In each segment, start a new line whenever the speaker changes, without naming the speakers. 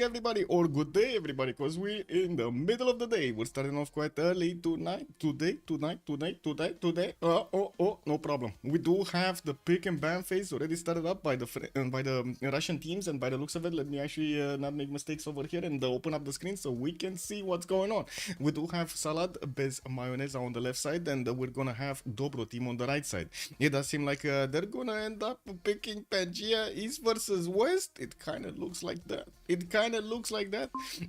Everybody, or good day everybody, because we're in the middle of the day. We're starting off quite early today. No problem. We do have the pick and ban phase already started up by the Russian teams, and by the looks of it, let me actually not make mistakes over here and open up the screen so we can see what's going on. We do have salad bez mayoneza on the left side, and we're gonna have Dobroteam on the right side. It does seem like they're gonna end up picking Pangea East versus West. It kind of looks like that.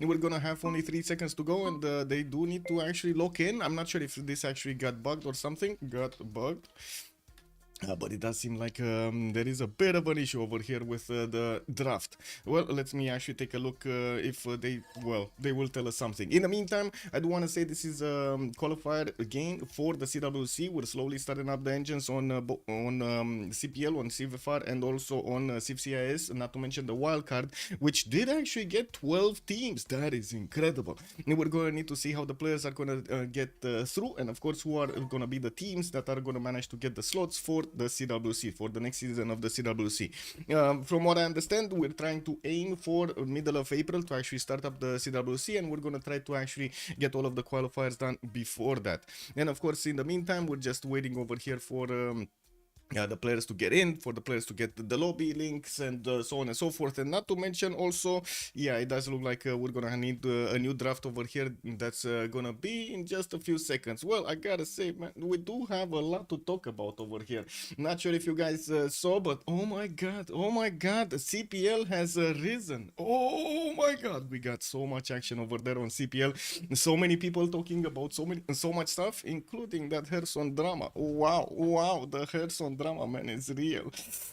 We're gonna have only 3 seconds to go, and they do need to actually lock in. I'm not sure if this actually got bugged or something. But it does seem like there is a bit of an issue over here with the draft. Well, let me actually take a look if they will tell us something. In the meantime, I do want to say this is a qualifier again for the CWC. We're slowly starting up the engines on CPL, on CVFR, and also on CivCIS, not to mention the wildcard, which did actually get 12 teams. That is incredible. And we're going to need to see how the players are going to get through, and of course who are going to be the teams that are going to manage to get the slots for the CWC, for the next season of the CWC. From what I understand, we're trying to aim for middle of April to actually start up the CWC, and we're going to try to actually get all of the qualifiers done before that. And of course, in the meantime, we're just waiting over here for the players to get in, for the players to get the lobby links, and so on and so forth. And not to mention also, yeah, it does look like we're gonna need a new draft over here that's gonna be in just a few seconds. Well, I gotta say, man, we do have a lot to talk about over here. Not sure if you guys saw, but oh my god, the CPL has risen. Oh my god, we got so much action over there on CPL. So many people talking about so much stuff, including that Herson drama. Wow, the Herson drama, man, is real.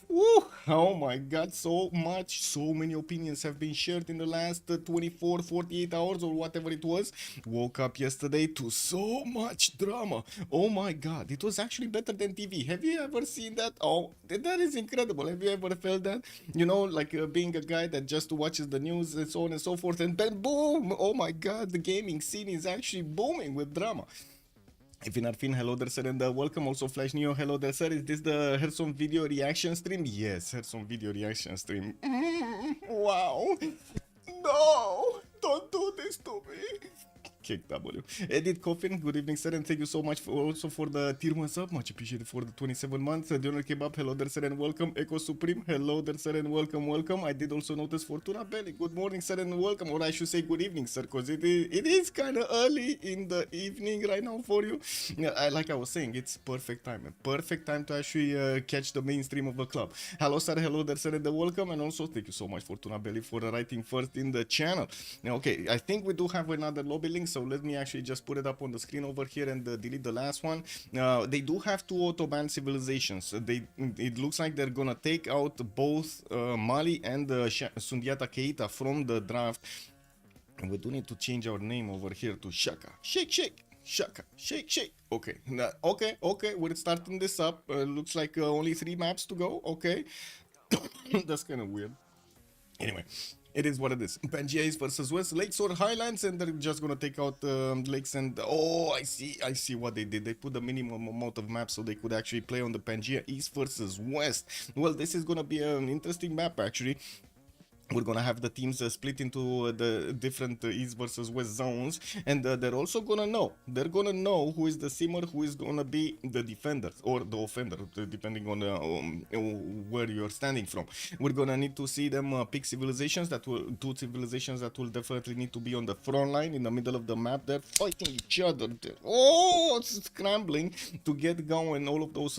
Woo! Oh my god, so many opinions have been shared in the last 24 48 hours or whatever it was. Woke up yesterday to so much drama. Oh my god, it was actually better than TV. Have you ever seen that? Oh, that is incredible. Have you ever felt that? You know, like being a guy that just watches the news and so on and so forth, and then boom, oh my god, the gaming scene is actually booming with drama. If you're not fin, hello there sir, and welcome. Also Flash Neo, hello there sir. Is this the Herson video reaction stream? Yes, Herson video reaction stream. Wow. No, don't do this to me. Kick W. Edit Coffin, good evening sir, and thank you so much for the tier 1 sub, much appreciated for the 27 months. Donor Kebab, hello there sir and welcome. Echo Supreme, hello there sir and welcome. I did also notice Fortuna Belly, good morning sir and welcome, or I should say good evening sir, because it is kind of early in the evening right now for you. Yeah, like I was saying, it's perfect time to actually catch the mainstream of the club. Hello sir, hello there sir and welcome, and also thank you so much Fortuna Belly for writing first in the channel. Now, okay, I think we do have another lobby link, so let me actually just put it up on the screen over here and delete the last one. They do have 2 auto-ban civilizations. It looks like they're gonna take out both Mali and Sundiata Keita from the draft. And we do need to change our name over here to Shaka. Shaka. Okay, okay, we're starting this up. Looks like only 3 maps to go. Okay. That's kind of weird. Anyway, it is what it is. Pangea East versus West, Lakes or Highlands, and they're just gonna take out Lakes. And oh, I see what they did. They put the minimum amount of maps so they could actually play on the Pangea East versus West. Well, this is gonna be an interesting map actually. We're gonna have the teams split into the different East versus West zones, and they're also gonna know. They're gonna know who is the simmer, who is gonna be the defender or the offender, depending on where you're standing from. We're gonna need to see them pick civilizations that will 2 civilizations that will definitely need to be on the front line in the middle of the map. They're fighting each other. Oh, scrambling to get going all of those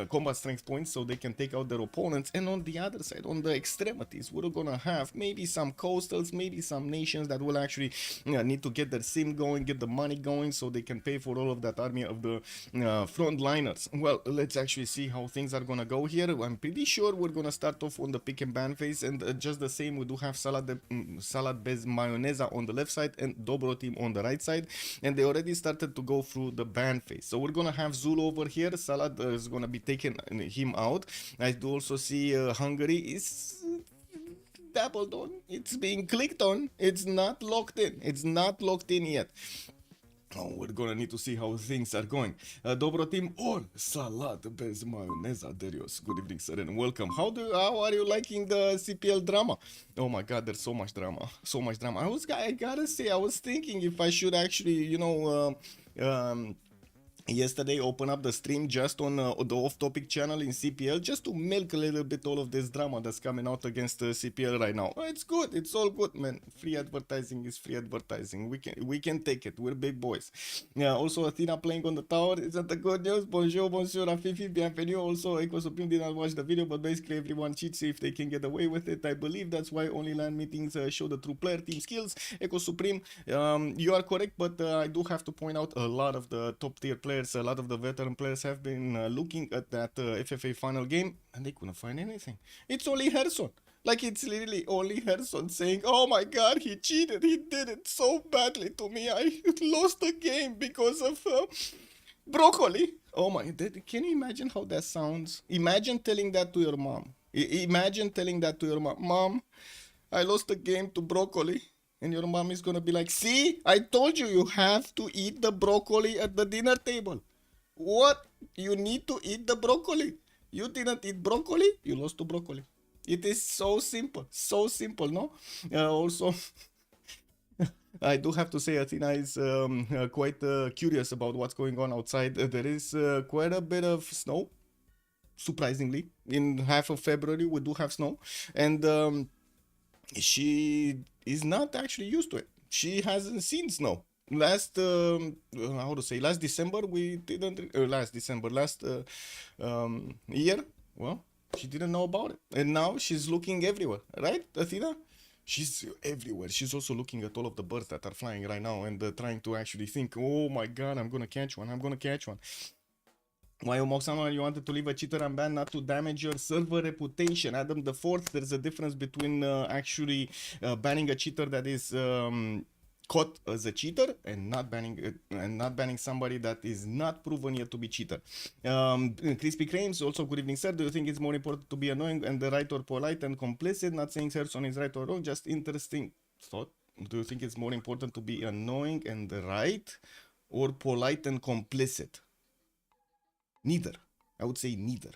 combat strength points so they can take out their opponents. And on the other side, on the extremities, we're gonna have maybe some coastals, maybe some nations that will actually need to get their sim going, get the money going so they can pay for all of that army of the frontliners. Well, let's actually see how things are gonna go here. I'm pretty sure we're gonna start off on the pick and ban phase, and just the same, we do have salad bez mayoneza on the left side and Dobroteam on the right side, and they already started to go through the ban phase. So we're gonna have Zulu over here. Salad is gonna be taking him out. I do also see Hungary is dabbled on. It's being clicked on. It's not locked in. It's not locked in yet. Oh, we're gonna need to see how things are going. Dobroteam or salad bez mayoneza, Darius. Good evening, sir, and welcome. How are you liking the CPL drama? Oh my God, there's so much drama, so much drama. I gotta say, I was thinking if I should actually, yesterday open up the stream just on the off-topic channel in CPL just to milk a little bit all of this drama that's coming out against CPL right now. It's good, it's all good, man. Free advertising is free advertising. We can take it. We're big boys. Yeah. Also, Athena playing on the tower isn't the good news. Bonjour, Afifi, bienvenue. Also, Eco Supreme did not watch the video, but basically everyone cheats if they can get away with it. I believe that's why only LAN meetings show the true player team skills. Eco Supreme, you are correct, but I do have to point out a lot of the top tier players, a lot of the veteran players have been looking at that FFA final game and they couldn't find anything. It's only Herson. Like, it's literally only Herson saying, oh my God, he cheated. He did it so badly to me. I lost the game because of broccoli. Oh my, can you imagine how that sounds? Imagine telling that to your mom. Imagine telling that to your mom. Mom, I lost the game to broccoli. And your mom is gonna be like, see, I told you, you have to eat the broccoli at the dinner table. What? You need to eat the broccoli. You didn't eat broccoli, you lost to broccoli. It is so simple, no? Also, I do have to say Athena is quite curious about what's going on outside. There is quite a bit of snow, surprisingly. In half of February, we do have snow. And she is not actually used to it. She hasn't seen snow. Last last December we didn't last year, well, she didn't know about it, and now she's looking everywhere, right, Athena? She's everywhere. She's also looking at all of the birds that are flying right now and trying to actually think, oh my God, I'm gonna catch one. Why, Moxama, you wanted to leave a cheater unbanned not to damage your server reputation? Adam the Fourth, there's a difference between actually banning a cheater that is caught as a cheater and not banning somebody that is not proven yet to be cheater. Crispy Crames, also good evening, sir. Do you think it's more important to be annoying and the right, or polite and complicit? Not saying Herson is right or wrong, just interesting thought. Do you think it's more important to be annoying and the right, or polite and complicit? Neither. I would say neither.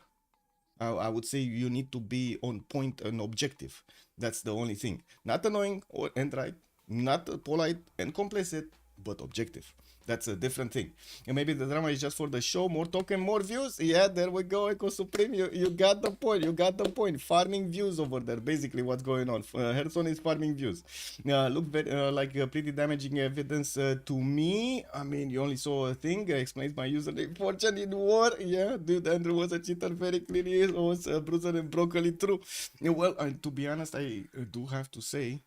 I would say you need to be on point and objective. That's the only thing. Not annoying and right, not polite and complicit, but objective. That's a different thing. And maybe the drama is just for the show, more token, more views. Yeah, there we go, Eco Supreme. You got the point. Farming views over there, basically what's going on. Herson is farming views. Look like pretty damaging evidence to me. I mean, you only saw a thing. Explains my username. Fortune in war. Yeah, dude, Andrew was a cheater very clearly. He was a bruiser and broccoli, true. Well, to be honest, I do have to say,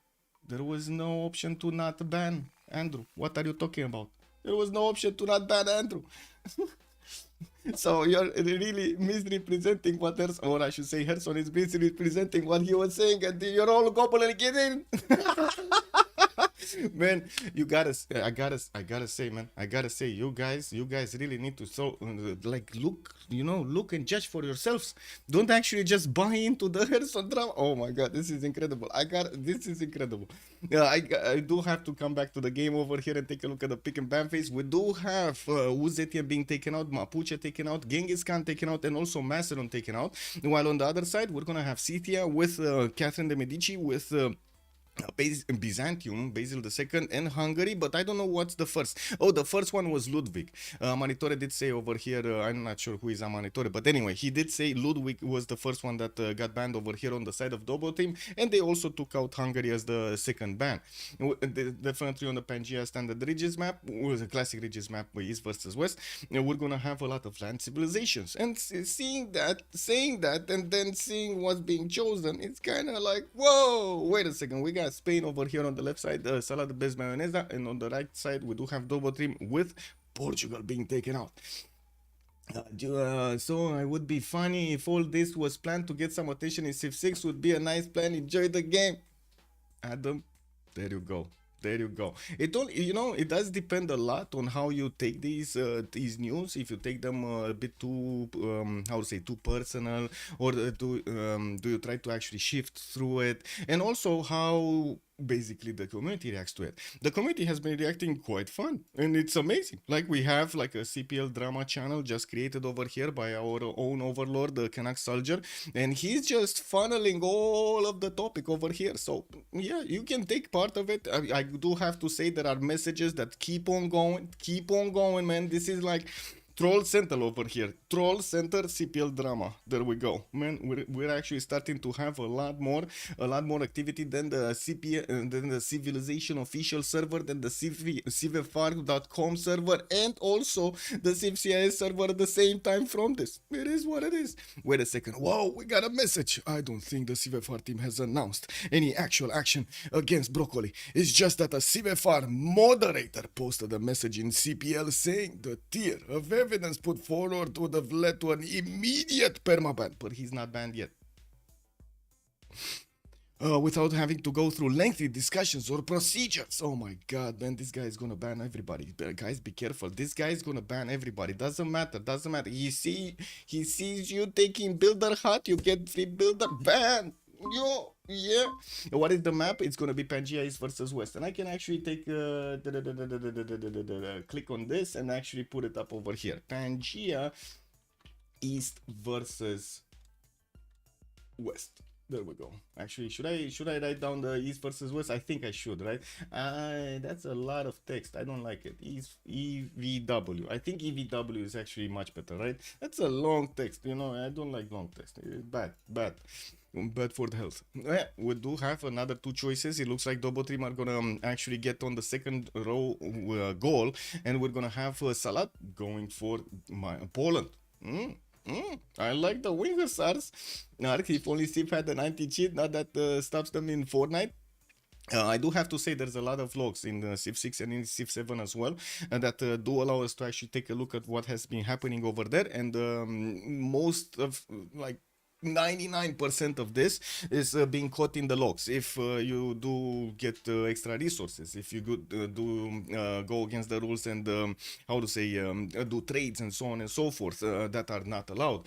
there was no option to not ban Andrew. What are you talking about? There was no option to not ban Andrew. So you're really misrepresenting what Herson, or I should say Herson is misrepresenting what he was saying, and you're all gobbling it in. Man, I gotta say, man, you guys really need to look and judge for yourselves. Don't actually just buy into the Herson drama. Oh my God, this is incredible. This is incredible. I do have to come back to the game over here and take a look at the pick and ban phase. We do have Uzetian being taken out, Mapuche taken out, Genghis Khan taken out, and also Macedon taken out. While on the other side, we're gonna have Scythia with Catherine de Medici, with Byzantium, Basil II, and Hungary, but I don't know what's the first. Oh, the first one was Ludwig. Manitore did say over here, I'm not sure who is Manitore, but anyway, he did say Ludwig was the first one that got banned over here on the side of Dobroteam, and they also took out Hungary as the second ban. Definitely on the Pangea standard Regis map, was a classic Regis map with East versus West, we're gonna have a lot of land civilizations, and saying that, and then seeing what's being chosen, it's kind of like, whoa, wait a second, we got Spain over here on the left side, salad bez mayoneza, and on the right side we do have Dobroteam with Portugal being taken out. So it would be funny if all this was planned to get some attention in Civ6. Would be a nice plan. Enjoy the game, Adam. There you go. It does depend a lot on how you take these news. If you take them a bit too too personal, or do you try to actually shift through it, and also how basically the community reacts to it. The community has been reacting quite fun, and it's amazing. Like, we have like a CPL drama channel just created over here by our own overlord, the Canuck Soldier, and he's just funneling all of the topic over here. So yeah, you can take part of it. I do have to say there are messages that keep on going, man. This is like Troll Center over here. Troll Center CPL drama. There we go. Man, we're actually starting to have a lot more activity than the than the Civilization official server, than the CivFR.com server, and also the CivCIS server at the same time from this. It is what it is. Wait a second. Whoa, we got a message. I don't think the CivFR team has announced any actual action against Broccoli. It's just that a CivFR moderator posted a message in CPL saying the tier of evidence put forward would have led to an immediate permaban, but he's not banned yet. Without having to go through lengthy discussions or procedures. Oh my god, man, this guy is gonna ban everybody. Guys, be careful. This guy is gonna ban everybody. Doesn't matter. He sees you taking builder hut, you get free builder ban. Yo, yeah. What is the map? It's gonna be Pangea East versus West, and I can actually take click on this and actually put it up over here. Pangea East versus West. There we go. Actually, should I write down the East versus West? I think I should, right? That's a lot of text. I don't like it. East EVW. I think EVW is actually much better, right? That's a long text. You know, I don't like long text. Bad for the health. Yeah, we do have another two choices. It looks like Dobroteam are gonna actually get on the second row goal, and we're gonna have Salat going for Poland. I like the wing hussars. If only Civ had the 90 cheat, now that stops them in Fortnite. I do have to say there's a lot of logs in Civ6 and in Civ7 as well, that do allow us to actually take a look at what has been happening over there, and most of, like, 99% of this is being caught in the logs. If you do get extra resources, if you go against the rules and how to say do trades and so on and so forth that are not allowed,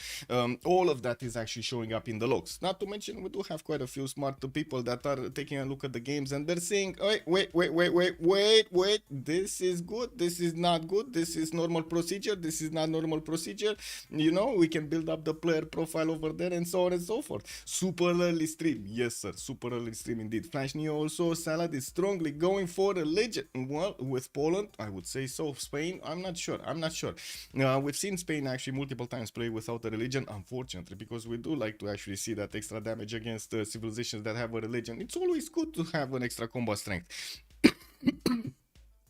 all of that is actually showing up in the logs. Not to mention, we do have quite a few smart people that are taking a look at the games and they're saying, wait, this is good, this is not good, this is normal procedure, this is not normal procedure. You know, we can build up the player profile over there and so on and so forth. Super early stream. Yes, sir. Super early stream indeed. Flash Neo also. Salad is strongly going for a legend. Well, with Poland, I would say so. Spain, I'm not sure. We've seen Spain actually multiple times play without a religion, unfortunately, because we do like to actually see that extra damage against civilizations that have a religion. It's always good to have an extra combat strength.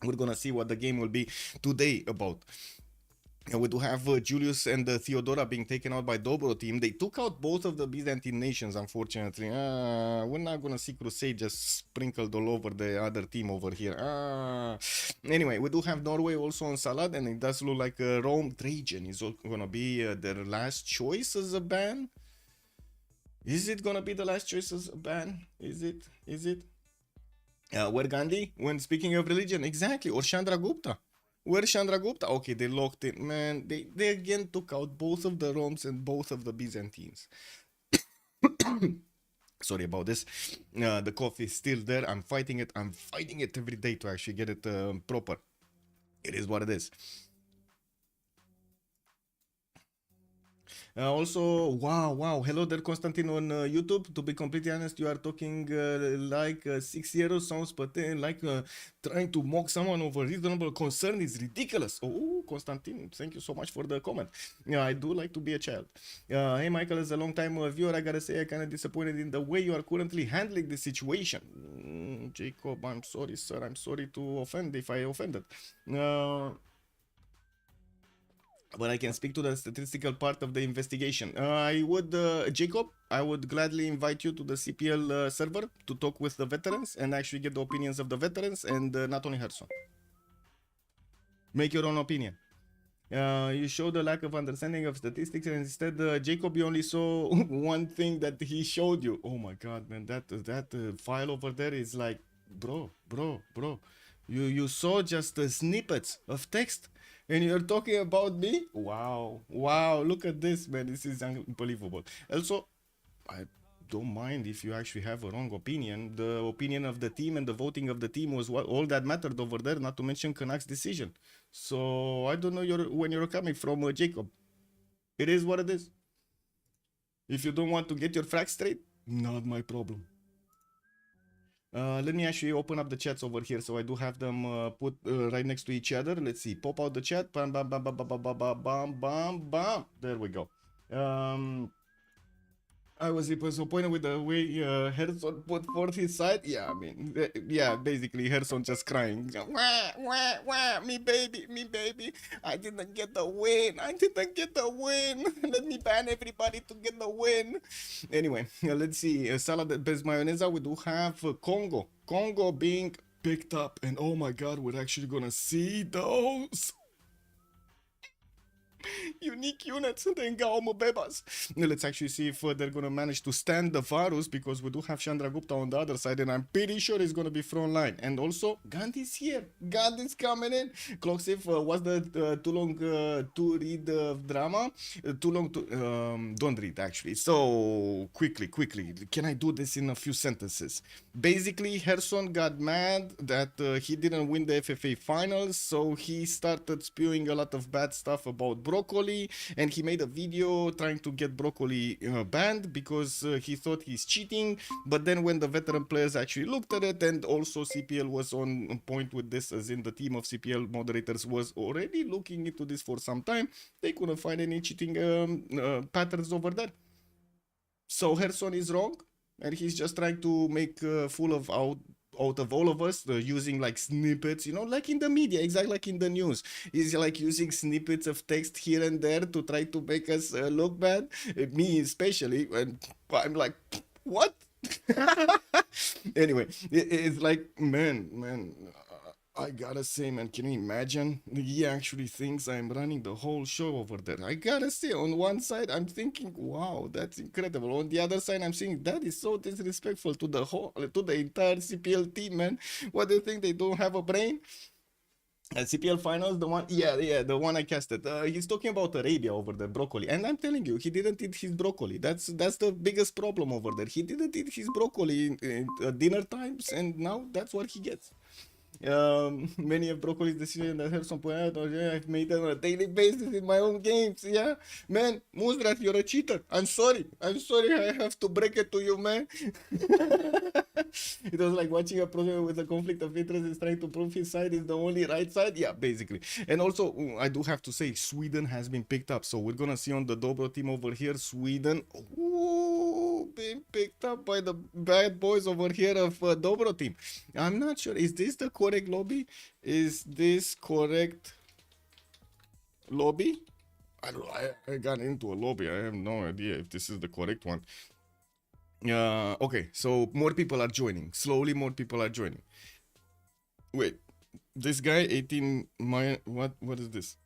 We're gonna see what the game will be today about. We do have Julius and Theodora being taken out by Dobroteam. They took out both of the Byzantine nations, unfortunately. We're not gonna see Crusade just sprinkled all over the other team over here. Anyway, we do have Norway also on Salad, and it does look like Rome. Trajan is gonna be their last choice as a ban. Is it gonna be the last choice as a ban? Is it? Where Gandhi? When speaking of religion, exactly. Or Chandragupta. Where's Chandragupta? Okay, they locked in. Man, they again took out both of the Romes and both of the Byzantines. Sorry about this. The coffee is still there. I'm fighting it every day to actually get it proper. It is what it is. Also, wow, hello there, Constantine on YouTube. To be completely honest, you are talking like 6 years, sounds pathetic, like trying to mock someone over reasonable concern is ridiculous. Oh, Constantine, thank you so much for the comment. Yeah, I do like to be a child. Hey, Michael, as a long time viewer, I gotta say I'm kind of disappointed in the way you are currently handling the situation. Jacob, I'm sorry, sir. I'm sorry to offend if I offended. But I can speak to the statistical part of the investigation. I would, Jacob, I would gladly invite you to the CPL server to talk with the veterans and actually get the opinions of the veterans and not only Herson. Make your own opinion. You show the lack of understanding of statistics, and instead, Jacob, you only saw one thing that he showed you. Oh my God, man, that file over there is like, bro. You saw just the snippets of text. And you're talking about me? Wow, look at this, man. This is unbelievable. Also, don't mind if you actually have a wrong opinion. The opinion of the team and the voting of the team was what all that mattered over there, not to mention Kanak's decision. So I don't know when you're coming from, Jacob. It is what it is. If you don't want to get your facts straight, not my problem. Let me actually open up the chats over here so I do have them put right next to each other. Let's see. Pop out the chat. Bam, bam, bam, bam, bam, bam, bam, bam, bam, bam. There we go. I was disappointed with the way Herson put forth his side. Yeah, I mean, yeah, basically Herson just crying. Wah, wah, wah, me baby, me baby. I didn't get the win. I didn't get the win. Let me ban everybody to get the win. Anyway, let's see. Salad best mayoneza. We do have Congo. Congo being picked up. And oh my god, we're actually gonna see those unique units in Gaumo Bebas. Let's actually see if they're gonna manage to stand the Varus, because we do have Chandra Gupta on the other side, and I'm pretty sure he's gonna be front line. And also Gandhi's here. Gandhi's coming in. Clocksif was the too long to read drama. Too long to don't read actually. So quickly, can I do this in a few sentences? Basically, Herson got mad that he didn't win the FFA finals, so he started spewing a lot of bad stuff about Broccoli, and he made a video trying to get Broccoli banned because he thought he's cheating. But then when the veteran players actually looked at it, and also CPL was on point with this, as in the team of CPL moderators was already looking into this for some time, they couldn't find any cheating patterns over there. So Herson is wrong, and he's just trying to make fool of out of all of us, using like snippets, you know, like in the media, exactly like in the news. He's like using snippets of text here and there to try to make us look bad, me especially, and I'm like, what? Anyway, it's like, man, I gotta say, man, can you imagine? He actually thinks I'm running the whole show over there. I gotta say, on one side, I'm thinking, wow, that's incredible. On the other side, I'm saying that is so disrespectful to the entire CPL team, man. What do you think? They don't have a brain? CPL finals, the one, yeah, the one I casted. He's talking about Arabia over there, broccoli, and I'm telling you, he didn't eat his broccoli. That's the biggest problem over there. He didn't eat his broccoli in dinner times, and now that's what he gets. Many of Broccoli's decisions that have some point, I've made them on a daily basis in my own games. Yeah, man, Muzrat, you're a cheater. I'm sorry. I have to break it to you, man. It was like watching a program with a conflict of interest is trying to prove his side is the only right side. Yeah, basically. And also, I do have to say, Sweden has been picked up. So we're gonna see on the Dobroteam over here, Sweden. Ooh, being picked up by the bad boys over here of Dobroteam. I'm not sure. Is this the correct lobby? Is this correct lobby? I don't know. I got into a lobby. I have no idea if this is the correct one. Okay, so more people are joining. Slowly, more people are joining. Wait, this guy 18. What is this?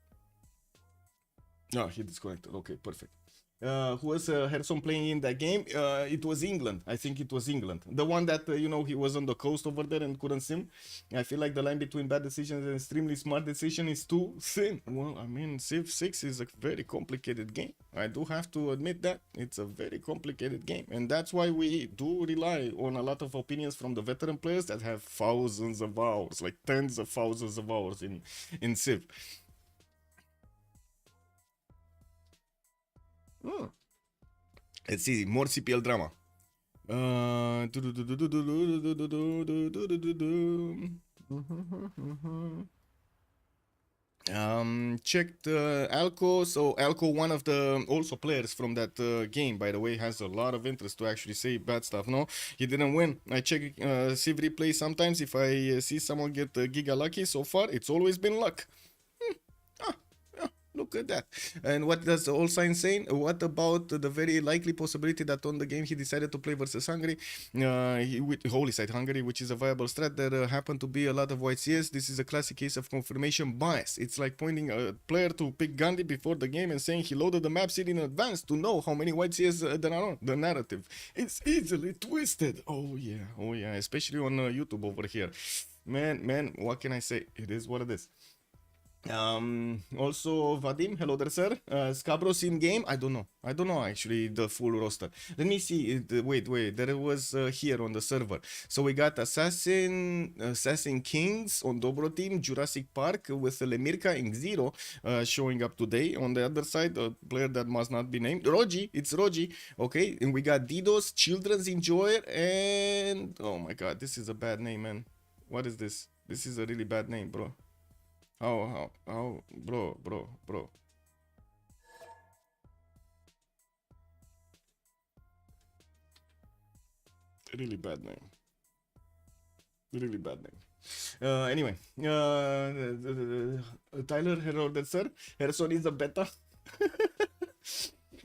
Ah, he disconnected. Okay, perfect. Who was Herson playing in that game? It was England. I think it was England. The one that, you know, he was on the coast over there and couldn't sim. I feel like the line between bad decisions and extremely smart decision is too thin. Well, I mean, Civ6 is a very complicated game. I do have to admit that. It's a very complicated game. And that's why we do rely on a lot of opinions from the veteran players that have thousands of hours, like tens of thousands of hours in Civ. Let's see, more CPL drama. Checked Alco. So Alco, one of the also players from that game, by the way, has a lot of interest to actually say bad stuff. No, he didn't win. I check Civ replay sometimes. If I see someone get giga lucky, so far it's always been luck. Look at that. And what does the all sign saying? What about the very likely possibility that on the game he decided to play versus Hungary, with Holy Side Hungary, which is a viable strat? There happened to be a lot of white CS. This is a classic case of confirmation bias. It's like pointing a player to pick Gandhi before the game and saying he loaded the map seed in advance to know how many white CS there are on. The narrative. It's easily twisted. Oh yeah, especially on YouTube over here. Man, what can I say? It is what it is. Also Vadim, hello there, sir. Scabros in game. I don't know actually the full roster. Let me see. Wait. There was here on the server. So we got Assassin Kings on Dobroteam, Jurassic Park with Lemirka in Zero showing up today. On the other side, a player that must not be named. Rogi, it's Rogi. Okay, and we got Didos, Children's Enjoyer, and oh my god, this is a bad name, man. What is this? This is a really bad name, bro. Bro. Really bad name. Really bad name. Anyway, Tyler, hello there, sir. Harrison is a beta.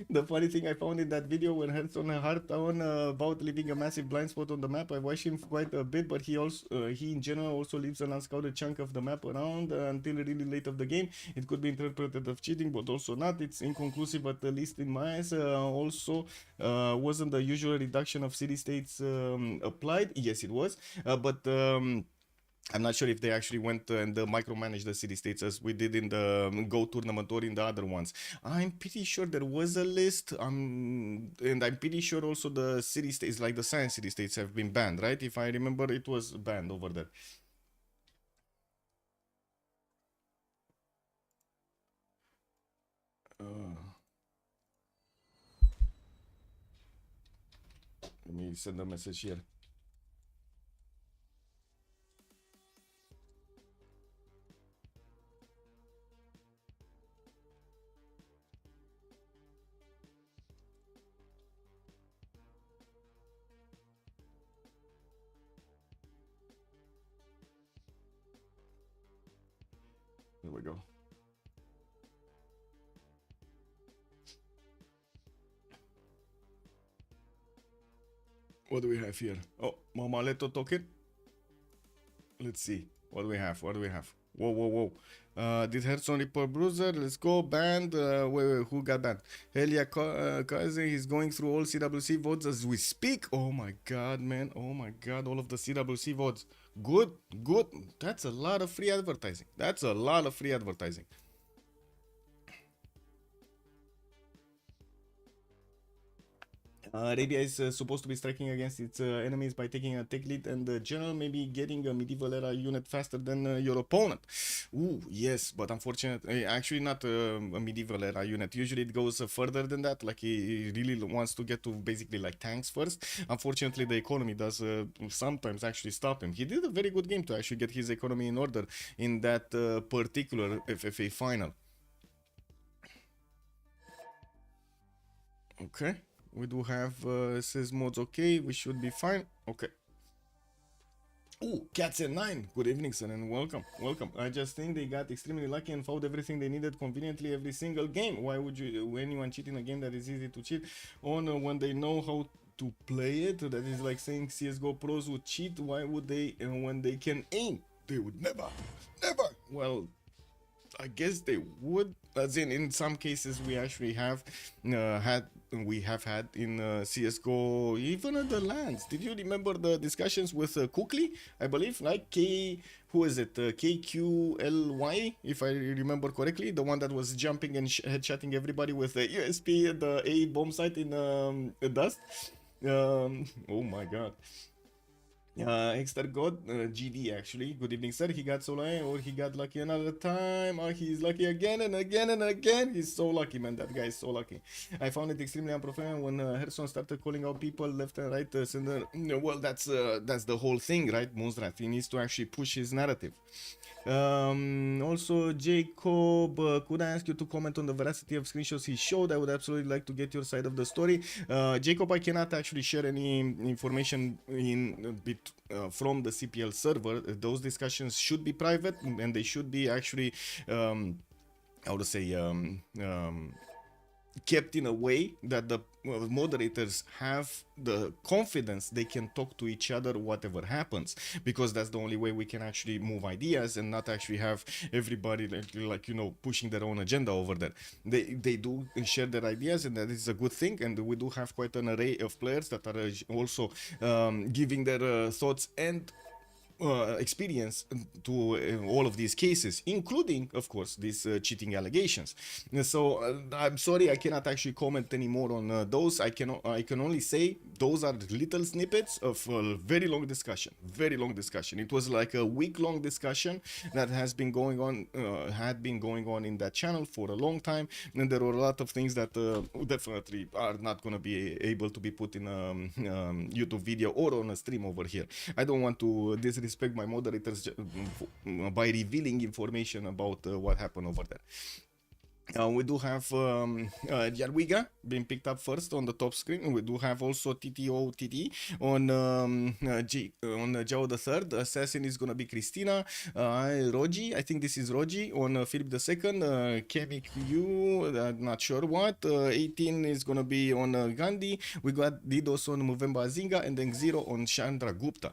The funny thing I found in that video when Harrison harped on about leaving a massive blind spot on the map, I watched him quite a bit, but he in general also leaves an unscouted chunk of the map around until really late of the game. It could be interpreted as cheating, but also not. It's inconclusive, at least in my eyes. Also, wasn't the usual reduction of city states applied? Yes, it was, but. I'm not sure if they actually went and micromanaged the city states as we did in the Go tournament or in the other ones. I'm pretty sure there was a list, and I'm pretty sure also the city states, like the science city states, have been banned, right? If I remember, it was banned over there. Let me send a message here. Here we go. What do we have here? Oh, Mamaleto token. Let's see. What do we have? Whoa. Did Hearthstone report Bruiser? Let's go. Banned. Wait, who got banned? Helia Kaze, he's going through all CWC votes as we speak. Oh my god, man. Oh my god, all of the CWC votes. Good. That's a lot of free advertising. Arabia is supposed to be striking against its enemies by taking a tech lead and general maybe getting a medieval era unit faster than your opponent. Ooh, yes, but unfortunately, actually not a medieval era unit. Usually it goes further than that. Like he really wants to get to basically like tanks first. Unfortunately, the economy does sometimes actually stop him. He did a very good game to actually get his economy in order in that particular FFA final. Okay. We do have says mods okay, we should be fine. Okay. Ooh, Cats at 9. Good evening, sir, and welcome. I just think they got extremely lucky and found everything they needed conveniently every single game. Why would you anyone cheat in a game that is easy to cheat on when they know how to play it? That is like saying CSGO pros would cheat. Why would they when they can aim? They would never. Well, I guess they would, as in some cases we actually have had in CSGO even at the lands. Did you remember the discussions with Kukli? I believe like who is it? KQLY, if I remember correctly, the one that was jumping and headshotting everybody with the USP at the A bomb site in Dust. Oh my god. Extra God, GD actually. Good evening, sir. He got so lucky, or he got lucky another time. He's lucky again and again. He's so lucky, man. That guy is so lucky. I found it extremely unprofessional when Hearthstone started calling out people left and right. Well, that's the whole thing, right? Moonstrat. He needs to actually push his narrative. Also, Jacob, could I ask you to comment on the veracity of screenshots he showed? I would absolutely like to get your side of the story. Jacob, I cannot actually share any information from the CPL server. Those discussions should be private and they should be actually, how to say, kept in a way that the moderators have the confidence they can talk to each other whatever happens, because that's the only way we can actually move ideas and not actually have everybody like you know, pushing their own agenda over there. They do share their ideas, and that is a good thing, and we do have quite an array of players that are also giving their thoughts and experience to all of these cases, including, of course, these cheating allegations. So I'm sorry, I cannot actually comment anymore on those. I can only say those are little snippets of a very long discussion. Very long discussion. It was like a week-long discussion that has been going on, had been going on in that channel for a long time, and there were a lot of things that definitely are not going to be able to be put in a YouTube video or on a stream over here. I don't want to disrespect my moderators by revealing information about what happened over there. We do have Jadwiga being picked up first on the top screen. We do have also TTOTT on Jao the Third. Assassin is gonna be Christina. Roji, I think this is Roji on Philip the Second. Kemik Yu, not sure what. 18 is gonna be on Gandhi. We got Didos on Movemba Zinga, and then Zero on Chandra Gupta.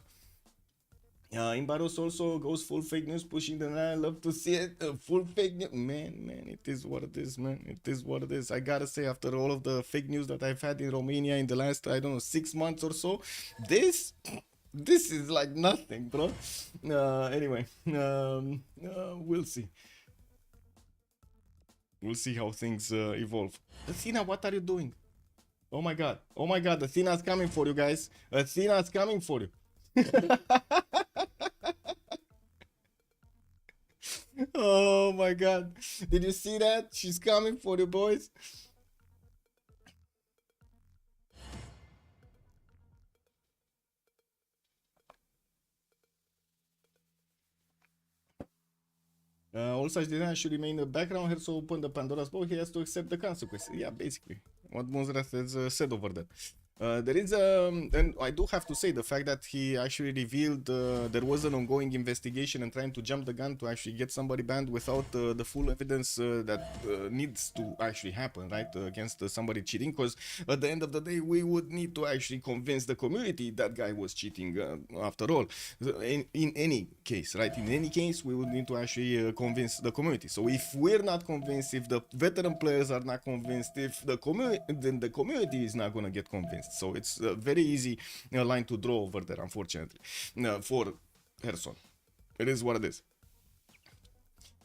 Imbaros also goes full fake news, pushing the I love to see it. Full fake news. Man, it is what it is, man. It is what it is. I gotta say, after all of the fake news that I've had in Romania in the last, I don't know, 6 months or so, this is like nothing, bro. Anyway, we'll see. We'll see how things evolve. Athena, what are you doing? Oh my god. Oh my god, Athena's coming for you, guys. Athena's coming for you. Oh my god. Did you see that? She's coming for you, boys. All such designs should remain in the background here, so open the Pandora's box. He has to accept the consequences. Yeah, basically. What Mozart has said over there. There is and I do have to say the fact that he actually revealed there was an ongoing investigation and trying to jump the gun to actually get somebody banned without the full evidence that needs to actually happen, right, against somebody cheating, because at the end of the day we would need to actually convince the community that guy was cheating after all. In any case, right, in any case we would need to actually convince the community. So if we're not convinced, if the veteran players are not convinced, if the community, then the community is not going to get convinced. So it's a very easy line to draw over there, unfortunately, for Herson. It is what it is.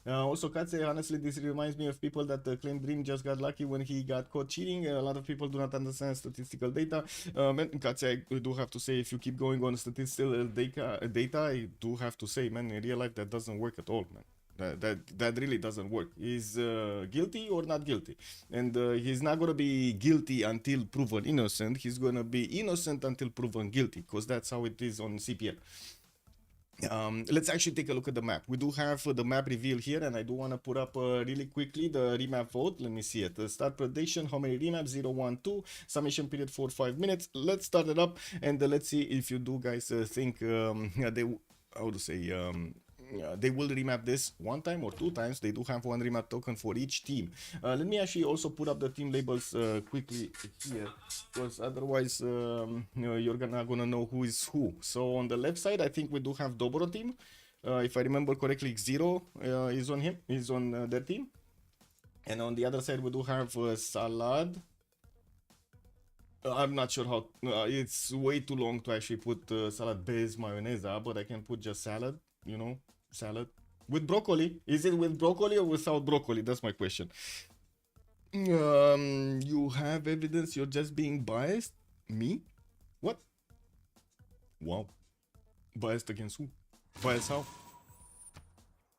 Also, Katze, honestly, this reminds me of people that claim Dream just got lucky when he got caught cheating. A lot of people do not understand statistical data. Katze, I do have to say, if you keep going on statistical data, I do have to say, man, in real life, that doesn't work at all, man. That really doesn't work. He's guilty or not guilty, and he's not gonna be guilty until proven innocent. He's gonna be innocent until proven guilty, because that's how it is on CPL. Let's actually take a look at the map. We do have the map reveal here, and I do want to put up really quickly the remap vote. Let me see it. Start prediction, how many remaps? 0, 1, 2. Submission period for 5 minutes. Let's start it up, and let's see if you do guys think they, how to say, they will remap this 1 time or 2 times. They do have 1 remap token for each team. Let me actually also put up the team labels quickly here, because otherwise you're not gonna know who is who. So on the left side, I think we do have Dobroteam. If I remember correctly, Zero is on him. Is on their team. And on the other side, we do have Salad. I'm not sure how. It's way too long to actually put salad bez mayoneza, but I can put just salad. You know, salad with broccoli. Is it with broccoli or without broccoli? That's my question. You have evidence you're just being biased? Me? What? Wow. Biased against who? Biased how?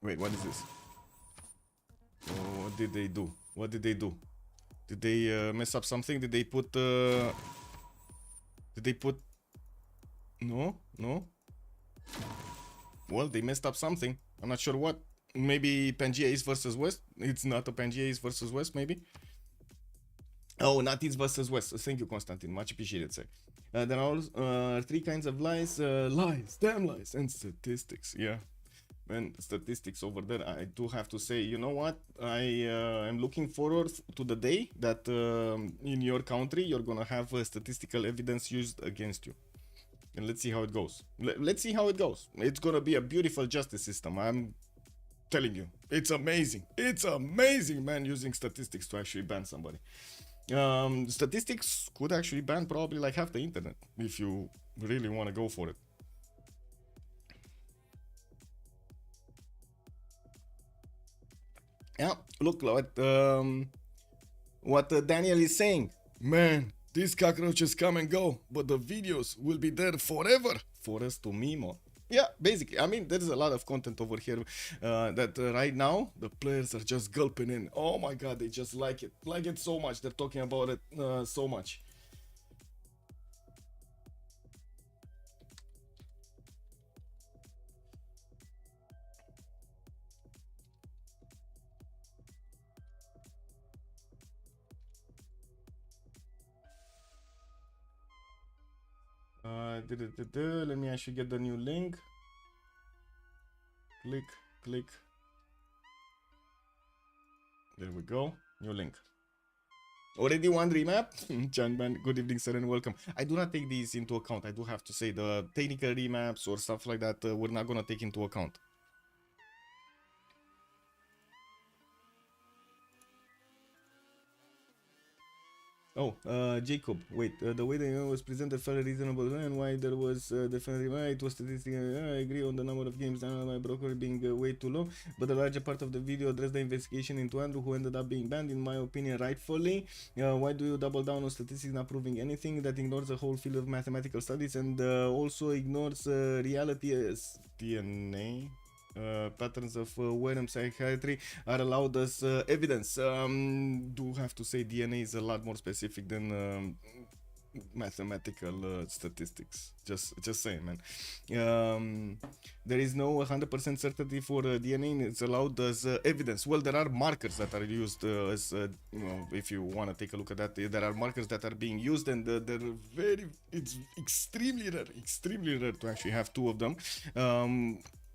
Wait, what is this? Oh, what did they do? What did they do? Did they mess up something? Did they put No? Well, they messed up something. I'm not sure what. Maybe Pangea East versus West. It's not a Pangea East versus West, maybe. Oh, not East versus West. Thank you, Constantine. Much appreciated, sir. There are 3 kinds of lies. Lies, damn lies, and statistics. Yeah. And statistics over there, I do have to say, you know what? I am looking forward to the day that in your country, you're gonna have statistical evidence used against you. And let's see how it goes. Let's see how it goes. It's gonna be a beautiful justice system. I'm telling you. It's amazing. It's amazing, man, using statistics to actually ban somebody. Statistics could actually ban probably like half the internet if you really want to go for it. Yeah, look what Daniel is saying. Man, these cockroaches come and go, but the videos will be there forever for us to meme on. Yeah, basically. I mean, there's a lot of content over here that right now the players are just gulping in. Oh my god, they just like it so much. They're talking about it so much. Let me actually get the new link. Click, click. There we go. New link. Already one remap? Chanman, good evening, sir, and welcome. I do not take these into account. I do have to say the technical remaps or stuff like that, we're not gonna take into account. Oh, Jacob, wait, the way the game was presented felt reasonable and why there was definitely it was statistic. I agree on the number of games done on my broker being way too low, but the larger part of the video addressed the investigation into Andrew, who ended up being banned, in my opinion, rightfully. Why do you double down on statistics not proving anything? That ignores the whole field of mathematical studies and also ignores reality as DNA. Patterns of awareness psychiatry are allowed as evidence. Do have to say DNA is a lot more specific than mathematical statistics. Just saying, man. There is no 100% certainty for DNA. It's allowed as evidence. Well, there are markers that are used as you know, if you want to take a look at that, there are markers that are being used, and it's extremely rare to actually have two of them.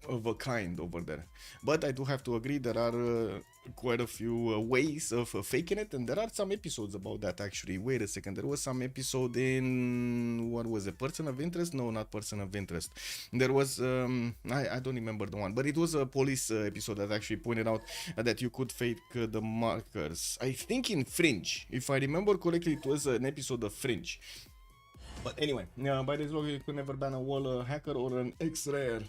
Of a kind over there, but I do have to agree there are quite a few ways of faking it, and there are some episodes about that actually. Wait a second, there was some episode in, what was it, Person of Interest? No, not Person of Interest. There was I don't remember the one, but it was a police episode that actually pointed out that you could fake the markers. I think in Fringe, if I remember correctly, it was an episode of Fringe. But anyway, by this law, you could never ban a wall hacker or an X-Rare.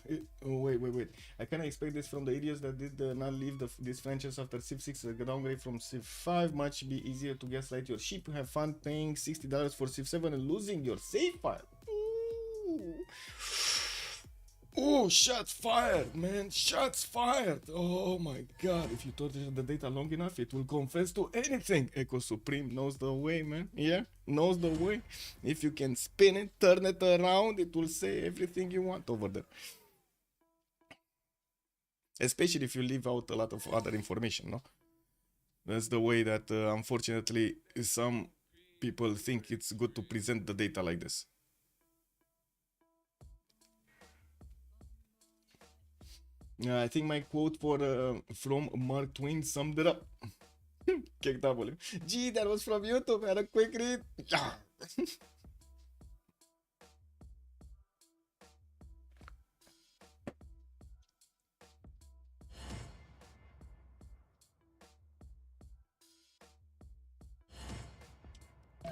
Wait. I can expect this from the idiots that did not leave this franchise after Civ6, a downgrade from Civ5. Much be easier to gaslight your ship, have fun paying $60 for Civ7 and losing your save file. Ooh. Oh, shots fired, man. Shots fired. Oh my god. If you torture the data long enough, it will confess to anything. Echo Supreme knows the way, man. Yeah, knows the way. If you can spin it, turn it around, it will say everything you want over there. Especially if you leave out a lot of other information, no? That's the way that, unfortunately, some people think it's good to present the data like this. I think my quote from Mark Twain summed it up. Gee, that was from YouTube. Had a quick read.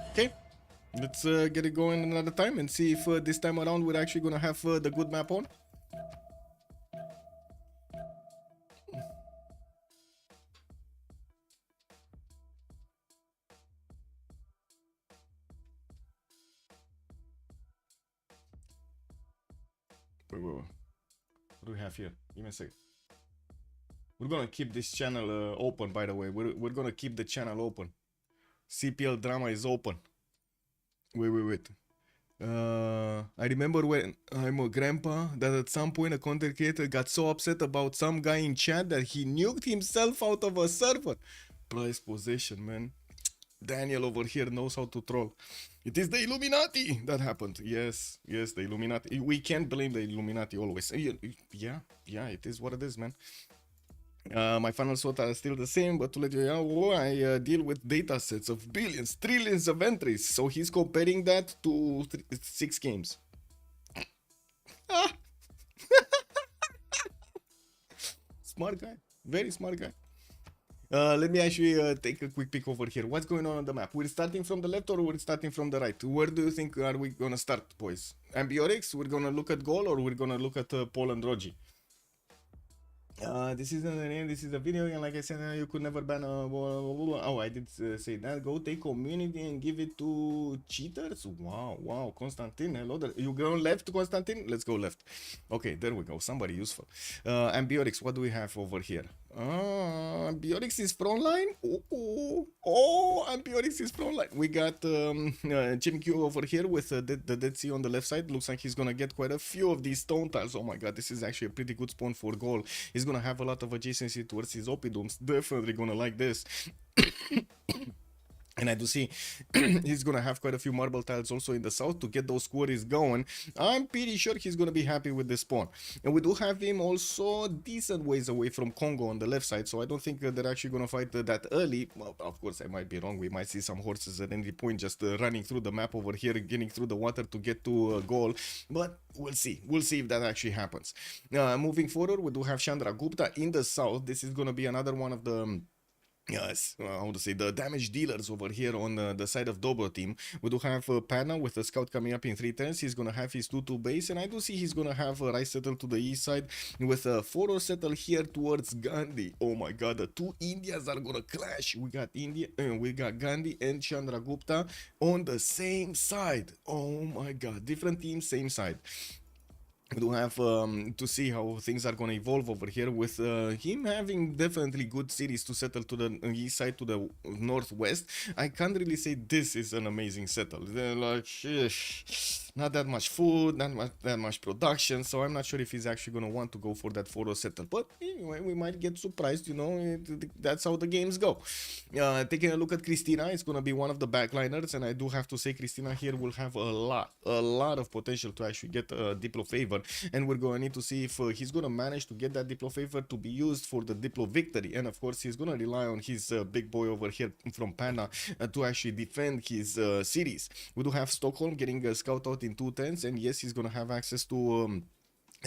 Okay, let's get it going another time and see if this time around we're actually gonna have the good map on. Wait. What do we have here? Give me a second. We're gonna keep this channel open, by the way. We're gonna keep the channel open. CPL drama is open. Wait. I remember when I'm a grandpa that at some point a content creator got so upset about some guy in chat that he nuked himself out of a server. Price possession, man. Daniel over here knows how to troll. It is the Illuminati that happened. Yes, the Illuminati. We can't blame the Illuminati always. Yeah, it is what it is, man. My final thoughts are still the same, but to let you know, I deal with data sets of billions, trillions of entries. So he's comparing that to 6 games. Smart guy, very smart guy. Let me actually take a quick peek over here. What's going on the map? We're starting from the left or we're starting from the right? Where do you think are we gonna start, boys? Ambiorix, we're gonna look at goal or we're gonna look at Paul and Rogi? This isn't the name, this is a video, and like I said, you could never ban a oh, I did say that. Go take community and give it to cheaters. Wow, wow. Constantine, hello there. You go left, Constantine? Let's go left. Okay, there we go. Somebody useful. Ambiorix, what do we have over here? Ambiorix is frontline. Oh, Ambiorix is frontline. We got Jim Q over here with the Dead Sea on the left side. Looks like he's gonna get quite a few of these stone tiles. Oh my god, this is actually a pretty good spawn for goal. He's gonna have a lot of adjacency towards his Opidums. Definitely gonna like this. And I do see he's gonna have quite a few marble tiles also in the south to get those quarries going. I'm pretty sure he's gonna be happy with this spawn. And we do have him also decent ways away from Congo on the left side, so I don't think they're actually gonna fight that early. Well, of course I might be wrong. We might see some horses at any point just running through the map over here, getting through the water to get to a goal. But we'll see. We'll see if that actually happens. Moving forward, we do have Chandra Gupta in the south. This is gonna be another one of the yes, how to say, the damage dealers over here on the side of Dobroteam. We do have Pana with a scout coming up in 3 turns. He's gonna have his 2-2 base, and I do see he's gonna have a rice settle to the east side with a 4 settle here towards Gandhi. Oh my god, the two Indias are gonna clash. We got we got Gandhi and Chandra Gupta on the same side. Oh my god, different teams, same side. We do have to see how things are going to evolve over here with him having definitely good cities to settle to the east side, to the northwest. I can't really say this is an amazing settle. They're like, not that much food, not that much production, so I'm not sure if he's actually going to want to go for that 4 settle. But anyway, we might get surprised, you know, that's how the games go. Taking a look at Christina, it's going to be one of the backliners, and I do have to say Christina here will have a lot of potential to actually get a Diplo favor, and we're going to need to see if he's going to manage to get that Diplo favor to be used for the Diplo victory. And of course he's going to rely on his big boy over here from Pana to actually defend his cities. We do have Stockholm getting a scout out in 2 turns, and yes, he's going to have access to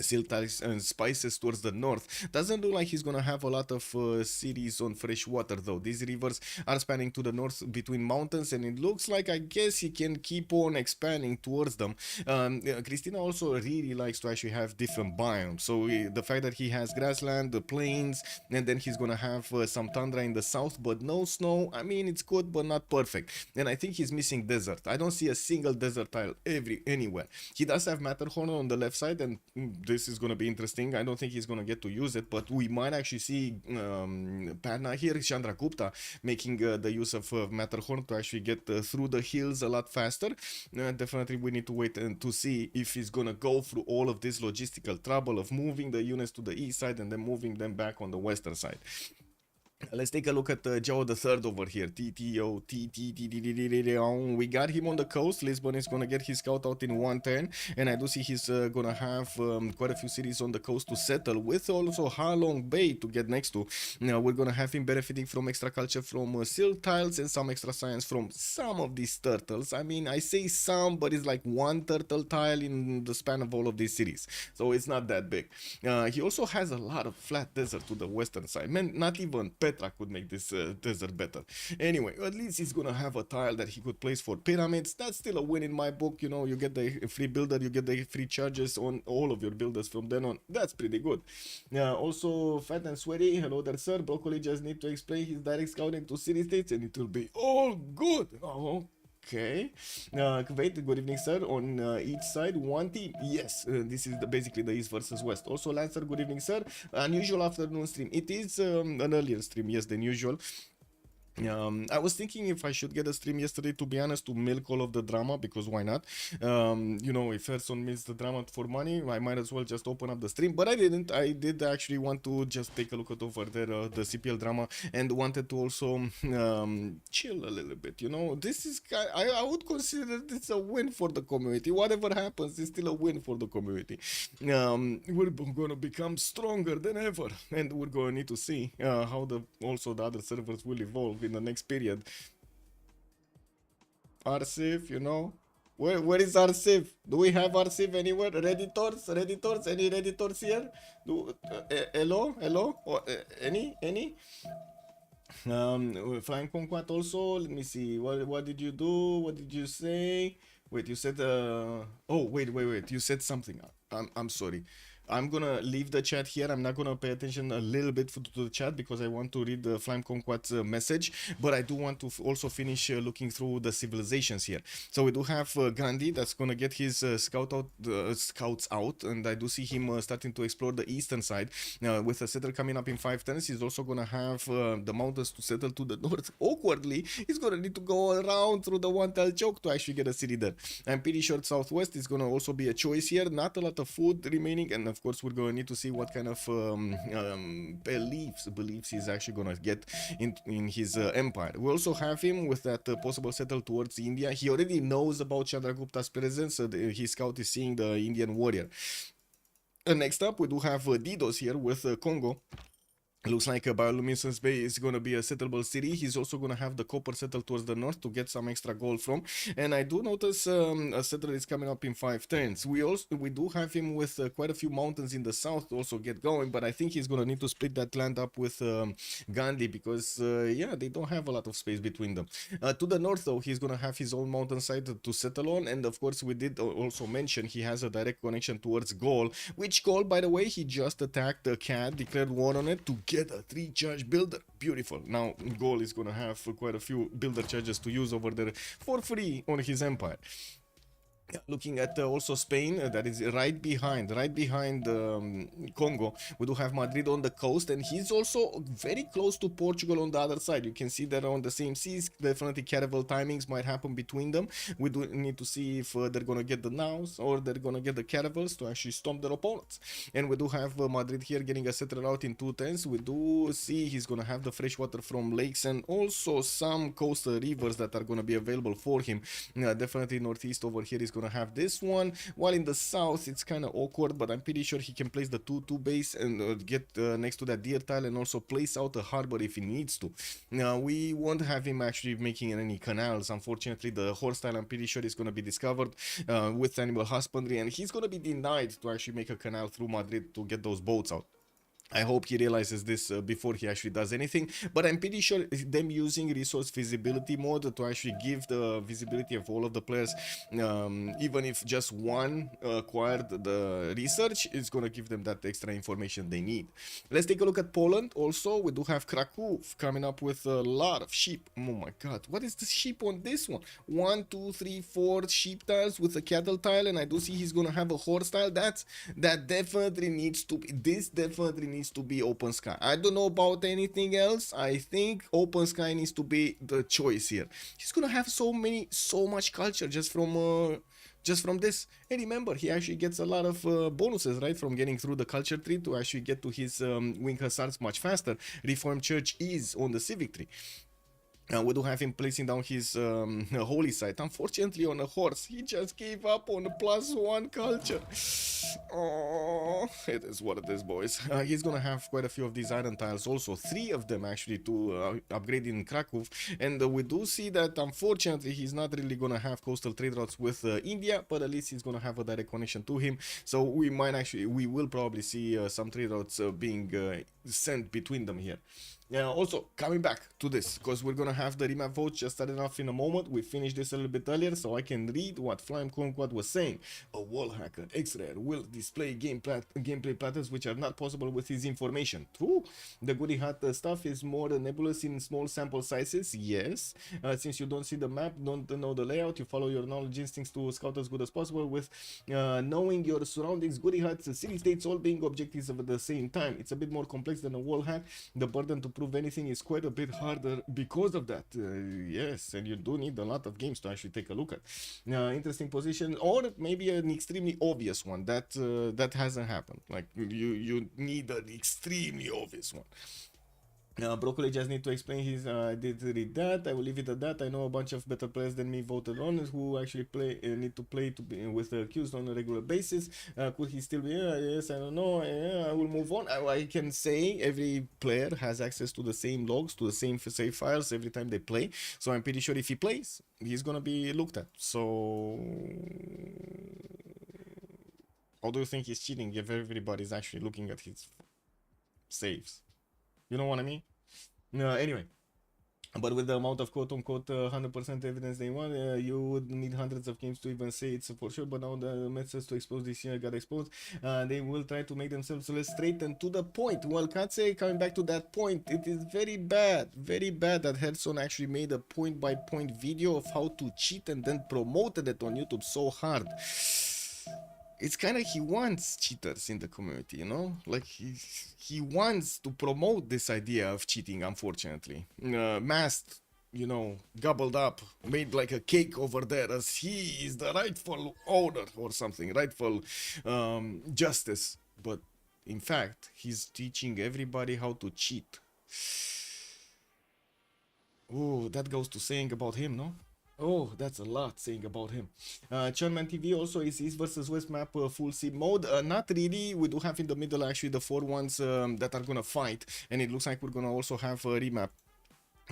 Seal tiles and spices towards the north. Doesn't look like he's gonna have a lot of cities on fresh water though. These rivers are spanning to the north between mountains, and it looks like, I guess, he can keep on expanding towards them. Christina also really likes to actually have different biomes, so the fact that he has grassland, the plains, and then he's gonna have some tundra in the south but no snow, I mean, it's good but not perfect. And I think he's missing desert. I don't see a single desert tile anywhere. He does have Matterhorn on the left side, and this is going to be interesting. I don't think he's going to get to use it, but we might actually see Padna here, Chandra Gupta, making the use of Matterhorn to actually get through the hills a lot faster. Definitely we need to wait and to see if he's going to go through all of this logistical trouble of moving the units to the east side and then moving them back on the western side. Let's take a look at Joe the Third over here. TTO. We got him on the coast. Lisbon is gonna get his scout out in 1 turn, and I do see he's gonna have quite a few cities on the coast to settle with, also Halong Bay to get next to. Now we're gonna have him benefiting from extra culture from silk tiles and some extra science from some of these turtles. I mean, I say some, but it's like 1 turtle tile in the span of all of these cities, so it's not that big. He also has a lot of flat desert to the western side. Man, not even Petra could make this desert better. Anyway, at least he's gonna have a tile that he could place for pyramids. That's still a win in my book. You know, you get the free builder, you get the free charges on all of your builders from then on. That's pretty good. Also, Fat and Sweaty, hello there, sir. Broccoli just need to explain his direct scouting to city states and it will be all good. Oh, okay. Wait, good evening, sir. On each side, 1 team. Yes, this is basically the east versus west. Also, Lancer, good evening, sir. Unusual afternoon stream. It is an earlier stream, yes, than usual. I was thinking if I should get a stream yesterday, to be honest, to milk all of the drama, because why not? You know, if Erson means the drama for money, I might as well just open up the stream, but I didn't. I did actually want to just take a look at over there the CPL drama, and wanted to also chill a little bit. You know, this is, I would consider this a win for the community. Whatever happens, it's still a win for the community. We're gonna become stronger than ever, and we're gonna need to see how also the other servers will evolve in the next period. RCIV, you know, where is RCIV? Do we have RCIV anywhere? Redditors, any Redditors here? Hello, or, any? Flying Conquat also. Let me see. What did you do? What did you say? Wait, you said oh wait. You said something. I'm sorry. I'm gonna leave the chat here. I'm not gonna pay attention a little bit to the chat because I want to read the Flame Conquat's message, but I do want to also finish looking through the civilizations here. So we do have Gandhi that's gonna get his scouts out, and I do see him starting to explore the eastern side. With a settler coming up in 5 turns, he's also gonna have the mountains to settle to the north. Awkwardly, he's gonna need to go around through the one-tile choke to actually get a city there. I'm pretty sure southwest is gonna also be a choice here. Not a lot of food remaining, and of course we're gonna need to see what kind of beliefs he's actually gonna get in his empire. We also have him with that possible settle towards India. He already knows about Chandragupta's presence. His scout is seeing the Indian warrior. Next up, we do have Didos here with Congo. Looks like Bioluminescence Bay is going to be a settleable city. He's also going to have the copper settled towards the north to get some extra gold from. And I do notice a settler is coming up in 5 turns. We do have him with quite a few mountains in the south to also get going, but I think he's going to need to split that land up with Gandhi because, yeah, they don't have a lot of space between them. To the north, though, he's going to have his own mountainside to settle on. And, of course, we did also mention he has a direct connection towards Gaul, which Gaul, by the way, he just attacked the cat, declared war on it to get a 3-charge builder. Beautiful. Now Gaul is gonna have quite a few builder charges to use over there for free on his empire. Looking at also Spain, that is right behind Congo. We do have Madrid on the coast, and he's also very close to Portugal on the other side. You can see that on the same seas. Definitely caravel timings might happen between them. We do need to see if they're gonna get the nows or they're gonna get the caravels to actually stomp their opponents. And we do have Madrid here getting a settler out in 2 turns. We do see he's gonna have the fresh water from lakes and also some coastal rivers that are gonna be available for him. Definitely northeast over here is gonna have this one, while in the south it's kind of awkward, but I'm pretty sure he can place the 2-2 base and get next to that deer tile and also place out a harbor if he needs to. Now we won't have him actually making any canals. Unfortunately, the horse tile I'm pretty sure is going to be discovered with animal husbandry, and he's going to be denied to actually make a canal through Madrid to get those boats out. I hope he realizes this before he actually does anything, but I'm pretty sure them using resource visibility mode to actually give the visibility of all of the players, even if just one acquired the research, is going to give them that extra information they need. Let's take a look at Poland. Also, we do have Krakow coming up with a lot of sheep. Oh my god, what is the sheep on this one? 1, 2, 3, 4 sheep tiles with a cattle tile, and I do see he's going to have a horse tile. That definitely needs to be, this definitely needs to be open sky. I don't know about anything else. I think open sky needs to be the choice here. He's gonna have so much culture just from this. And remember, he actually gets a lot of bonuses, right, from getting through the culture tree to actually get to his wing hussars much faster. Reformed Church is on the civic tree. We do have him placing down his holy site. Unfortunately, on a horse, he just gave up on a +1 culture. Oh, it is what it is, boys. He's gonna have quite a few of these iron tiles, also 3 of them actually to upgrade in Krakow. And we do see that unfortunately he's not really gonna have coastal trade routes with India, but at least he's gonna have a direct connection to him. So we will probably see some trade routes being sent between them here. Also, coming back to this, because we're gonna have the remap vote just starting off in a moment. We finished this a little bit earlier, so I can read what Flame Conquat was saying. A wall hacker, X-Rare, will display gameplay patterns which are not possible with his information. True. The goody hat stuff is more nebulous in small sample sizes, yes. Since you don't see the map, don't know the layout, you follow your knowledge instincts to scout as good as possible with knowing your surroundings. Goody hats, city states, all being objectives at the same time. It's a bit more complex than a wall hack. The burden to prove anything is quite a bit harder because of that. Yes, and you do need a lot of games to actually take a look at. Interesting position, or maybe an extremely obvious one that hasn't happened. Like you need an extremely obvious one. Broccoli just need to explain his I did read that. I will leave it at that. I know a bunch of better players than me voted on who actually need to play to be with the accused on a regular basis. Could he still be? Yes, I don't know. I will move on. I can say every player has access to the same logs, to the same save files every time they play. So I'm pretty sure if he plays, he's gonna be looked at. So how do you think he's cheating if everybody's actually looking at his saves? You know what I mean? Anyway, But with the amount of quote-unquote 100% evidence they want, you would need hundreds of games to even say it's for sure. But now the methods to expose this year got exposed. They will try to make themselves less straight and to the point. Well, can't say, coming back to that point, it is very bad that Herzog actually made a point-by-point video of how to cheat and then promoted it on YouTube so hard. It's kind of, he wants cheaters in the community, you know, like he wants to promote this idea of cheating, unfortunately. Masked, you know, gobbled up, made like a cake over there as he is the rightful owner or something, rightful justice. But in fact, he's teaching everybody how to cheat. Oh, that goes to saying about him, no? Oh, that's a lot saying about him. Chunman TV also is East versus West map full sim mode. Not really. We do have in the middle actually the 4 ones that are gonna fight, and it looks like we're gonna also have a remap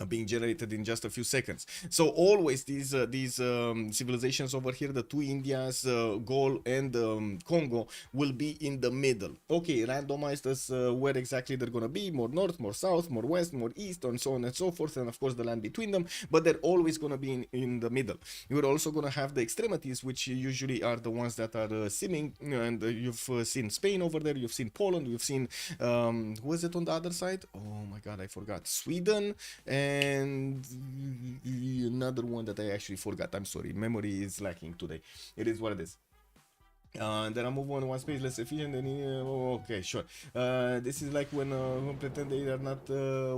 being generated in just a few seconds. So always these civilizations over here, the two Indias, Gaul and Congo, will be in the middle. Okay, randomized as where exactly they're gonna be, more north, more south, more west, more east, and so on and so forth, and of course the land between them, but they're always gonna be in the middle. You're also gonna have the extremities, which usually are the ones that are simming, and you've seen Spain over there, you've seen Poland, you've seen who is it on the other side? Oh my god, I forgot. Sweden and another one that I actually forgot. I'm sorry, memory is lacking today. It is what it is. Then I move on one space less efficient and okay, sure. This is like when pretend they are not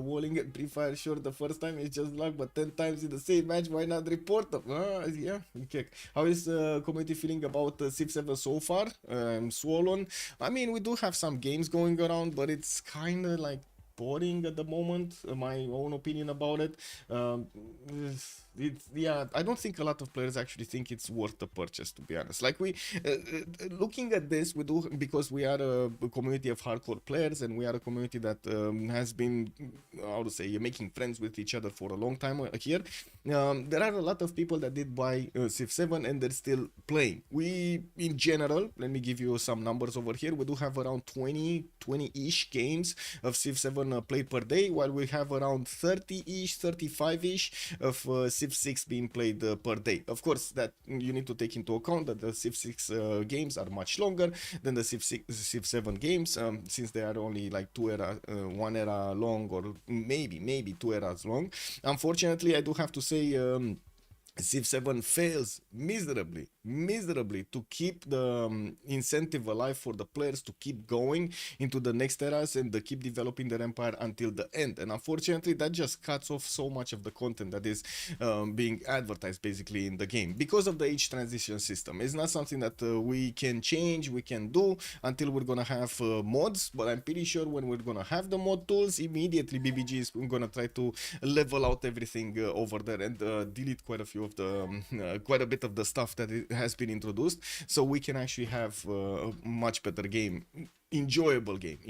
walling it pre-fire. Sure, the first time is just luck, but 10 times in the same match, why not report them? Yeah, okay. How is community feeling about Civ6 so far? Swollen. I mean, we do have some games going around, but it's kind of like boring at the moment. My own opinion about it. Yeah, I don't think a lot of players actually think it's worth the purchase, to be honest. Like we looking at this, we do, because we are a community of hardcore players, and we are a community that has been, how to say, making friends with each other for a long time here. There are a lot of people that did buy Civ7 and they're still playing. We, in general, let me give you some numbers over here. We do have around 20-ish games of Civ7 played per day, while we have around 30-ish, 35-ish of Civ6 being played per day. Of course, that you need to take into account that the Civ6 games are much longer than the Civ7 games, since they are only like one era long, or maybe 2 eras long. Unfortunately, I do have to say Civ7 fails miserably to keep the incentive alive for the players to keep going into the next eras and to keep developing their empire until the end. And unfortunately, that just cuts off so much of the content that is being advertised basically in the game because of the age transition system. It's not something that we can change, we can do until we're gonna have mods, but I'm pretty sure when we're gonna have the mod tools, immediately BBG is gonna try to level out everything over there and delete quite a few of the quite a bit of the stuff that has been introduced, so we can actually have a much better game, enjoyable game.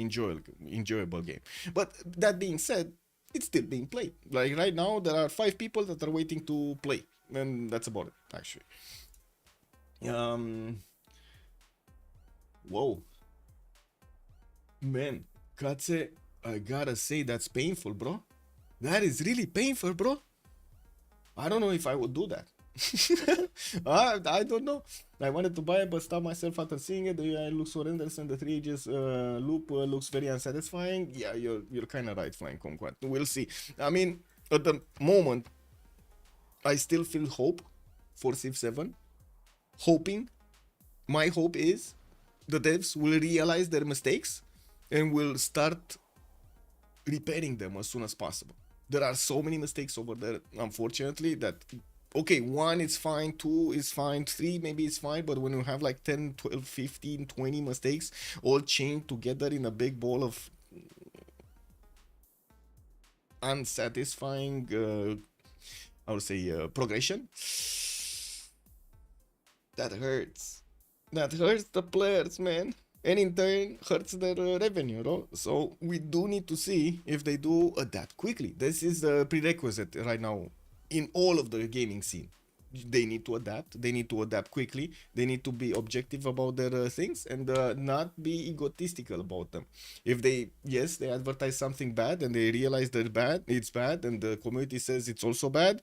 But that being said, it's still being played. Like right now, there are 5 people that are waiting to play, and that's about it, actually. Whoa, man, Katse, I gotta say that's painful, bro. That is really painful, bro. I don't know if I would do that. I don't know. I wanted to buy it, but stopped myself after seeing it. The UI looks horrendous, and the 3 ages loop looks very unsatisfying. Yeah, you're kind of right, Flying Conquest. We'll see. I mean, at the moment, I still feel hope for Civ7. Hoping. My hope is the devs will realize their mistakes and will start repairing them as soon as possible. There are so many mistakes over there, unfortunately, that okay, 1 is fine, 2 is fine, 3 maybe is fine, but when you have like 10, 12, 15, 20 mistakes all chained together in a big ball of unsatisfying, I would say, progression, that hurts. That hurts the players, man. And in turn hurts their revenue, no? So we do need to see if they do adapt quickly. This is the prerequisite right now in all of the gaming scene. they need to adapt. They need to adapt quickly. They need to be objective about their things and not be egotistical about them. If they, yes, they advertise something bad and they realize that it's bad, and the community says it's also bad,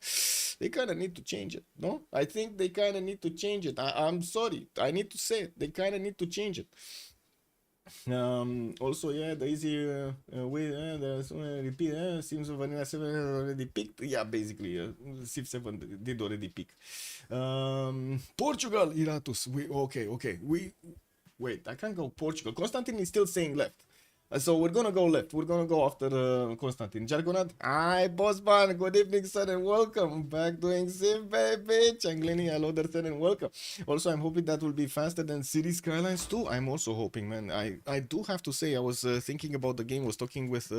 they kind of need to change it. No, I think they kind of need to change it. I'm sorry, I need to say it. They kind of need to change it. Also, yeah, the easy way, there's repeat, seems Vanilla 7 already picked. Yeah, basically, Civ 7 did already pick. Portugal, Iratus. Okay. Wait, I can't go Portugal. Constantine is still saying left. So we're gonna go left. We're gonna go after Constantine. Jargonat. Hi, Bossman. Good evening, sir, and welcome back doing Civ, baby. Changlini, hello there, sir, and welcome. Also, I'm hoping that will be faster than City Skylines 2. I'm also hoping, man. I do have to say, I was thinking about the game. Was talking with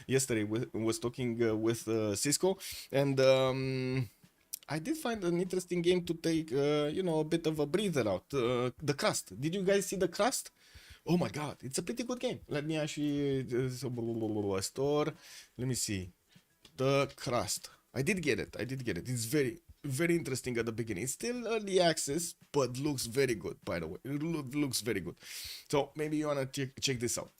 yesterday. Was talking with Cisco, and I did find an interesting game to take, a bit of a breather out. The Crust. Did you guys see the Crust? Oh my god, it's a pretty good game. Let me actually store. Let me see. The Crust. I did get it. It's very, very interesting at the beginning. It's still early access, but looks very good, by the way. It looks very good. So maybe you wanna check this out.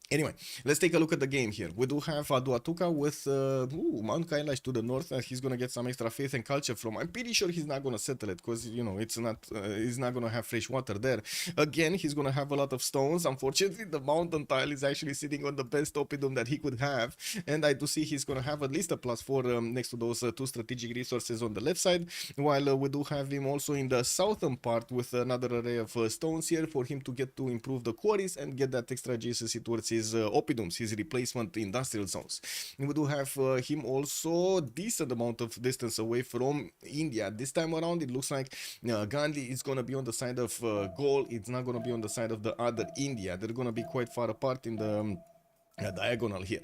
Anyway, let's take a look at the game here. We do have Aduatuca with Mount Kailash to the north, and he's gonna get some extra faith and culture from. I'm pretty sure he's not gonna settle it because it's not. He's not gonna have fresh water there. Again, he's gonna have a lot of stones. Unfortunately, the mountain tile is actually sitting on the best oppidum that he could have, and I do see he's gonna have at least a +4 next to those 2 strategic resources on the left side. While we do have him also in the southern part with another array of stones here for him to get to improve the quarries and get that extra adjacency towards his oppidums, his replacement industrial zones. We do have him also decent amount of distance away from India. This time around, it looks like Gandhi is going to be on the side of Gaul. It's not going to be on the side of the other India. They're going to be quite far apart in the diagonal here.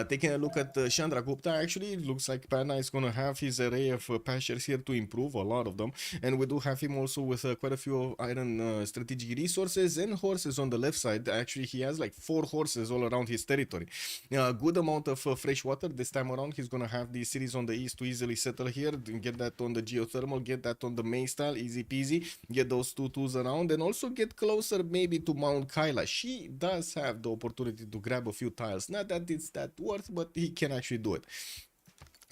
Taking a look at Chandragupta, actually, it looks like Panna is going to have his array of pastures here to improve, a lot of them. And we do have him also with quite a few iron strategic resources and horses on the left side. Actually, he has like 4 horses all around his territory. Good amount of fresh water. This time around, he's going to have the cities on the east to easily settle here. Get that on the geothermal, get that on the main style, easy peasy. Get those 2 tools around and also get closer maybe to Mount Kailash. She does have the opportunity to grab a few tiles. Not that it's that worth, but he can actually do it.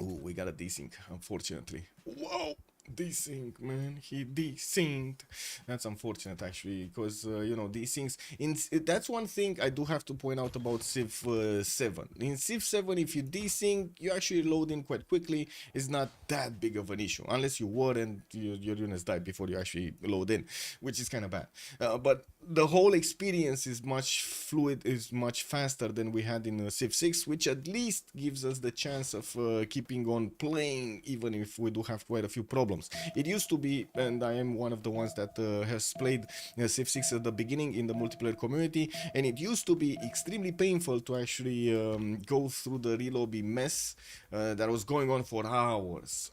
Oh, we got a desync, unfortunately. Whoa! Desync, man, he desynced. That's unfortunate, actually, because desyncs. That's one thing I do have to point out about Civ 7. In Civ 7, if you desync, you actually load in quite quickly. It's not that big of an issue, unless you were and your units die before you actually load in, which is kind of bad. But the whole experience is much fluid, is much faster than we had in Civ 6, which at least gives us the chance of keeping on playing, even if we do have quite a few problems. It used to be, and I am one of the ones that has played Civ 6 at the beginning in the multiplayer community, and it used to be extremely painful to actually go through the relobby mess that was going on for hours.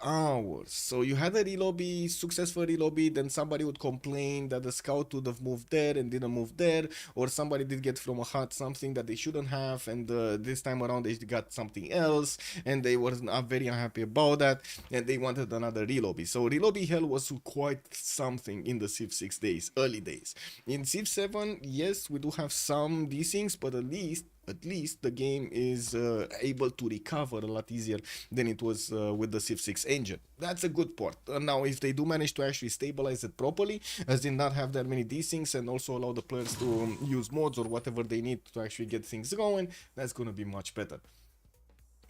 So you had a relobby, successful relobby, then somebody would complain that the scout would have moved there and didn't move there, or somebody did get from a hut something that they shouldn't have, and this time around they got something else, and they were not very unhappy about that, and they wanted another relobby. So relobby hell was quite something in the Civ 6 days, early days. In Civ 7, yes, we do have some desyncs, but at least the game is able to recover a lot easier than it was with the Civ 6 engine. That's a good part. Now, if they do manage to actually stabilize it properly, as in not have that many desyncs and also allow the players to use mods or whatever they need to actually get things going, that's going to be much better.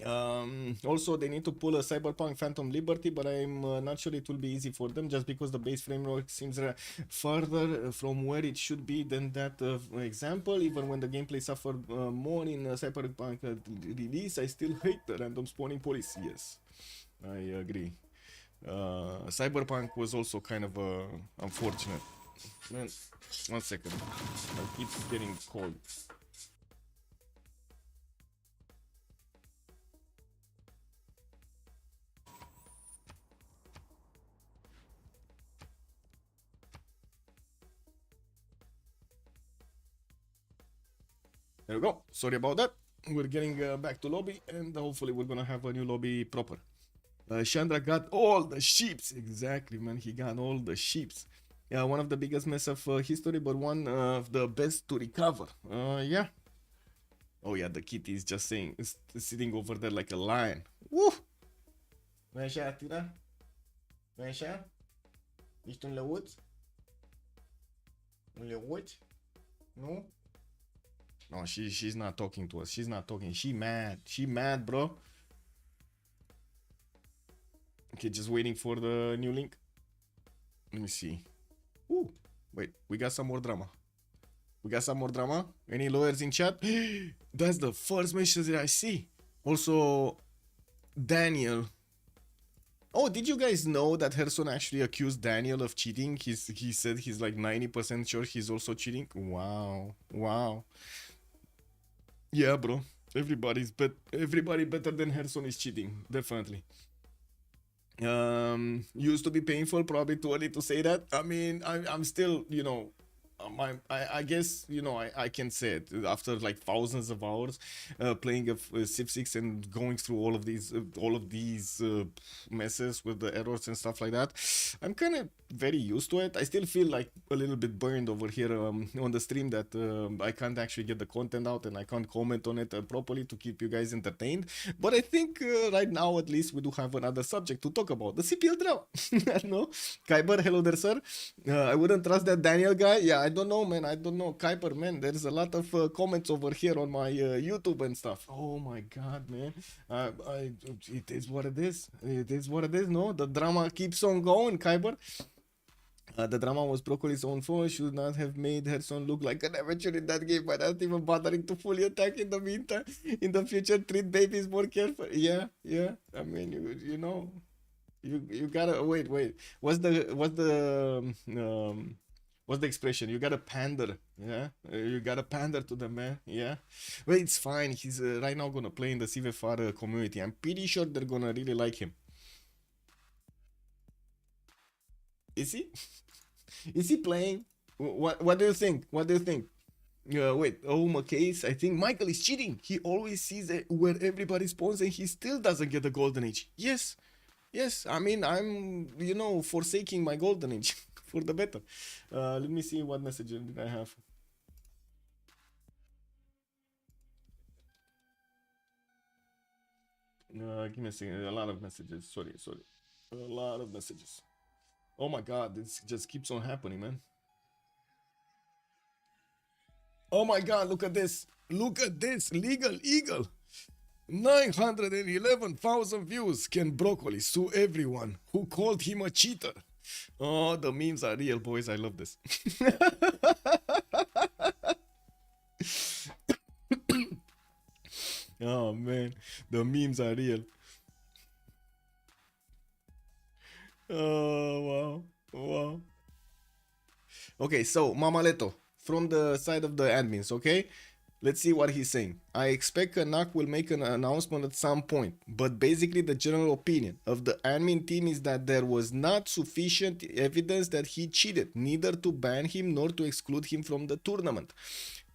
Also, they need to pull a Cyberpunk Phantom Liberty, but I'm not sure it will be easy for them, just because the base framework seems farther from where it should be than that example. Even when the gameplay suffered more in Cyberpunk release, I still hate the random spawning police. Yes, I agree. Cyberpunk was also kind of unfortunate. Man, 1 second. I keep getting cold. There we go. Sorry about that. We're getting back to lobby, and hopefully we're gonna have a new lobby proper. Chandra got all the sheeps. Exactly, man. He got all the sheeps. Yeah, one of the biggest mess of history, but one of the best to recover. Yeah. Oh yeah, the kitty is just saying, is sitting over there like a lion. Woo! Nu așa, Tira? Nu așa? Ești un lăuț? Un lăuț? No? No, she's not talking to us. She's not talking. She mad. She mad, bro. Okay, just waiting for the new link. Let me see. Ooh, wait, we got some more drama. We got some more drama. Any lawyers in chat? That's the first message that I see. Also, Daniel. Oh, did you guys know that Herson actually accused Daniel of cheating? He said he's like 90% sure he's also cheating. Wow, wow. Yeah, bro. Everybody better than Herson is cheating, definitely. Used to be painful, probably too early to say that. I mean, I'm still, you know, I guess, you know, I can say it after like thousands of hours playing of Civ6 and going through all of these messes with the errors and stuff like that. I'm kind of very used to it. I still feel like a little bit burned over here on the stream that I can't actually get the content out and I can't comment on it properly to keep you guys entertained. But I think right now at least we do have another subject to talk about, the CPL drama. No? Kyber, hello there, sir. I wouldn't trust that Daniel guy. Yeah, I don't know, man. I don't know. Kuiper, man, there's a lot of comments over here on my YouTube and stuff. Oh my god, man. It is what it is. It is what it is, no? The drama keeps on going, Kuiper. The drama was Broccoli's own fault. Should not have made Herson look like an amateur in that game by not even bothering to fully attack in the meantime. In the future, treat babies more carefully. Yeah, yeah. I mean, you know, you gotta wait. What's the expression? You gotta pander. Yeah, you gotta pander to the man. Yeah, well, it's fine. He's right now gonna play in the CVFR community. I'm pretty sure they're gonna really like him. Is he? Is he playing? What do you think? What do you think? Wait, my case. I think Michael is cheating. He always sees where everybody spawns and he still doesn't get the golden age. Yes, yes. I mean, I'm, you know, forsaking my golden age for the better. Let me see what message did I have. Give me a second. A lot of messages. Sorry. A lot of messages. Oh my god, this just keeps on happening, man. Oh my god, look at this. Look at this. Legal Eagle. 911,000 views. Can Broccoli sue everyone who called him a cheater? Oh, the memes are real, boys. I love this. Oh man, the memes are real. Oh wow. Okay, so Mamaleto from the side of the admins, okay? Let's see what he's saying. I expect Kanak will make an announcement at some point, but basically the general opinion of the admin team is that there was not sufficient evidence that he cheated, neither to ban him nor to exclude him from the tournament.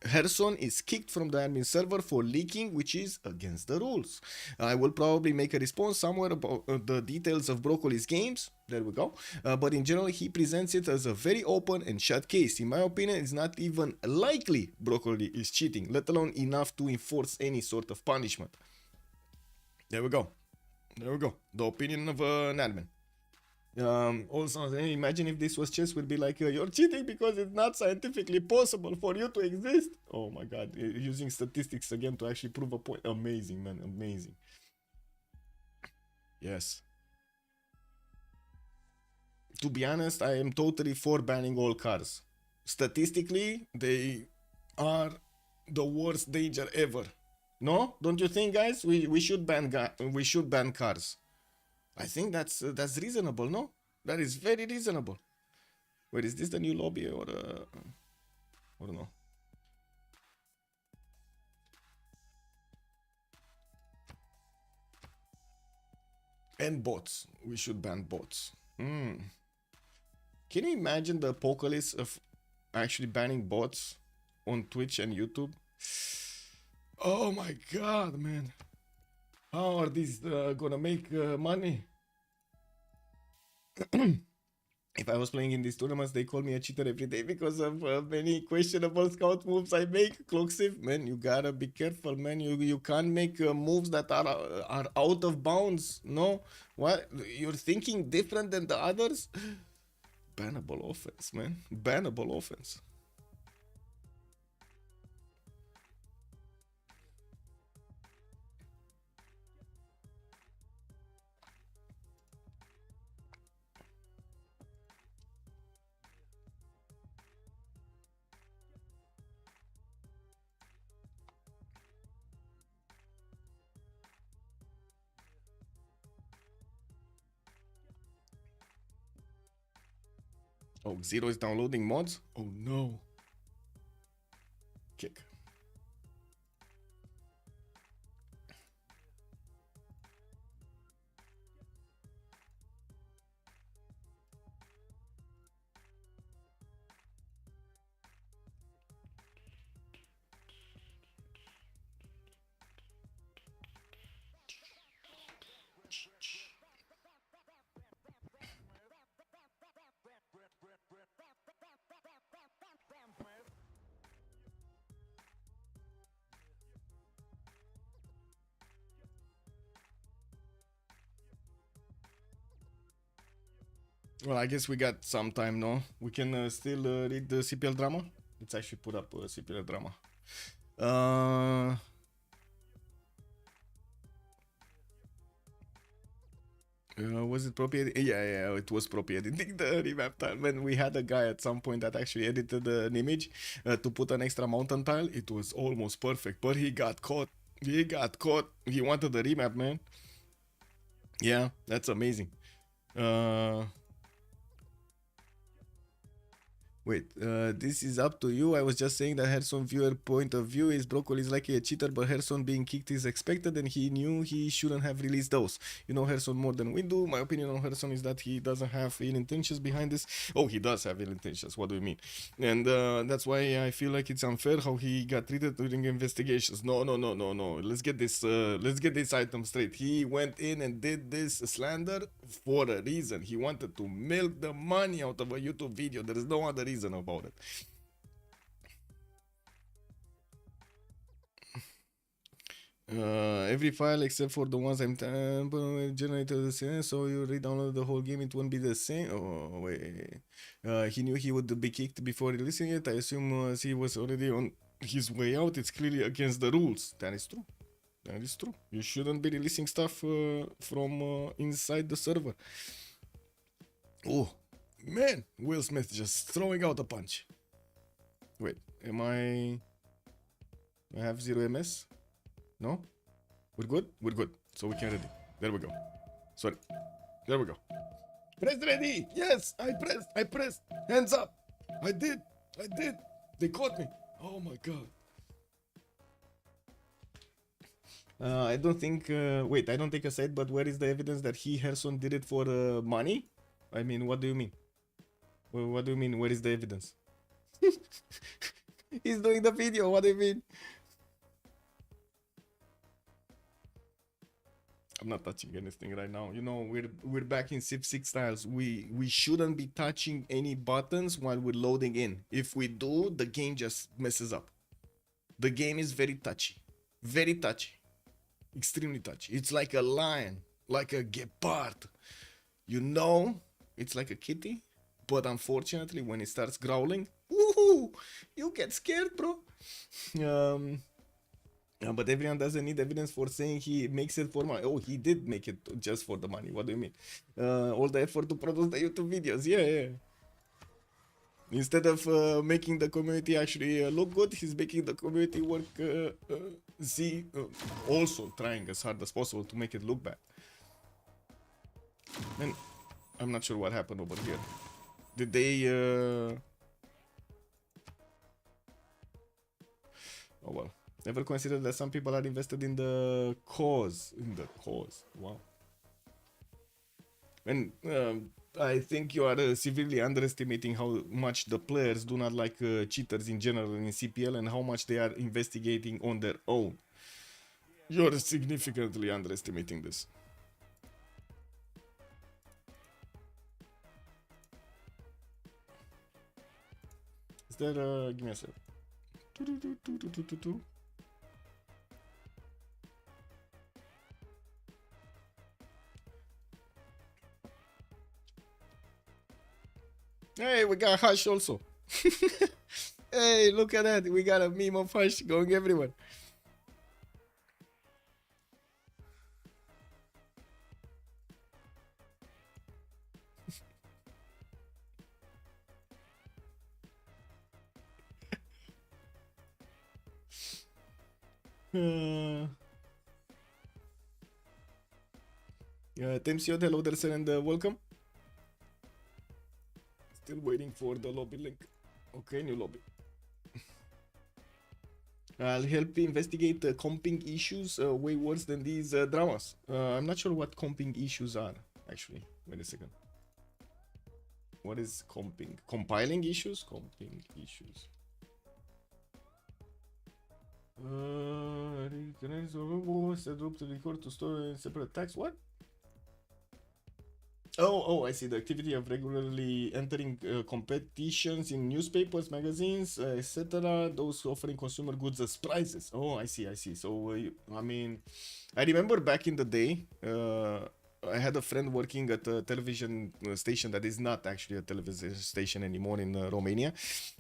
Herson is kicked from the admin server for leaking, which is against the rules. I will probably make a response somewhere about the details of Broccoli's games. There we go. But in general, he presents it as a very open and shut case. In my opinion, it's not even likely Broccoli is cheating, let alone enough to enforce any sort of punishment. There we go. The opinion of an admin. Also, imagine if this was chess, would be like, you're cheating because it's not scientifically possible for you to exist. Oh my god, using statistics again to actually prove a point. Amazing, man, amazing. Yes. To be honest, I am totally for banning all cars. Statistically, they are the worst danger ever. No? Don't you think, guys? We should ban cars. I think that's reasonable, no? That is very reasonable. Wait, is this the new lobby or no? And bots. We should ban bots. Can you imagine the apocalypse of actually banning bots on Twitch and YouTube? Oh my god, man. How are these gonna make money? If I was playing in these tournaments, they call me a cheater every day because of many questionable scout moves I make. Cloaksive, man, you gotta be careful, man. You can't make moves that are out of bounds. No, what you're thinking different than the others? Bannable offense, man. Bannable offense. Oh, Zero is downloading mods? Oh no. Kick. Well, I guess we got some time, no? We can still read the CPL drama. Let's actually put up CPL drama. Was it property? Yeah, it was property editing the remap tile. When we had a guy at some point that actually edited an image to put an extra mountain tile, it was almost perfect, but he got caught. He got caught. He wanted the remap, man. Yeah, that's amazing. Wait, this is up to you. I was just saying that Herson viewer point of view is Broccoli is likely a cheater, but Herson being kicked is expected and he knew he shouldn't have released those. You know Herson more than we do. My opinion on Herson is that he doesn't have ill intentions behind this. Oh, he does have ill intentions. What do you mean? And that's why I feel like it's unfair how he got treated during investigations. No. Let's get this item straight. He went in and did this slander for a reason. He wanted to milk the money out of a YouTube video. There is no other reason about it. Every file except for the ones I'm generated the same, so you re-download the whole game, it won't be the same. Oh wait, he knew he would be kicked before releasing it. I assume he was already on his way out. It's clearly against the rules. That is true. That is true. You shouldn't be releasing stuff from inside the server. Oh man, Will Smith just throwing out a punch. Wait, am I have 0 MS? No? We're good? We're good. So we can ready. There we go. Sorry. There we go. Press ready! Yes! I pressed! Hands up! I did! They caught me! Oh my god. I don't think... wait, I don't take a side, but where is the evidence that he, Herson, did it for money? I mean, what do you mean? What do you mean, where is the evidence? He's doing the video, what do you mean? I'm not touching anything right now. You know, we're back in Civ6 styles. We shouldn't be touching any buttons while we're loading in. If we do, the game just messes up. The game is very touchy. Very touchy. Extremely touchy. It's like a lion, like a gepard. You know, it's like a kitty, but unfortunately when it starts growling, woohoo, you get scared, bro. But everyone doesn't need evidence for saying he makes it for money. Oh, he did make it just for the money. What do you mean? All the effort to produce the YouTube videos. Yeah. Instead of making the community actually look good, he's making the community work also trying as hard as possible to make it look bad. And I'm not sure what happened over here. Did they... Oh well. Never considered that some people are invested in the cause. Wow. And I think you are severely underestimating how much the players do not like cheaters in general in CPL and how much they are investigating on their own. You're significantly underestimating this. there? Give me a sec. Hey, we got Hush also. Hey, look at that. We got a meme of Hush going everywhere. Temsiot, hello there, sir, and welcome. Still waiting for the lobby link. Okay, new lobby. I'll help investigate comping issues way worse than these dramas. I'm not sure what comping issues are, actually. Wait a second. What is comping? Compiling issues? Comping issues. Set up to record to store in separate tags. What? Oh, I see. The activity of regularly entering competitions in newspapers, magazines, etc. Those offering consumer goods as prizes. Oh, I see. So, I mean, I remember back in the day, I had a friend working at a television station that is not actually a television station anymore in Romania.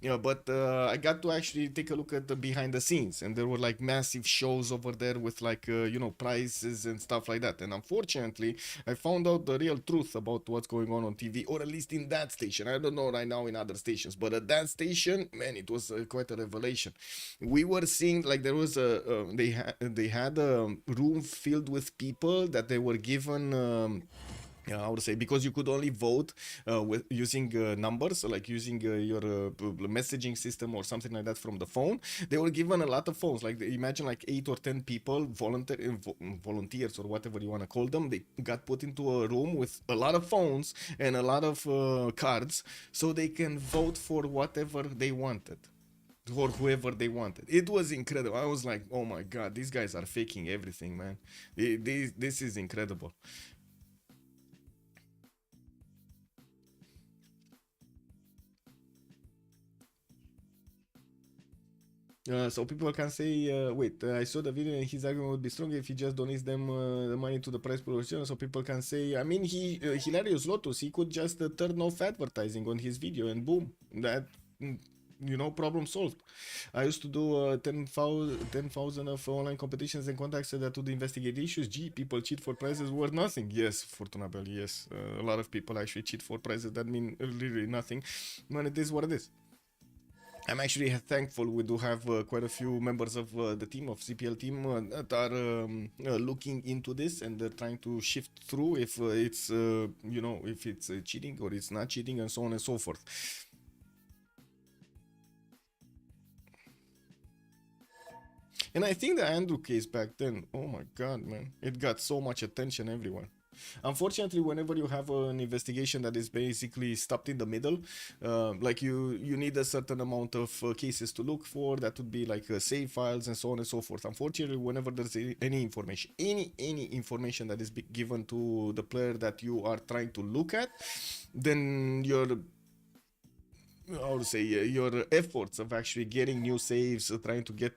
But I got to actually take a look at the behind the scenes, and there were like massive shows over there with like prizes and stuff like that. And unfortunately, I found out the real truth about what's going on TV, or at least in that station. I don't know right now in other stations, but at that station, man, it was quite a revelation. We were seeing like there was they had a room filled with people that they were given. I would say because you could only vote with using numbers, so like using your messaging system or something like that from the phone. They were given a lot of phones. Like imagine like 8 or 10 people, volunteers or whatever you want to call them. They got put into a room with a lot of phones and a lot of cards, so they can vote for whatever they wanted. Or whoever they wanted. It was incredible. I was like, oh my god, these guys are faking everything, man. This is incredible. So people can say, wait, I saw the video and his argument would be stronger if he just donates them the money to the prize production. So people can say, I mean, Hilarious Lotus, he could just turn off advertising on his video and boom, that, problem solved. I used to do 10,000 of online competitions and contacts that would investigate issues. Gee, people cheat for prizes worth nothing. Yes, Fortunably, yes. A lot of people actually cheat for prizes that mean really nothing. Man, it is what it is. I'm actually thankful we do have quite a few members of the team, of CPL team, that are looking into this, and they're trying to shift through if it's, if it's cheating or it's not cheating, and so on and so forth. And I think the Andrew case back then, oh my god, man, it got so much attention everywhere. Unfortunately, whenever you have an investigation that is basically stopped in the middle, like you need a certain amount of cases to look for, that would be like save files and so on and so forth. Unfortunately, whenever there's any information, any information that is given to the player that you are trying to look at, then your efforts of actually getting new saves, trying to get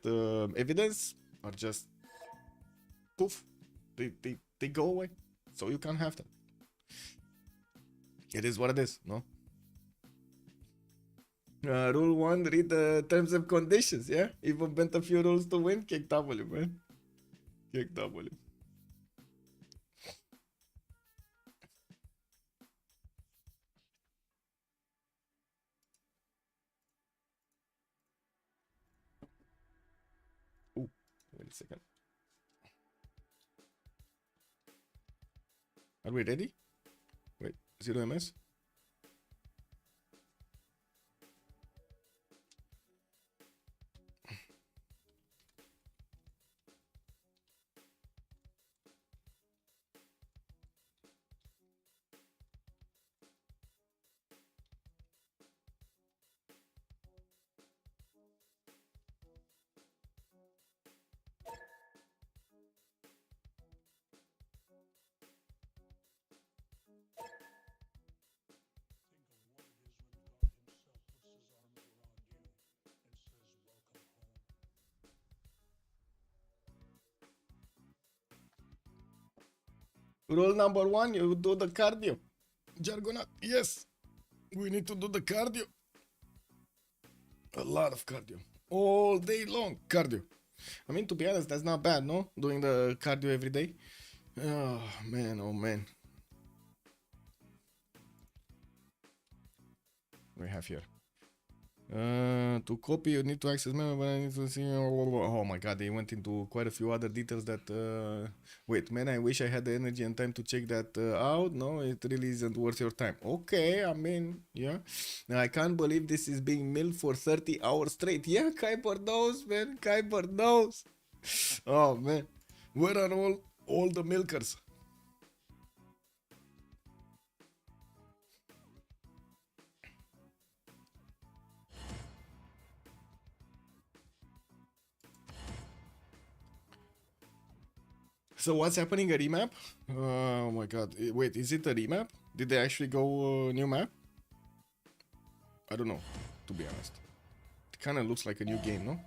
evidence, are just poof, they go away. So you can't have that. It is what it is, no? Rule 1, read the terms and conditions, yeah? Even bent a few rules to win, kick W, man. Kick W. Ooh, wait a second. Are we ready? Wait, 0 MS? Rule number 1, you do the cardio. Jargonat, yes. We need to do the cardio. A lot of cardio. All day long, cardio. I mean, to be honest, that's not bad, no? Doing the cardio every day. Oh, man, oh, man. We have here. To copy, you need to access memory, but I need to see. Oh my god, they went into quite a few other details that. Wait, man, I wish I had the energy and time to check that out. No, it really isn't worth your time. Okay, I mean, yeah. I can't believe this is being milled for 30 hours straight. Yeah, Kuiper knows, man. Kuiper knows. Oh man, where are all the milkers? So what's happening? A remap? Oh my god. Wait, is it a remap? Did they actually go new map? I don't know, to be honest. It kind of looks like a new game, no?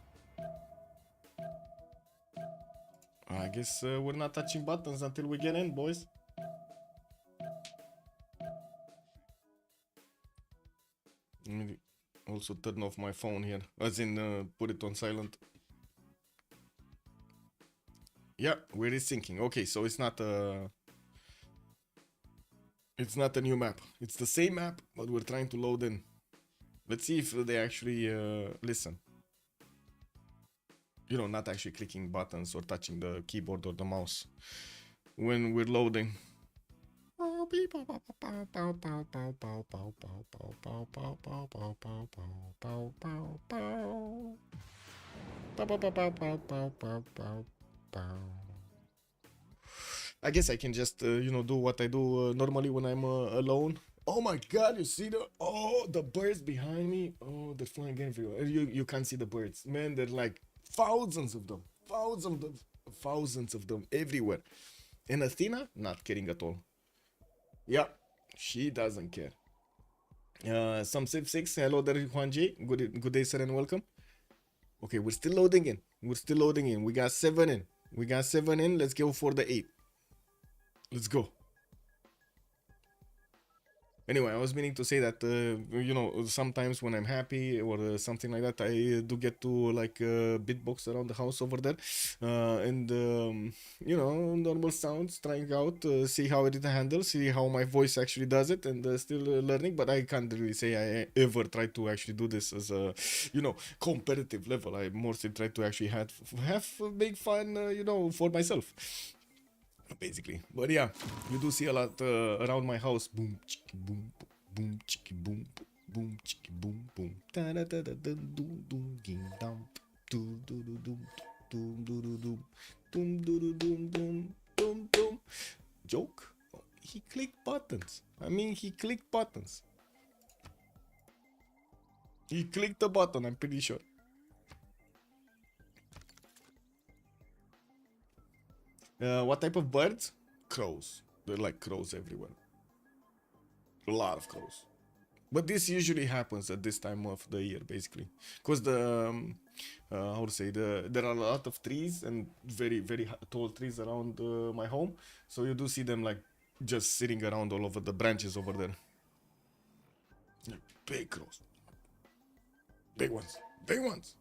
I guess we're not touching buttons until we get in, boys. Let me also turn off my phone here, as in put it on silent. Yeah, we're syncing. Okay, so it's not a new map. It's the same map, but we're trying to load in. Let's see if they actually listen. You know, not actually clicking buttons or touching the keyboard or the mouse when we're loading. I guess I can just, you know, do what I do normally when I'm alone. Oh my god, you see the birds behind me? Oh, they're flying everywhere. You can't see the birds. Man, they're like thousands of them. Thousands of them everywhere. And Athena, not caring at all. Yeah, she doesn't care. Some Civ6, hello there, Juan J. Good day, sir, and welcome. Okay, we're still loading in. We got 7 in. Let's go for the 8. Let's go. Anyway, I was meaning to say that, you know, sometimes when I'm happy or something like that, I do get to like beatbox around the house over there. And, you know, normal sounds, trying out, see how it handles, see how my voice actually does it, and still learning. But I can't really say I ever try to actually do this as a, you know, competitive level. I mostly try to actually have big fun, you know, for myself. Basically, but yeah, you do see a lot around my house. Boom, chicky, boom, boom, chicky, boom, boom, chicky, boom, boom. Da da da da da, doom, doom, ding, dum, doom, doom, doom, doom, doom, doom, doom, doom, doom, doom, doom, doom. Joke? Oh, he clicked buttons. I mean, he clicked buttons. He clicked the button. I'm pretty sure. What type of birds? Crows. They're like crows everywhere. A lot of crows. But this usually happens at this time of the year, basically. Because how to say, there are a lot of trees and very, very tall trees around my home. So you do see them like just sitting around all over the branches over there. Big crows. Big ones. Big ones.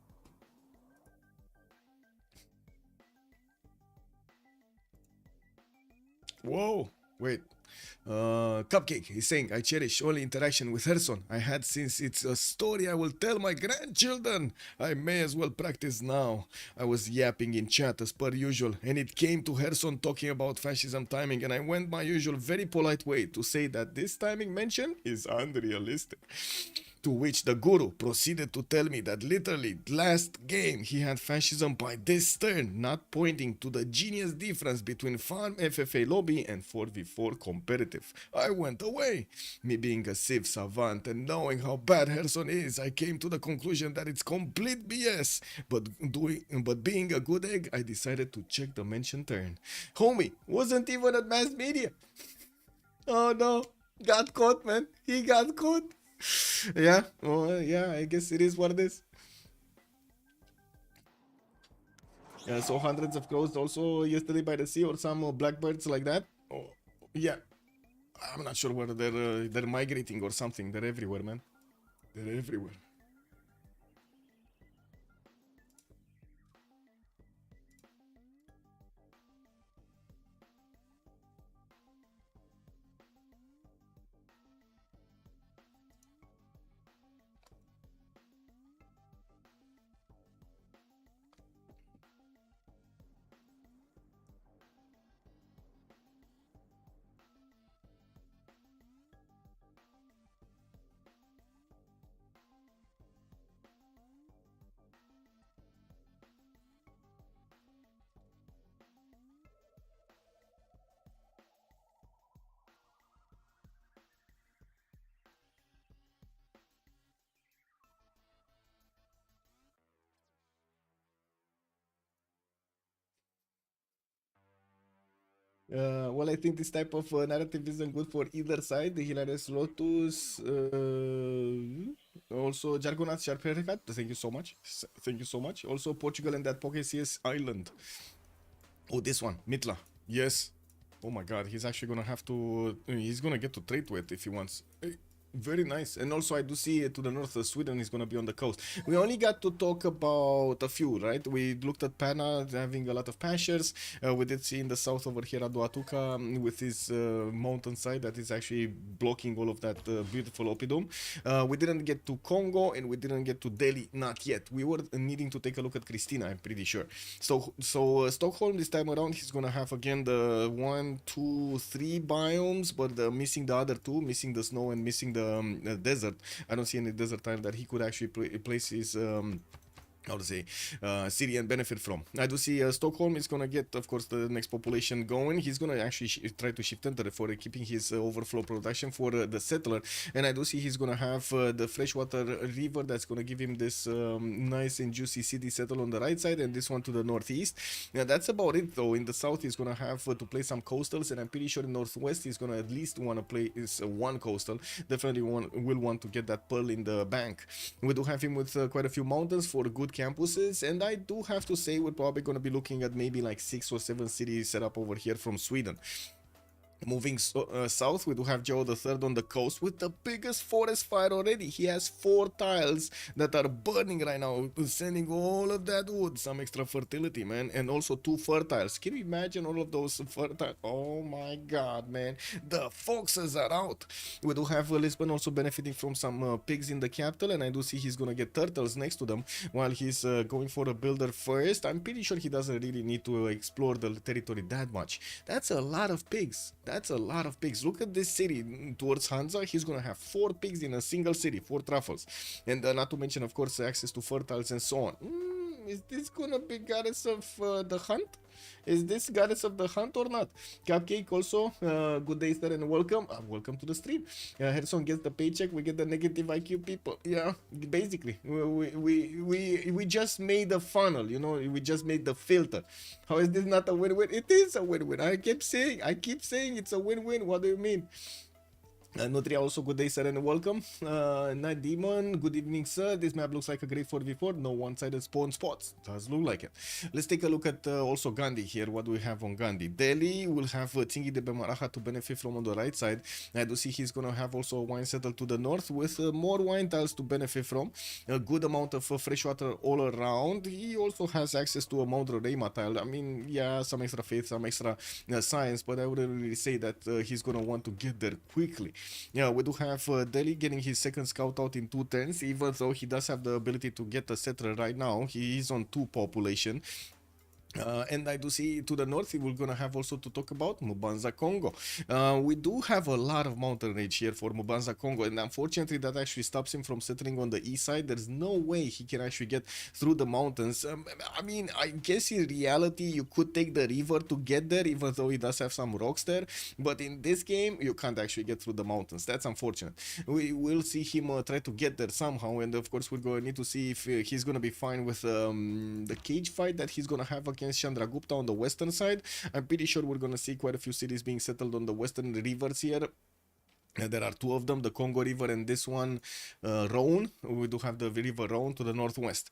Whoa, wait. Cupcake is saying, I cherish all interaction with Herson I had since it's a story I will tell my grandchildren. I may as well practice now. I was yapping in chat as per usual, and it came to Herson talking about fascism timing, and I went my usual very polite way to say that this timing mention is unrealistic. To which the guru proceeded to tell me that literally last game he had fascism by this turn, not pointing to the genius difference between farm FFA lobby and 4v4 competitive. I went away. Me being a Civ savant and knowing how bad Herson is, I came to the conclusion that it's complete BS. But being a good egg, I decided to check the mentioned turn. Homie, wasn't even advanced media. Oh no, got caught, man. He got caught. Yeah, well, yeah, I guess it is what it is. Yeah, so hundreds of crows also yesterday by the sea or some blackbirds like that. Oh, Yeah, I'm not sure whether they're migrating or something. They're everywhere, man. They're everywhere. Well, I think this type of narrative isn't good for either side. The Hilarious Lotus, also Jargonat Sharp Haircut. Thank you so much. Thank you so much. Also Portugal and that Pocket CS Island. Oh, this one, Mitla. Yes. Oh my God, he's actually gonna have to. He's gonna get to trade with if he wants. Very nice. And also, I do see to the north of Sweden is going to be on the coast. We only got to talk about a few, right? We looked at Pana having a lot of pastures. We did see in the south over here Aduatuca with his mountainside that is actually blocking all of that beautiful oppidum. We didn't get to Congo and we didn't get to Delhi, not yet. We were needing to take a look at Christina, I'm pretty sure. So Stockholm this time around, he's going to have again the 1, 2, 3 biomes, but missing the other two, missing the snow and missing the desert. I don't see any desert tile that he could actually place his how to say city and benefit from. I do see Stockholm is gonna get, of course, the next population going. He's gonna actually try to shift enter for keeping his overflow production for the settler, and I do see he's gonna have the freshwater river that's gonna give him this nice and juicy city settle on the right side, and this one to the northeast. Yeah, that's about it though. In the south, he's gonna have to play some coastals, and I'm pretty sure in northwest he's gonna at least wanna play is one coastal. Definitely will want to get that pearl in the bank. We do have him with quite a few mountains for good campuses, and I do have to say we're probably going to be looking at maybe like 6 or 7 cities set up over here from Sweden. Moving south, we do have Joe III on the coast with the biggest forest fire already. He has 4 tiles that are burning right now, sending all of that wood, some extra fertility, man, and also 2 fertiles. Can you imagine all of those fertile? Oh my God, man, the foxes are out. We do have Lisbon also benefiting from some pigs in the capital, and I do see he's gonna get turtles next to them while he's going for a builder first. I'm pretty sure he doesn't really need to explore the territory that much. That's a lot of pigs. That's a lot of pigs. Look at this city towards Hansa. He's gonna have 4 pigs in a single city, 4 truffles, and not to mention, of course, access to fertiles and so on. Is this gonna be goddess of the hunt? Is this goddess of the hunt or not? Cupcake also, good day sir and welcome. Welcome to the stream. Harrison gets the paycheck, we get the negative IQ people. Yeah, basically, we just made a funnel, you know, we just made the filter. How is this not a win-win? It is a win-win. I keep saying it's a win-win. What do you mean? Nutria also, good day sir and welcome. Night Demon, good evening sir. This map looks like a great 4v4. No one-sided spawn spots. Does look like it. Let's take a look at also Gandhi here. What do we have on Gandhi? Delhi will have Tingi de Bemaraha to benefit from on the right side. I do see he's gonna have also a wine settle to the north with more wine tiles to benefit from. A good amount of freshwater all around. He also has access to a Mount Roraima tile. I mean, yeah, some extra faith, some extra science, but I wouldn't really say that he's gonna want to get there quickly. Yeah, we do have Delhi getting his second scout out in 2 turns, even though he does have the ability to get a settler right now. He is on 2 population. And I do see to the north we're gonna have also to talk about Mubanza Congo. We do have a lot of mountain range here for Mubanza Congo, and unfortunately that actually stops him from settling on the east side. There's no way he can actually get through the mountains. I mean, I guess in reality you could take the river to get there, even though he does have some rocks there, but in this game you can't actually get through the mountains. That's unfortunate. We will see him try to get there somehow, and of course we're going to need to see if he's going to be fine with the cage fight that he's going to have against Chandragupta on the western side. I'm pretty sure we're gonna see quite a few cities being settled on the western rivers here. There are two of them, the Congo River and this one, Rhone. We do have the river Rhone to the northwest.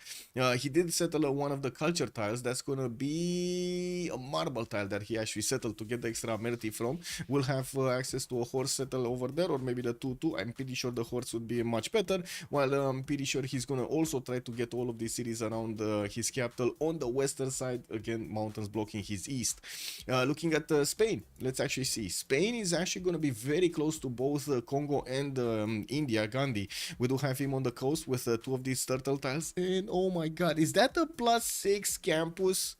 He did settle one of the culture tiles. That's going to be a marble tile that he actually settled to get the extra amenity from. We'll have access to a horse settle over there, or maybe the 2-2. I'm pretty sure the horse would be much better. While I'm pretty sure he's going to also try to get all of these cities around his capital on the western side. Again, mountains blocking his east. Looking at Spain, let's actually see. Spain is actually going to be very close to both Congo and India, Gandhi. We do have him on the coast with two of these turtle tiles. And oh my god, is that a +6 campus?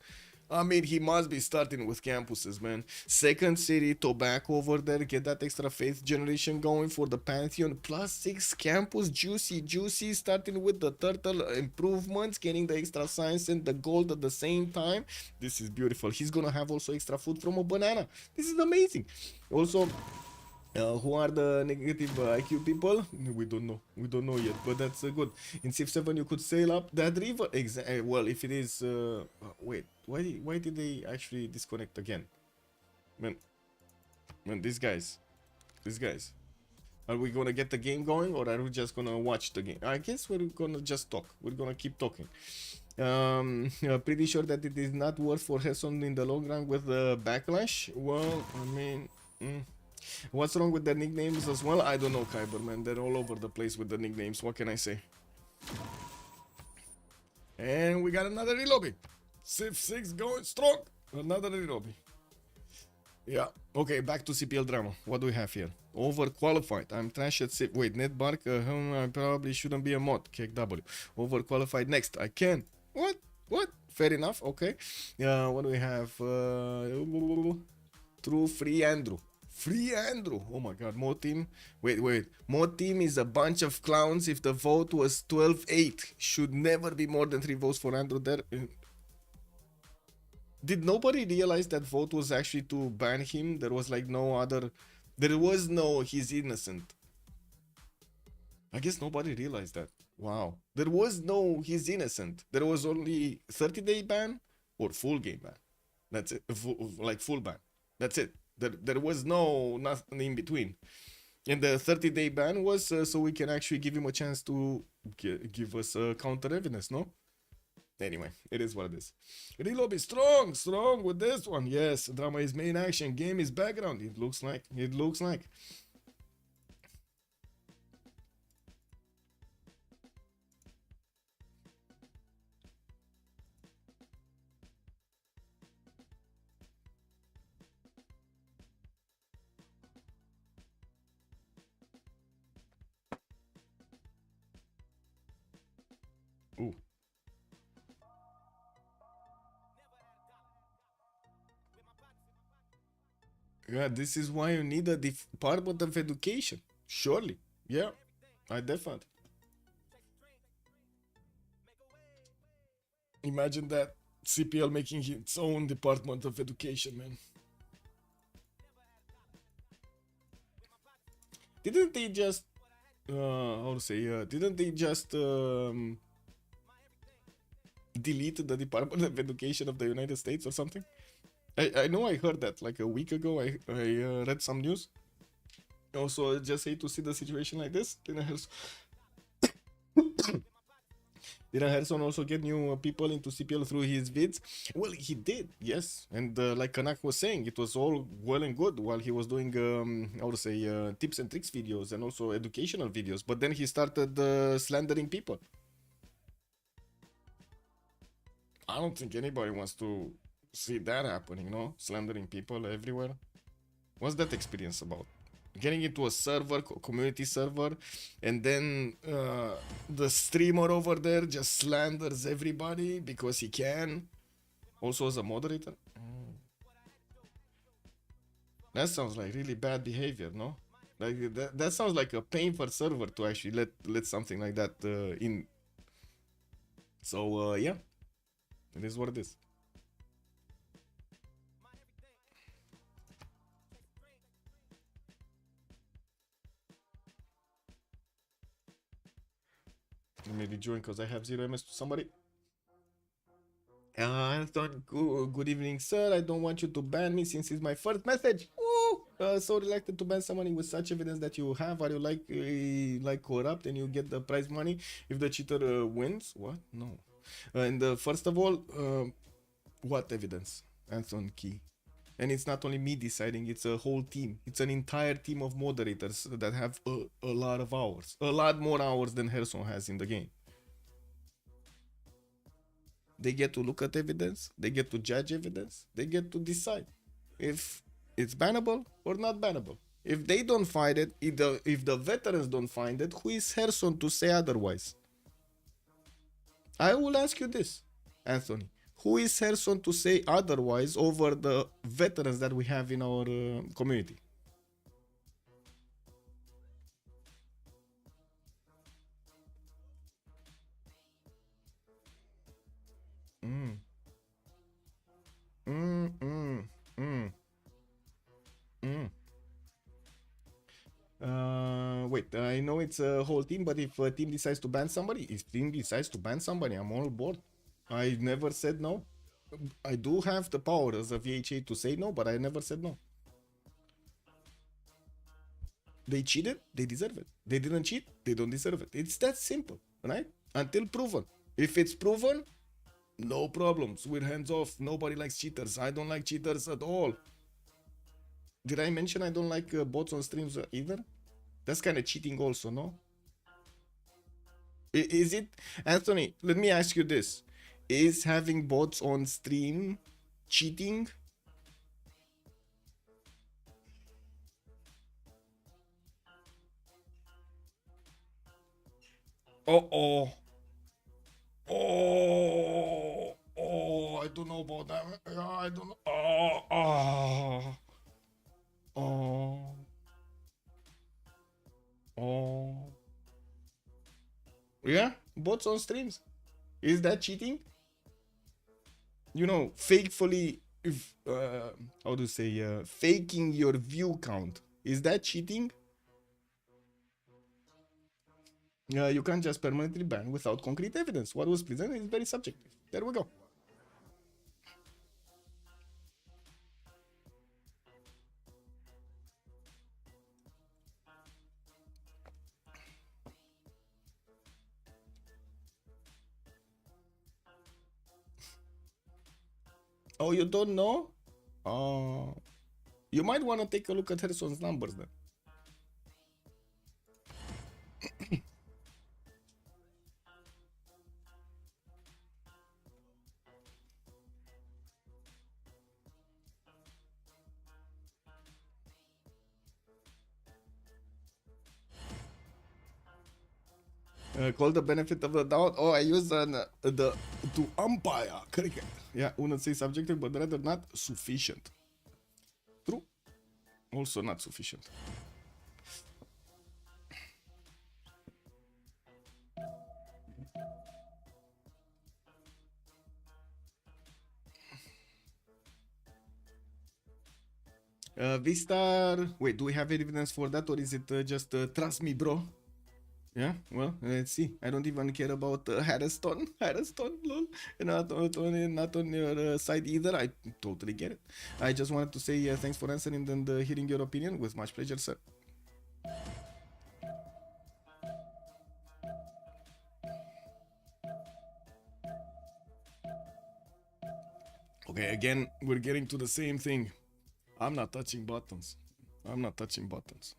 I mean, he must be starting with campuses, man. Second city, tobacco over there, get that extra faith generation going for the Pantheon. +6 campus, juicy, starting with the turtle improvements, getting the extra science and the gold at the same time. This is beautiful. He's gonna have also extra food from a banana. This is amazing. Also, who are the negative IQ people? We don't know. We don't know yet, but that's good. In Civ 7, you could sail up that river. Well, if it is... wait, why did they actually disconnect again? Man, these guys. Are we gonna get the game going, or are we just gonna watch the game? I guess we're gonna just talk. We're gonna keep talking. Pretty sure that it is not worth for Heson in the long run with the backlash. Well, I mean... What's wrong with the nicknames as well? I don't know, Kyber, man. They're all over the place with the nicknames. What can I say? And we got another relobby. Civ6 going strong. Another relobby. Yeah. Okay, back to CPL drama. What do we have here? Overqualified. I'm trash at Civ. Wait, Netbark. I probably shouldn't be a mod. KW. Overqualified next. I can. What? Fair enough. Okay. What do we have? True free Andrew. Free Andrew. Oh my god. More team. Wait. More team is a bunch of clowns. If the vote was 12-8, should never be more than 3 votes for Andrew there. Did nobody realize that vote was actually to ban him? There was like no other... There was no he's innocent. I guess nobody realized that. Wow. There was no he's innocent. There was only 30-day ban or full game ban. That's it. Like full ban. That's it. There was nothing in between. And the 30-day ban was so we can actually give him a chance to give us counter evidence, no? Anyway, it is what it is. Reload is strong with this one. Yes, drama is main action, game is background. It looks like. Ooh. Yeah, this is why you need a department of education. Surely. Yeah, I definitely. Imagine that. CPL making its own department of education, man. Didn't they just... how to say... didn't they just... delete the Department of Education of the United States or something? I know I heard that like a week ago. I read some news. Also, just hate to see the situation like this. Didn't Harrison also get new people into CPL through his vids? Well, he did, yes. And like Kanak was saying, it was all well and good while he was doing, how to say, tips and tricks videos and also educational videos. But then he started slandering people. I don't think anybody wants to see that happening, no? Slandering people everywhere. What's that experience about? Getting into a server, community server, and then the streamer over there just slanders everybody because he can. Also as a moderator. That sounds like really bad behavior, no? Like that sounds like a pain for server to actually let something like that in. So yeah, it is what it is. Maybe join because I have 0 MS to somebody. Anton, good evening, sir. I don't want you to ban me since it's my first message. Ooh, so reluctant to ban somebody with such evidence that you have? Are you like corrupt and you get the prize money if the cheater wins? What? No. And first of all, what evidence? Anton Key. And it's not only me deciding, it's a whole team. It's an entire team of moderators that have a lot of hours. A lot more hours than Herson has in the game. They get to look at evidence, they get to judge evidence, they get to decide if it's bannable or not bannable. If they don't find it, if the veterans don't find it, who is Herson to say otherwise? I will ask you this, Anthony. Who is Herson to say otherwise over the veterans that we have in our community? Mm. Mm, mm, mm, mm. Wait, I know it's a whole team, but if a team decides to ban somebody, I'm all aboard. I never said no. I do have the power as a VHA to say no, but I never said no. They cheated, they deserve it. They didn't cheat, they don't deserve it. It's that simple, right? Until proven. If it's proven, no problems. We're hands off. Nobody likes cheaters. I don't like cheaters at all. Did I mention I don't like bots on streams either? That's kind of cheating also, no? Is it? Anthony, let me ask you this. Is having bots on stream cheating? Oh, I don't know about that. I don't know. Yeah, bots on streams. Is that cheating? You know, fakefully, if how to say, faking your view count. Is that cheating? You can't just permanently ban without concrete evidence. What was presented is very subjective. There we go. Oh, you don't know? You might want to take a look at Harrison's numbers then. Call the benefit of the doubt. Oh, I use the to umpire cricket. Yeah, wouldn't say subjective, but rather not sufficient. True. Also not sufficient. Vistar. Wait, do we have evidence for that, or is it just trust me, bro? Yeah, well, let's see. I don't even care about Harriston, lol. Not on your side either. I totally get it. I just wanted to say thanks for answering and hearing your opinion. With much pleasure, sir. Okay, again, we're getting to the same thing. I'm not touching buttons. I'm not touching buttons.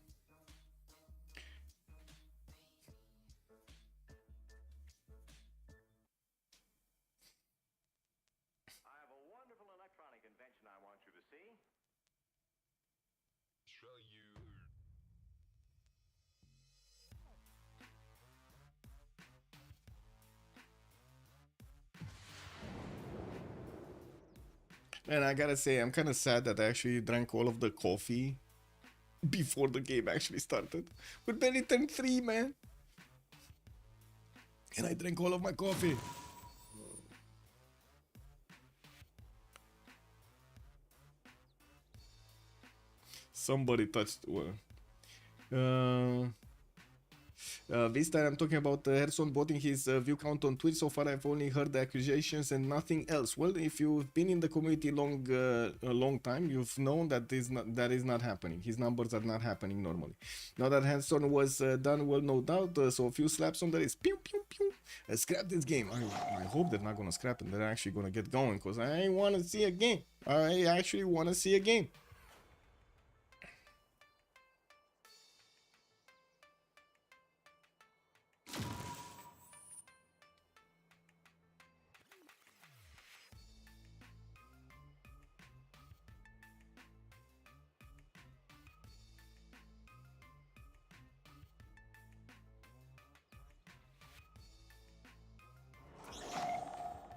And I gotta say, I'm kind of sad that I actually drank all of the coffee before the game actually started. We're barely turned 3, man. And I drank all of my coffee. Somebody touched. Well, This time I'm talking about Herson botting his view count on Twitch. So far I've only heard the accusations and nothing else. Well, if you've been in the community a long time, you've known that that is not happening. His numbers are not happening normally. Now that Herson was done well, no doubt. So a few slaps on the wrist. Pew, pew, pew. Scrap this game. I hope they're not going to scrap it. They're actually going to get going, because I want to see a game. I actually want to see a game.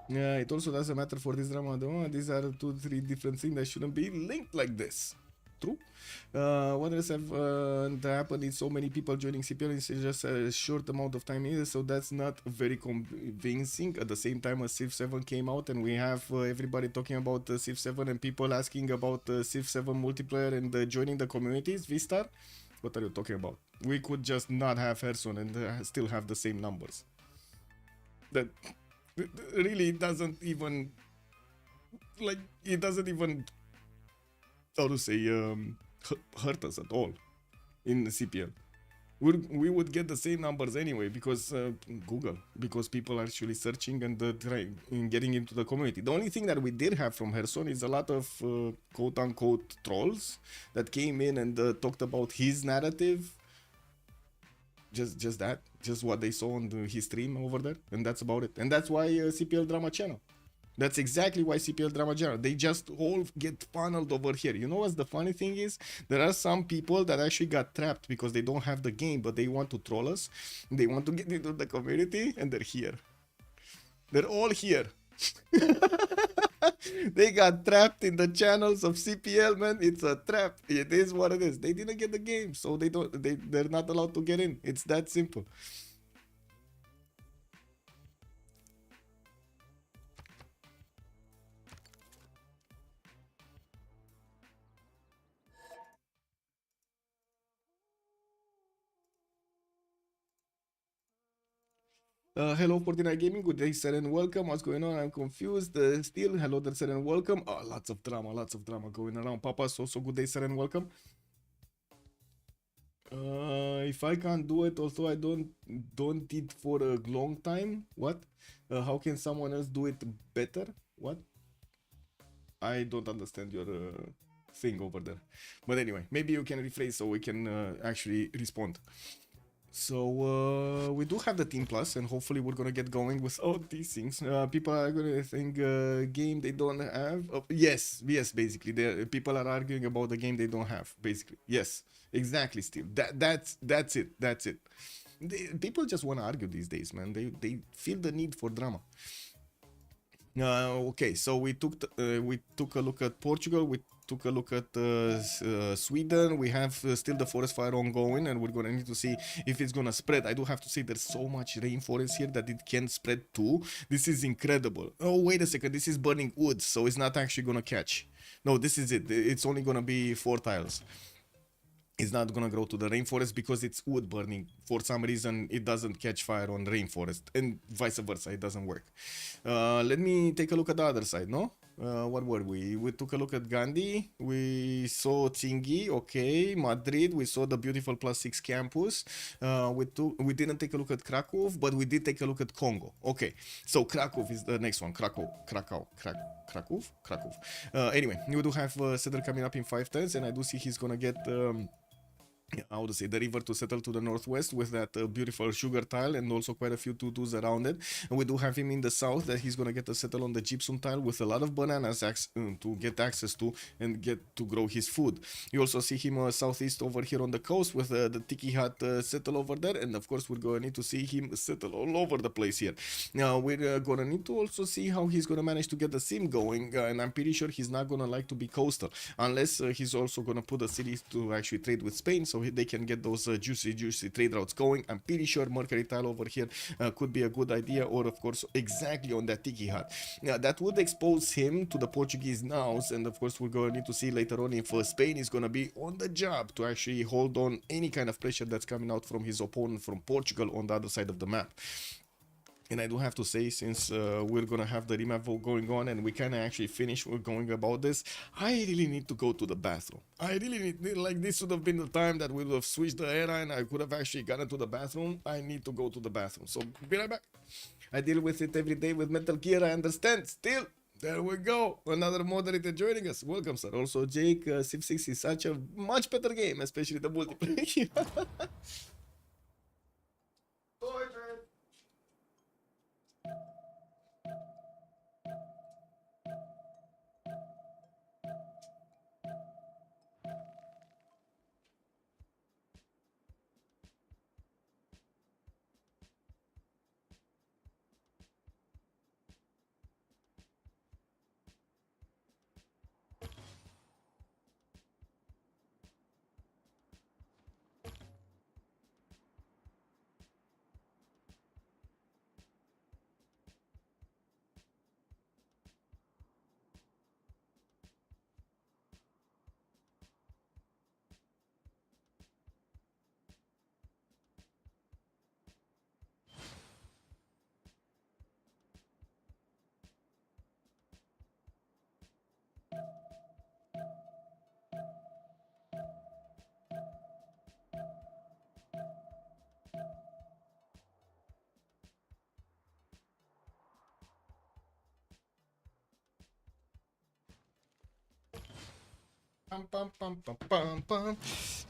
Yeah, it also doesn't matter for this drama though. These are 2-3 different things that shouldn't be linked like this. True. What else have happened is so many people joining CPL in just a short amount of time either, so that's not very convincing. At the same time as Civ7 came out and we have everybody talking about Civ7 and people asking about Civ7 multiplayer and joining the communities, V-Star, what are you talking about? We could just not have Herson and still have the same numbers. That really doesn't even, like, it doesn't even, how to say, hurt us at all in the CPL. We would get the same numbers anyway, because Google, because people are actually searching and getting into the community. The only thing that we did have from Herson is a lot of quote-unquote trolls that came in and talked about his narrative. Just what they saw on his stream over there, and that's about it. And that's why CPL Drama Channel. That's exactly why CPL Drama Channel. They just all get funneled over here. You know what's the funny thing is? There are some people that actually got trapped because they don't have the game, but they want to troll us. They want to get into the community, and they're here. They're all here. They got trapped in the channels of CPL, man. It's a trap. It is what it is. They didn't get the game, so they're not allowed to get in. It's that simple. Hello, 49 Gaming. Good day, sir, and welcome. What's going on? I'm confused. Still, hello there, sir, and welcome. Oh, lots of drama going around. Papa's also good day, sir, and welcome. If I can't do it, also I don't it for a long time. What? How can someone else do it better? What? I don't understand your thing over there. But anyway, maybe you can rephrase so we can actually respond. So we do have the Team Plus, and hopefully we're gonna get going with all these things. People are gonna think game they don't have. Yes, basically, people are arguing about the game they don't have. Basically, yes, exactly. Still, that's it. People just want to argue these days, man. They feel the need for drama. Okay, so we took a look at Portugal. We took a look at Sweden. We have still the forest fire ongoing, and we're gonna need to see if it's gonna spread. I do have to say there's so much rainforest here that it can spread too. This is incredible. Oh, wait a second, this is burning wood, so it's not actually gonna catch. No, this is it. It's only gonna be 4 tiles. It's not gonna grow to the rainforest because it's wood burning. For some reason, it doesn't catch fire on rainforest, and vice versa, it doesn't work. Let me take a look at the other side, no? What were we? We took a look at Gandhi, we saw Tsingy, okay, Madrid, we saw the beautiful +6 campus. We didn't take a look at Krakow, but we did take a look at Congo. Okay, so Krakow is the next one. Krakow. Anyway, we do have Cedar coming up in 5 turns, and I do see he's gonna get how to say, the river to settle to the northwest with that beautiful sugar tile, and also quite a few 2-2s around it. And we do have him in the south that he's gonna get to settle on the gypsum tile with a lot of bananas to get access to and get to grow his food. You also see him southeast over here on the coast with the tiki hut settle over there, and of course we're gonna need to see him settle all over the place here. Now we're gonna need to also see how he's gonna manage to get the sim going, and I'm pretty sure he's not gonna like to be coastal unless he's also gonna put a city to actually trade with Spain, so they can get those juicy trade routes going. I'm pretty sure Mercury tile over here could be a good idea, or of course exactly on that tiki hut. That would expose him to the Portuguese nows, and of course we're going to need to see later on if Spain is going to be on the job to actually hold on any kind of pressure that's coming out from his opponent from Portugal on the other side of the map. And I do have to say, since we're gonna have the remap vote going on and we kind of actually finish we're going about this, I really need to go to the bathroom. I really need, like, this would have been the time that we would have switched the era and I could have actually gotten to the bathroom. I need to go to the bathroom, so be right back. I deal with it every day with Metal Gear, I understand. Still, there we go, another moderator joining us. Welcome, sir. Also, Jake, Civ6 is such a much better game, especially the multiplayer.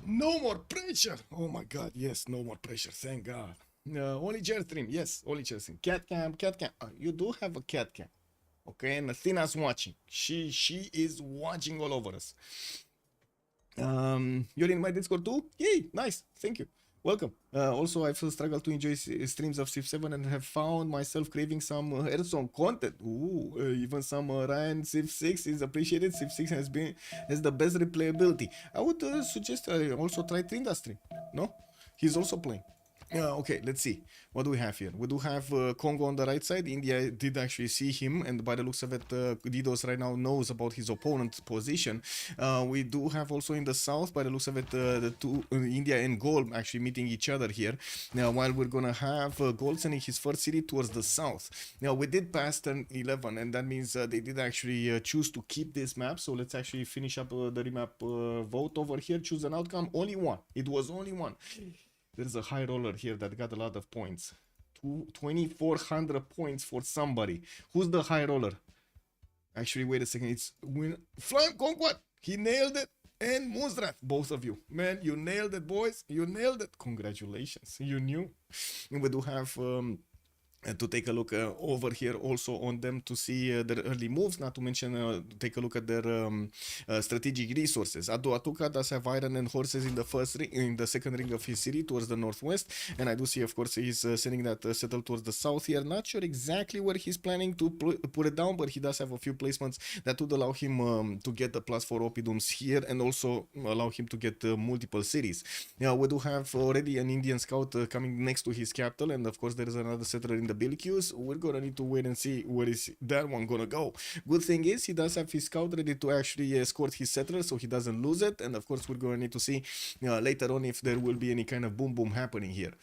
No more pressure. Oh my god, yes, no more pressure, thank god. Only chair stream, yes, only chair stream. Cat cam. You do have a cat cam, okay? And Athena's watching. She is watching all over us. You're in my Discord too? Yay, nice, thank you. Welcome. Also, I've struggled to enjoy streams of Civ7 and have found myself craving some Hearthstone content. Ooh, even some Ryan Civ6 is appreciated. Civ6 has the best replayability. I would suggest also try Trindustry. No, he's also playing. Okay, let's see. What do we have here? We do have Congo on the right side. India did actually see him, and by the looks of it, Didos right now knows about his opponent's position. We do have also in the south, by the looks of it, the two India and Gold actually meeting each other here. Now, while we're gonna have Gold sending his first city towards the south. Now, we did pass turn 11, and that means they did actually choose to keep this map. So let's actually finish up the remap vote over here. Choose an outcome. Only one. It was only one. There's a high roller here that got a lot of points. 2,400 points for somebody. Who's the high roller? Actually, wait a second. It's Flying Conquest. He nailed it. And Moonstrath, both of you. Man, you nailed it, boys. You nailed it. Congratulations. You knew. And we do have to take a look over here also on them to see their early moves, not to mention take a look at their strategic resources. Atuka does have iron and horses in the second ring of his city towards the northwest, and I do see, of course, he's sending that settle towards the south here. Not sure exactly where he's planning to put it down, but he does have a few placements that would allow him to get the +4 Opidums here and also allow him to get multiple cities. Now, we do have already an Indian scout coming next to his capital, and of course there is another settler in the build queues. We're gonna need to wait and see where is that one gonna go. Good thing is he does have his scout ready to actually escort his settler so he doesn't lose it, and of course we're gonna need to see later on if there will be any kind of boom happening here.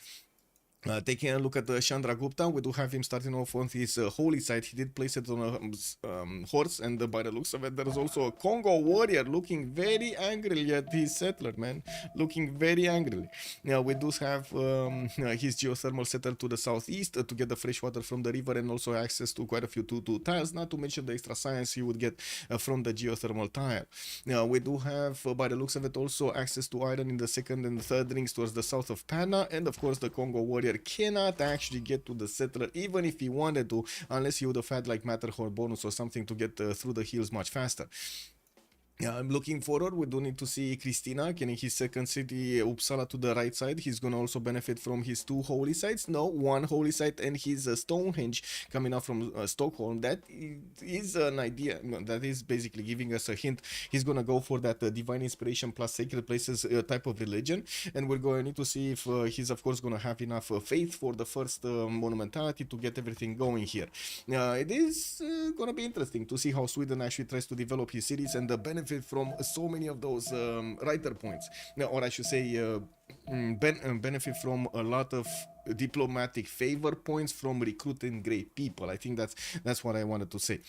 Taking a look at Chandra Gupta, we do have him starting off on his holy side. He did place it on a horse, and by the looks of it, there's also a Congo warrior looking very angrily at his settler, man. Looking very angrily. Now, we do have his geothermal settler to the southeast to get the fresh water from the river and also access to quite a few 2-2 tiles, not to mention the extra science he would get from the geothermal tile. Now, we do have, by the looks of it, also access to iron in the second and third rings towards the south of Panna, and of course, the Congo warrior cannot actually get to the settler even if he wanted to, unless he would have had like Matterhorn bonus or something to get through the hills much faster. Yeah, I'm looking forward. We do need to see Christina getting his second city, Uppsala, to the right side. He's gonna also benefit from his two holy sites. No, one holy site and his Stonehenge coming up from Stockholm. That is an idea. No, that is basically giving us a hint. He's gonna go for that divine inspiration plus sacred places type of religion, and we're going to need to see if he's of course gonna have enough faith for the first monumentality to get everything going here. It is gonna be interesting to see how Sweden actually tries to develop his cities and the benefit from so many of those writer points, or I should say benefit from a lot of diplomatic favor points from recruiting great people. I think that's what I wanted to say.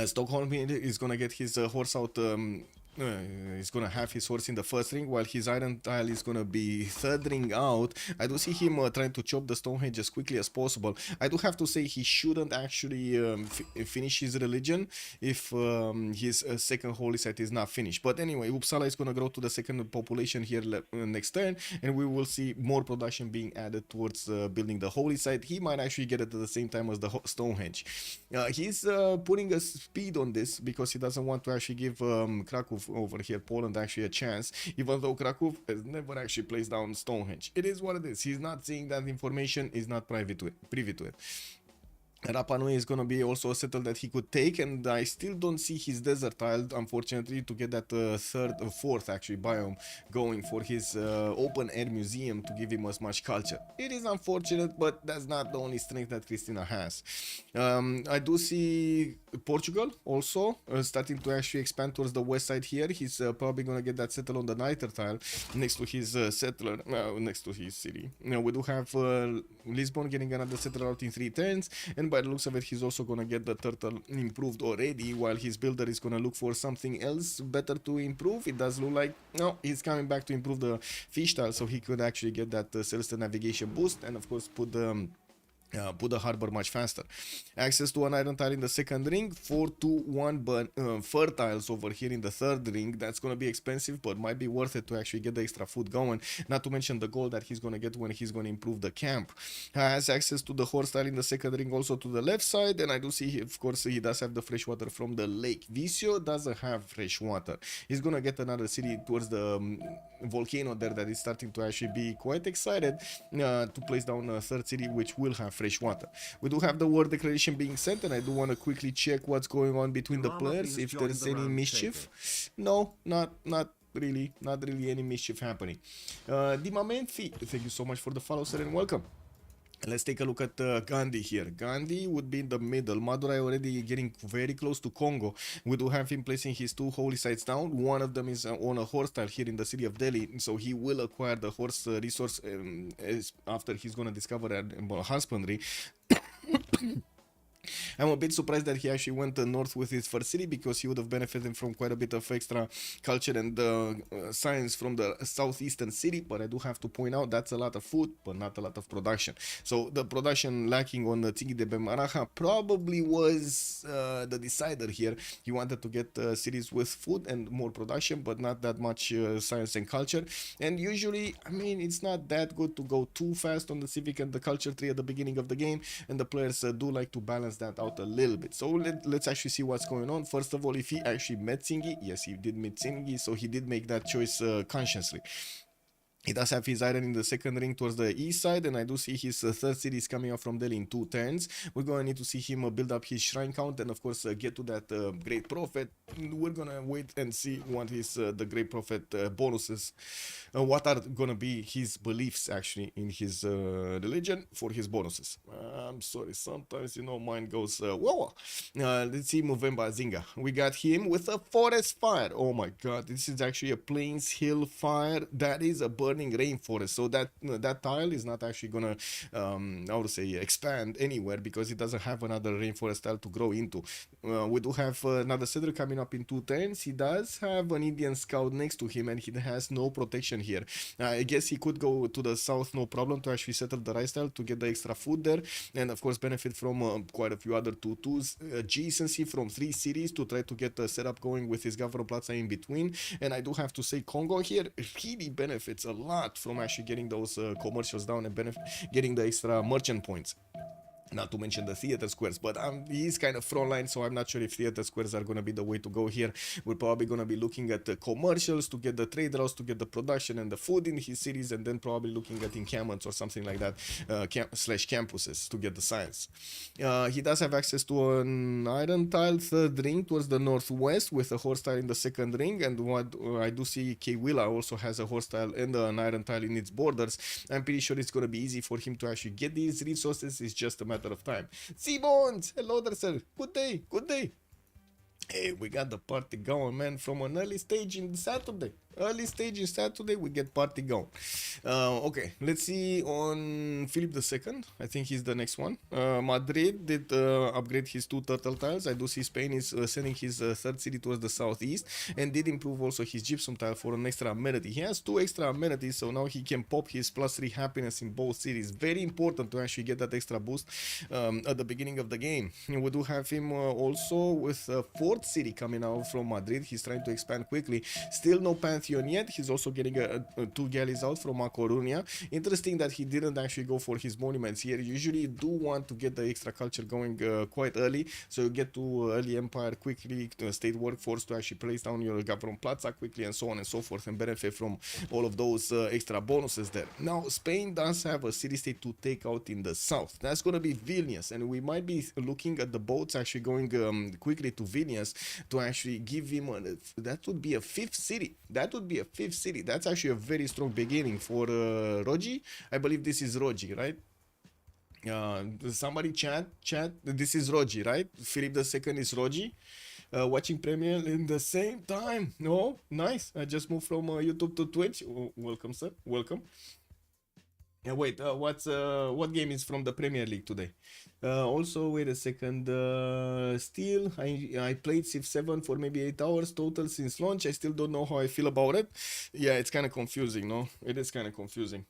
Stockholm is gonna get his horse out. He's gonna have his horse in the first ring, while his iron tile is gonna be third ring out. I do see him trying to chop the Stonehenge as quickly as possible. I do have to say he shouldn't actually finish his religion if his second holy site is not finished. But anyway, Uppsala is gonna grow to the second population here next turn, and we will see more production being added towards building the holy site. He might actually get it at the same time as the Stonehenge. He's putting a speed on this because he doesn't want to actually give Krakow over here, Poland, actually a chance, even though Krakow has never actually placed down Stonehenge. It is what it is. He's not seeing that information, is not privy to it. Rapa Nui is going to be also a settle that he could take, and I still don't see his desert tile, unfortunately, to get that fourth actually biome going for his open air museum to give him as much culture. It is unfortunate, but that's not the only strength that Christina has. I do see Portugal also starting to actually expand towards the west side here. He's probably going to get that settle on the Niter tile next to his settler, next to his city. Now we do have Lisbon getting another settler out in 3 turns, and by the looks of it, he's also gonna get the turtle improved already, while his builder is gonna look for something else better to improve. It does look like, no, he's coming back to improve the fish tile, so he could actually get that celestial navigation boost, and of course put the harbor much faster. Access to an iron tile in the second ring, 4, 2, 1 but fur tiles over here in the third ring. That's gonna be expensive, but might be worth it to actually get the extra food going, not to mention the gold that he's gonna get when he's gonna improve the camp. Has access to the horse tile in the second ring, also to the left side, and I do see, of course, he does have the fresh water from the lake. Visio doesn't have fresh water. He's gonna get another city towards the volcano there that is starting to actually be quite excited to place down a third city which will have fresh water. We do have the war declaration being sent, and I do want to quickly check what's going on between the players, if there's any mischief. No, not really any mischief happening. Dimamenfi, thank you so much for the follow, sir, and welcome. Let's take a look at Gandhi here. Gandhi would be in the middle. Madurai already getting very close to Congo. We do have him placing his 2 holy sites down. One of them is on a horse tile here in the city of Delhi, so he will acquire the horse resource after he's gonna discover husbandry. I'm a bit surprised that he actually went north with his first city, because he would have benefited from quite a bit of extra culture and science from the southeastern city, but I do have to point out that's a lot of food, but not a lot of production. So the production lacking on the Tigi de Bemaraja probably was the decider here. He wanted to get cities with food and more production, but not that much science and culture. And usually, I mean, it's not that good to go too fast on the civic and the culture tree at the beginning of the game, and the players do like to balance that out a little bit. So let's actually see what's going on. First of all, if he actually met Singi, yes, he did meet Singi, so he did make that choice consciously. He does have his iron in the second ring towards the east side, and I do see his third city is coming up from Delhi in 2 turns. We're going to need to see him build up his shrine count and, of course, get to that great prophet. We're going to wait and see what his the great prophet bonuses, what are going to be his beliefs, actually, in his religion for his bonuses. I'm sorry, sometimes, you know, mine goes, whoa. Let's see Movemba Zinga. We got him with a forest fire. Oh my god, this is actually a plains hill fire. That is a burning rainforest, so that tile is not actually gonna I would say expand anywhere, because it doesn't have another rainforest tile to grow into. We do have another settler coming up in 2 turns. He does have an Indian scout next to him, and he has no protection here. I guess he could go to the south, no problem, to actually settle the rice tile to get the extra food there, and of course benefit from quite a few other tutus, adjacency from 3 cities to try to get the setup going with his Gavro Plaza in between. And I do have to say, Congo here really benefits a lot from actually getting those commercials down and getting the extra merchant points. Not to mention the theater squares, but he's kind of frontline, so I'm not sure if theater squares are going to be the way to go here. We're probably going to be looking at the commercials to get the trade routes, to get the production and the food in his cities, and then probably looking at encampments or something like that, slash campuses to get the science. He does have access to an iron tile third ring towards the northwest with a horse tile in the second ring, and what I do see Kwila also has a horse tile and an iron tile in its borders. I'm pretty sure it's going to be easy for him to actually get these resources. It's just a matter of time. Bones, hello there, sir. Good day, good day. Hey, we got the party going, man, from an early stage in Saturday. Early stage in Saturday, we get party going. Okay, let's see on Philip II. I think he's the next one. Madrid did upgrade his 2 turtle tiles. I do see Spain is sending his third city towards the southeast, and did improve also his gypsum tile for an extra amenity. He has 2 extra amenities, so now he can pop his +3 happiness in both cities. Very important to actually get that extra boost at the beginning of the game. We do have him also with a 4th city coming out from Madrid. He's trying to expand quickly. Still no Pantheon yet. He's also getting 2 galleys out from A Coruña. Interesting that he didn't actually go for his monuments here. Usually you do want to get the extra culture going quite early, so you get to early empire quickly, state workforce to actually place down your government plaza quickly, and so on and so forth, and benefit from all of those extra bonuses there. Now Spain does have a city-state to take out in the south. That's going to be Vilnius, and we might be looking at the boats actually going quickly to Vilnius to actually give him that would be a 5th city. That would be a 5th city. That's actually a very strong beginning for Rogi. I believe this is Rogi, right? Somebody chat. This is Rogi, right? Philip II is Rogi. Watching Premier in the same time. No, nice. I just moved from YouTube to Twitch. Welcome, sir. Welcome. Yeah, wait, what game is from the Premier League today? Also, wait a second, still, I played Civ7 for maybe 8 hours total since launch. I still don't know how I feel about it. Yeah, it's kind of confusing, no? It is kind of confusing.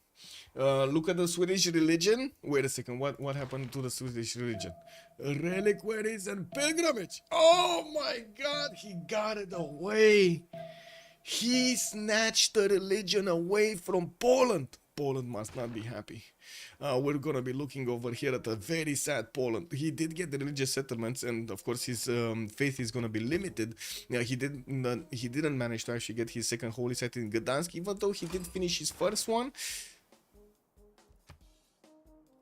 Look at the Swedish religion. Wait a second, what happened to the Swedish religion? Reliquaries and pilgrimage. Oh my god, he got it away. He snatched the religion away from Poland. Poland must not be happy. We're gonna be looking over here at a very sad Poland. He did get the religious settlements, and of course his faith is gonna be limited. He didn't manage to actually get his second holy site in Gdansk, even though he did finish his first one.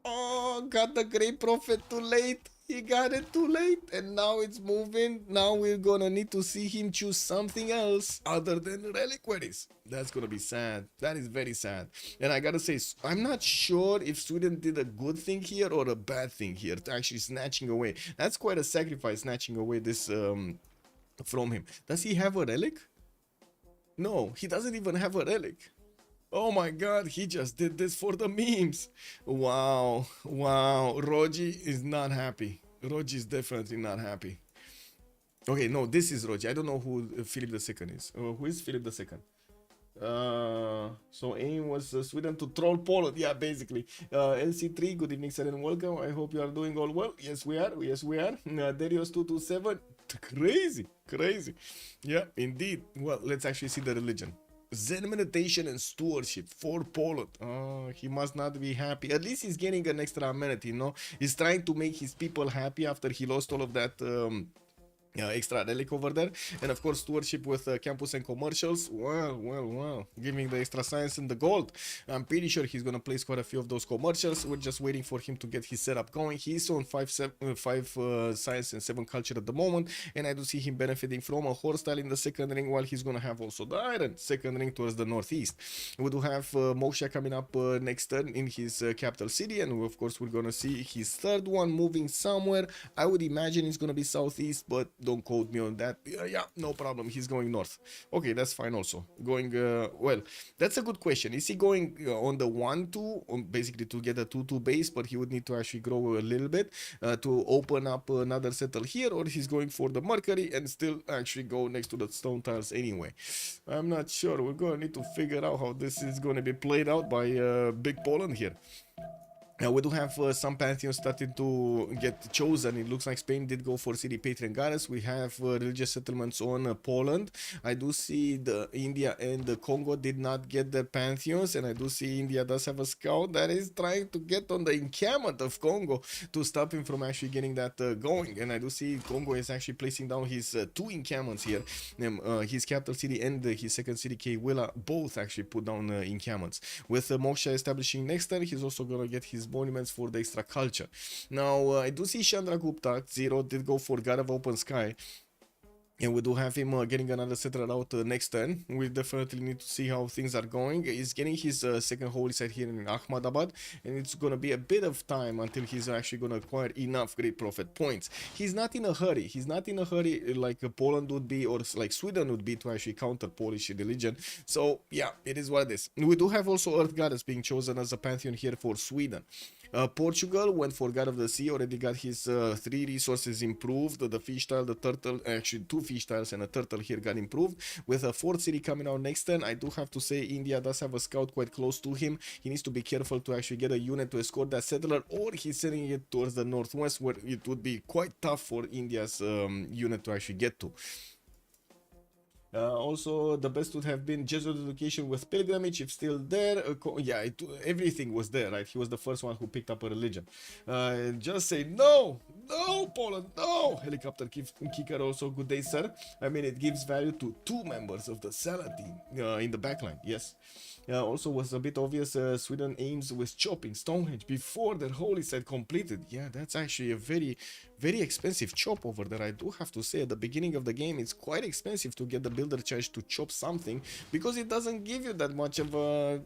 Oh, got the great prophet too late. He got it too late, and now it's moving. Now we're gonna need to see him choose something else other than reliquaries. That's gonna be sad. That is very sad. And I gotta say, I'm not sure if Sweden did a good thing here or a bad thing here, actually snatching away. That's quite a sacrifice, snatching away this from him. Does he have a relic? No, he doesn't even have a relic. Oh my god, he just did this for the memes. Wow, wow. Rogi is not happy. Rogi is definitely not happy. Okay, no, this is Rogi. I don't know who Philip II is. Who is Philip II? So aim was Sweden to troll Poland. Yeah, basically. LC3, good evening, sir, and welcome. I hope you are doing all well. Yes, we are. Yes, we are. Darius 227. Crazy, crazy. Yeah, indeed. Well, let's actually see the religion. Zen meditation and stewardship for Poland. He must not be happy. At least he's getting an extra amenity, you know. He's trying to make his people happy after he lost all of that extra relic over there. And of course stewardship with campus and commercials. Well, giving the extra science and the gold. I'm pretty sure he's gonna place quite a few of those commercials. We're just waiting for him to get his setup going. He's on 5 science and 7 culture at the moment, and I do see him benefiting from a horse style in the second ring, while he's gonna have also the iron second ring towards the northeast. We do have Moshe coming up next turn in his capital city, and of course we're gonna see his third one moving somewhere. I would imagine it's gonna be southeast, but don't quote me on that. Yeah, no problem. He's going north. Okay, that's fine also. Going, well, that's a good question. Is he going on the 1-2, basically to get a 2-2 base, but he would need to actually grow a little bit to open up another settle here, or he's going for the Mercury and still actually go next to the stone tiles anyway? I'm not sure. We're going to need to figure out how this is going to be played out by Big Poland here. We do have some pantheons starting to get chosen. It looks like Spain did go for city patron goddess. We have religious settlements on Poland. I do see the India and the Congo did not get their pantheons, and I do see India does have a scout that is trying to get on the encampment of Congo to stop him from actually getting that going. And I do see Congo is actually placing down his two encampments here. His capital city and his second city, Kewila, both actually put down encampments. With Moksha establishing next turn, he's also gonna get his monuments for the extra culture. Now, I do see Chandragupta, Zero, did go for God of Open Sky. And we do have him getting another settler out next turn. We definitely need to see how things are going. He's getting his second holy site here in Ahmadabad, and it's gonna be a bit of time until he's actually gonna acquire enough Great Prophet points. He's not in a hurry. He's not in a hurry like Poland would be, or like Sweden would be, to actually counter Polish religion. So yeah, it is what it is. We do have also Earth Goddess being chosen as a pantheon here for Sweden. Portugal went for God of the Sea, already got his 3 resources improved. The fish tile, the turtle, actually 2 fish tiles and a turtle here got improved. With a 4th city coming out next turn, I do have to say India does have a scout quite close to him. He needs to be careful to actually get a unit to escort that settler, or he's sending it towards the northwest, where it would be quite tough for India's unit to actually get to. Also, the best would have been Jesuit education with pilgrimage, if still there. Yeah, everything was there, right? He was the first one who picked up a religion. Just say no, no, Poland, no. Helicopter kicker also, good day, sir. I mean, it gives value to 2 members of the Salah team in the backline, yes. Also was a bit obvious, Sweden aims with chopping Stonehenge before their holy site completed. Yeah, that's actually a very, very expensive chop over there. I do have to say, at the beginning of the game, it's quite expensive to get the builder charge to chop something, because it doesn't give you that much of a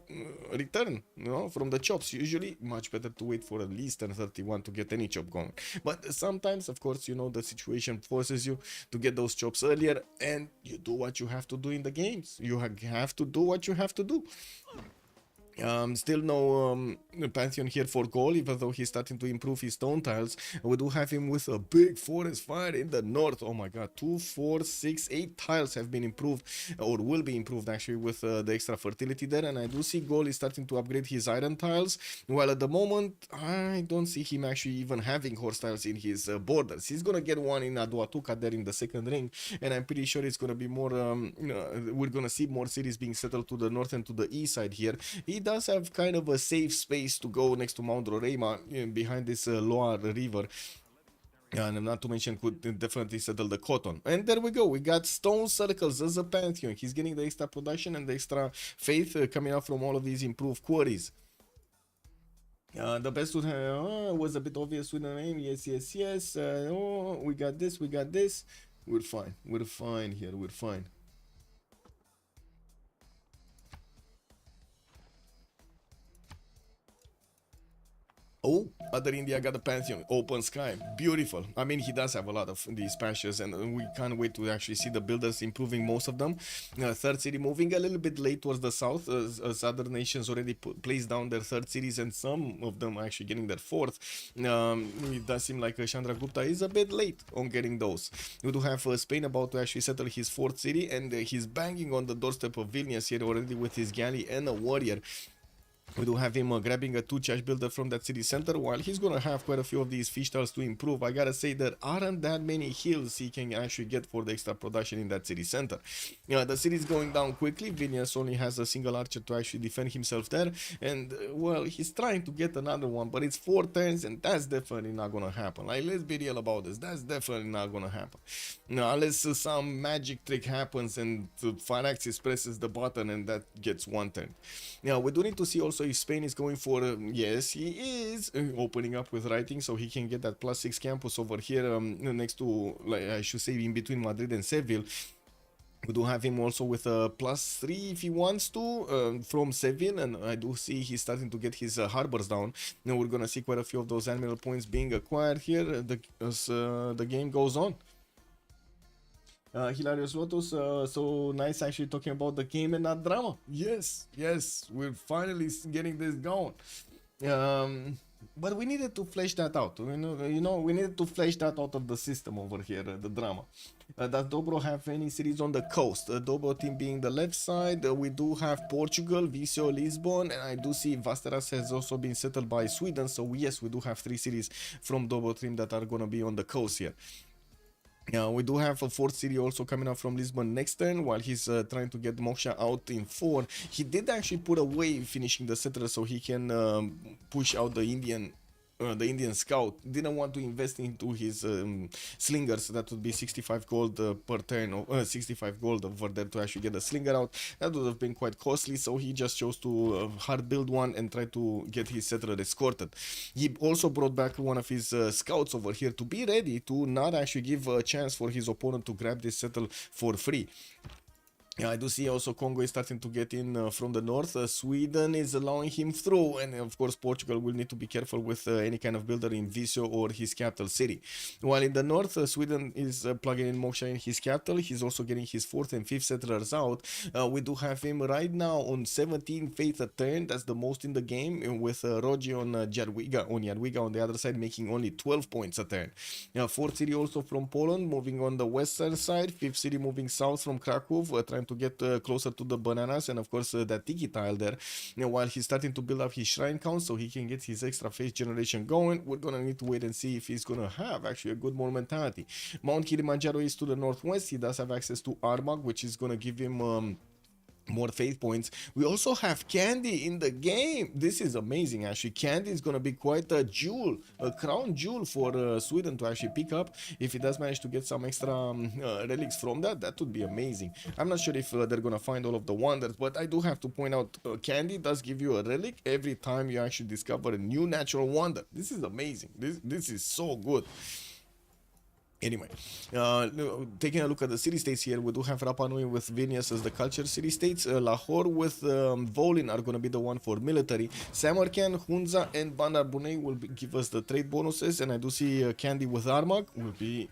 return, you know, from the chops. Usually much better to wait for at least turn 31 to get any chop going. But sometimes, of course, you know, the situation forces you to get those chops earlier, and you do what you have to do in the games. You have to do what you have to do. Still no pantheon here for Gaul, even though he's starting to improve his stone tiles. We do have him with a big forest fire in the north. Oh my god, 2, 4, 6, 8 tiles have been improved, or will be improved actually, with the extra fertility there. And I do see Gaul is starting to upgrade his iron tiles, while at the moment I don't see him actually even having horse tiles in his borders. He's gonna get one in Aduatuca there in the second ring, and I'm pretty sure it's gonna be more, we're gonna see more cities being settled to the north and to the east side here. He does have kind of a safe space to go next to Mount Roraima, behind this Loire River. And not to mention, could definitely settle the cotton. And there we go, we got stone circles as a pantheon. He's getting the extra production and the extra faith coming out from all of these improved quarries. The best would have, was a bit obvious with the name. Yes, yes, yes. Oh, we got this, we got this. We're fine here, we're fine. Oh, other India got a pantheon, open sky, beautiful. I mean, he does have a lot of these pastures, and we can't wait to actually see the builders improving most of them. Third city moving a little bit late towards the south, as other nations already placed down their third cities, and some of them are actually getting their fourth. It does seem like Chandragupta is a bit late on getting those. We do have Spain about to actually settle his fourth city, and he's banging on the doorstep of Vilnius here already with his galley and a warrior. We do have him grabbing a 2 charge builder from that city center, while he's gonna have quite a few of these fish tiles to improve. I gotta say, there aren't that many hills he can actually get for the extra production in that city center. The city is going down quickly. Vilnius only has a single archer to actually defend himself there, and well, he's trying to get another one, but it's 4 turns, and that's definitely not gonna happen. Like, let's be real about this, that's definitely not gonna happen. Now, unless some magic trick happens and Pharaxis presses the button and that gets 1 turn. Now, we do need to see also if Spain is going for, yes, he is opening up with writing, so he can get that +6 campus over here, next to, like, I should say, in between Madrid and Seville. We do have him also with a +3 if he wants to, from Seville, and I do see he's starting to get his harbors down. Now we're gonna see quite a few of those admiral points being acquired here as the game goes on. Hilarious Lotus, so nice actually talking about the game and not drama. Yes, yes, we're finally getting this going. But we needed to flesh that out. You know, we needed to flesh that out of the system over here, the drama. Does Dobro have any cities on the coast? Dobroteam being the left side. We do have Portugal, Viseu, Lisbon, and I do see Vasteras has also been settled by Sweden. So yes, we do have 3 cities from Dobroteam that are gonna be on the coast here. We do have a fourth city also coming up from Lisbon next turn while he's trying to get Moksha out in 4. He did actually put away finishing the settler so he can push out the Indian scout. Didn't want to invest into his slingers. That would be 65 gold per turn, or 65 gold over there to actually get the slinger out. That would have been quite costly, so he just chose to hard build one and try to get his settler escorted. He also brought back one of his scouts over here to be ready to not actually give a chance for his opponent to grab this settle for free. Yeah, I do see also Congo is starting to get in from the north. Sweden is allowing him through, and of course Portugal will need to be careful with any kind of builder in Viseu or his capital city. While in the north, Sweden is plugging in Moksha in his capital. He's also getting his 4th and 5th settlers out. We do have him right now on 17 faith a turn. That's the most in the game, with Rogi on Jadwiga on the other side making only 12 points a turn. 4th city also from Poland moving on the western side. 5th city moving south from Krakow, trying to get closer to the bananas, and of course that tiki tile there. While he's starting to build up his shrine count so he can get his extra faith generation going, we're gonna need to wait and see if he's gonna have actually a good more mentality. Mount Kilimanjaro is to the northwest. He does have access to Armagh, which is gonna give him more faith points. We also have Candy in the game. This is amazing actually. Candy is gonna be quite a jewel, a crown jewel for Sweden to actually pick up. If he does manage to get some extra relics from that would be amazing. I'm not sure if they're gonna find all of the wonders, but I do have to point out Candy does give you a relic every time you actually discover a new natural wonder. This is amazing. This is so good. Anyway, taking a look at the city-states here, we do have Rapa Nui with Vilnius as the culture city-states. Lahore with Volin are going to be the one for military. Samarkand, Hunza, and Bandar Brunei will give us the trade bonuses. And I do see Kandy with Armagh will be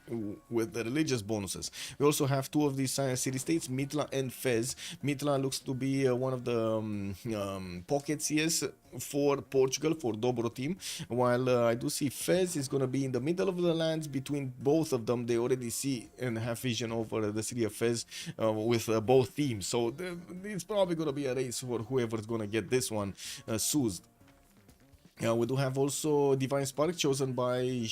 with the religious bonuses. We also have 2 of these city-states, Mitla and Fez. Mitla looks to be one of the pockets, yes, for Portugal, for Dobroteam. While I do see Fez is going to be in the middle of the lands between both of them. They already see and have vision over the city of Fez with both teams, so it's probably going to be a race for whoever's going to get this one soothed. We do have also Divine Spark chosen by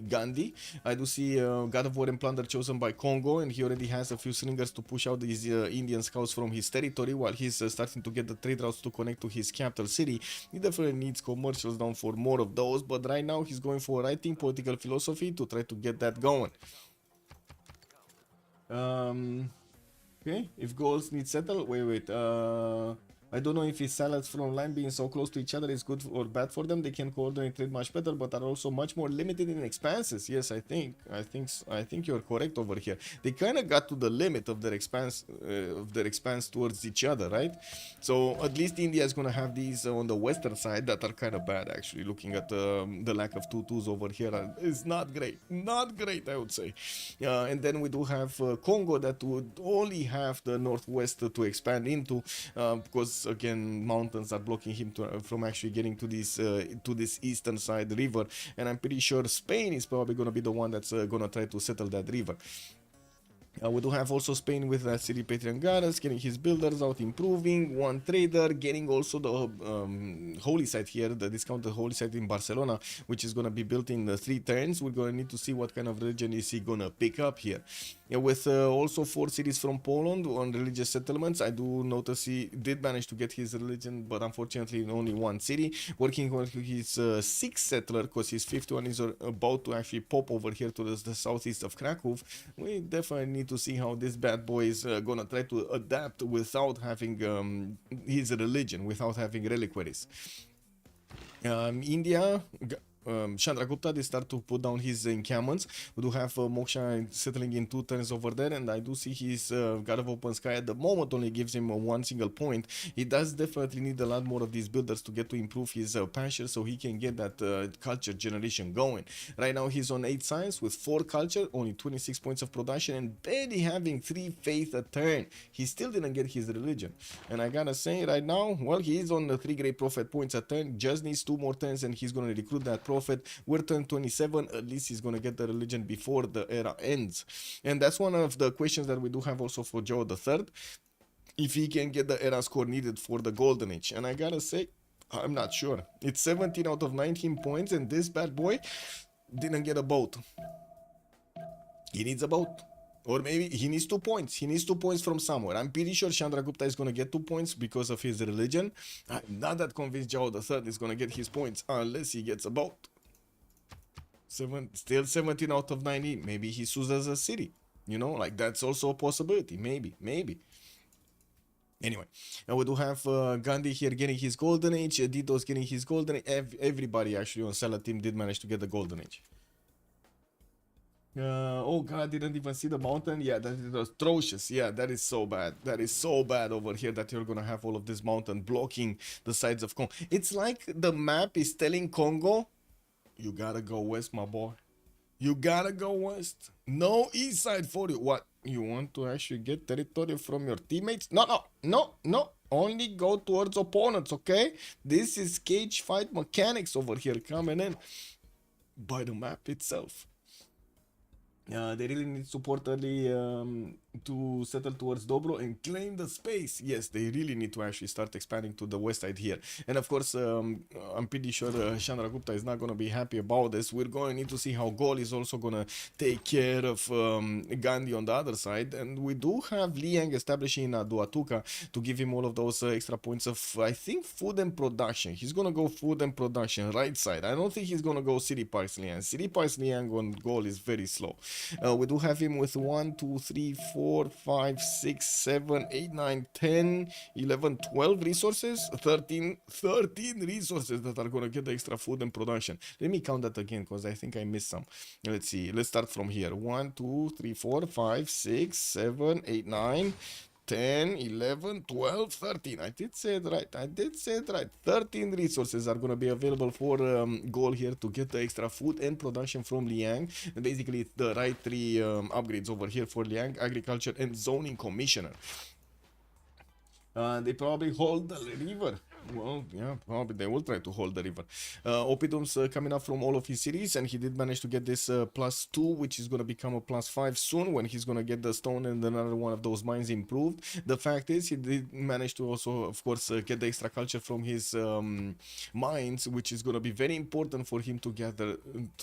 Gandhi. I do see God of War and Plunder chosen by Congo, and he already has a few slingers to push out these Indian scouts from his territory while he's starting to get the trade routes to connect to his capital city. He definitely needs commercials down for more of those, but right now he's going for writing political philosophy to try to get that going. Okay, if goals need settle, wait. I don't know if his salads from online being so close to each other is good or bad for them. They can coordinate trade much better, but are also much more limited in expenses. Yes, I think you're correct over here. They kind of got to the limit of their expense towards each other, right? So at least India is gonna have these on the western side that are kind of bad actually. Looking at the lack of 2-2s over here is not great, I would say. And then we do have Congo that would only have the northwest to expand into because again mountains are blocking him from actually getting to this eastern side river, and I'm pretty sure Spain is probably going to be the one that's going to try to settle that river. We do have also Spain with City Patreon Goddess, getting his builders out, improving, one trader, getting also the holy site here, the discounted holy site in Barcelona, which is going to be built in 3 turns. We're going to need to see what kind of religion is he going to pick up here. With also 4 cities from Poland on religious settlements, I do notice he did manage to get his religion, but unfortunately in only 1 city. Working on his 6th settler, because his 5th one is about to actually pop over here to the southeast of Krakow. We definitely need to see how this bad boy is gonna try to adapt without having his religion, without having reliquaries. India, Chandragupta, they start to put down his encampments. We do have Moksha settling in 2 turns over there, and I do see his God of Open Sky at the moment only gives him 1 single point. He does definitely need a lot more of these builders to get to improve his pasture so he can get that culture generation going. Right now he's on 8 science with 4 culture, only 26 points of production, and barely having 3 faith a turn. He still didn't get his religion, and I gotta say right now, well, he is on the 3 great prophet points a turn, just needs 2 more turns and he's gonna recruit that prophet. prophet. We're 2027, at least he's gonna get the religion before the era ends. And that's one of the questions that we do have also for Joe the Third, if he can get the era score needed for the golden age. And I gotta say, I'm not sure. It's 17 out of 19 points, and this bad boy didn't get a boat. He needs a boat. Or maybe he needs 2 points. He needs 2 points from somewhere. I'm pretty sure Chandragupta is going to get 2 points because of his religion. I'm not that convinced Jao the Third is going to get his points unless he gets a boat. Still 17 out of 19. Maybe he sues a city. You know, like that's also a possibility. Maybe. Anyway, now we do have Gandhi here getting his golden age. Dito's getting his golden age. Everybody actually on Salah team did manage to get the golden age. Oh god, didn't even see the mountain. Yeah, that is atrocious. Yeah, that is so bad. That is so bad over here that you're gonna have all of this mountain blocking the sides of Congo. It's like the map is telling Congo, you gotta go west, my boy. You gotta go west. No east side for you. What? You want to actually get territory from your teammates? No. Only go towards opponents, okay? This is cage fight mechanics over here coming in by the map itself. They really need support early to settle towards Dobro and claim the space. Yes, they really need to actually start expanding to the west side here. And of course, I'm pretty sure Chandragupta is not going to be happy about this. We're going to need to see how Gol is also going to take care of Gandhi on the other side. And we do have Liang establishing Duatuka to give him all of those extra points of, I think, food and production. He's going to go food and production, right side. I don't think he's going to go City Parks Liang. City Parks Liang on Gol is very slow. We do have him with 1, 2, 3, 4, 5, 6, 7, 8, 9, 10, 11, 12 resources, 13 resources that are going to get the extra food and production. Let me count that again because I think I missed some. Let's see. Let's start from here. 1, 2, 3, 4, 5, 6, 7, 8, 9, 10, 11, 12, 13. I did say it right. 13 resources are going to be available for Gol here to get the extra food and production from Liang. And basically, it's the right 3 upgrades over here for Liang, Agriculture and Zoning Commissioner. They probably hold the river. Well, yeah, probably they will try to hold the river. Opidum's coming up from all of his cities, and he did manage to get this +2, which is going to become a +5 soon when he's going to get the stone and another one of those mines improved. The fact is, he did manage to also, of course, get the extra culture from his mines, which is going to be very important for him to gather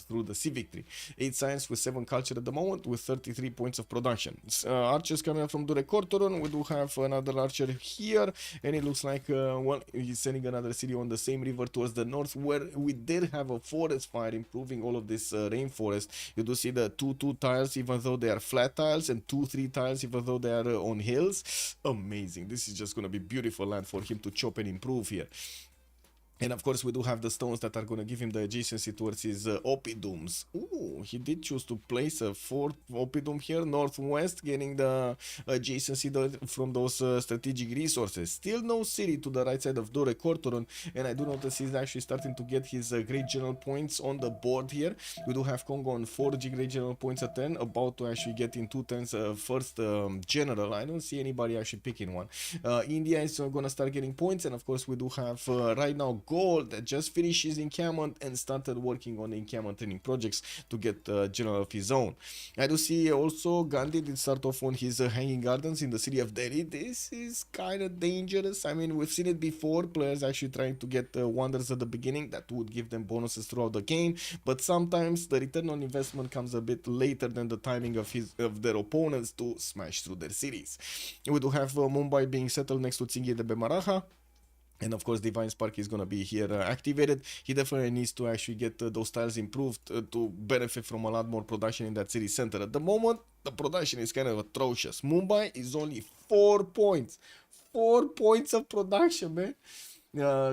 through the sea victory. 8 science with 7 culture at the moment, with 33 points of production. Archers coming up from Durekortoron. We do have another archer here, and it looks like, well, he's sending another city on the same river towards the north, where we did have a forest fire improving all of this rainforest. You do see the 2-2 tiles, even though they are flat tiles, and 2-3 tiles, even though they are on hills. Amazing. This is just going to be beautiful land for him to chop and improve here. And of course, we do have the stones that are going to give him the adjacency towards his Opidums. Ooh, he did choose to place a 4th Opidum here, northwest, getting the adjacency from those strategic resources. Still no city to the right side of Dore Kortoron, and I do notice he's actually starting to get his Great General points on the board here. We do have Congo on 4 Great General points at 10, about to actually get in 2 turns first General. I don't see anybody actually picking one. India is going to start getting points, and of course, we do have right now Gold that just finished his encampment and started working on the encampment training projects to get general of his own. I do see also Gandhi did start off on his hanging gardens in the city of Delhi. This is kind of dangerous. I mean, we've seen it before, players actually trying to get wonders at the beginning that would give them bonuses throughout the game, but sometimes the return on investment comes a bit later than the timing of their opponents to smash through their cities. We do have Mumbai being settled next to Tsingy de Bemaraha. And of course, Divine Spark is going to be here activated. He definitely needs to actually get those tiles improved to benefit from a lot more production in that city center. At the moment, the production is kind of atrocious. Mumbai is only 4 points. 4 points of production, man.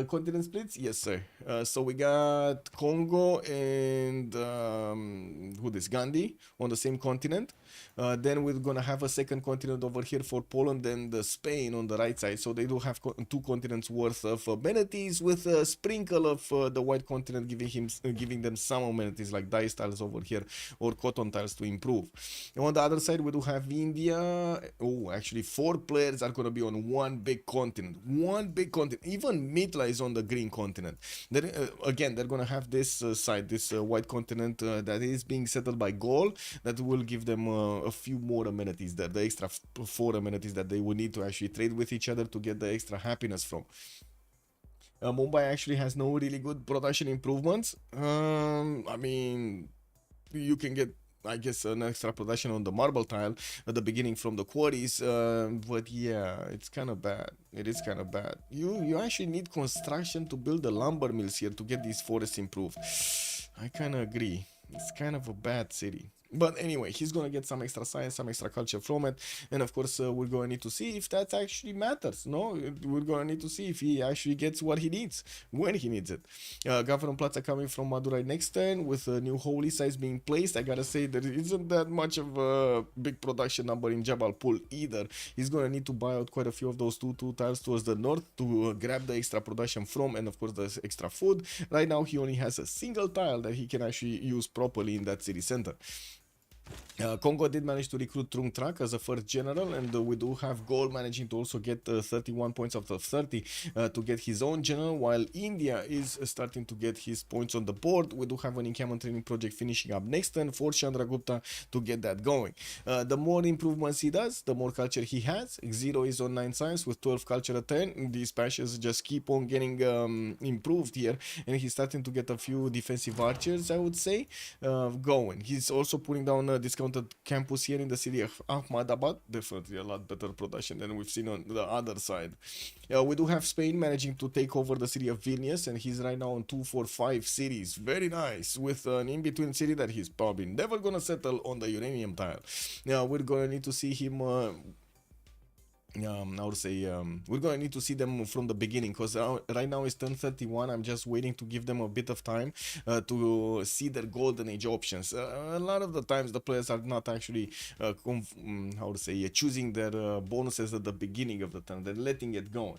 Continent splits? Yes, sir. So we got Congo and Gandhi on the same continent. Then we're gonna have a second continent over here for Poland and Spain on the right side. So they do have 2 continents worth of amenities, with a sprinkle of the white continent giving them some amenities like dice tiles over here or cotton tiles to improve. And on the other side, we do have India. Oh, actually 4 players are gonna be on one big continent. One big continent. Even Mitla is on the green continent. Then again, they're gonna have this side, this white continent that is being settled by gold, that will give them a few more amenities, that the extra 4 amenities that they will need to actually trade with each other to get the extra happiness from. Mumbai actually has no really good production improvements. I mean, you can get, I guess, an extra production on the marble tile at the beginning from the quarries, but yeah, it's kind of bad. It is kind of bad. You actually need construction to build the lumber mills here to get these forests improved. I kind of agree. It's kind of a bad city. But anyway, he's gonna get some extra science, some extra culture from it, and of course we're gonna need to see if that actually matters. No, we're gonna need to see if he actually gets what he needs when he needs it. Government Plaza coming from Madurai next turn with a new holy sites being placed. I gotta say there isn't that much of a big production number in Jabalpur either. He's gonna need to buy out quite a few of those two tiles towards the north to grab the extra production from, and of course the extra food. Right now he only has a single tile that he can actually use properly in that city center. Congo did manage to recruit Trung Trak as a first general, and we do have Gold managing to also get 31 points out of 30 to get his own general, while India is starting to get his points on the board. We do have an encampment training project finishing up next turn for Chandragupta to get that going. The more improvements he does, the more culture he has. Zero is on 9 science with 12 culture a 10. These patches just keep on getting improved here, and he's starting to get a few defensive archers, I would say, going. He's also putting down a discounted campus here in the city of Ahmedabad. Definitely a lot better production than we've seen on the other side. We do have Spain managing to take over the city of Vilnius, and he's right now on 245 cities. Very nice, with an in-between city that he's probably never gonna settle on the uranium tile. We're gonna need to see him I would say we're gonna need to see them from the beginning, because right now it's turn 31. I'm just waiting to give them a bit of time to see their golden age options. A lot of the times the players are not actually how to say choosing their bonuses at the beginning of the turn. They're letting it go.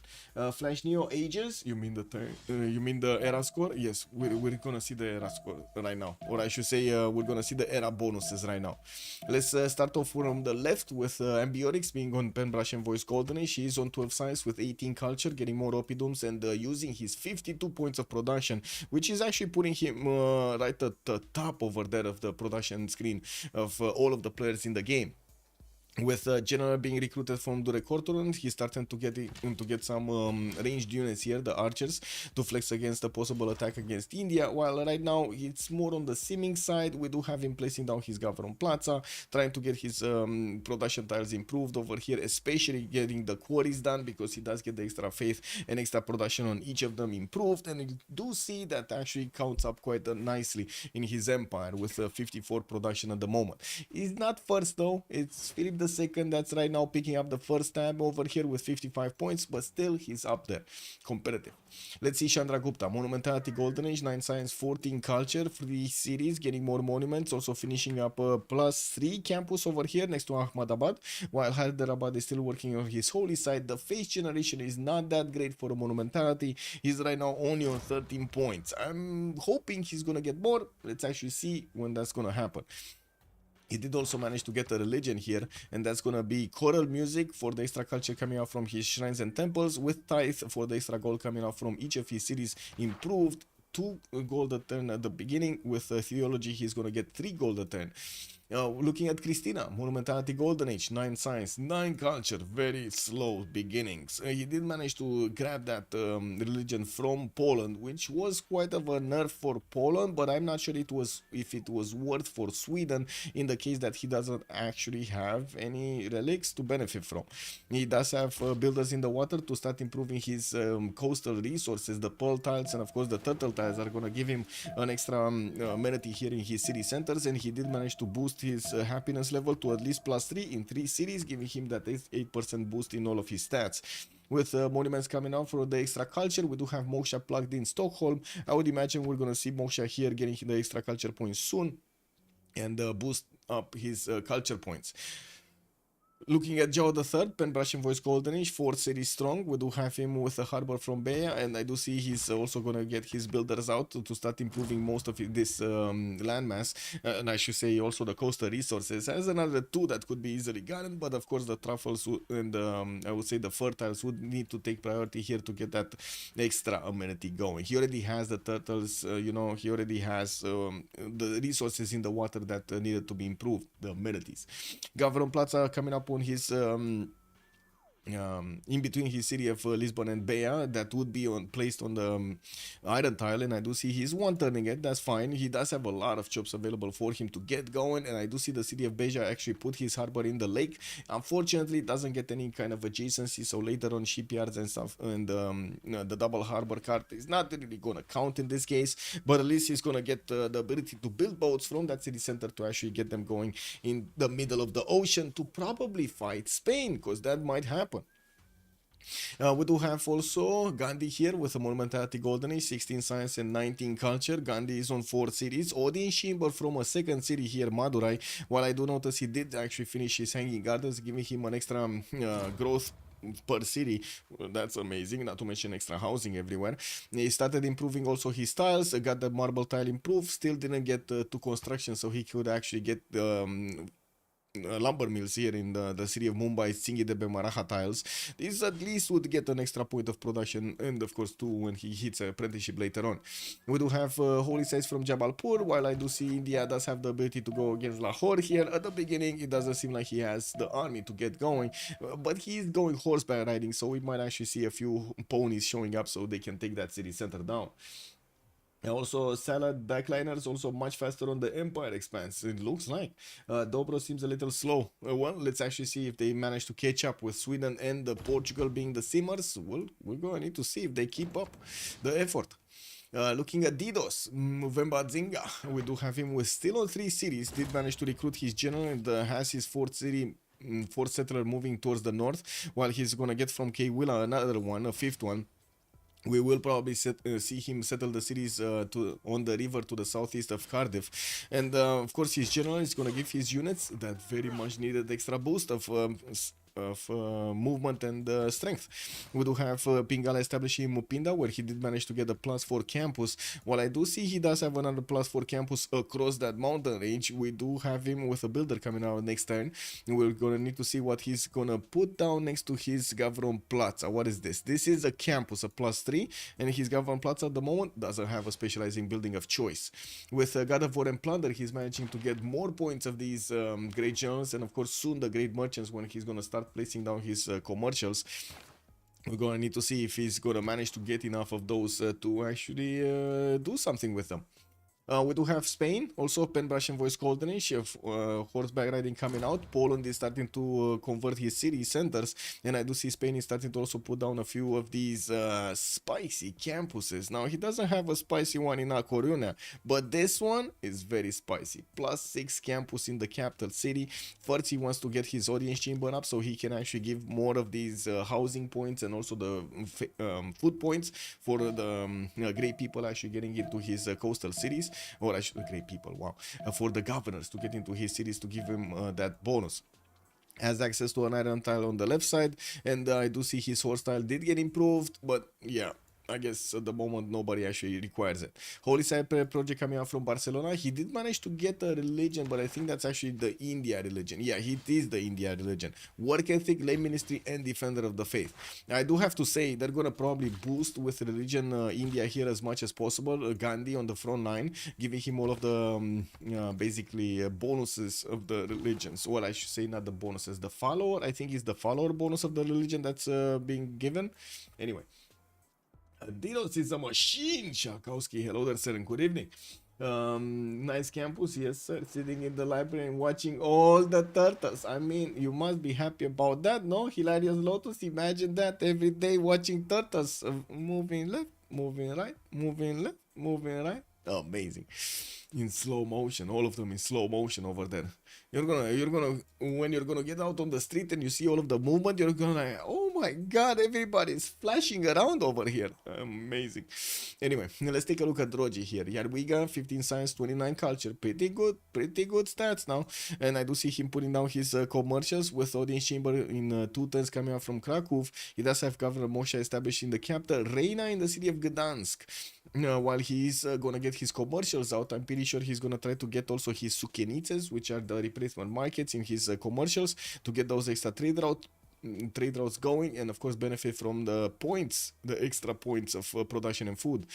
Flash Neo ages, you mean the turn, you mean the era score? Yes, we're gonna see the era score right now, or I should say we're gonna see the era bonuses right now. Let's start off from the left with Ambiorix being on Pen Brush and Voice Golden Age. He is on 12 science with 18 culture, getting more opidums and using his 52 points of production, which is actually putting him right at the top over there of the production screen of all of the players in the game. With General being recruited from Durekortoran, he's starting to get some ranged units here, the archers, to flex against a possible attack against India, while right now it's more on the simming side. We do have him placing down his Government Plaza, trying to get his production tiles improved over here, especially getting the quarries done, because he does get the extra faith and extra production on each of them improved, and you do see that actually counts up quite nicely in his empire with 54 production at the moment. He's not first though, it's Philip the second that's right now picking up the first tab over here with 55 points, but still he's up there competitive. Let's see Chandragupta, Monumentality Golden Age, 9 science, 14 culture, 3 cities, getting more monuments, also finishing up +3 campus over here next to Ahmedabad, while Hyderabad is still working on his holy side. The face generation is not that great for a Monumentality. He's right now only on 13 points. I'm hoping he's gonna get more. Let's actually see when that's gonna happen. He did also manage to get a religion here, and that's gonna be choral music for the extra culture coming out from his shrines and temples, with tithe for the extra gold coming out from each of his cities improved. 2 gold a turn at the beginning. With theology he's gonna get 3 gold a turn. Looking at Christina, Monumentality Golden Age, 9 science, 9 culture, very slow beginnings. He did manage to grab that religion from Poland, which was quite of a nerf for Poland, but I'm not sure if it was worth for Sweden, in the case that he doesn't actually have any relics to benefit from. He does have builders in the water to start improving his coastal resources. The pearl tiles and of course the turtle tiles are gonna give him an extra amenity here in his city centers, and he did manage to boost his happiness level to at least +3 in 3 cities, giving him that 8% boost in all of his stats. With monuments coming out for the extra culture, we do have Moksha plugged in Stockholm. I would imagine we're gonna see Moksha here getting the extra culture points soon and boost up his culture points. Looking at Joe the Third, pen brush and voice goldenish, 4th city strong. We do have him with a harbor from Bea, and I do see he's also gonna get his builders out to start improving most of this landmass, and I should say also the coastal resources. As another two that could be easily gotten, but of course the truffles and I would say the fertiles would need to take priority here to get that extra amenity going. He already has the turtles, you know, he already has the resources in the water that needed to be improved, the amenities. Gavron Plaza coming up on his in between his city of Lisbon and Bea, that would be placed on the iron tile, and I do see he's one turning it. That's fine. He does have a lot of chops available for him to get going, and I do see the city of Beja actually put his harbor in the lake. Unfortunately, it doesn't get any kind of adjacency, so later on shipyards and stuff and the double harbor cart is not really gonna count in this case, but at least he's gonna get the ability to build boats from that city center to actually get them going in the middle of the ocean to probably fight Spain, because that might happen. We do have also Gandhi here with a Monumentality Golden Age, 16 Science and 19 Culture. Gandhi is on 4 cities. Odin Shimber from a second city here, Madurai. While I do notice he did actually finish his Hanging Gardens, giving him an extra growth per city. That's amazing, not to mention extra housing everywhere. He started improving also his tiles, got the marble tile improved, still didn't get to construction, so he could actually get lumber mills here in the city of Mumbai, Singi de Bemaraha tiles. This at least would get an extra point of production, and of course too when he hits an apprenticeship later on. We do have holy sites from Jabalpur, while I do see India does have the ability to go against Lahore here. At the beginning it doesn't seem like he has the army to get going, but he's going horseback riding, so we might actually see a few ponies showing up so they can take that city center down. And also, Salad backliners also much faster on the Empire expanse. It looks like Dobro seems a little slow. Well, let's actually see if they manage to catch up with Sweden and Portugal being the simmers. Well, we're going to need to see if they keep up the effort. Looking at Didos, Movember Zinga, we do have him with still on 3 cities. Did manage to recruit his general and has his 4th city, 4th settler moving towards the north, while he's going to get from Kwilla another one, a 5th one. We will probably see him settle the cities on the river to the southeast of Cardiff, and of course his general is going to give his units that very much needed extra boost of movement and strength. We do have Pingala establishing Mupinda, where he did manage to get a +4 campus. While I do see he does have another +4 campus across that mountain range, we do have him with a builder coming out next turn. We're gonna need to see what he's gonna put down next to his Gavron Plaza. What is this? This is a campus, a +3, and his Gavron Plaza at the moment doesn't have a specializing building of choice. With God of War and Plunder, he's managing to get more points of these great generals, and of course soon the great merchants when he's gonna start placing down his commercials. We're gonna need to see if he's gonna manage to get enough of those to actually do something with them. We do have Spain, also pen brush and voice goldenish, horseback riding coming out. Poland is starting to convert his city centers, and I do see Spain is starting to also put down a few of these spicy campuses. Now he doesn't have a spicy one in A Coruña, but this one is very spicy. +6 campus in the capital city. First he wants to get his audience chamber up so he can actually give more of these housing points and also the food points for the great people actually getting into his coastal cities. Or I should great people, wow, for the governors to get into his cities to give him that bonus. Has access to an iron tile on the left side, and I do see his horse tile did get improved, but yeah, I guess at the moment nobody actually requires it. Holy Cyper project coming out from Barcelona. He did manage to get a religion, but I think that's actually the India religion. Yeah, he is the India religion. Work ethic, lay ministry, and defender of the faith. I do have to say they're gonna probably boost with religion India here as much as possible. Gandhi on the front line, giving him all of the basically bonuses of the religions. Well, I should say not the bonuses. The follower, I think is the follower bonus of the religion that's being given. Anyway. Dinos is a machine, Shalkowski. Hello there, sir, and good evening. Nice campus, yes, sir. Sitting in the library and watching all the turtles. I mean, you must be happy about that, no? Hilarious Lotus, imagine that every day watching turtles moving left, moving right, moving left, moving right. Amazing. In slow motion, all of them in slow motion over there. When you're gonna get out on the street and you see all of the movement, you're gonna like, oh my god, everybody's flashing around over here. Amazing. Anyway, let's take a look at Drogi here. Yarwiga, 15 science, 29 culture. Pretty good stats now. And I do see him putting down his commercials with audience chamber in 2 turns coming out from Krakow. He does have Governor Moshe established in the capital, Reina in the city of Gdansk. While he's gonna get his commercials out, I'm pretty sure he's gonna try to get also his sukienices, which are the replacement markets, in his commercials to get those extra trade routes going, and of course benefit from the points, the extra points of production and food.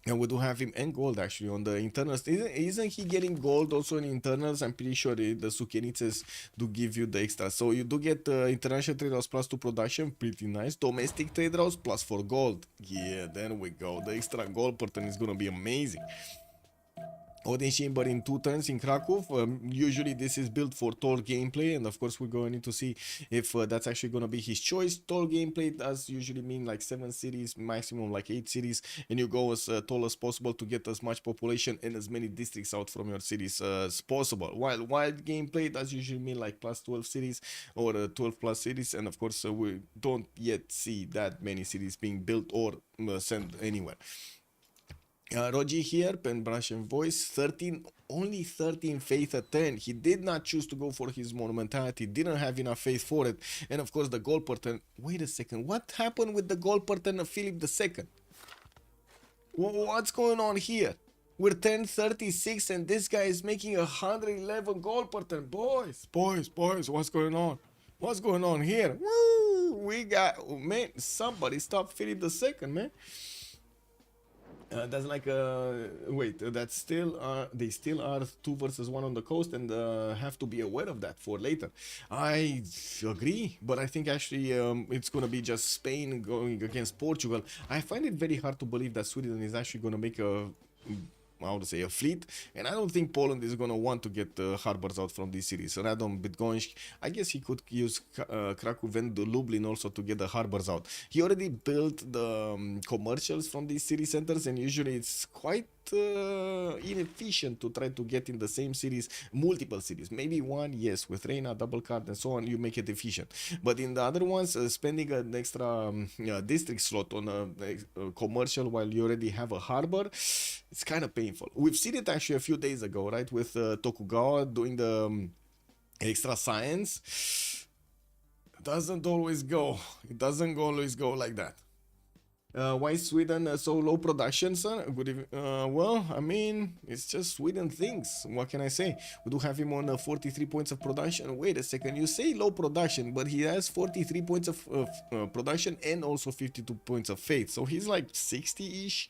And we do have him and gold actually on the internals. Isn't he getting gold also in internals? I'm pretty sure the sukienices do give you the extra. So you do get international trade routes plus 2 production, pretty nice. Domestic trade routes plus 4 gold. Yeah, there we go. The extra gold pattern is gonna be amazing. Audience chamber in 2 turns in Krakow. Usually this is built for tall gameplay, and of course we're going to need to see if that's actually going to be his choice. Tall gameplay does usually mean like 7 cities, maximum like 8 cities, and you go as tall as possible to get as much population and as many districts out from your cities as possible. While wild gameplay does usually mean like plus 12 cities or 12 plus cities, and of course we don't yet see that many cities being built or sent anywhere. Rogi here, pen, brush, and voice, 13, only 13 faith at 10. He did not choose to go for his monumentality, didn't have enough faith for it. And of course the gold pattern, wait a second, what happened with the gold pattern of Philip II? What's going on here? We're 1036 and this guy is making 111 gold pattern. Boys, what's going on? What's going on here? Woo! We got, man, somebody stop Philip II, man. That's like wait, that's still they still are 2 versus 1 on the coast, and have to be aware of that for later. I agree, but I think actually it's gonna be just Spain going against Portugal. I find it very hard to believe that Sweden is actually gonna make how to say, a fleet, and I don't think Poland is gonna want to get harbors out from this city. So Radom, Bydgoszcz, I guess he could use Krakow and Lublin also to get the harbors out. He already built the commercials from these city centers, and usually it's quite inefficient to try to get in the same cities, multiple cities. Maybe one, yes, with Reina, double card, and so on, you make it efficient. But in the other ones, spending an extra district slot on a commercial while you already have a harbor, it's kind of painful. We've seen it actually a few days ago, right, with Tokugawa doing the extra science. It doesn't always go. It doesn't always go like that. Why Sweden so low production, son? Good evening. Well, I mean, it's just Sweden things. What can I say? We do have him on 43 points of production. Wait a second, you say low production, but he has 43 points of production and also 52 points of faith. So he's like 60-ish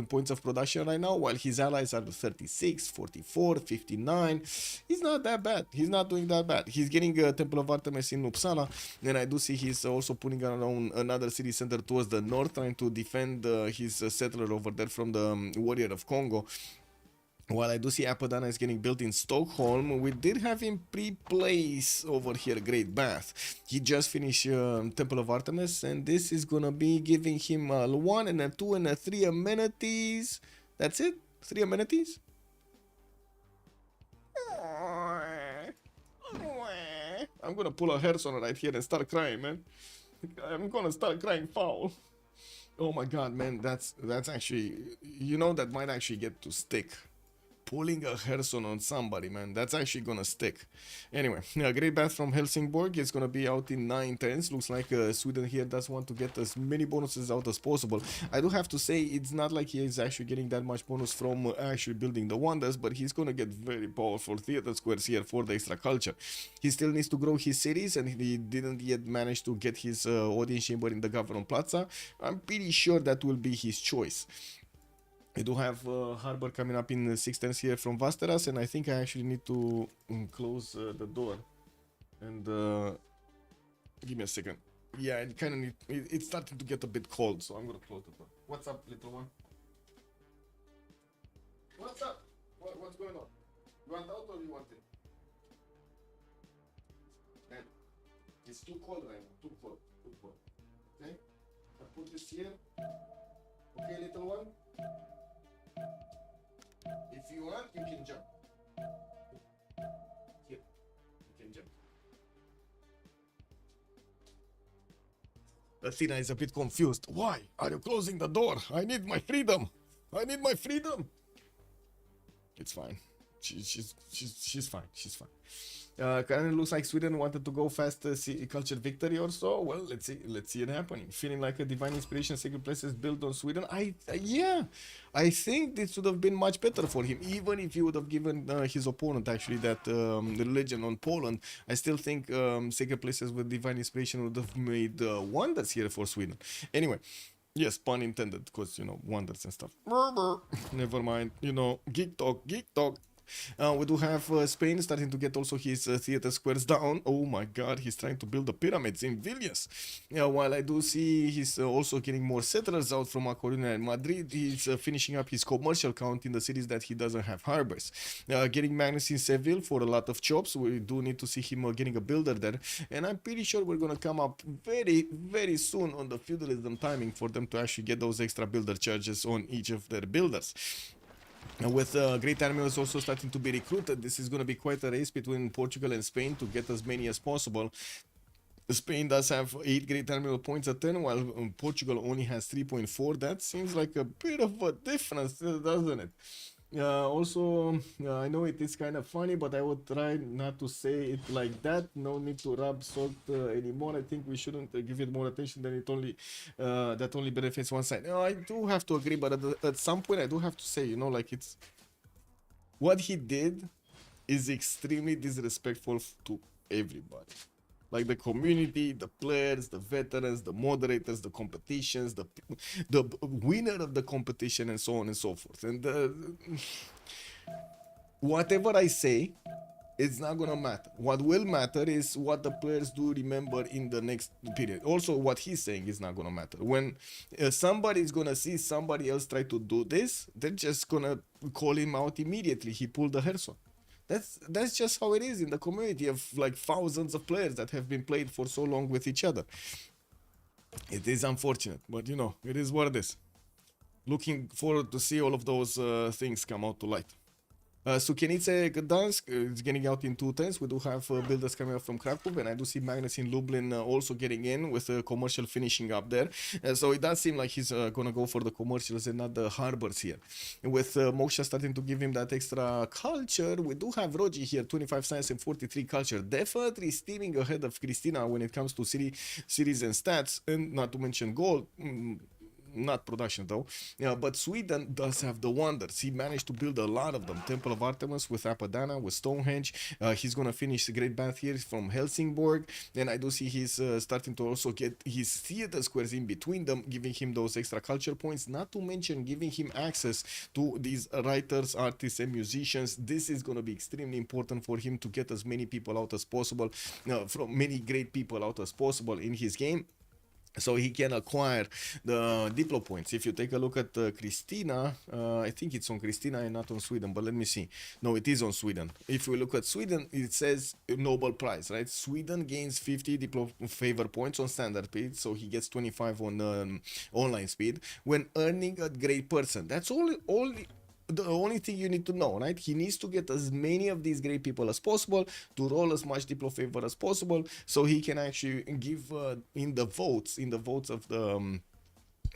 points of production right now, while his allies are 36, 44, 59. He's not that bad. He's not doing that bad. He's getting Temple of Artemis in Uppsala, and I do see he's also putting around another city center towards the north, trying to defend his settler over there from the warrior of Congo. While I do see Apadana is getting built in Stockholm, we did have him pre-place over here, Great Bath. He just finished Temple of Artemis, and this is gonna be giving him a 1 and a 2 and a 3 amenities. That's it? 3 amenities? I'm gonna pull a Herson right here and start crying, man. I'm gonna start crying foul. Oh my god, man, that's actually, you know, that might actually get to stick. Pulling a Herson on somebody, man, that's actually gonna stick. Anyway, Great Bath from Helsingborg is gonna be out in 9 turns. Looks like Sweden here does want to get as many bonuses out as possible. I do have to say, it's not like he is actually getting that much bonus from actually building the wonders, but he's gonna get very powerful theater squares here for the extra culture. He still needs to grow his cities, and he didn't yet manage to get his audience chamber in the Government Plaza. I'm pretty sure that will be his choice. I do have harbor coming up in 6 turns here from Vasteras, and I think I actually need to close the door. And give me a second. Yeah, I kind of need. It's starting to get a bit cold, so I'm gonna close the door. What's up, little one? What's up? What's going on? You want out or you want in? Man, it's too cold right now. Too cold. Too cold. Okay? I put this here. Okay, little one? you want, you can jump. Here, you can jump. Athena is a bit confused. Why are you closing the door? I need my freedom. I need my freedom. It's fine. She's fine. She's fine. Kind of looks like Sweden wanted to go fast, see culture victory or so. Well, let's see it happening. Feeling like a divine inspiration, second place is built on Sweden. Yeah, I think this would have been much better for him, even if he would have given his opponent actually that religion on Poland. I still think second places with divine inspiration would have made wonders here for Sweden. Anyway. Yes, pun intended, because, you know, wonders and stuff. Never mind, you know, geek talk. We do have Spain starting to get also his theater squares down. Oh my god, he's trying to build the pyramids in Vilnius. While I do see he's also getting more settlers out from A Coruña and Madrid, he's finishing up his commercial count in the cities that he doesn't have harbors. Getting Magnus in Seville for a lot of jobs. We do need to see him getting a builder there. And I'm pretty sure we're going to come up very, very soon on the feudalism timing for them to actually get those extra builder charges on each of their builders. With great animals also starting to be recruited, this is going to be quite a race between Portugal and Spain to get as many as possible. Spain does have 8 great animal points a turn, while Portugal only has 3.4. That seems like a bit of a difference, doesn't it? Also, I know it is kind of funny, but I would try not to say it like that. No need to rub salt anymore. I think we shouldn't give it more attention than it only that only benefits one side. I do have to agree, but at some point I do have to say, you know, like, it's what he did is extremely disrespectful to everybody. Like the community, the players, the veterans, the moderators, the competitions, the winner of the competition, and so on and so forth. And whatever I say, it's not gonna matter. What will matter is what the players do remember in the next period. Also, what he's saying is not gonna matter. When somebody's gonna see somebody else try to do this, they're just gonna call him out immediately. He pulled the Herson. That's just how it is in the community of like thousands of players that have been played for so long with each other. It is unfortunate, but you know, it is what it is. Looking forward to see all of those things come out to light. Sukienice Gdansk is getting out in 2 turns. We do have builders coming up from Krakow, and I do see Magnus in Lublin also getting in with a commercial finishing up there. So it does seem like he's gonna go for the commercials and not the harbors here. With Moksha starting to give him that extra culture, we do have Rogi here, 25 science and 43 culture. Definitely steaming ahead of Christina when it comes to cities and stats, and not to mention gold. Not production though, but Sweden does have the wonders. He managed to build a lot of them. Temple of Artemis with Apadana, with Stonehenge. He's gonna finish the Great Bath here from Helsingborg, and I do see he's starting to also get his theater squares in between them, giving him those extra culture points, not to mention giving him access to these writers, artists, and musicians. This is gonna be extremely important for him to get as many people out as possible, from many great people out as possible in his game, so he can acquire the Diplo points. If you take a look at Christina, I think it's on Christina and not on Sweden, but let me see. No, it is on Sweden. If we look at Sweden, it says Nobel Prize, right? Sweden gains 50 Diplo favor points on standard speed, so he gets 25 on online speed when earning a great person. That's the only thing you need to know, right? He needs to get as many of these great people as possible to roll as much Diplo favor as possible, so he can actually give in the votes of the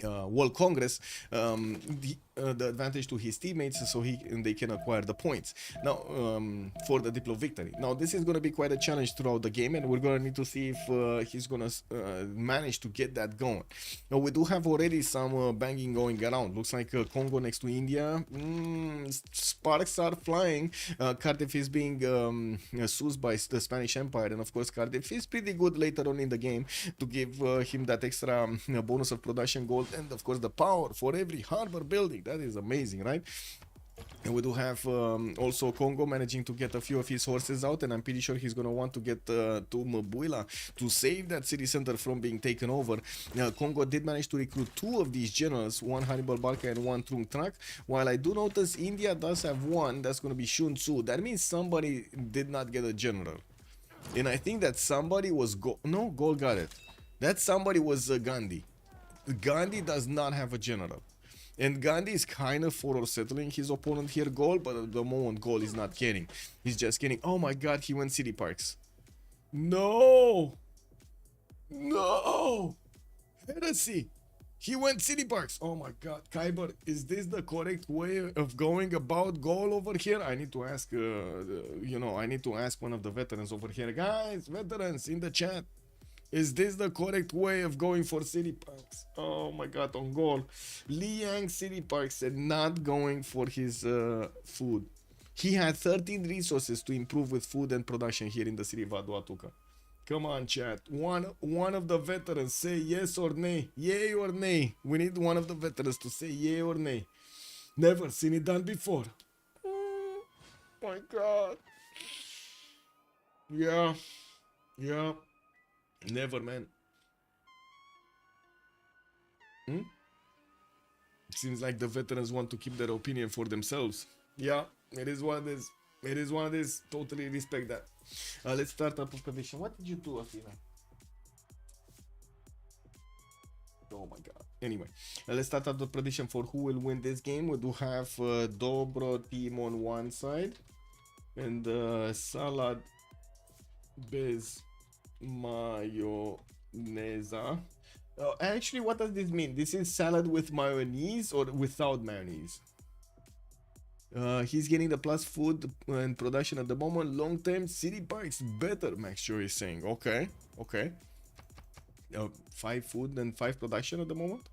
World Congress the advantage to his teammates, so they can acquire the points now for the Diplo victory. Now this is going to be quite a challenge throughout the game, and we're going to need to see if he's going to manage to get that going. Now we do have already some banging going around. Looks like Congo next to India. Sparks are flying. Cardiff is being soothed by the Spanish Empire, and of course Cardiff is pretty good later on in the game to give him that extra bonus of production gold, and of course the power for every harbor building. That is amazing, right? And we do have also Congo managing to get a few of his horses out, and I'm pretty sure he's going to want to get to Mbuila to save that city center from being taken over. Congo did manage to recruit 2 of these generals, one Hannibal Barca and one Trung Trak, while I do notice India does have one that's going to be Shun Tzu. That means somebody did not get a general, and I think that somebody was Gol got it. That somebody was Gandhi. Gandhi does not have a general. And Gandhi is kind of for settling his opponent here goal, but at the moment goal is not getting. He's just getting, oh my god, he went city parks. No! No! Heresy! He went city parks. Oh my god, Kyber, is this the correct way of going about goal over here? I need to ask, I need to ask one of the veterans over here. Guys, veterans in the chat. Is this the correct way of going for city parks? Oh my god, on goal. Liang City Parks said not going for his food. He had 13 resources to improve with food and production here in the city of Aduatuca. Come on, chat. One of the veterans say yes or nay. Yay or nay. We need one of the veterans to say yay or nay. Never seen it done before. Oh my god. Yeah. Yeah. Never, man. Seems like the veterans want to keep their opinion for themselves. Yeah, it is what it is. It is what it is. Totally respect that. Let's start up a prediction. What did you do, Athena? Oh my god. Anyway, let's start up the prediction for who will win this game. We do have Dobroteam on one side and salad bez mayoneza. Actually, what does this mean? This is salad with mayonnaise or without mayonnaise? He's getting the plus food and production at the moment. Long term city parks better, Max Joe is saying. Okay, okay. 5 food and 5 production at the moment.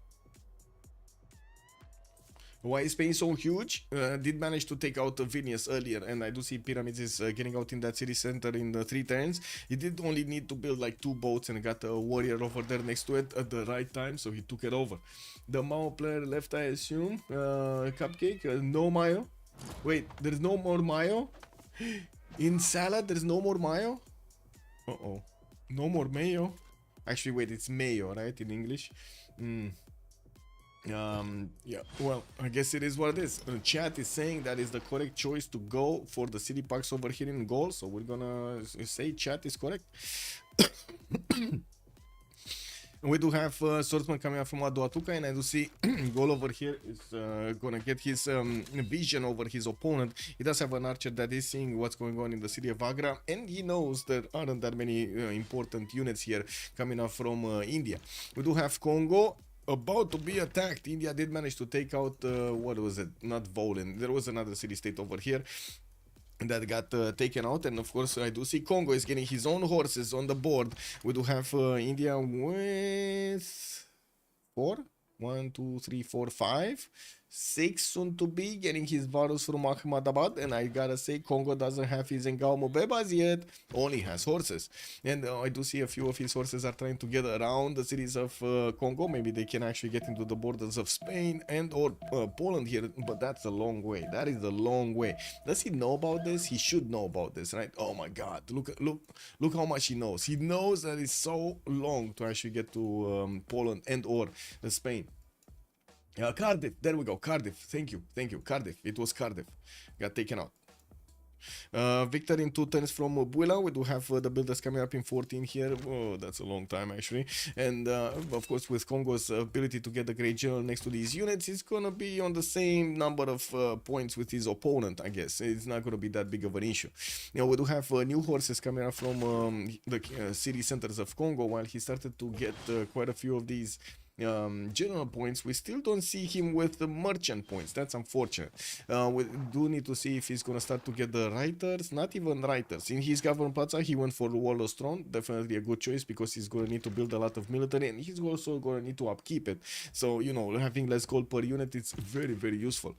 Why is Spain so huge? Did manage to take out Vilnius earlier, and I do see Pyramids is getting out in that city center in the 3 turns. He did only need to build like 2 boats and got a warrior over there next to it at the right time, so he took it over. The Mao player left, I assume. Cupcake, no mayo. Wait, there's no more mayo? In salad, there's no more mayo? Uh-oh. No more mayo? Actually, wait, it's mayo, right, in English? Yeah, well, I guess it is what it is. Chat is saying that is the correct choice to go for the city parks over here in goal, so we're gonna say chat is correct. We do have Swordsman coming out from Aduatuca, and I do see goal over here is gonna get his vision over his opponent. He does have an archer that is seeing what's going on in the city of Agra, and he knows there aren't that many important units here coming out from India. We do have Congo about to be attacked. India did manage to take out, what was it? Not Volin. There was another city-state over here that got taken out, and of course I do see Congo is getting his own horses on the board. We do have India with 4, 1, 2, 3, 4, 5, 6 soon to be getting his Varus from Ahmadabad, and I gotta say Congo doesn't have his Ngao Mobebas yet, only has horses, and I do see a few of his horses are trying to get around the cities of Congo. Maybe they can actually get into the borders of Spain and or Poland here, but that's a long way. That is a long way. Does he know about this? He should know about this, right? Oh my god, look how much he knows. He knows that it's so long to actually get to Poland and or Spain. Cardiff, there we go, Cardiff, thank you, Cardiff, it was Cardiff, got taken out. Victor in 2 turns from Buila. We do have the builders coming up in 14 here. Oh, that's a long time actually. And of course with Congo's ability to get the Great General next to these units, he's gonna be on the same number of points with his opponent, I guess. It's not gonna be that big of an issue. Now we do have new horses coming up from the city centers of Congo. While he started to get quite a few of these general points, we still don't see him with the merchant points. That's unfortunate. We do need to see if he's gonna start to get the writers. Not even writers. In his government plaza, he went for the Warlord's Throne. Definitely a good choice because he's gonna need to build a lot of military, and he's also gonna need to upkeep it. So, you know, having less gold per unit is very, very useful.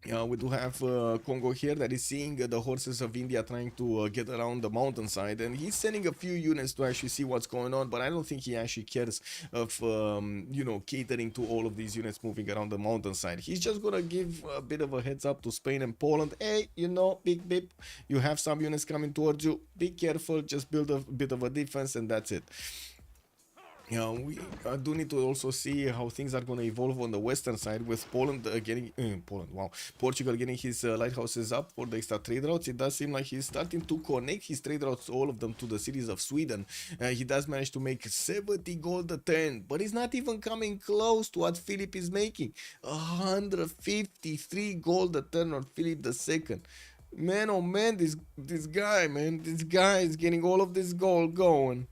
We do have Congo here that is seeing the horses of India trying to get around the mountainside, and he's sending a few units to actually see what's going on, but I don't think he actually cares of you know, catering to all of these units moving around the mountainside. He's just gonna give a bit of a heads up to Spain and Poland. Hey, you know, big beep, you have some units coming towards you, be careful, just build a bit of a defense, and that's it. Yeah, we do need to also see how things are going to evolve on the western side with Poland Portugal getting his lighthouses up for the extra trade routes. It does seem like he's starting to connect his trade routes, all of them, to the cities of Sweden. He does manage to make 70 gold a turn, but he's not even coming close to what Philip is making. 153 gold a turn on Philip II. Man, oh man, this guy, man, this guy is getting all of this gold going.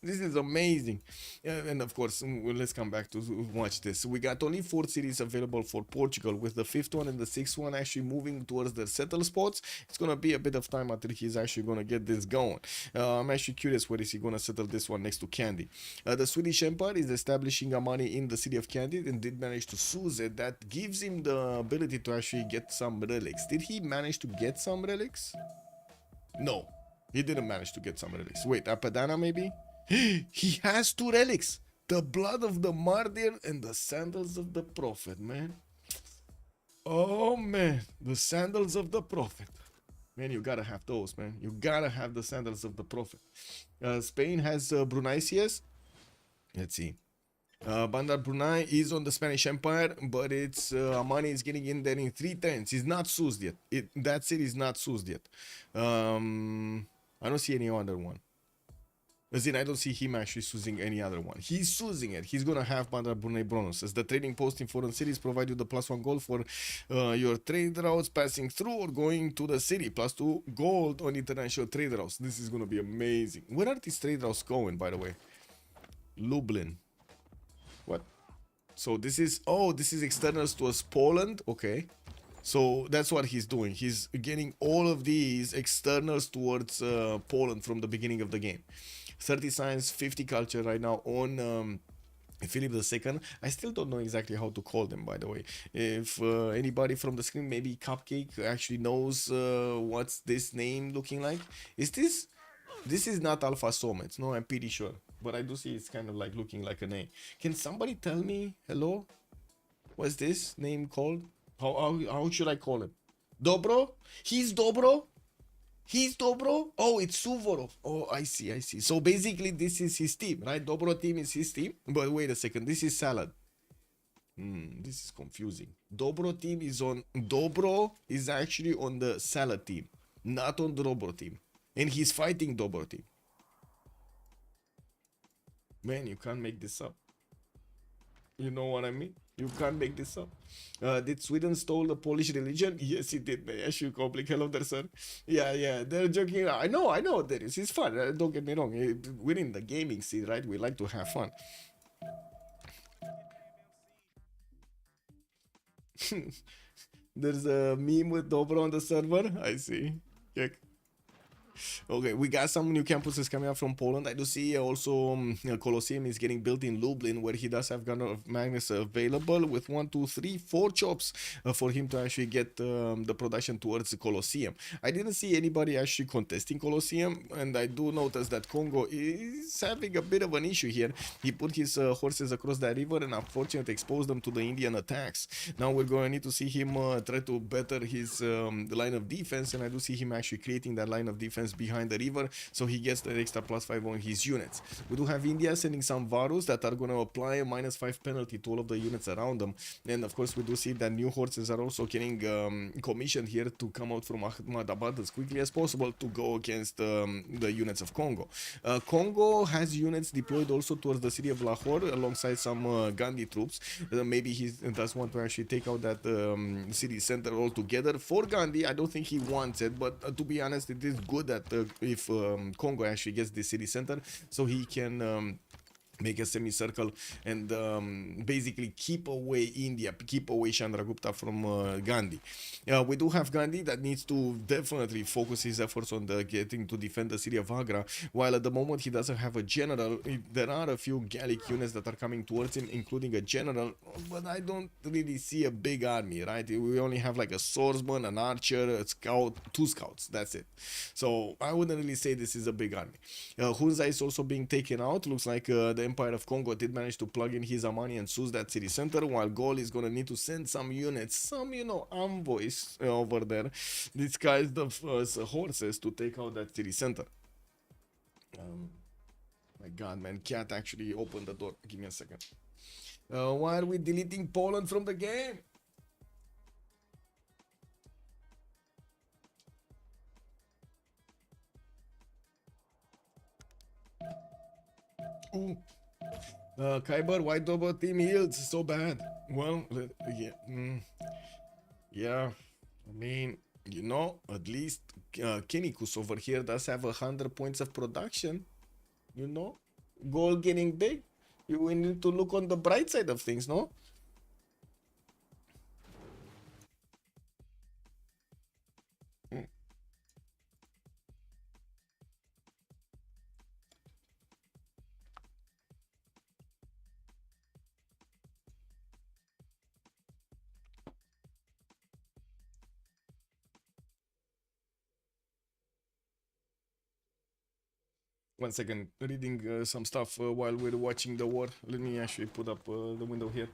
This is amazing. And of course, let's come back to watch this. We got only 4 cities available for Portugal, with the 5th one and the 6th one actually moving towards the settle spots. It's going to be a bit of time until he's actually going to get this going. I'm actually curious, where is he going to settle this one next to Kandy. The Swedish Empire is establishing a money in the city of Kandy and did manage to seize it. That gives him the ability to actually get some relics. Did he manage to get some relics? No, he didn't manage to get some relics. Wait, Apadana maybe? He has 2 relics. The blood of the martyr and the sandals of the prophet, man. Oh, man. The sandals of the prophet. Man, you gotta have those, man. You gotta have the sandals of the prophet. Spain has Brunei CS. Let's see. Bandar Brunei is on the Spanish Empire, but it's Amani is getting in there in 3 turns. He's not seized yet. That city is not seized yet. I don't see any other one. As in, I don't see him actually choosing any other one. He's choosing it. He's gonna have Bandar Brunei bonuses. The trading post in foreign cities provide you the +1 gold for your trade routes passing through or going to the city. +2 gold on international trade routes. This is gonna be amazing. Where are these trade routes going, by the way? Lublin. What? So this is, this is externals towards Poland. Okay. So that's what he's doing. He's getting all of these externals towards Poland from the beginning of the game. 30 science, 50 culture right now on Philip II. I still don't know exactly how to call them, by the way. If anybody from the screen, maybe Cupcake, actually knows what's this name looking like. Is this... This is not Alpha Somets, no, I'm pretty sure. But I do see it's kind of like looking like a name. Can somebody tell me, hello? What's this name called? How should I call him? Dobro? He's Dobro? He's Dobro? Oh, it's Suvorov. Oh, I see. So basically this is his team, right? Dobroteam is his team. But wait a second, this is Salad. This is confusing. Dobroteam is on... Dobro is actually on the Salad team, not on the Dobroteam. And he's fighting Dobroteam. Man, you can't make this up. You know what I mean? You can't make this up. Did Sweden stole the Polish religion? Yes, it did. Yes, you complicated. Hello there, sir. Yeah, they're joking. I know, Darius. It's fun. Don't get me wrong. We're in the gaming scene, right? We like to have fun. There's a meme with Dobro on the server. I see. Check. Okay, we got some new campuses coming up from Poland. I do see also Colosseum is getting built in Lublin, where he does have Gunner of Magnus available with 1, 2, 3, 4 jobs for him to actually get the production towards the Colosseum. I didn't see anybody actually contesting Colosseum, and I do notice that Congo is having a bit of an issue here. He put his horses across that river and unfortunately exposed them to the Indian attacks. Now we're going to need to see him try to better his line of defense, and I do see him actually creating that line of defense behind the river, so he gets the extra +5 on his units. We do have India sending some Varus that are going to apply a -5 penalty to all of the units around them, and of course we do see that new horses are also getting commissioned here to come out from Ahmedabad as quickly as possible to go against the units of Congo. Congo has units deployed also towards the city of Lahore alongside some Gandhi troops. Maybe he does want to actually take out that city center altogether. For Gandhi, I don't think he wants it, but to be honest, it is good that if Congo actually gets the city center, so he can make a semicircle and basically keep away India, keep away Chandragupta from Gandhi. We do have Gandhi that needs to definitely focus his efforts on getting to defend the city of Agra, while at the moment he doesn't have a general. There are a few Gallic units that are coming towards him, including a general, but I don't really see a big army, right? We only have like a swordsman, an archer, a scout, 2 scouts, that's it. So I wouldn't really say this is a big army. Hunza is also being taken out. Looks like the Empire of Congo did manage to plug in his Amani and seize that city center, while Gaul is gonna need to send some units, some, envoys over there, disguised of horses to take out that city center. My god, man, cat actually opened the door. Give me a second. Why are we deleting Poland from the game? Ooh. Kyber, why Dobroteam healed so bad? Well, yeah. Yeah, I mean, you know, at least Kinikus over here does have 100 points of production. You know, goal getting big. We need to look on the bright side of things, no? 1 second, reading some stuff while we're watching the war. Let me actually put up the window here.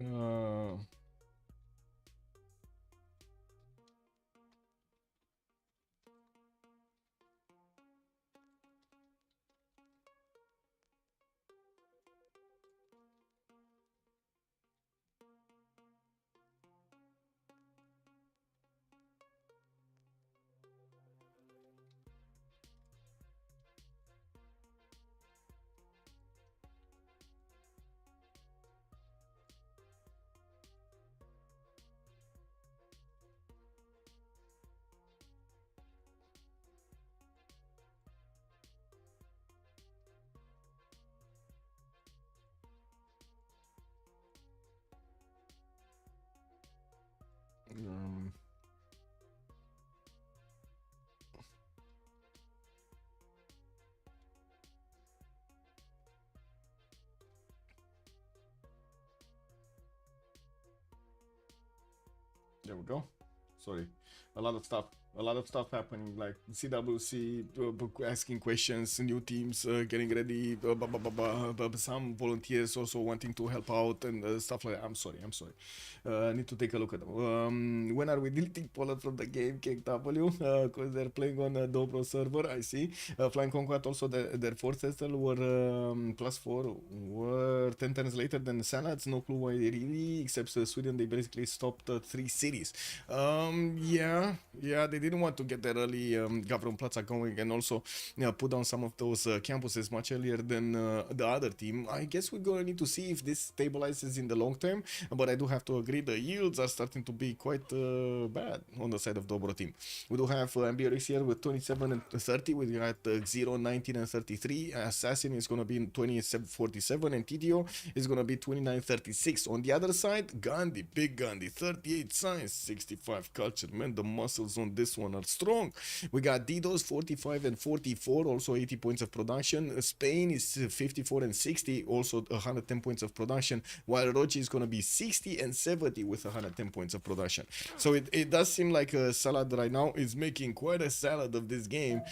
Uh, um, there we go. Sorry, a lot of stuff happening, like CWC asking questions, new teams getting ready, some volunteers also wanting to help out and stuff like that. I'm sorry. I need to take a look at them. When are we deleting Poland from the game, KW? Because they're playing on a Dobro server, I see. Flying Conquest also, their fourth settle were +4, were 10 turns later than Salads. No clue why they really, except Sweden, they basically stopped 3 cities. Yeah, they didn't want to get their early Gavron going, and also put down some of those campuses much earlier than the other team. I guess we're gonna need to see if this stabilizes in the long term, but I do have to agree the yields are starting to be quite bad on the side of Dobroteam. We do have MBRX here with 27 and 30. We got 0, 19 and 33. Assassin is gonna be in 27-47, and TDO is gonna be 29-36. On the other side, Gandhi, big Gandhi, 38 science, 65 culture. Man, the muscles on this one are strong. We got Didos 45 and 44, also 80 points of production. Spain is 54 and 60, also 110 points of production, while Rochi is going to be 60 and 70 with 110 points of production. So it does seem like Salad right now is making quite a salad of this game,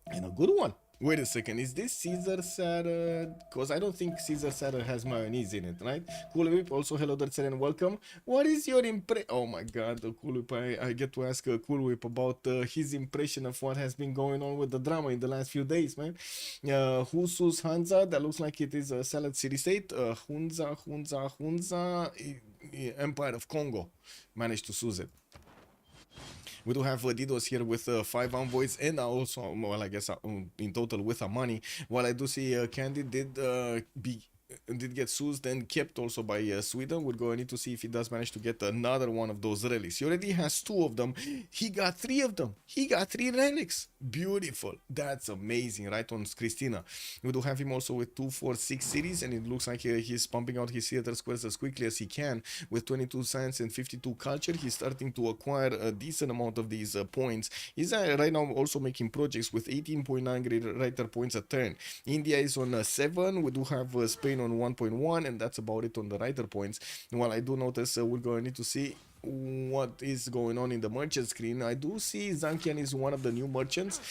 and a good one. Wait a second, is this Caesar salad? Because I don't think Caesar salad has mayonnaise in it, right? Cool Whip, also hello there and welcome. What is your impression? Oh my god, Cool Whip, I get to ask Cool Whip about his impression of what has been going on with the drama in the last few days, man. Husus Hanza, that looks like it is a salad city state. Hunza, Empire of Congo managed to seize it. We do have Didos here with 5 envoys and also, well, I guess in total with money. While I do see Candy did get seized and kept also by Sweden. We're going to need to see if he does manage to get another one of those relics. He already has 2 of them. He got 3 of them. He got 3 relics. Beautiful. That's amazing, right on Christina. We do have him also with 2, 4, 6 cities, and it looks like he's pumping out his theater squares as quickly as he can. With 22 science and 52 culture, he's starting to acquire a decent amount of these points. He's right now also making projects with 18.9 writer points a turn. India is on 7. We do have Spain on 1.1, and that's about it on the writer points. While I do notice we're going to need to see what is going on in the merchant screen. I do see Zankian is one of the new merchants.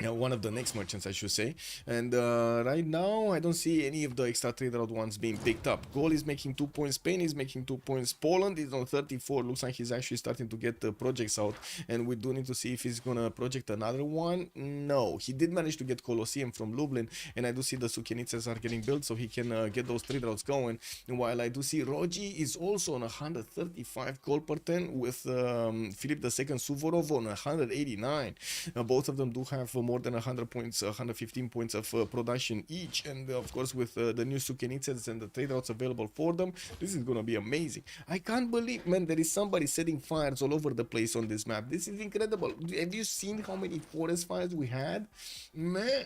One of the next merchants, I should say. And right now, I don't see any of the extra trade route ones being picked up. Gaul is making 2 points. Spain is making 2 points. Poland is on 34. Looks like he's actually starting to get projects out. And we do need to see if he's going to project another one. No, he did manage to get Colosseum from Lublin. And I do see the Sukenitsas are getting built so he can get those trade routes going. And while I do see Roji is also on 135 gold per 10 with Philip II Suvorov on 189. Both of them do have more than 100 points, 115 points of production each, and of course with the new Sukenitsas and the trade routes available for them, this is gonna be amazing. I can't believe, man, there is somebody setting fires all over the place on this map. This is incredible. Have you seen how many forest fires we had? Man,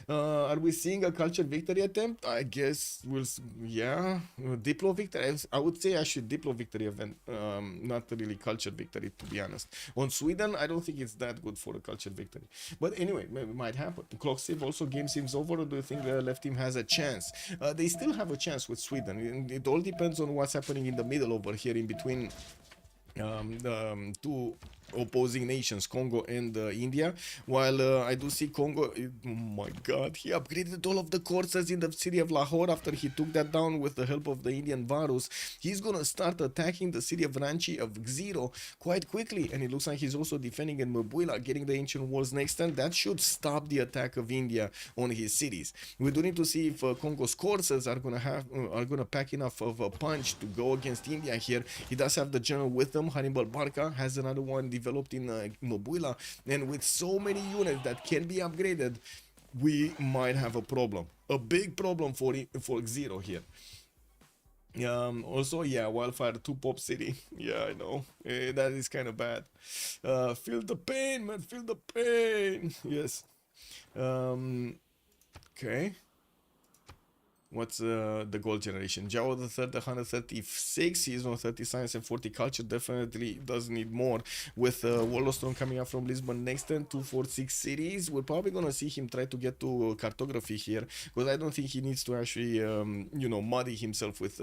are we seeing a culture victory attempt? I guess yeah, Diplo victory. I would say actually Diplo victory event, not really culture victory, to be honest. On Sweden, I don't think it's that good for a culture victory, but anyway, maybe it might happen. Clock save also, game seems over. Do you think the left team has a chance? They still have a chance with Sweden. It all depends on what's happening in the middle over here in between the 2 opposing nations, Congo and India. While I do see Congo, oh my god, he upgraded all of the courses in the city of Lahore after he took that down with the help of the Indian Varus. He's gonna start attacking the city of Ranchi of Xero quite quickly, and it looks like he's also defending in Mubuila, getting the ancient walls next turn. That should stop the attack of India on his cities. We do need to see if Congo's courses are gonna pack enough of a punch to go against India here. He does have the general with them. Hannibal Barca has another one developed in Mubuila, and with so many units that can be upgraded, we might have a problem, a big problem for Xero here. Also, yeah, Wildfire 2 Pop City. Yeah, I know. That is kind of bad. Feel the pain, man. Feel the pain. Yes. Okay. What's the gold generation? Jao the third, 136. He's on 30 science and 40 culture. Definitely does need more. With Wallowstone coming up from Lisbon next turn, 246 cities. We're probably gonna see him try to get to cartography here, because I don't think he needs to actually, you know, muddy himself with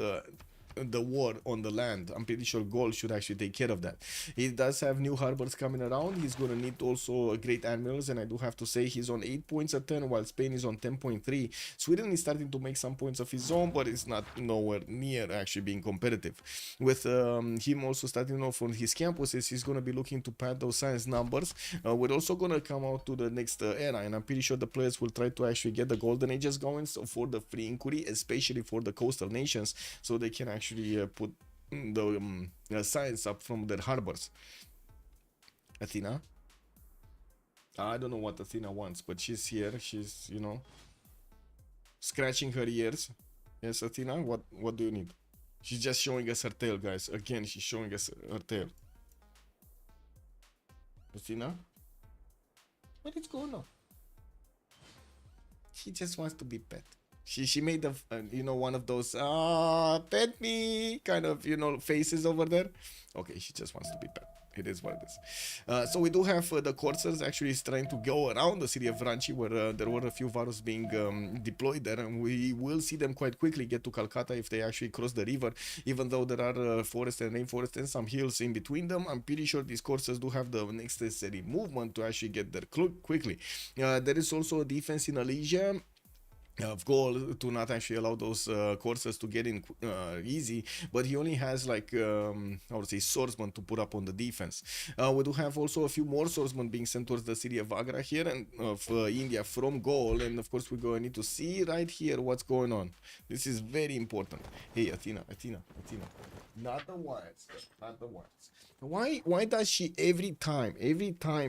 the war on the land. I'm pretty sure gold should actually take care of that. He does have new harbors coming around. He's gonna need also great admirals, and I do have to say he's on 8 points a turn, while Spain is on 10.3. Sweden is starting to make some points of his own, but it's not nowhere near actually being competitive. With him also starting off on his campuses, he's gonna be looking to pad those science numbers. We're also gonna come out to the next era, and I'm pretty sure the players will try to actually get the golden ages going, so for the free inquiry, especially for the coastal nations, so they can actually put the science up from their harbors. Athena, I don't know what Athena wants, but she's here. She's, you know, scratching her ears. Yes, Athena, what do you need? She's just showing us her tail, guys. Again, she's showing us her tail. Athena, what is going on? She just wants to be pet. She made a you know, one of those pet me kind of, you know, faces over there. Okay, she just wants to be pet. It is what it is. So we do have the coursers actually trying to go around the city of Ranchi, where there were a few Varus being deployed there, and we will see them quite quickly get to Calcutta if they actually cross the river, even though there are forest and rainforest and some hills in between them. I'm pretty sure these coursers do have the necessary movement to actually get there quickly. There is also a defense in Asia of goal to not actually allow those coursers to get in easy, but he only has like I would say swordsmen to put up on the defense. We do have also a few more swordsmen being sent towards the city of Agra here and of India from Gaul, and of course we're going to need to see right here what's going on. This is very important. Hey, Athena, not the wires, not the wires. Why does she every time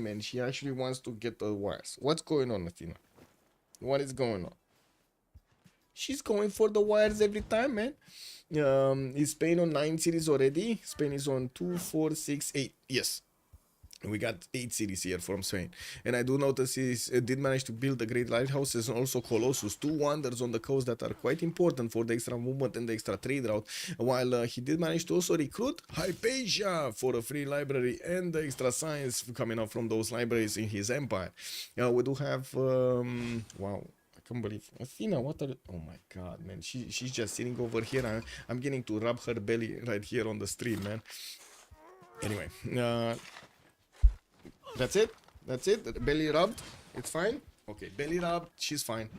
and she actually wants to get the wires? What's going on, Athena? What is going on? She's going for the wires every time, man. Is Spain on 9 cities already? Spain is on 2, 4, 6, 8. Yes. We got 8 cities here from Spain. And I do notice he did manage to build the great lighthouses and also Colossus, 2 wonders on the coast that are quite important for the extra movement and the extra trade route. While he did manage to also recruit Hypatia for a free library and the extra science coming up from those libraries in his empire. We do have... wow. I can't believe Athena, what are oh my god, man, she's just sitting over here. I'm getting to rub her belly right here on the stream, man. Anyway, that's it, belly rubbed, it's fine. Okay, belly rubbed, she's fine.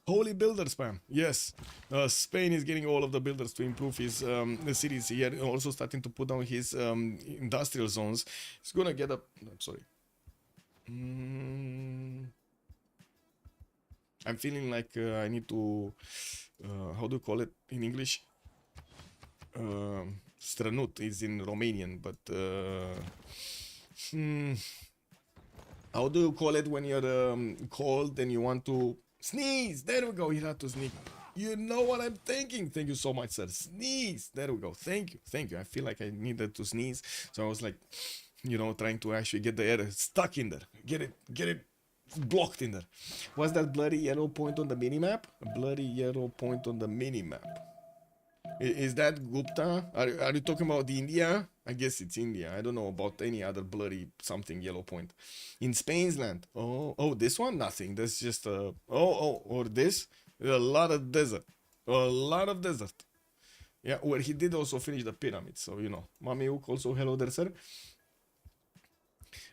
Holy builder spam, yes. Spain is getting all of the builders to improve his the cities here, also starting to put down his industrial zones. He's gonna get up, I'm sorry. I'm feeling like I need to how do you call it in English? Strănut is in Romanian, but how do you call it when you're cold and you want to sneeze? There we go. You have to sneeze. You know what I'm thinking. Thank you so much, sir. Sneeze. There we go. Thank you. I feel like I needed to sneeze, so I was like, you know, trying to actually get the air stuck in there. Get it blocked in there. What's that blurry yellow point on the minimap? A blurry yellow point on the minimap. Is that Gupta? Are you talking about India? I guess it's India. I don't know about any other blurry something yellow point. In Spain's land. Oh, this one? Nothing. That's just a... or this? A lot of desert. Yeah, where he did also finish the pyramid. So, you know. Mamiuk also, hello there, sir.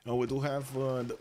We do have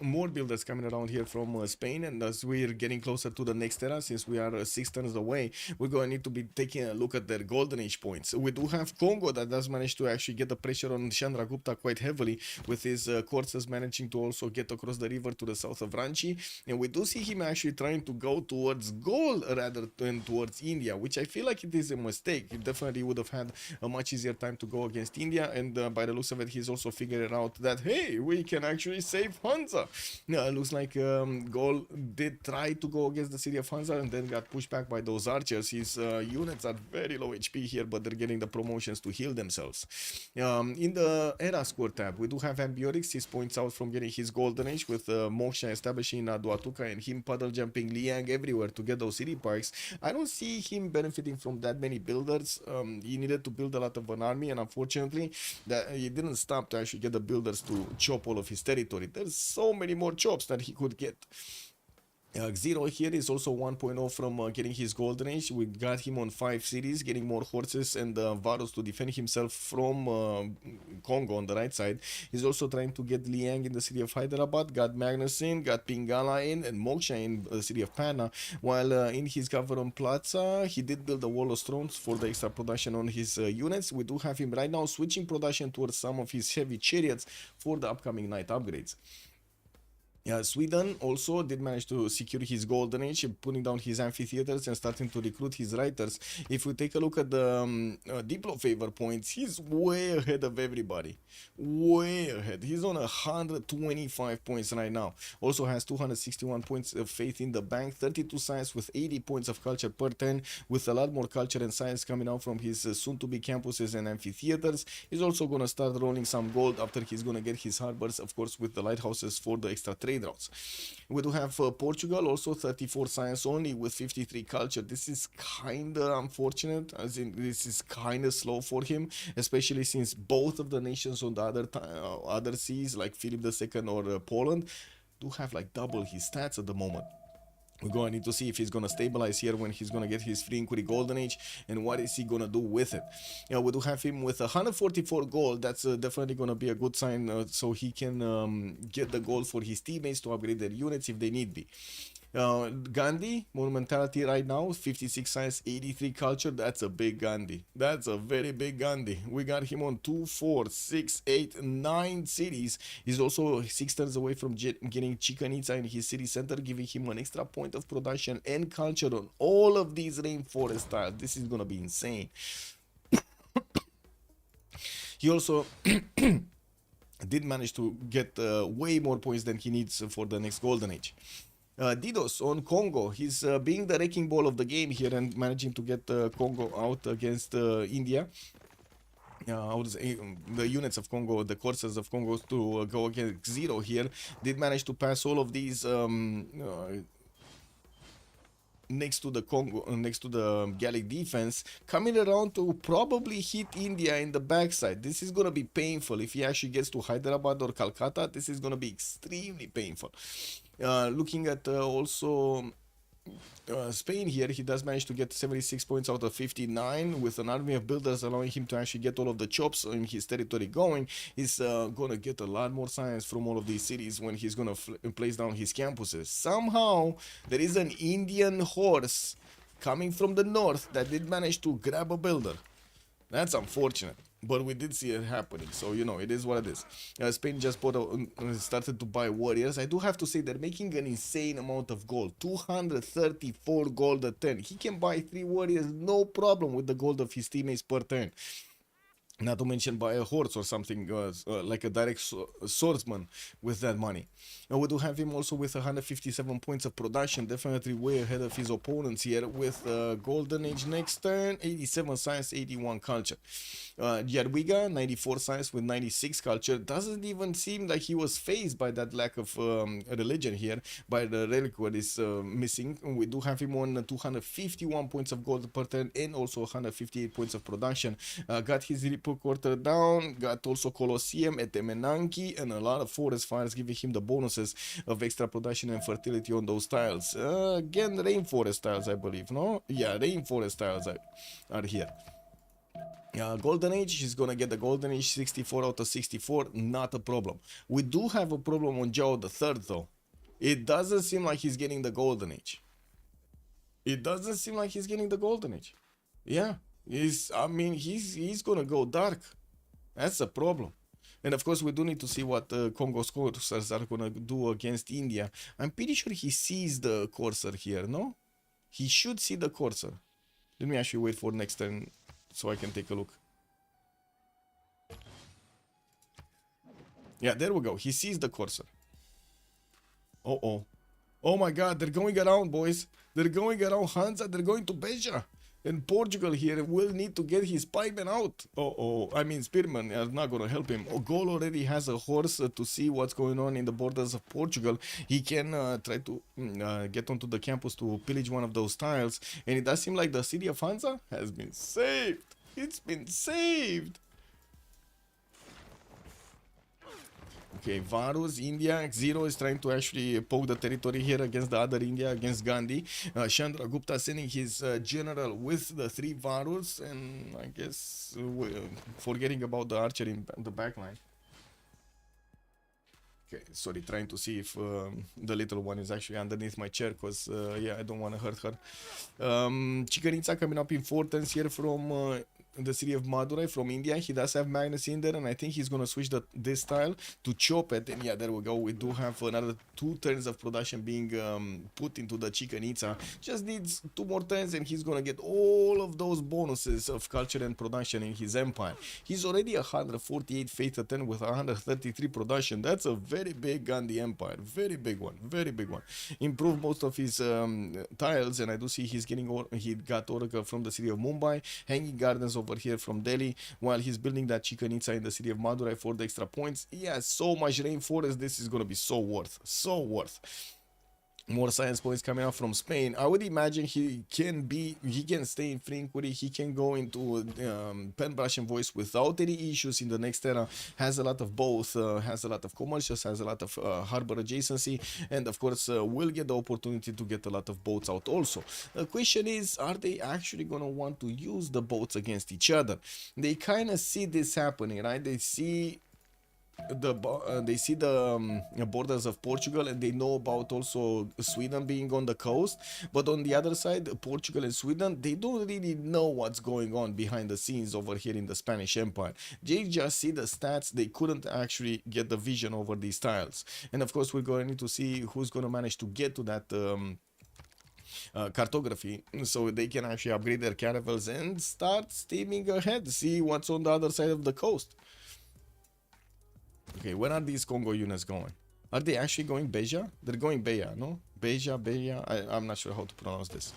more builders coming around here from Spain, and as we're getting closer to the next era, since we are 6 turns away, we're going to need to be taking a look at their golden age points. We do have Congo that does manage to actually get the pressure on Chandragupta quite heavily, with his courses managing to also get across the river to the south of Ranchi, and we do see him actually trying to go towards Gaul rather than towards India, which I feel like it is a mistake. He definitely would have had a much easier time to go against India, and by the looks of it, he's also figured out that, hey, we can actually save Hansa. Looks like Gaul did try to go against the city of Hansa and then got pushed back by those archers. His units are very low HP here, but they're getting the promotions to heal themselves. In the era score tab, we do have Ambiorix. He points out from getting his golden age with Moksha establishing Aduatuca and him puddle jumping Liang everywhere to get those city parks. I don't see him benefiting from that many builders. He needed to build a lot of an army, and unfortunately that he didn't stop to actually get the builders to chop all of his territory. There's so many more chops that he could get. Zero here is also 1.0 from getting his golden age. We got him on 5 cities, getting more horses and Varus to defend himself from Congo on the right side. He's also trying to get Liang in the city of Hyderabad, got Magnus in, got Pingala in, and Moksha in the city of Panna. While in his government plaza, he did build the wall of stones for the extra production on his units. We do have him right now switching production towards some of his heavy chariots for the upcoming night upgrades. Sweden also did manage to secure his golden age, putting down his amphitheaters and starting to recruit his writers. If we take a look at the Diplo favor points, he's way ahead of everybody. Way ahead. He's on 125 points right now. Also has 261 points of faith in the bank, 32 science with 80 points of culture per turn, with a lot more culture and science coming out from his soon-to-be campuses and amphitheaters. He's also going to start rolling some gold after he's going to get his harbors, of course, with the lighthouses for the extra trade trade routes. We do have Portugal, also 34 science only with 53 culture. This is kind of unfortunate, as in this is kind of slow for him, especially since both of the nations on the other seas, like Philip II or Poland, do have like double his stats at the moment. We're going to need to see if he's going to stabilize here when he's going to get his free inquiry golden age, and what is he going to do with it. We do have him with 144 gold. That's definitely going to be a good sign, so he can get the gold for his teammates to upgrade their units if they need be. Gandhi, monumentality right now, 56 science, 83 culture. That's a big Gandhi. That's a very big Gandhi. We got him on 2, 4, 6, 8, 9 cities. He's also 6 turns away from getting Chichen Itza in his city center, giving him an extra point of production and culture on all of these rainforest tiles. This is gonna be insane. He also did manage to get way more points than he needs for the next golden age. Didos on Congo, he's being the wrecking ball of the game here and managing to get Congo out against India. The units of Congo, the corsairs of Congo to go against Zero here, did manage to pass all of these next to the Congo, next to the Gallic defense, coming around to probably hit India in the backside. This is gonna be painful. If he actually gets to Hyderabad or Calcutta, this is gonna be extremely painful. Looking at also Spain here, he does manage to get 76 points out of 59 with an army of builders allowing him to actually get all of the chops in his territory going. He's gonna get a lot more science from all of these cities when he's gonna place down his campuses. Somehow there is an Indian horse coming from the north that did manage to grab a builder. That's unfortunate, but we did see it happening, so you know, it is what it is. Spain just started to buy warriors. I do have to say they're making an insane amount of gold, 234 gold a turn. He can buy 3 warriors no problem with the gold of his teammates per turn. Not to mention buy a horse or something like a direct swordsman with that money. And we do have him also with 157 points of production, definitely way ahead of his opponents here with golden age next turn, 87 science, 81 culture. Jadwiga, 94 science with 96 culture. Doesn't even seem like he was phased by that lack of religion here, by the reliquary is missing. We do have him on 251 points of gold per turn and also 158 points of production. Got his quarter down, got also Colosseum, Etemenanki, and a lot of forest fires, giving him the bonuses of extra production and fertility on those tiles. Again, rainforest tiles, I believe, no? Yeah, rainforest tiles are here. Golden Age, he's gonna get the Golden Age, 64 out of 64, not a problem. We do have a problem on Zhao the Third though. It doesn't seem like he's getting the Golden Age. It doesn't seem like he's getting the Golden Age. Yeah. He's gonna go dark. That's a problem. And of course we do need to see what Congo Corsairs are gonna do against India. I'm pretty sure he sees the Corsair here, no? He should see the Corsair. Let me actually wait for next turn so I can take a look. Yeah, there we go. He sees the Corsair. Oh my god, they're going around, boys. They're going around Hansa, they're going to Beja. And Portugal here will need to get his pikemen out. Spearmen are not going to help him. Gol already has a horse to see what's going on in the borders of Portugal. He can try to get onto the campus to pillage one of those tiles. And it does seem like the city of Hansa has been saved. It's been saved. Okay, Varus, India, Zero is trying to actually poke the territory here against the other India, against Gandhi. Chandra Gupta sending his general with the 3 Varus, and I guess forgetting about the archer in the backline. Okay, sorry, trying to see if the little one is actually underneath my chair, because, yeah, I don't want to hurt her. Chichen Itza coming up in 4 turns here from the city of Madurai from India. He does have Magnus in there, and I think he's going to switch this style to chop it. And yeah, there we go. We do have another 2 turns of production being put into the Chichen Itza. Just needs 2 more turns, and he's going to get all of those bonuses of culture and production in his empire. He's already 148 faith a turn with 133 production. That's a very big Gandhi empire. Very big one. Very big one. Improved most of his tiles, and I do see he's getting he got Oracle from the city of Mumbai, Hanging Gardens of over here from Delhi, while he's building that chicken itza in the city of Madurai for the extra points. He has so much rainforest. This is gonna be so worth. More science points coming out from Spain. I would imagine he can stay in free inquiry. He can go into pen brush and voice without any issues in the next era. Has a lot of both, has a lot of commercials, has a lot of harbor adjacency, and of course will get the opportunity to get a lot of boats out also. The question is, are they actually gonna want to use the boats against each other? They kind of see this happening, right? They see the borders of Portugal, and they know about also Sweden being on the coast, but on the other side, Portugal and Sweden, they don't really know what's going on behind the scenes over here in the Spanish Empire. They just see the stats. They couldn't actually get the vision over these tiles, and of course we're going to see who's going to manage to get to that cartography, so they can actually upgrade their caravels and start steaming ahead, see what's on the other side of the coast. Okay, where are these Congo units going? Are they actually going Beja? They're going Beja, no? Beja. I'm not sure how to pronounce this.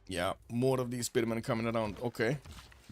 Yeah, more of these spearmen coming around. Okay.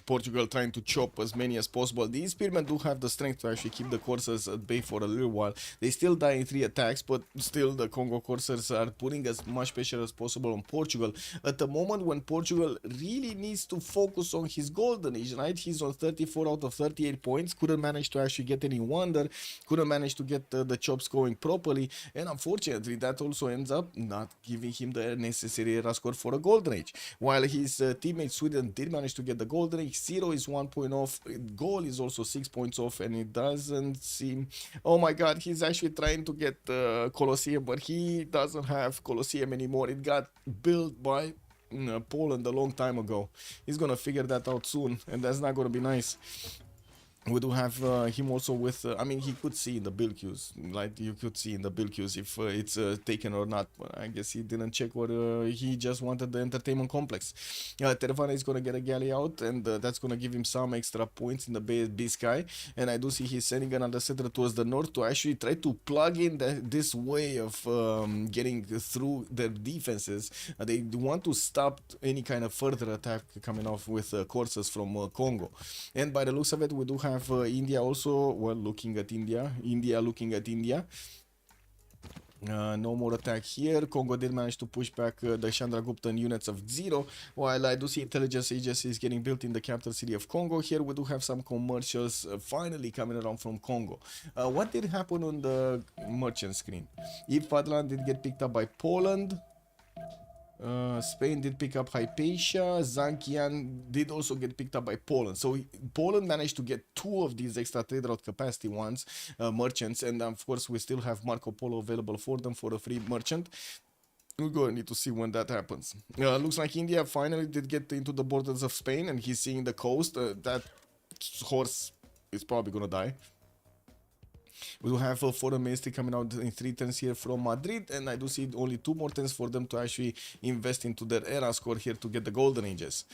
Portugal trying to chop as many as possible. These spearmen do have the strength to actually keep the coursers at bay for a little while. They still die in 3 attacks, but still the Congo coursers are putting as much pressure as possible on Portugal at the moment when Portugal really needs to focus on his golden age, right? He's on 34 out of 38 points, couldn't manage to actually get any wonder, couldn't manage to get the chops going properly, and unfortunately that also ends up not giving him the necessary era score for a golden age. While his teammate Sweden did manage to get the golden age, Zero is 1 point off, goal is also 6 points off, and it doesn't seem... Oh my god, he's actually trying to get Colosseum, but he doesn't have Colosseum anymore. It got built by Poland a long time ago. He's gonna figure that out soon, and that's not gonna be nice. We do have him also with, I mean, he could see in the build queues, like you could see in the build queues if it's taken or not, but I guess he didn't check, or he just wanted the entertainment complex. Tervana is going to get a galley out, and that's going to give him some extra points in the Bay Sky, and I do see he's sending another settler towards the north to actually try to plug in this way of getting through their defenses. They want to stop any kind of further attack coming off with courses from Congo, and by the looks of it, we do have India also, well, looking at India. No more attack here. Congo did manage to push back the Chandraguptan units of Zero, while I do see intelligence agency is getting built in the capital city of Congo. Here we do have some commercials finally coming around from Congo. What did happen on the merchant screen? Padlan did get picked up by Poland. Spain did pick up Hypatia. Zankian did also get picked up by Poland. So Poland managed to get 2 of these extra trade route capacity ones, merchants, and of course we still have Marco Polo available for them for a free merchant. We're going to need to see when that happens. Looks like India finally did get into the borders of Spain, and he's seeing the coast. That horse is probably gonna die. We do have a foreign ministry coming out in 3 turns here from Madrid, and I do see only 2 more turns for them to actually invest into their era score here to get the golden ages.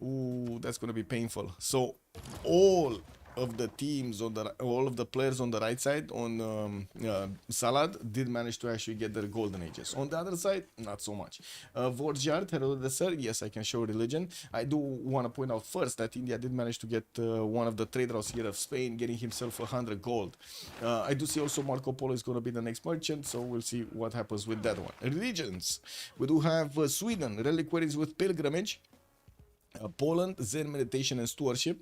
Ooh, that's going to be painful. So all of the teams on all of the players on the right side on Salad did manage to actually get their golden ages. On the other side, not so much. Vorjard, Herod the Sir, yes, I can show religion. I do want to point out first that India did manage to get one of the trade routes here of Spain, getting himself 100 gold. I do see also Marco Polo is going to be the next merchant, so we'll see what happens with that one. Religions, we do have Sweden, reliquaries with pilgrimage. Poland, Zen meditation and stewardship.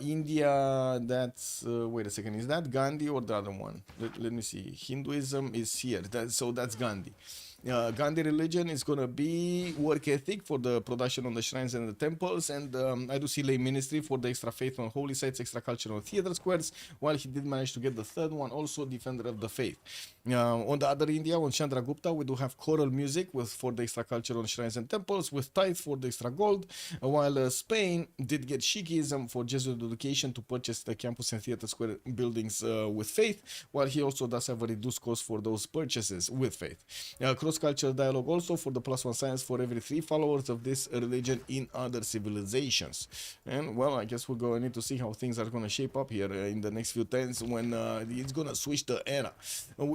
India, that's wait a second, is that Gandhi or the other one? Let me see. Hinduism is here, so that's Gandhi. Gandhi religion is going to be work ethic for the production on the shrines and the temples, and I do see lay ministry for the extra faith on holy sites, extra culture on theater squares, while he did manage to get the third one, also defender of the faith. On the other India, on Chandragupta, we do have choral music for the extra culture on shrines and temples, with tithe for the extra gold, while Spain did get Sikhism for Jesuit education to purchase the campus and theater square buildings with faith, while he also does have a reduced cost for those purchases with faith. cross-cultural dialogue also for the +1 science for every 3 followers of this religion in other civilizations. And well, I guess we're going to need to see how things are going to shape up here in the next few times when it's going to switch the era.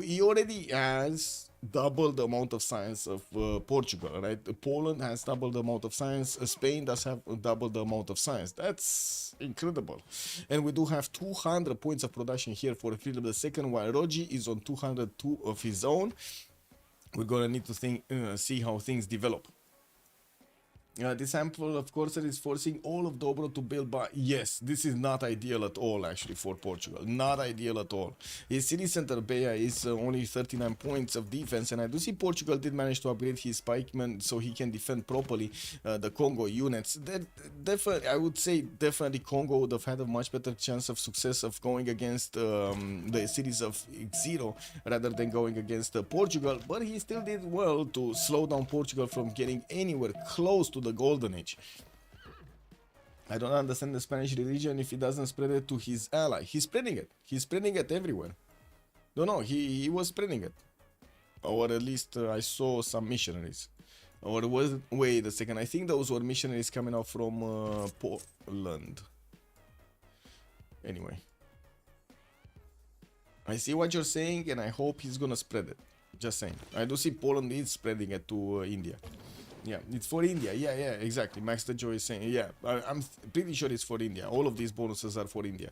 He already has double the amount of science of Portugal, right? Poland has double the amount of science. Spain does have double the amount of science. That's incredible. And we do have 200 points of production here for Philip II, while Rogi is on 202 of his own. We're gonna need to see how things develop. This sample of Corsair is forcing all of Dobro to build by... Yes, this is not ideal at all, actually, for Portugal. Not ideal at all. His city center, Beja, is only 39 points of defense, and I do see Portugal did manage to upgrade his pikemen so he can defend properly the Congo units. Definitely, I would say definitely Congo would have had a much better chance of success of going against the cities of Zero rather than going against Portugal, but he still did well to slow down Portugal from getting anywhere close to the Golden Age. I don't understand the Spanish religion if he doesn't spread it to his ally. He's spreading it. He's spreading it everywhere. No, he was spreading it. Or at least I saw some missionaries. Or was... Wait a second. I think those were missionaries coming out from Poland. Anyway. I see what you're saying and I hope he's gonna spread it. Just saying. I do see Poland is spreading it to India. Yeah, it's for India. Yeah, exactly. Max the Joy is saying, yeah, I'm pretty sure it's for India. All of these bonuses are for India.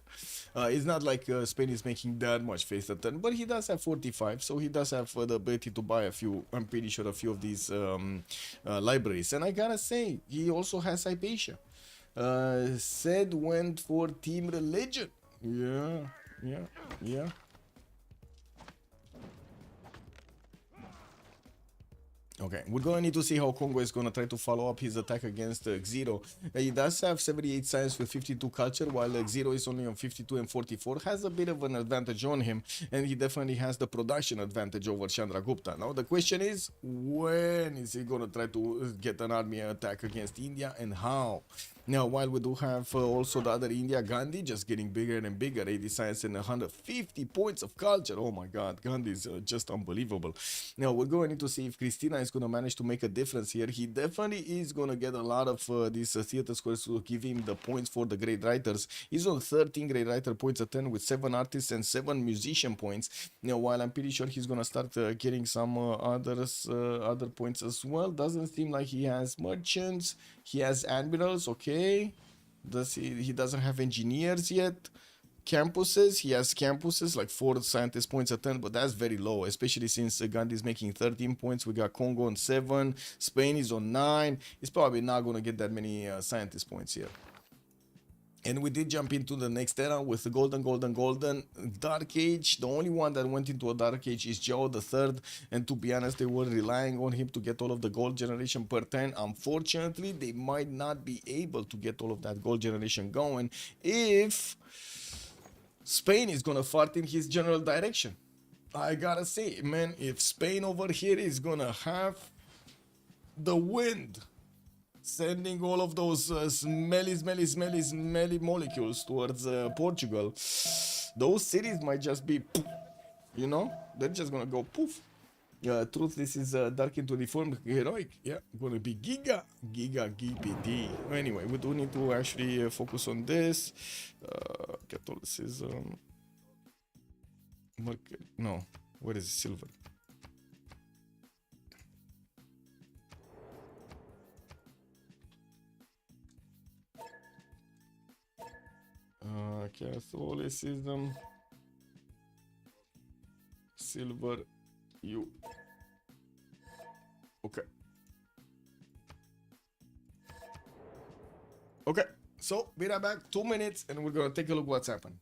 It's not like Spain is making that much faith a turn, but he does have 45, so he does have the ability to buy a few, I'm pretty sure, a few of these libraries. And I gotta say, he also has Hypatia. Said went for Team Religion. Yeah. Okay, we're going to need to see how Congo is going to try to follow up his attack against Xero. He does have 78 science with 52 culture, while Xero is only on 52 and 44. Has a bit of an advantage on him, and he definitely has the production advantage over Chandragupta. Now, the question is, when is he going to try to get an army attack against India, and how? Now, while we do have also the other India, Gandhi, just getting bigger and bigger, 80 science and 150 points of culture. Oh my god, Gandhi is just unbelievable. Now, we're going to need to see if Christina is going to manage to make a difference here. He definitely is going to get a lot of these theater scores to give him the points for the great writers. He's on 13 great writer points a turn with 7 artists and 7 musician points. Now, while I'm pretty sure he's going to start getting some other points as well. Doesn't seem like he has merchants. He has admirals, okay. He doesn't have engineers yet. Campuses, he has campuses like 4 scientist points a turn, but that's very low, especially since Gandhi is making 13 points. We got Congo on 7, Spain is on 9. He's probably not going to get that many scientist points here. And we did jump into the next era with the golden Dark Age. The only one that went into a Dark Age is Zhao III, and to be honest, they were relying on him to get all of the gold generation per turn. Unfortunately, they might not be able to get all of that gold generation going if Spain is gonna fart in his general direction. I gotta say, man, if Spain over here is gonna have the wind sending all of those smelly molecules towards Portugal, those cities might just be poof, you know, they're just gonna go poof. Truth, this is Dark into Reformed Heroic. Yeah, gonna be Giga GPD. Anyway, we do need to actually focus on this. Catholicism. No, where is silver? Catholicism. Silver. You. Okay. Okay, so be right back, 2 minutes, and we're gonna take a look what's happened.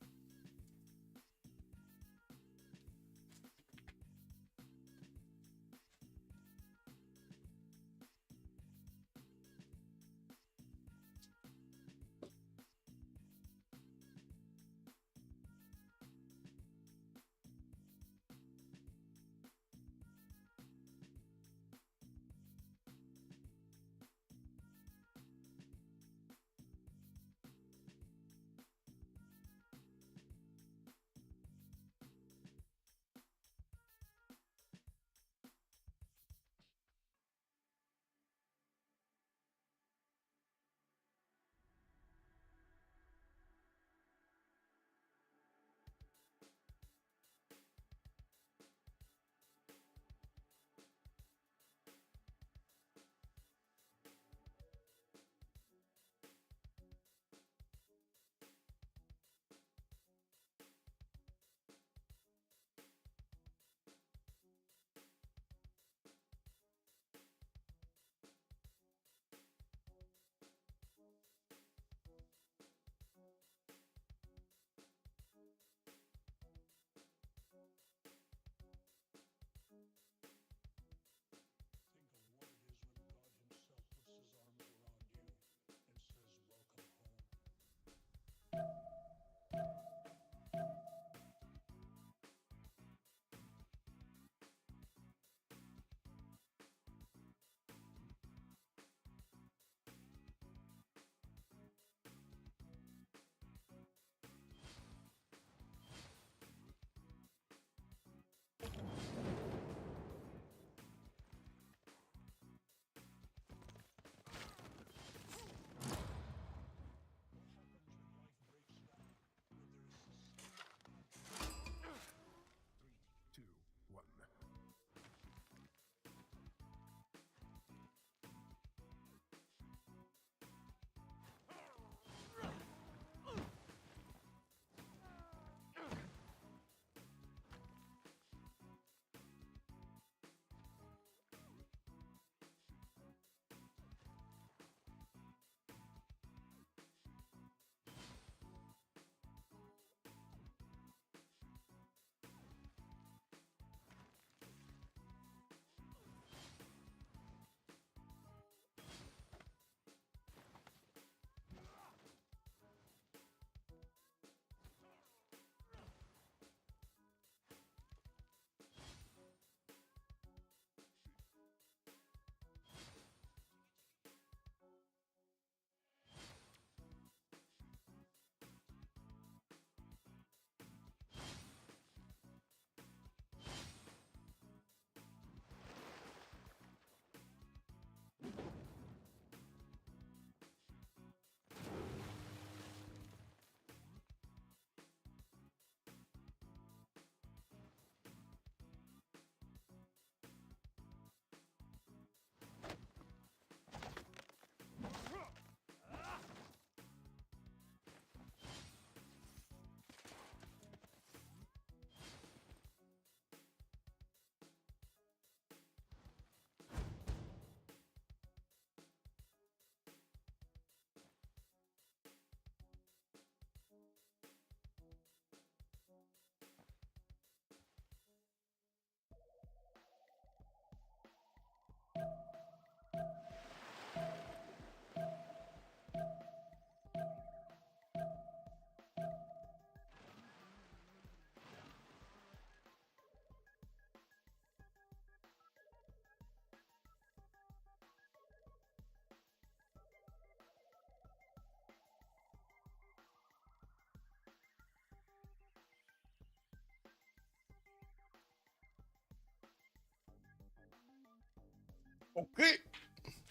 Okay,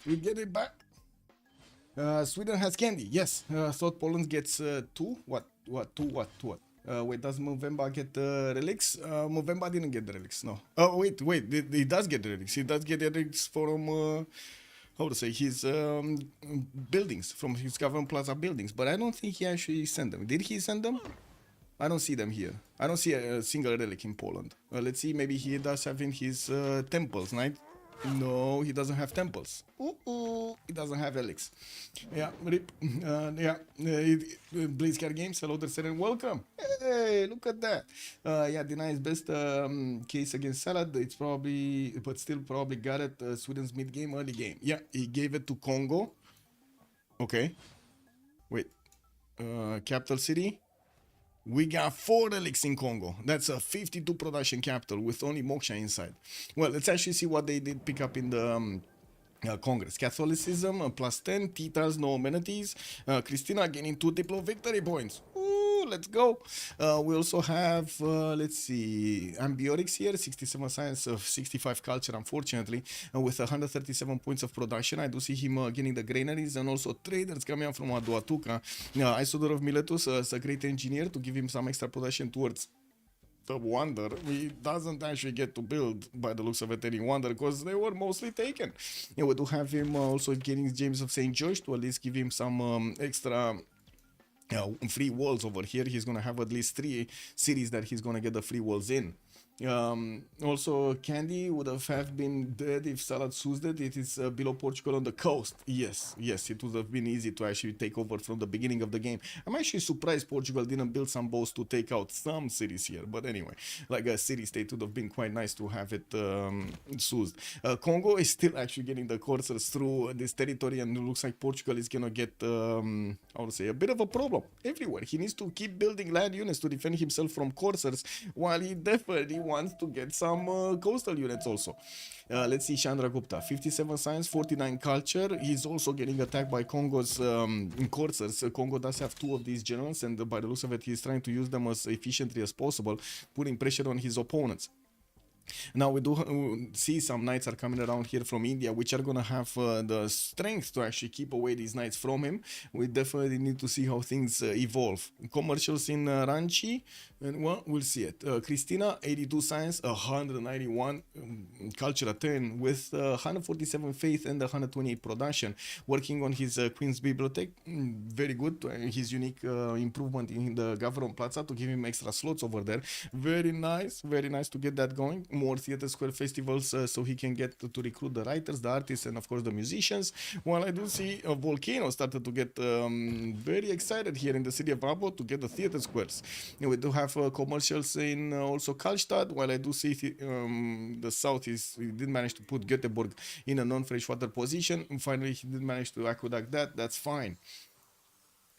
we get it back. Sweden has candy. Yes. Thought Poland gets two. What? Wait, does Movember get the relics? Movember didn't get the relics. No. Oh, wait. He does get the relics. He does get the relics from how to say his buildings, from his government plaza buildings. But I don't think he actually sent them. Did he send them? I don't see them here. I don't see a single relic in Poland. Let's see. Maybe he does have in his temples, right? No, he doesn't have temples. He doesn't have relics. Yeah, rip. Blizzcard Games, hello there, and welcome. Hey, look at that. Yeah, denies best case against Salad. It's probably, but still probably got it. Sweden's mid game, early game. Yeah, he gave it to Congo. Okay. Wait. Capital city. We got 4 relics in Congo. That's a 52 production capital with only Moksha inside. Well, let's actually see what they did pick up in the Congress. Catholicism, +10. Titans, no amenities. Christina gaining 2 diplo victory points. Ooh, let's go. We also have, let's see, Ambiotics here. 67 science, 65 culture, unfortunately. With 137 points of production. I do see him getting the granaries and also traders coming out from Aduatuca. Isodor of Miletus is a great engineer to give him some extra production towards the Wonder. He doesn't actually get to build by the looks of it any Wonder because they were mostly taken. Yeah, we do have him also getting James of St. George to at least give him some extra free walls over here. He's gonna have at least 3 cities that he's gonna get the free walls in. Also, Candy would have been dead if Salad Sus did. It is below Portugal on the coast. Yes, it would have been easy to actually take over from the beginning of the game. I'm actually surprised Portugal didn't build some bows to take out some cities here. But anyway, like a city-state would have been quite nice to have it Sused. Congo is still actually getting the coursers through this territory, and it looks like Portugal is gonna get, how to say, a bit of a problem everywhere. He needs to keep building land units to defend himself from coursers, while he definitely wants to get some coastal units also. Let's see, Chandra Gupta, 57 science, 49 culture. He's also getting attacked by Congo's coursers. Congo does have 2 of these generals, and by the looks of it, he's trying to use them as efficiently as possible, putting pressure on his opponents. Now we do see some knights are coming around here from India, which are gonna have the strength to actually keep away these knights from him. We definitely need to see how things evolve. Commercials in Ranchi, and well, we'll see it. Christina, 82 science, 191 culture 10 with 147 faith and 128 production. Working on his Queen's Bibliothèque, very good. His unique improvement in the Government Plaza to give him extra slots over there. Very nice to get that going. More theater square festivals so he can get to recruit the writers, the artists, and of course the musicians. While I do see a volcano started to get very excited here in the city of Abo to get the theater squares. And we do have commercials in also Karlstad, while I do see the south we did manage to put Göteborg in a non-freshwater position. And finally, he did manage to aqueduct that. That's fine.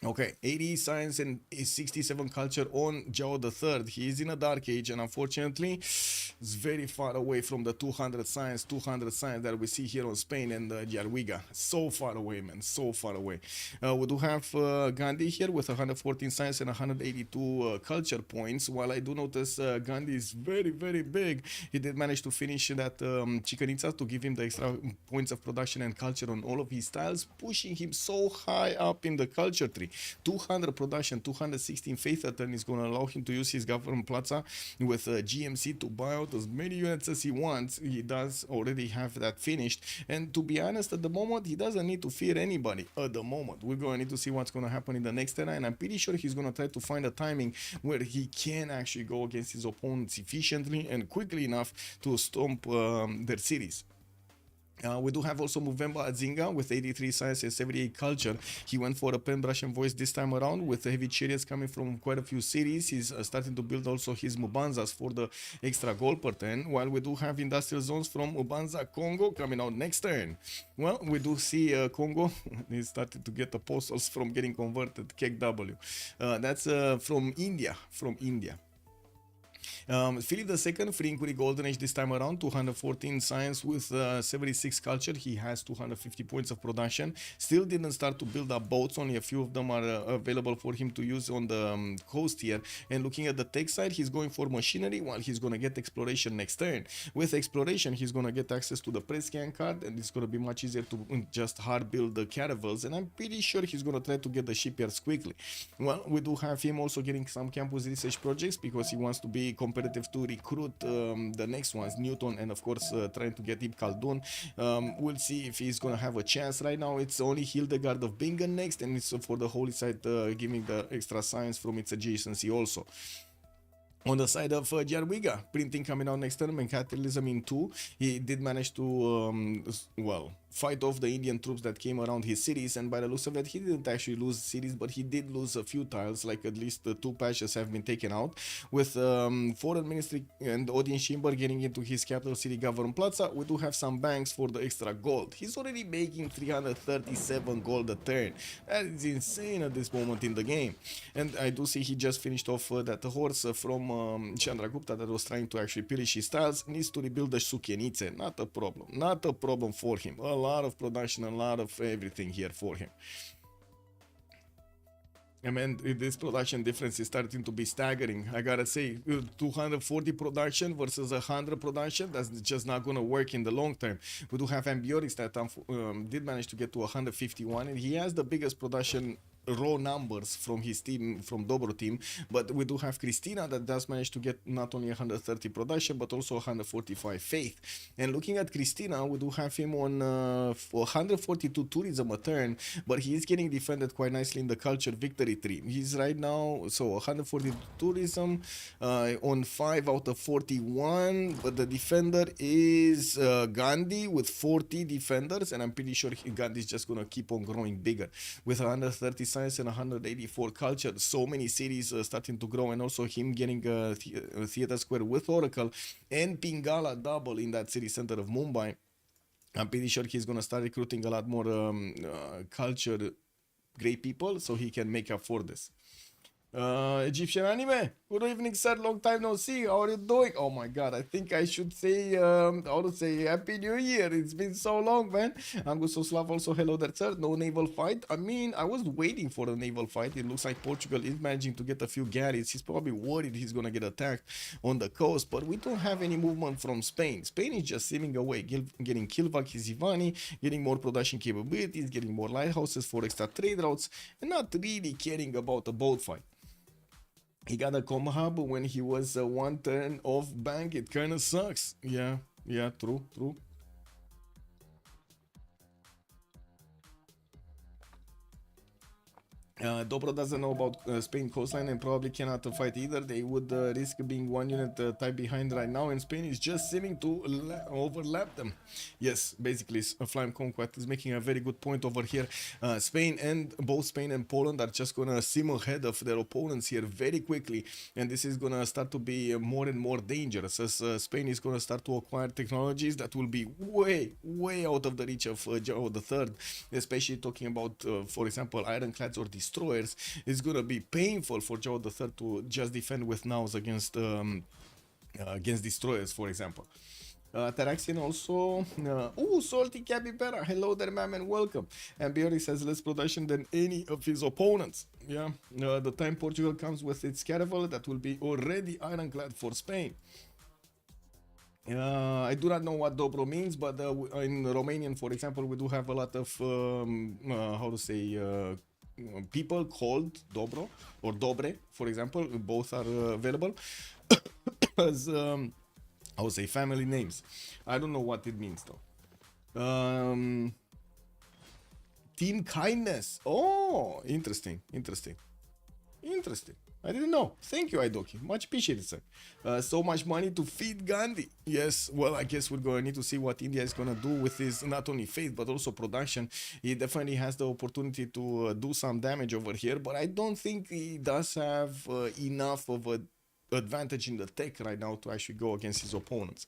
Okay, 80 science and 67 culture on Zhao III. He is in a dark age, and unfortunately, it's very far away from the 200 science that we see here on Spain and Yarwiga. So far away, man, so far away. We do have Gandhi here with 114 science and 182 culture points. While I do notice Gandhi is very big, he did manage to finish that Chicanitza to give him the extra points of production and culture on all of his styles, pushing him so high up in the culture tree. 200 production, 216 faith attorney is going to allow him to use his government plaza with GMC to buy out as many units as he wants. He does already have that finished, and to be honest, at the moment he doesn't need to fear anybody. At the moment, we're going to need to see what's going to happen in the next era, and I'm pretty sure he's going to try to find a timing where he can actually go against his opponents efficiently and quickly enough to stomp their cities. We do have also Movember Adzinga with 83 science and 78 culture. He went for a pen, brush, and voice this time around with the heavy chariots coming from quite a few cities. He's starting to build also his Mubanzas for the extra gold per turn, while we do have industrial zones from Ubanza Congo coming out next turn. Well, we do see Congo he started to get apostles from getting converted, KW. That's from India. Philip II, free inquiry golden age this time around, 214 science with 76 culture. He has 250 points of production. Still didn't start to build up boats. Only a few of them are available for him to use on the coast here. And looking at the tech side, he's going for machinery while he's going to get exploration next turn. With exploration, he's going to get access to the press scan card, and it's going to be much easier to just hard build the caravels. And I'm pretty sure he's going to try to get the shipyards quickly. Well, we do have him also getting some campus research projects because he wants to be competitive to recruit the next ones, Newton, and of course trying to get Ibn Khaldun. We'll see if he's going to have a chance. Right now, it's only Hildegard of Bingen next, and it's for the Holy Site giving the extra science from its adjacency also. On the side of Jarwiga, printing coming out next term and capitalism in 2, he did manage to, well, fight off the Indian troops that came around his cities, and by the looks of it, he didn't actually lose cities, but he did lose a few tiles, like at least 2 patches have been taken out, with Foreign Ministry and audience chamber getting into his capital city, Government Plaza. We do have some banks for the extra gold. He's already making 337 gold a turn. That is insane at this moment in the game. And I do see he just finished off that horse from Chandragupta that was trying to actually pillage his tiles. Needs to rebuild the Sukienice. Not a problem. Not a problem for him. A lot of production, a lot of everything here for him. I mean, this production difference is starting to be staggering. I gotta say, 240 production versus 100 production, that's just not gonna work in the long term. We do have Ambiorix that did manage to get to 151, and he has the biggest production raw numbers from his team, from Dobroteam, but we do have Christina that does manage to get not only 130 production but also 145 faith. And looking at Christina, we do have him on 142 tourism a turn, but he is getting defended quite nicely in the culture victory tree. He's right now, so 142 tourism on 5 out of 41, but the defender is Gandhi with 40 defenders, and I'm pretty sure Gandhi is just gonna keep on growing bigger with 130 science and 184 culture. So many cities starting to grow, and also him getting theater square with Oracle and Pingala double in that city center of Mumbai. I'm pretty sure he's gonna start recruiting a lot more culture great people so he can make up for this. Egyptian anime. Good evening, sir. Long time no see. How are you doing? Oh my god, I think I should say how to say Happy New Year. It's been so long, man. Angusoslav also, hello there, sir. No naval fight. I mean, I was waiting for a naval fight. It looks like Portugal is managing to get a few galleys. He's probably worried he's gonna get attacked on the coast, but we don't have any movement from Spain. Spain is just sitting away, getting Kilvak, getting more production capabilities, getting more lighthouses for extra trade routes, and not really caring about a boat fight. He got a com hub when he was one turn off bank. It kind of sucks. Yeah, true. Dobro doesn't know about Spain coastline and probably cannot fight either. They would risk being one unit type behind right now, and Spain is just seeming to overlap them. Yes, basically, Flying Conquest is making a very good point over here. Both Spain and Poland are just gonna sim ahead of their opponents here very quickly, and this is gonna start to be more and more dangerous as Spain is gonna start to acquire technologies that will be way out of the reach of Joe III, especially talking about, for example, ironclads or destroyers. It's gonna be painful for Joe III to just defend with nows against destroyers, for example. Taraxian also. Salty Capybara. Hello there, ma'am, and welcome. And Bioris has less production than any of his opponents. Yeah. The time Portugal comes with its caravel, that will be already ironclad for Spain. I do not know what Dobro means, but in Romanian, for example, we do have a lot of how to say people called Dobro or Dobre, for example. Both are available as I would say family names. I don't know what it means though. Team kindness. Oh, interesting. I didn't know. Thank you, Idoki. Much appreciated, sir. So much money to feed Gandhi. Yes, well, I guess we're going to need to see what India is going to do with his not only faith but also production. He definitely has the opportunity to do some damage over here, but I don't think he does have enough of an advantage in the tech right now to actually go against his opponents.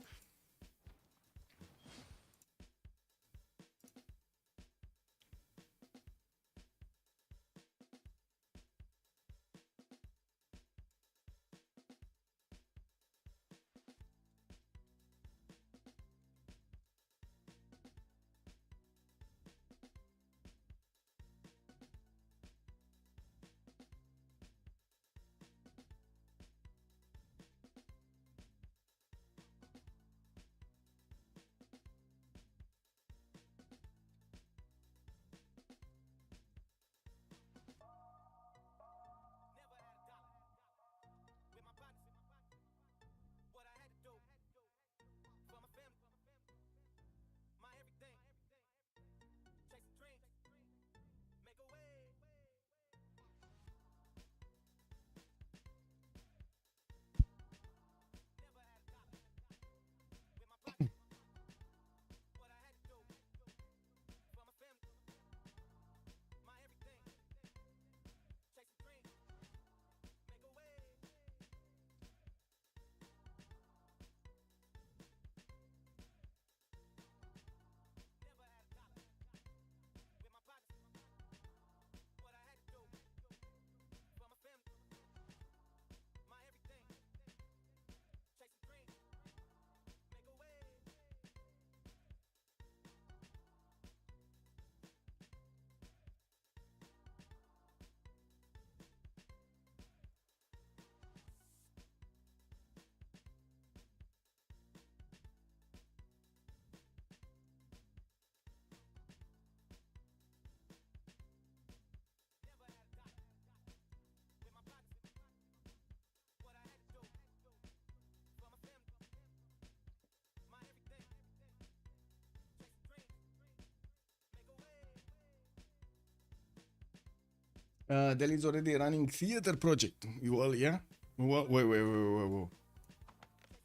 Dell is already running theater project. Well, yeah. Well, wait.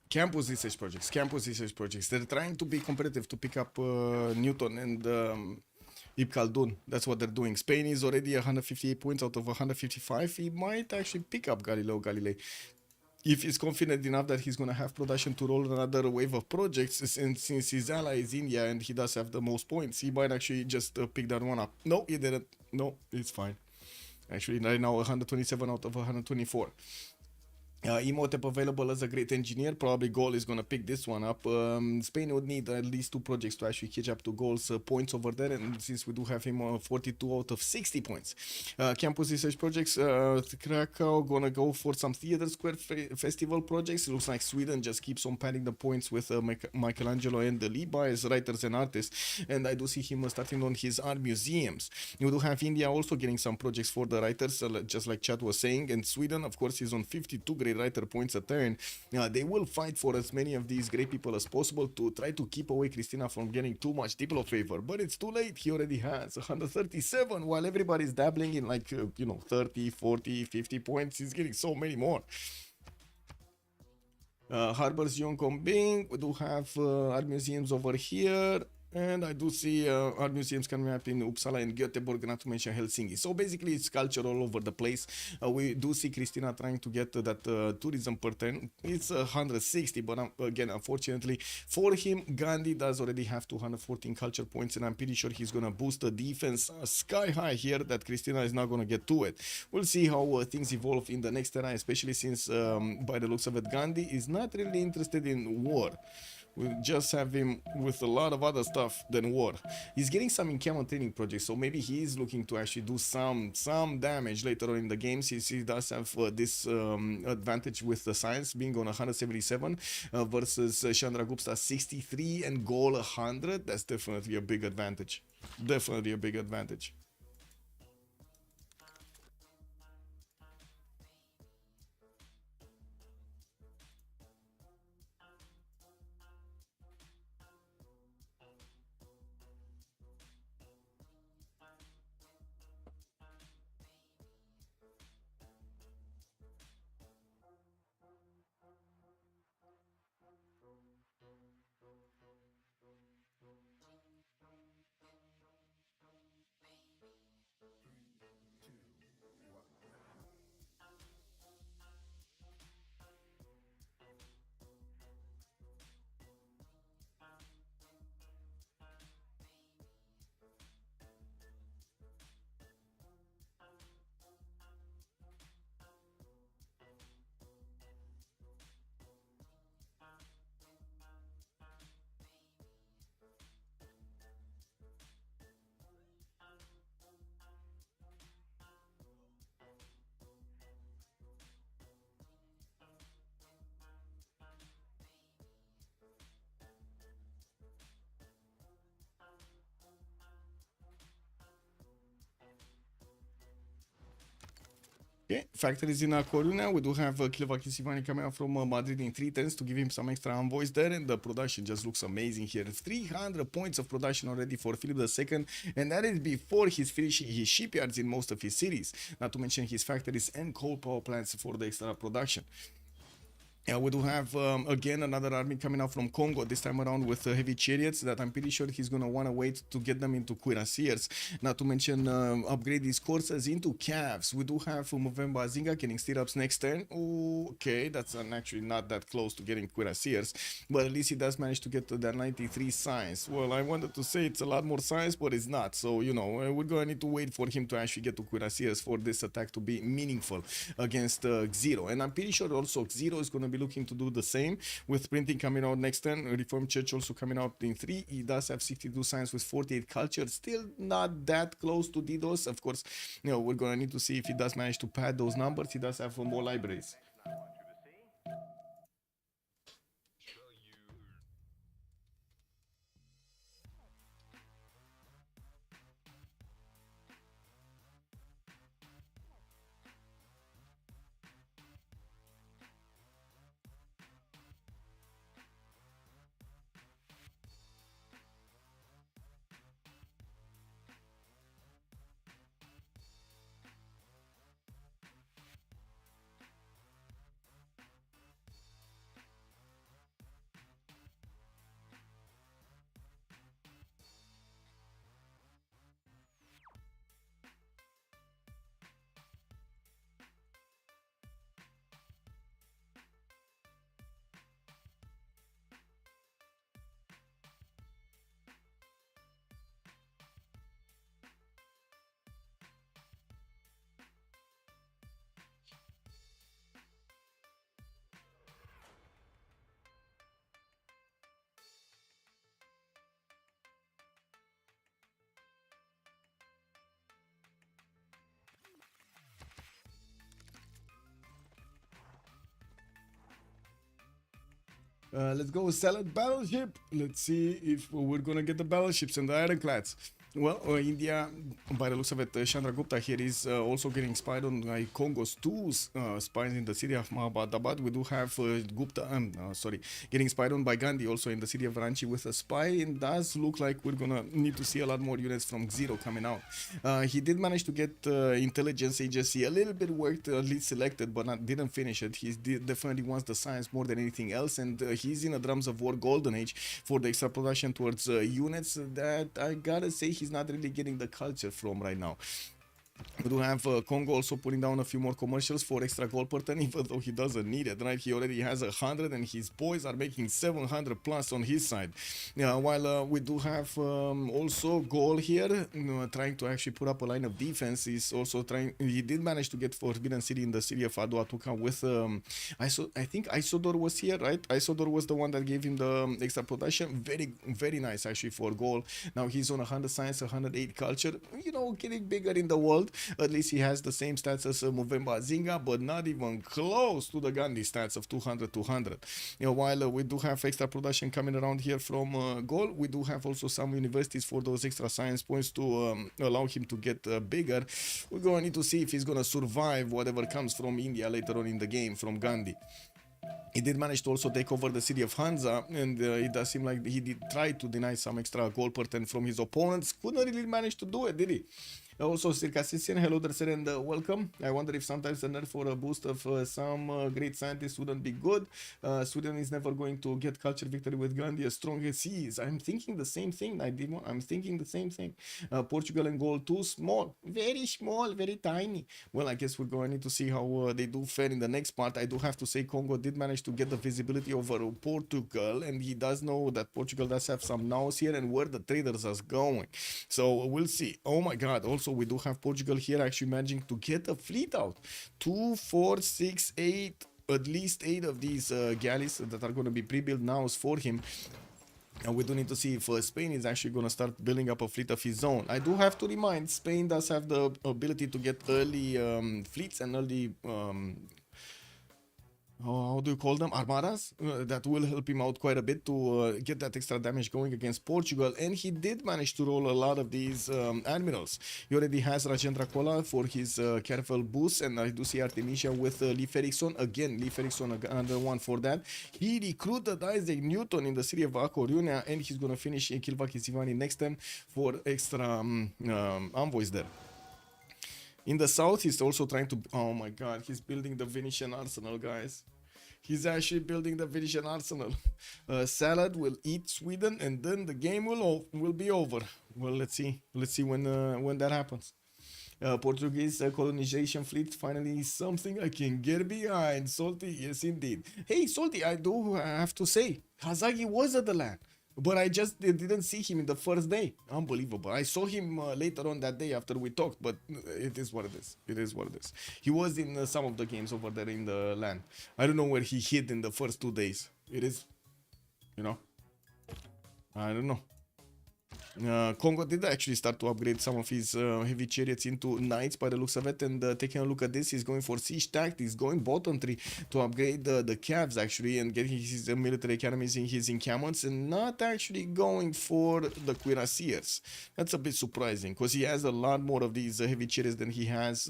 Campus research projects. They're trying to be competitive to pick up Newton and Ibn Khaldun. That's what they're doing. Spain is already 158 points out of 155. He might actually pick up Galileo Galilei if he's confident enough that he's going to have production to roll another wave of projects. And since his ally is India and he does have the most points, he might actually just pick that one up. No, he didn't. No, it's fine. Actually, right now 127 out of 124. Imhotep available as a great engineer. Probably Goal is going to pick this one up. Spain would need at least 2 projects to actually catch up to Goal's points over there. And since we do have him 42 out of 60 points. Campus research projects. Krakow going to go for some Theater Square festival projects. It looks like Sweden just keeps on padding the points with Michelangelo and the Levi as writers and artists. And I do see him starting on his art museums. You do have India also getting some projects for the writers, just like Chad was saying. And Sweden, of course, is on 52 great writer points a turn. They will fight for as many of these great people as possible to try to keep away Christina from getting too much Diplo favor, but it's too late. He already has 137 while everybody's dabbling in like 30, 40, 50 points. He's getting so many more. Harbors Yongkombing, we do have art museums over here. And I do see art museums coming up in Uppsala and Göteborg, not to mention Helsinki. So basically, it's culture all over the place. We do see Christina trying to get that tourism per turn. It's 160, but again, unfortunately for him, Gandhi does already have 214 culture points, and I'm pretty sure he's going to boost the defense sky high here that Christina is not going to get to it. We'll see how things evolve in the next era, especially since, by the looks of it, Gandhi is not really interested in war. We just have him with a lot of other stuff than war. He's getting some encampment training projects, so maybe he is looking to actually do some damage later on in the game, since he does have this advantage with the science being on 177 versus Chandragupta 63 and Goal 100. That's definitely a big advantage. Definitely a big advantage. Okay, factories in Coruña. We do have Kilva Kisivani coming out from Madrid in 3 turns to give him some extra envoys there, and the production just looks amazing here. 300 points of production already for Philip II, and that is before he's finishing his shipyards in most of his cities, not to mention his factories and coal power plants for the extra production. We do have, again, another army coming out from Congo, this time around with heavy chariots that I'm pretty sure he's going to want to wait to get them into cuirassiers, not to mention upgrade these courses into calves. We do have Movemba Zinga getting stirrups next turn. Okay, that's actually not that close to getting cuirassiers, but at least he does manage to get to that 93 science. Well, I wanted to say it's a lot more science, but it's not. So, we're going to need to wait for him to actually get to cuirassiers for this attack to be meaningful against Xero. And I'm pretty sure also Xero is going to be looking to do the same with printing coming out next turn. Reformed Church also coming out in 3. He does have 62 science with 48 culture, still not that close to DDoS. Of course, we're gonna need to see if he does manage to pad those numbers. He does have more libraries. Let's go salad battleship. Let's see if we're gonna get the battleships and the ironclads. Well, India, by the looks of it, Chandra Gupta here is also getting spied on by Congo's two spies in the city of Mahabadabad. We do have Gupta, sorry, getting spied on by Gandhi also in the city of Ranchi with a spy. It does look like we're gonna need to see a lot more units from Zero coming out. He did manage to get intelligence agency a little bit worked, at least selected, but didn't finish it. He definitely wants the science more than anything else, and he's in a Drums of War golden age for the extra production towards units that I gotta say he's not really getting the culture from right now. We do have Congo also putting down a few more commercials for extra gold per turn, even though he doesn't need it, right? He already has 100 and his boys are making 700 plus on his side. While we do have also Goal here, trying to actually put up a line of defense. He's also trying, he did manage to get Forbidden City in the city of Aduatuca with, I think Isodor was here, right? Isodor was the one that gave him the extra production. Very, very nice actually for Goal. Now he's on 100 science, 108 culture, you know, getting bigger in the world. At least he has the same stats as Movemba Zinga, but not even close to the Gandhi stats of 200. While we do have extra production coming around here from Goal, we do have also some universities for those extra science points to allow him to get bigger. We're going to need to see if he's going to survive whatever comes from India later on in the game from Gandhi. He did manage to also take over the city of Hansa, and it does seem like he did try to deny some extra gold per turn from his opponents. Couldn't really manage to do it, did he? Also, CivCIS, hello there, sir, and welcome. I wonder if sometimes a nerf for a boost of some great scientists wouldn't be good. Sweden is never going to get culture victory with Gandhi as strong as he is. I'm thinking the same thing, I'm thinking the same thing. Portugal and goal too small, very tiny. Well, I guess we're going to need to see how they do fare in the next part. I do have to say Congo did manage to get the visibility over Portugal, and he does know that Portugal does have some nows here and where the traders are going. So we'll see. Oh my God, also we do have Portugal here actually managing to get a fleet out. 2, 4, 6, 8, at least 8 of these galleys that are going to be pre-built nows for him. And we do need to see if Spain is actually going to start building up a fleet of his own. I do have to remind, Spain does have the ability to get early fleets and early how do you call them, armadas, that will help him out quite a bit to get that extra damage going against Portugal. And he did manage to roll a lot of these admirals. He already has Rajendra Kola for his careful boost, and I do see Artemisia with Leif Erikson. Again, Leif Erikson, another one for that. He recruited Isaac Newton in the city of Akorunia, and he's going to finish Kilvaki Sivani next time for extra envoys there. In the south, he's also trying to... Oh my God, he's building the Venetian arsenal, guys. He's actually building the Venetian arsenal. Salad will eat Sweden, and then the game will be over. Well, let's see. Let's see when that happens. Portuguese colonization fleet finally is something I can get behind. Salty, yes indeed. Hey, Salty, I do have to say, Hazagi was at the land. But I just didn't see him in the first day. Unbelievable. I saw him later on that day after we talked, but it is what it is. It is what it is. He was in some of the games over there in the LAN. I don't know where he hid in the first 2 days. It is, you know, I don't know. Congo did actually start to upgrade some of his heavy chariots into knights by the looks of it, and taking a look at this, he's going for siege tactics, going bottom 3 to upgrade the calves actually and getting his military academies in his encampments, and not actually going for the cuirassiers. That's a bit surprising because he has a lot more of these heavy chariots than he has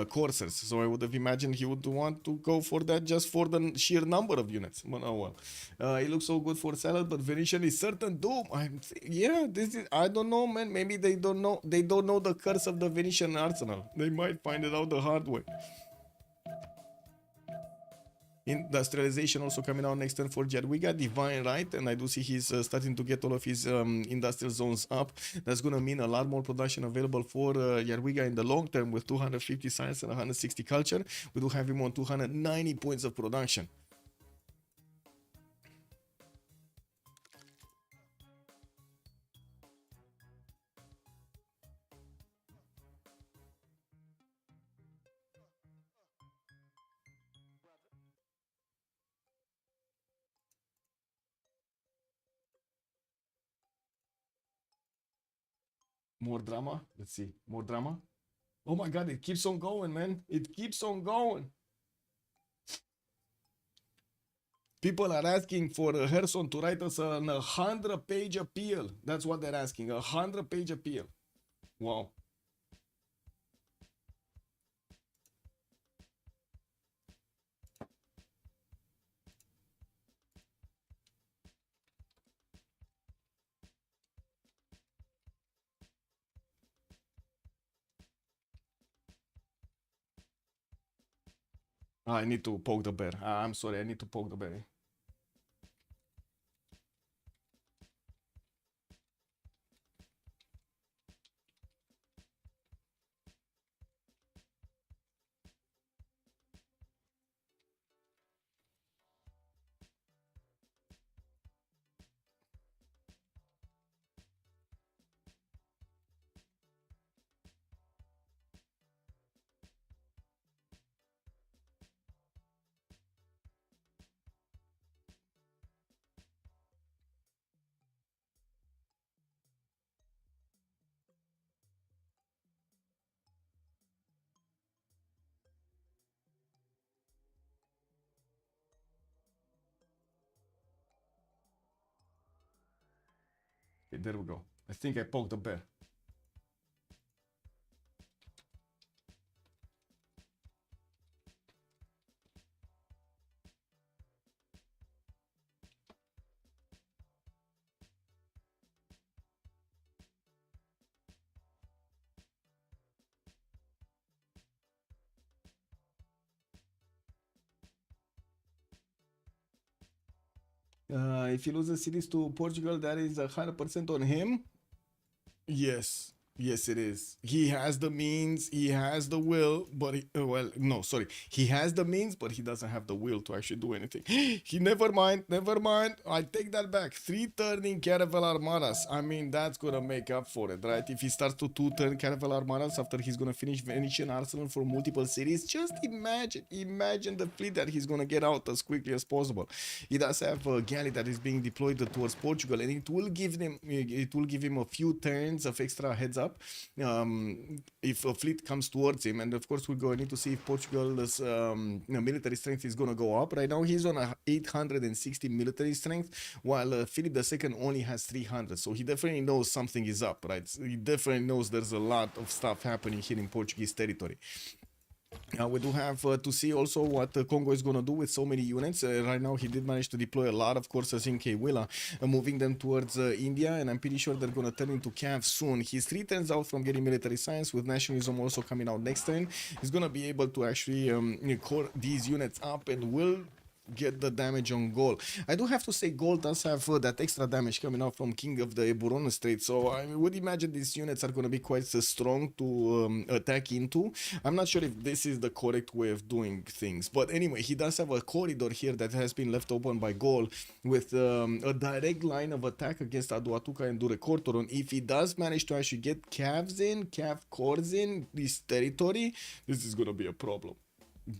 coursers, so I would have imagined he would want to go for that just for the sheer number of units. But oh well. It looks so good for Salad, but Venetian is certain doom. Yeah, this is, I don't know, man. Maybe they don't know the curse of the Venetian arsenal. They might find it out the hard way. Industrialization also coming out next turn for Jadwiga, Divine Right, and I do see he's starting to get all of his industrial zones up. That's going to mean a lot more production available for Jadwiga in the long term with 250 science and 160 culture. We do have him on 290 points of production. More drama. Let's see. More drama. Oh my God, it keeps on going, man. It keeps on going. People are asking for Herson to write us an 100-page appeal. That's what they're asking, a 100-page appeal. Wow. I need to poke the bear. I'm sorry, I need to poke the bear. Okay, there we go. I think I poked the bear. If he loses cities to Portugal, that is 100% on him. Yes, yes, it is. He has the means, he has the will, but well, no, sorry, he has the means, but he doesn't have the will to actually do anything. He never mind, never mind. I take that back. 3 turning Caravel Armadas. I mean, that's gonna make up for it, right? If he starts to 2-turn Caravel Armadas after he's gonna finish Venetian Arsenal for multiple cities, just imagine the fleet that he's gonna get out as quickly as possible. He does have a galley that is being deployed towards Portugal, and it will give him a few turns of extra heads up if a fleet comes towards him. And of course, we're going to need to see if Portugal's military strength is going to go up. Right now, he's on a 860 military strength, while Philip II only has 300. So he definitely knows something is up, right? He definitely knows there's a lot of stuff happening here in Portuguese territory. We do have to see also what Congo is going to do with so many units. Right now, he did manage to deploy a lot of courses in Kewila, moving them towards India, and I'm pretty sure they're going to turn into Cav soon. He's 3 turns out from getting military science, with nationalism also coming out next turn. He's going to be able to actually core these units up and will get the damage on goal. I do have to say gold does have that extra damage coming out from King of the Eburon Strait, so I would imagine these units are going to be quite strong to attack into. I'm not sure if this is the correct way of doing things, but anyway, he does have a corridor here that has been left open by gold with a direct line of attack against Aduatuca and Durecortoron. If he does manage to actually get Cav cores in this territory, this is going to be a problem.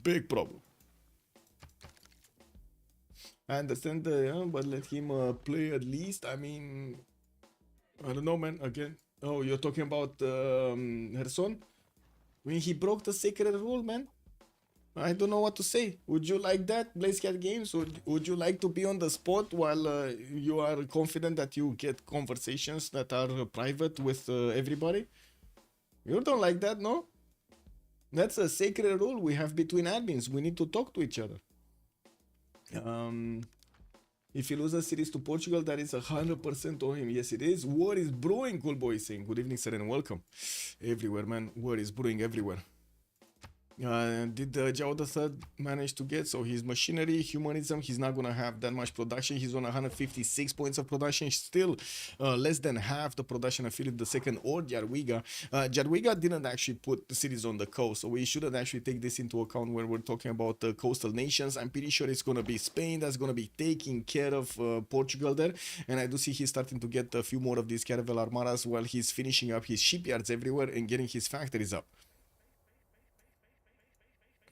Big problem. I understand, but let him play at least. I mean, I don't know, man. Again, oh, you're talking about Herson? I mean, he broke the sacred rule, man. I don't know what to say. Would you like that, BlazeCat Games? Would you like to be on the spot while you are confident that you get conversations that are private with everybody? You don't like that, no? That's a sacred rule we have between admins. We need to talk to each other. If he loses series to Portugal, that is 100% on him. Yes, it is. War is brewing, cool boy is saying. Good evening, sir, and welcome. Everywhere, man. War is brewing everywhere. Did Jao the Third manage to get? So his machinery, humanism, he's not gonna have that much production. He's on 156 points of production, still less than half the production of Philip II or Jadwiga. Jadwiga didn't actually put the cities on the coast, so we shouldn't actually take this into account when we're talking about the coastal nations. I'm pretty sure it's gonna be Spain that's gonna be taking care of Portugal there, and I do see he's starting to get a few more of these Caravel Armadas while he's finishing up his shipyards everywhere and getting his factories up.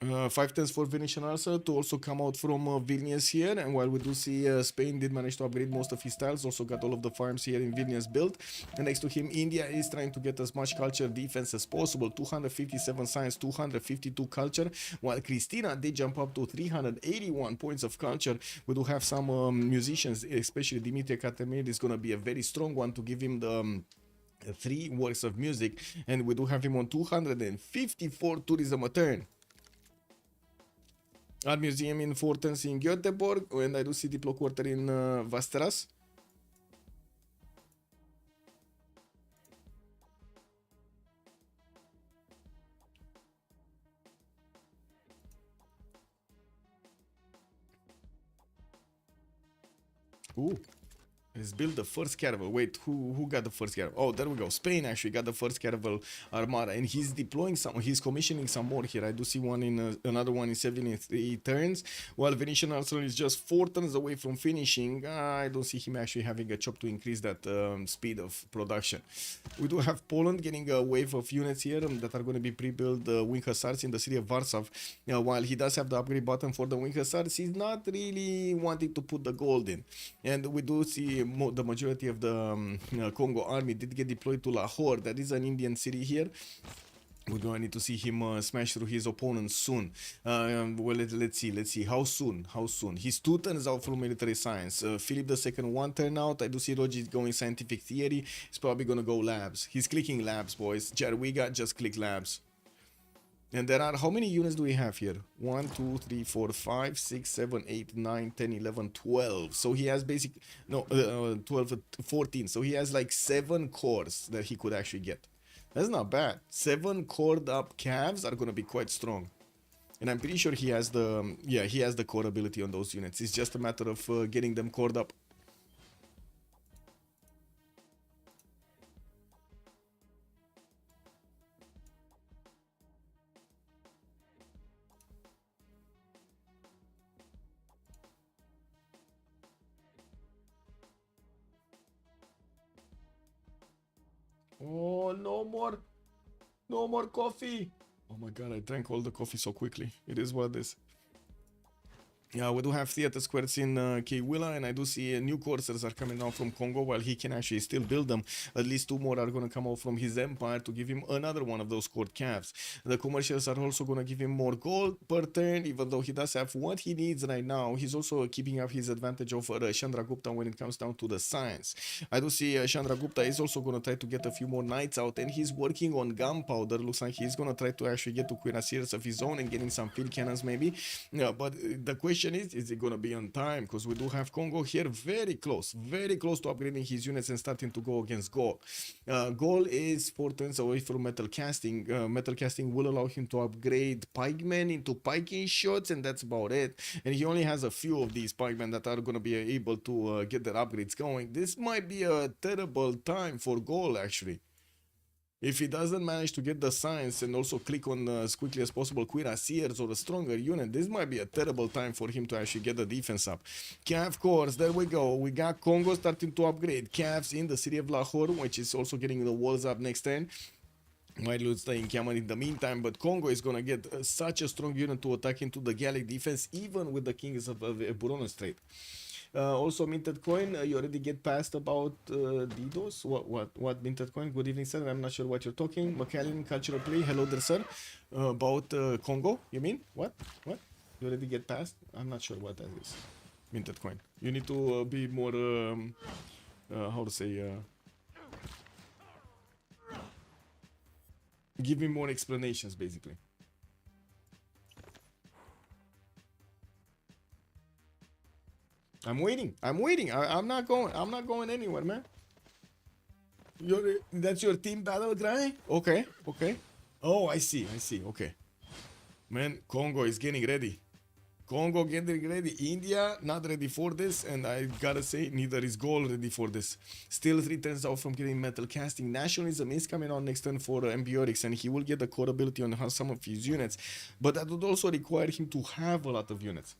5 tens for Venetian Arsenal to also come out from Vilnius here, and while we do see Spain did manage to upgrade most of his tiles, also got all of the farms here in Vilnius built, and next to him India is trying to get as much culture defense as possible, 257 science, 252 culture, while Christina did jump up to 381 points of culture. We do have some musicians, especially Dimitri Katemir is going to be a very strong one to give him the 3 works of music, and we do have him on 254 tourism a turn. Art Museum in Fortens in Göteborg, and I do see Diplo Quarter in Västerås. Ooh. Let's build the first caravel. Wait, who got the first caravel? Oh, there we go. Spain actually got the first caravel armada, and he's deploying some. He's commissioning some more here. I do see one in another one in 73 turns. While Venetian Arsenal is just 4 turns away from finishing. I don't see him actually having a chop to increase that speed of production. We do have Poland getting a wave of units here that are going to be pre-built wing hussars in the city of Warsaw. While he does have the upgrade button for the wing hussars, he's not really wanting to put the gold in, and we do see the majority of the Congo army did get deployed to Lahore. That is an Indian city here. We're going to need to see him smash through his opponents soon. Well, let's see. How soon? He's 2 turns out from military science. Philip II 1 turn out. I do see Roger going scientific theory. He's probably going to go labs. He's clicking labs, boys. Jarwiga, just click labs. And there are, how many units do we have here? 1, 2, 3, 4, 5, 6, 7, 8, 9, 10, 11, 12. So he has 12, 14. So he has like 7 cores that he could actually get. That's not bad. 7 cored up calves are going to be quite strong. And I'm pretty sure he has the core ability on those units. It's just a matter of getting them cored up. Oh, no more coffee. Oh my god, I drank all the coffee so quickly. It is what it is. Yeah, we do have theater squares in Kewilla, and I do see new coursers are coming down from Congo, while he can actually still build them. At least 2 more are going to come out from his empire to give him another one of those court calves. The commercials are also going to give him more gold per turn, even though he does have what he needs right now. He's also keeping up his advantage over Chandragupta when it comes down to the science. I do see Chandragupta is also going to try to get a few more knights out, and he's working on gunpowder. Looks like he's going to try to actually get to cuirassiers of his own and getting some field cannons maybe. Yeah, but the question is it going to be on time? Because we do have Congo here very close to upgrading his units and starting to go against Gaul. Gaul is 4 turns away from metal casting. Metal casting will allow him to upgrade pikemen into piking shots, and that's about it. And he only has a few of these pikemen that are going to be able to get their upgrades going. This might be a terrible time for Gaul actually. If he doesn't manage to get the science and also click on as quickly as possible cuirassiers or a stronger unit, this might be a terrible time for him to actually get the defense up. Cav cores, there we go. We got Congo starting to upgrade calves in the city of Lahore, which is also getting the walls up next turn. Might lose the encampment in the meantime, but Congo is gonna get such a strong unit to attack into the Gallic defense, even with the kings of Burono Strait. Also minted coin, you already get past about DDoS. What minted coin? Good evening, sir. I'm not sure what you're talking. McAllen cultural play. Hello there, sir. About Congo, you mean? What? You already get past? I'm not sure what that is. Minted coin. You need to be more how to say give me more explanations basically. I'm waiting. I'm not going anywhere, man. That's your team battle cry? Okay. Oh, I see. Okay. Man, Congo is getting ready. India not ready for this, and I gotta say neither is Gaul ready for this. Still 3 turns out from getting metal casting. Nationalism is coming on next turn for Embiotics, and he will get the core ability on some of his units, but that would also require him to have a lot of units.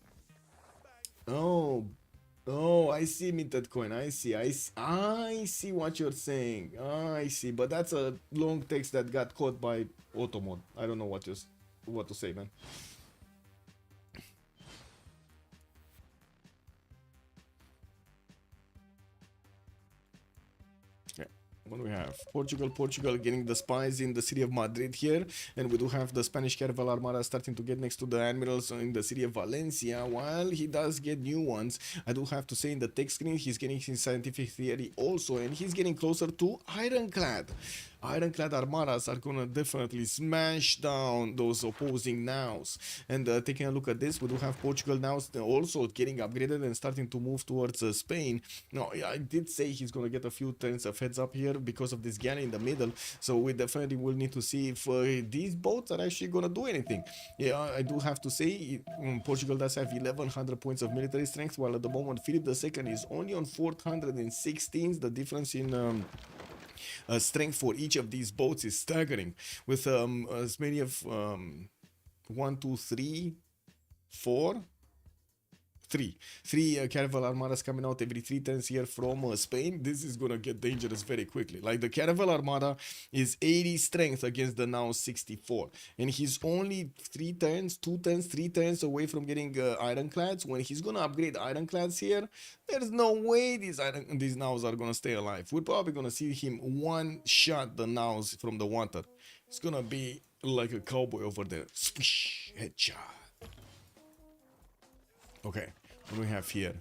Oh, I see, minted coin. I see what you're saying. I see, but that's a long text that got caught by auto mode. I don't know what to say, man. What do we have? Portugal getting the spies in the city of Madrid here, and we do have the Spanish Caravel Armada starting to get next to the admirals in the city of Valencia, while he does get new ones. I do have to say in the text screen he's getting his scientific theory also, and he's getting closer to Ironclad. Ironclad armadas are gonna definitely smash down those opposing nows. And taking a look at this, we do have Portugal now also getting upgraded and starting to move towards Spain. Now, I did say he's gonna get a few turns of heads up here because of this galley in the middle, so we definitely will need to see if these boats are actually gonna do anything. Yeah, I do have to say Portugal does have 1100 points of military strength, while at the moment Philip II is only on 416. The difference in strength for each of these boats is staggering, with as many of 1, 2, 3, 4, three Caravel Armadas coming out every 3 turns here from Spain. This is gonna get dangerous very quickly. Like, the Caravel Armada is 80 strength against the now 64, and he's only 3 turns, 2 turns, 3 turns away from getting Ironclads. When he's gonna upgrade Ironclads here, there's no way these nows are gonna stay alive. We're probably gonna see him one-shot the nows from the water. It's gonna be like a cowboy over there. Swish, headshot. Okay, what do we have here?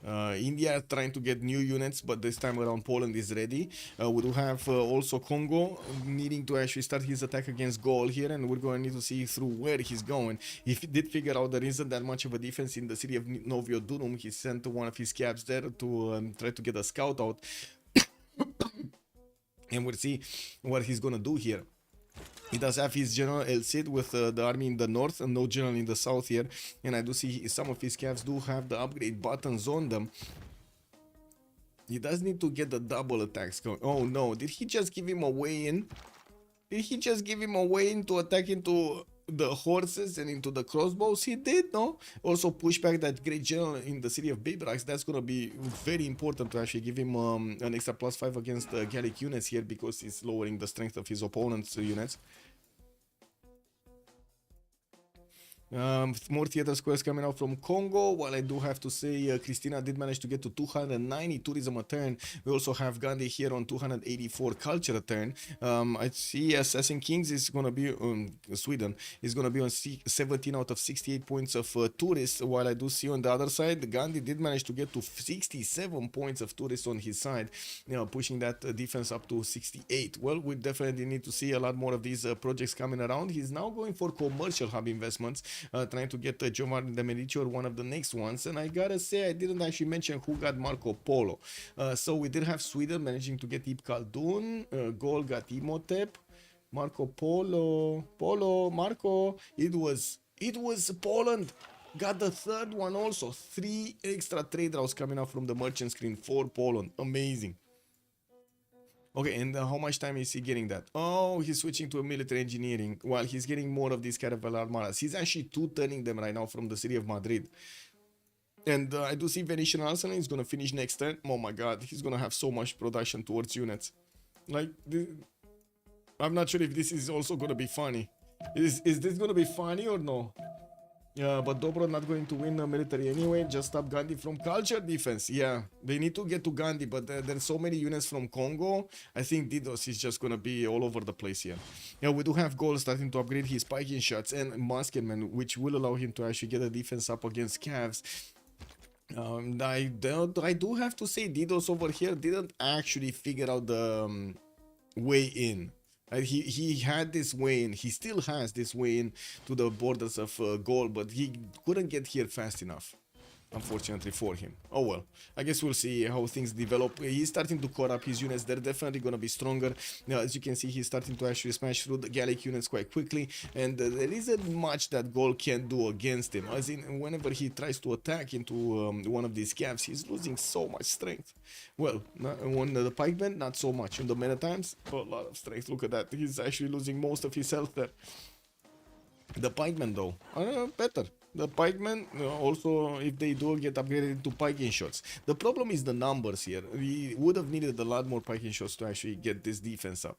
India trying to get new units, but this time around Poland is ready. We do have also Congo needing to actually start his attack against Gaul here, and we're going to need to see through where he's going. If he did figure out there isn't that much of a defense in the city of Novio-Durum, he sent one of his cabs there to try to get a scout out. And we'll see what he's gonna do here. He does have his general El Cid with the army in the north and no general in the south here. And I do see some of his calves do have the upgrade buttons on them. He does need to get the double attacks going. Oh no, did he just give him a way in? Did he just give him a way in to attack into the horses and into the crossbows? He did, no? Also push back that great general in the city of Babrax. That's gonna be very important to actually give him an extra +5 against the Gallic units here, because he's lowering the strength of his opponent's units. More theater squares coming out from Congo, while I do have to say Christina did manage to get to 290 tourism a turn. We also have Gandhi here on 284 culture a turn. I see Assassin Kings is going to be Sweden is going to be on 17 out of 68 points of tourists, while I do see on the other side Gandhi did manage to get to 67 points of tourists on his side, pushing that defense up to 68. Well, we definitely need to see a lot more of these projects coming around. He's now going for commercial hub investments, trying to get Giovanni de Medici or one of the next ones. And I gotta say, I didn't actually mention who got Marco Polo. So we did have Sweden managing to get Ibn Khaldun, Gaul got Imhotep, Marco Marco, it was Poland. Got the third one also. 3 extra trade routes coming out from the merchant screen for Poland. Amazing. Okay, and how much time is he getting that? Oh, he's switching to a military engineering while he's getting more of these Caravel Armadas. He's actually 2-turning them right now from the city of Madrid. And I do see Venetian Arsenal is going to finish next turn. Oh my god, he's going to have so much production towards units. Like, I'm not sure if this is also going to be funny. Is this going to be funny or no? Yeah, but Dobro not going to win the military anyway. Just stop Gandhi from culture defense. Yeah, they need to get to Gandhi, but there's so many units from Congo. I think Didos is just going to be all over the place here. Yeah, we do have Gaul starting to upgrade his spiking shots and musketmen, which will allow him to actually get a defense up against calves. I do have to say Didos over here didn't actually figure out the way in. He had this way in, he still has this way in to the borders of Gaul, but he couldn't get here fast enough, unfortunately for him. Oh well, I guess we'll see how things develop. He's starting to core up his units. They're definitely going to be stronger. Now, as you can see, he's starting to actually smash through the Gallic units quite quickly, and there isn't much that Gaul can do against him. As in, whenever he tries to attack into one of these camps, he's losing so much strength. Well, on the pikemen, not so much. On the men at times, a lot of strength. Look at that. He's actually losing most of his health there. The pikemen, though, are better. the pikemen also, if they do, get upgraded into piking shots. The problem is the numbers here. We would have needed a lot more piking shots to actually get this defense up.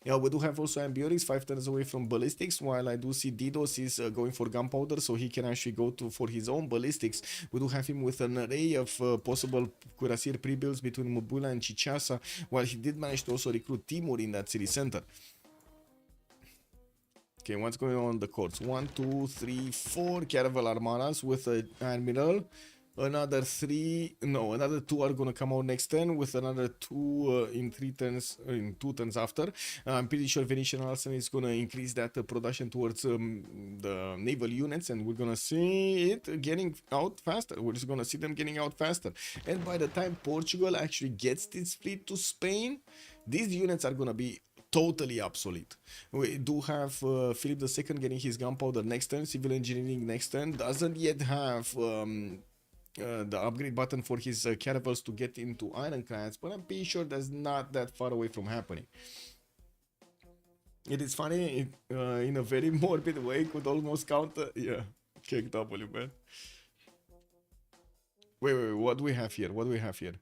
Yeah, we do have also Ambiorix 5 turns away from ballistics, while I do see Didos is going for gunpowder, so he can actually go for his own ballistics. We do have him with an array of possible cuirassier pre-builds between Mobula and Chichasa, while he did manage to also recruit Timur in that city center. Okay, what's going on in the courts? 1, 2, 3, 4 Caravel Armadas with an Admiral. Another 2 are gonna come out next turn, with another 2 in 3 turns, in 2 turns after. I'm pretty sure Venetian Arsenal is gonna increase that production towards the naval units, and we're gonna see it getting out faster. We're just gonna see them getting out faster. And by the time Portugal actually gets its fleet to Spain, these units are gonna be totally obsolete. We do have Philip II getting his gunpowder next turn, civil engineering next turn, doesn't yet have the upgrade button for his caravels to get into ironclads, but I'm pretty sure that's not that far away from happening. It is funny, in a very morbid way, could almost counter. Yeah, kick W, man. Wait, what do we have here? What do we have here?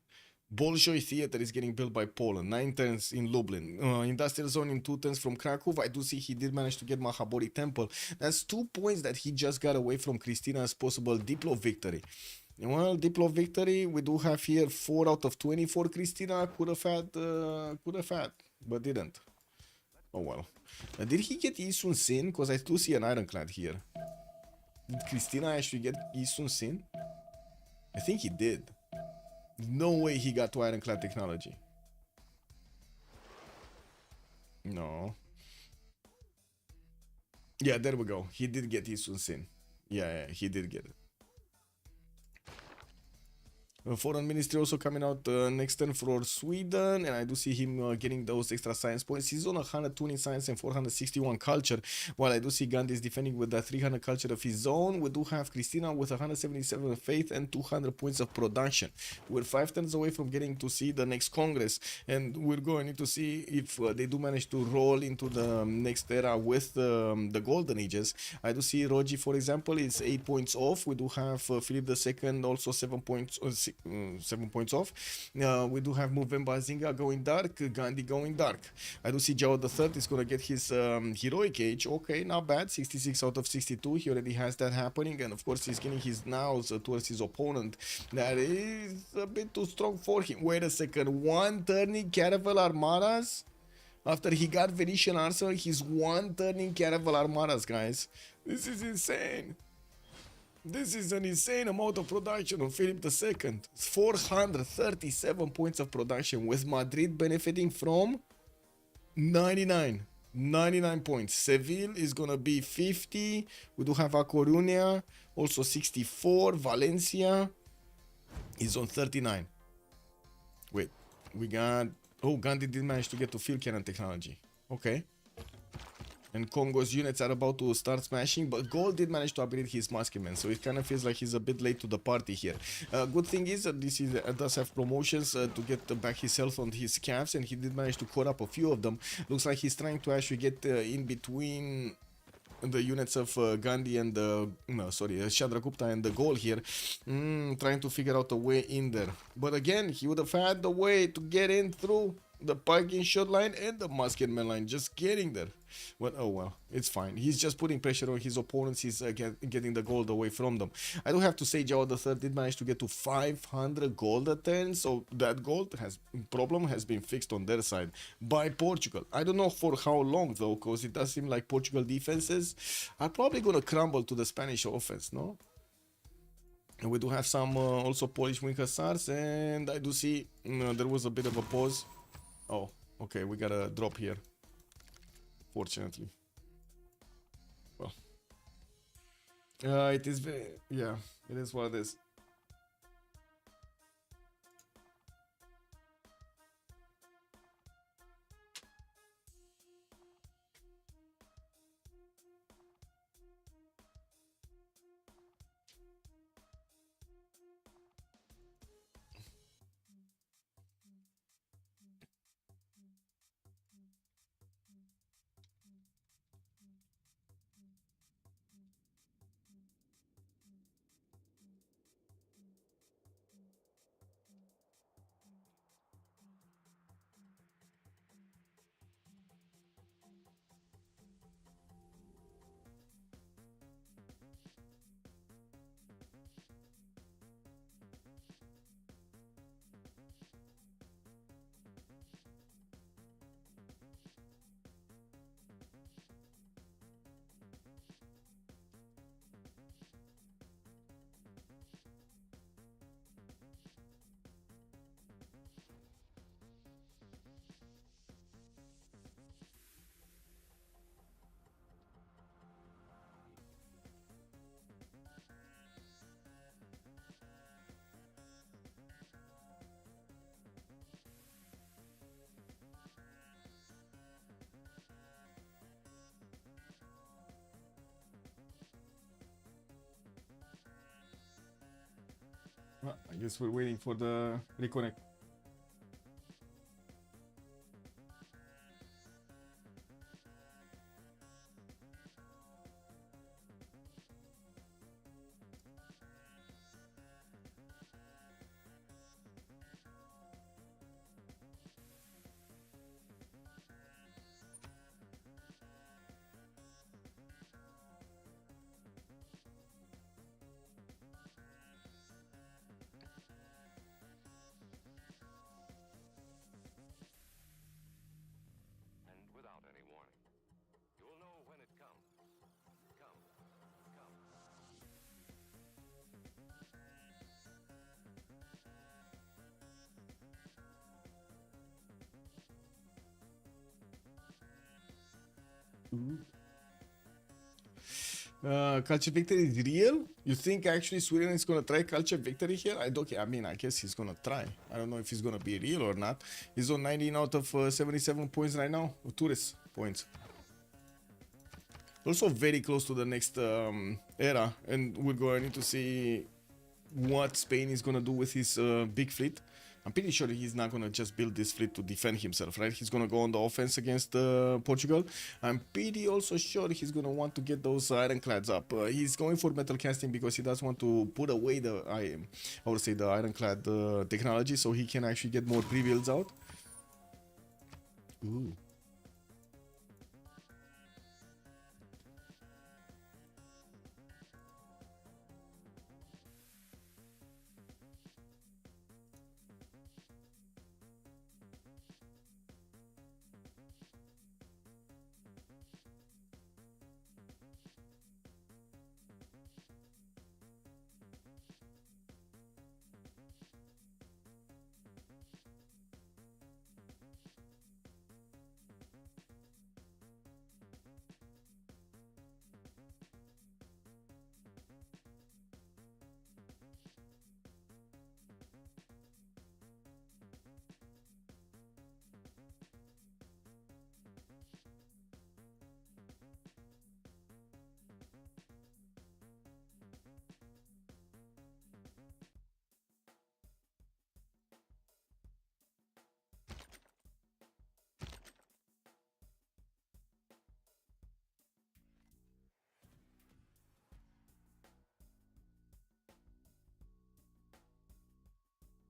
Bolshoi Theater is getting built by Poland, 9 turns in Lublin. Industrial Zone in 2 turns from Krakow. I do see he did manage to get Mahabori Temple. That's 2 points that he just got away from Christina's possible Diplo victory. Well, Diplo victory, we do have here 4 out of 24. Christina could have had, but didn't. Oh well. Did he get Isun Sin? Because I do see an ironclad here. Did Christina actually get Isun Sin? I think he did. No way he got to ironclad technology. No. Yeah, there we go. He did get Isun Sin. Yeah, he did get it. Foreign Ministry also coming out next turn for Sweden, and I do see him getting those extra science points. He's on 120 science and 461 culture, while I do see Gandhi is defending with the 300 culture of his own. We do have Christina with 177 faith and 200 points of production. We're 5 turns away from getting to see the next Congress, and we're going to see if they do manage to roll into the next era with the Golden Ages. I do see Roji, for example, is 8 points off. We do have Philip II also 7 points. 7 points off. We do have Movemba Zinga going dark, Gandhi going dark. I do see Jao III is gonna get his heroic age. Okay, not bad. 66 out of 62. He already has that happening, and of course he's getting his nows towards his opponent. That is a bit too strong for him. Wait a second. 1 turning Caravel Armadas? After he got Venetian Arsenal, he's 1 turning Caravel Armadas, guys. This is insane. This is an insane amount of production on Philip II. 437 points of production, with Madrid benefiting from 99. 99 points. Seville is gonna be 50. We do have A Coruña, also 64. Valencia is on 39. Wait, we got... Oh, Gandhi did manage to get to field cannon technology. Okay. And Congo's units are about to start smashing, but Gold did manage to upgrade his musketmen, so it kind of feels like he's a bit late to the party here. Good thing is that this does have promotions to get back his health on his calves, and he did manage to core up a few of them. Looks like he's trying to actually get in between the units of Gandhi and the... No, sorry, Chandragupta and the Gol here. Trying to figure out a way in there. But again, he would have had the way to get in through the parking shot line and the musketman line, just getting there. But oh well, it's fine. He's just putting pressure on his opponents. He's getting the gold away from them. I do have to say, Jao III did manage to get to 500 gold at 10, so that gold problem has been fixed on their side by Portugal. I don't know for how long though, because it does seem like Portugal defenses are probably gonna crumble to the Spanish offense, no? And we do have some also Polish wing hussars, and I do see there was a bit of a pause. Oh, okay, we got a drop here. Fortunately. Well. It is very... Yeah, it is what it is. I guess we're waiting for the reconnect. Culture victory is real? You think actually Sweden is gonna try culture victory here? I mean, I guess he's gonna try. I don't know if he's gonna be real or not. He's on 19 out of 77 points right now. Tourist points. Also very close to the next era, and we're going to see what Spain is gonna do with his big fleet. I'm pretty sure he's not gonna just build this fleet to defend himself, right? He's gonna go on the offense against Portugal. I'm pretty also sure he's gonna want to get those ironclads up. He's going for metal casting because he does want to put away I would say the ironclad technology, so he can actually get more pre-builds out. Ooh.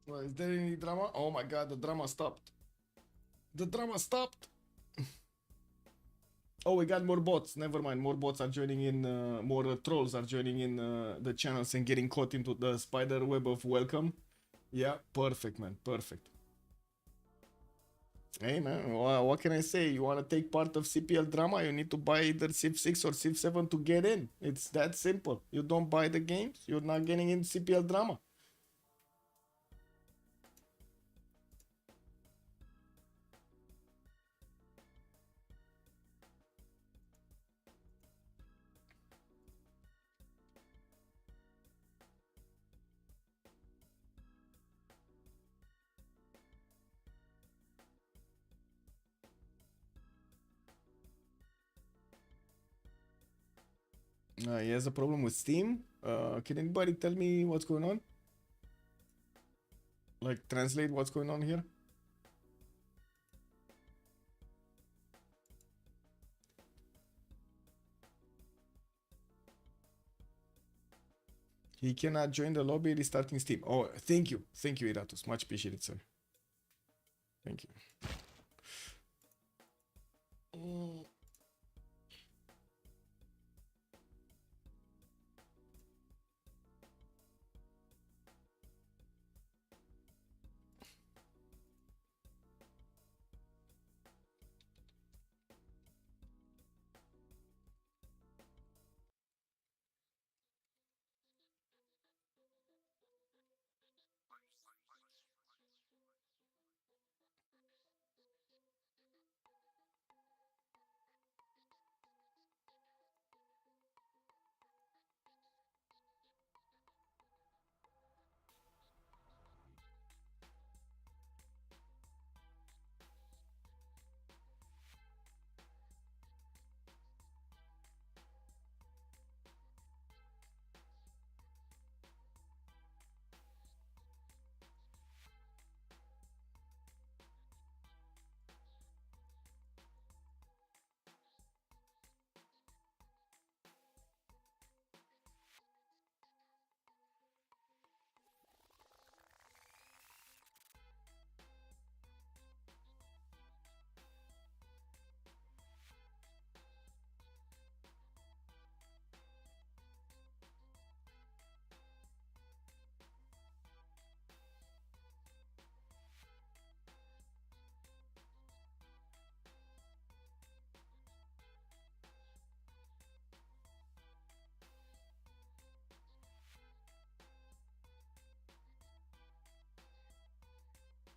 Well, is there any drama? Oh my god, the drama stopped. The drama stopped. Oh, we got more bots. Never mind. More bots are joining in. More trolls are joining in the channels and getting caught into the spider web of welcome. Yeah, perfect, man. Perfect. Hey, man. What can I say? You want to take part of CPL drama? You need to buy either Civ6 or Civ7 to get in. It's that simple. You don't buy the games, you're not getting in CPL drama. He has a problem with Steam. Can anybody tell me what's going on? Like, translate what's going on here? He cannot join the lobby restarting Steam. Oh, thank you. Thank you, Iratus. Much appreciated, sir. Thank you.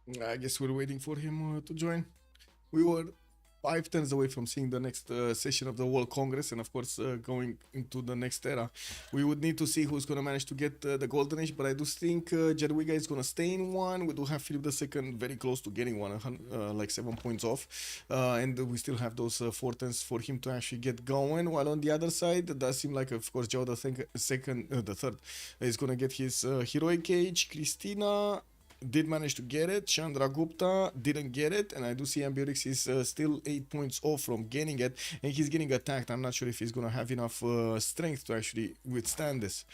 I guess we're waiting for him to join. We were 5 turns away from seeing the next session of the World Congress, and of course going into the next era. We would need to see who's gonna manage to get the Golden Age, but I do think Jadwiga is gonna stay in one. We do have Philip II very close to getting one, like 7 points off, and we still have those 4 turns for him to actually get going. While on the other side, it does seem like, of course, Joe the third is gonna get his heroic age. Christina did manage to get it. Chandra Gupta didn't get it, and I do see Ambiorix is still 8 points off from getting it, and he's getting attacked. I'm not sure if he's gonna have enough strength to actually withstand this.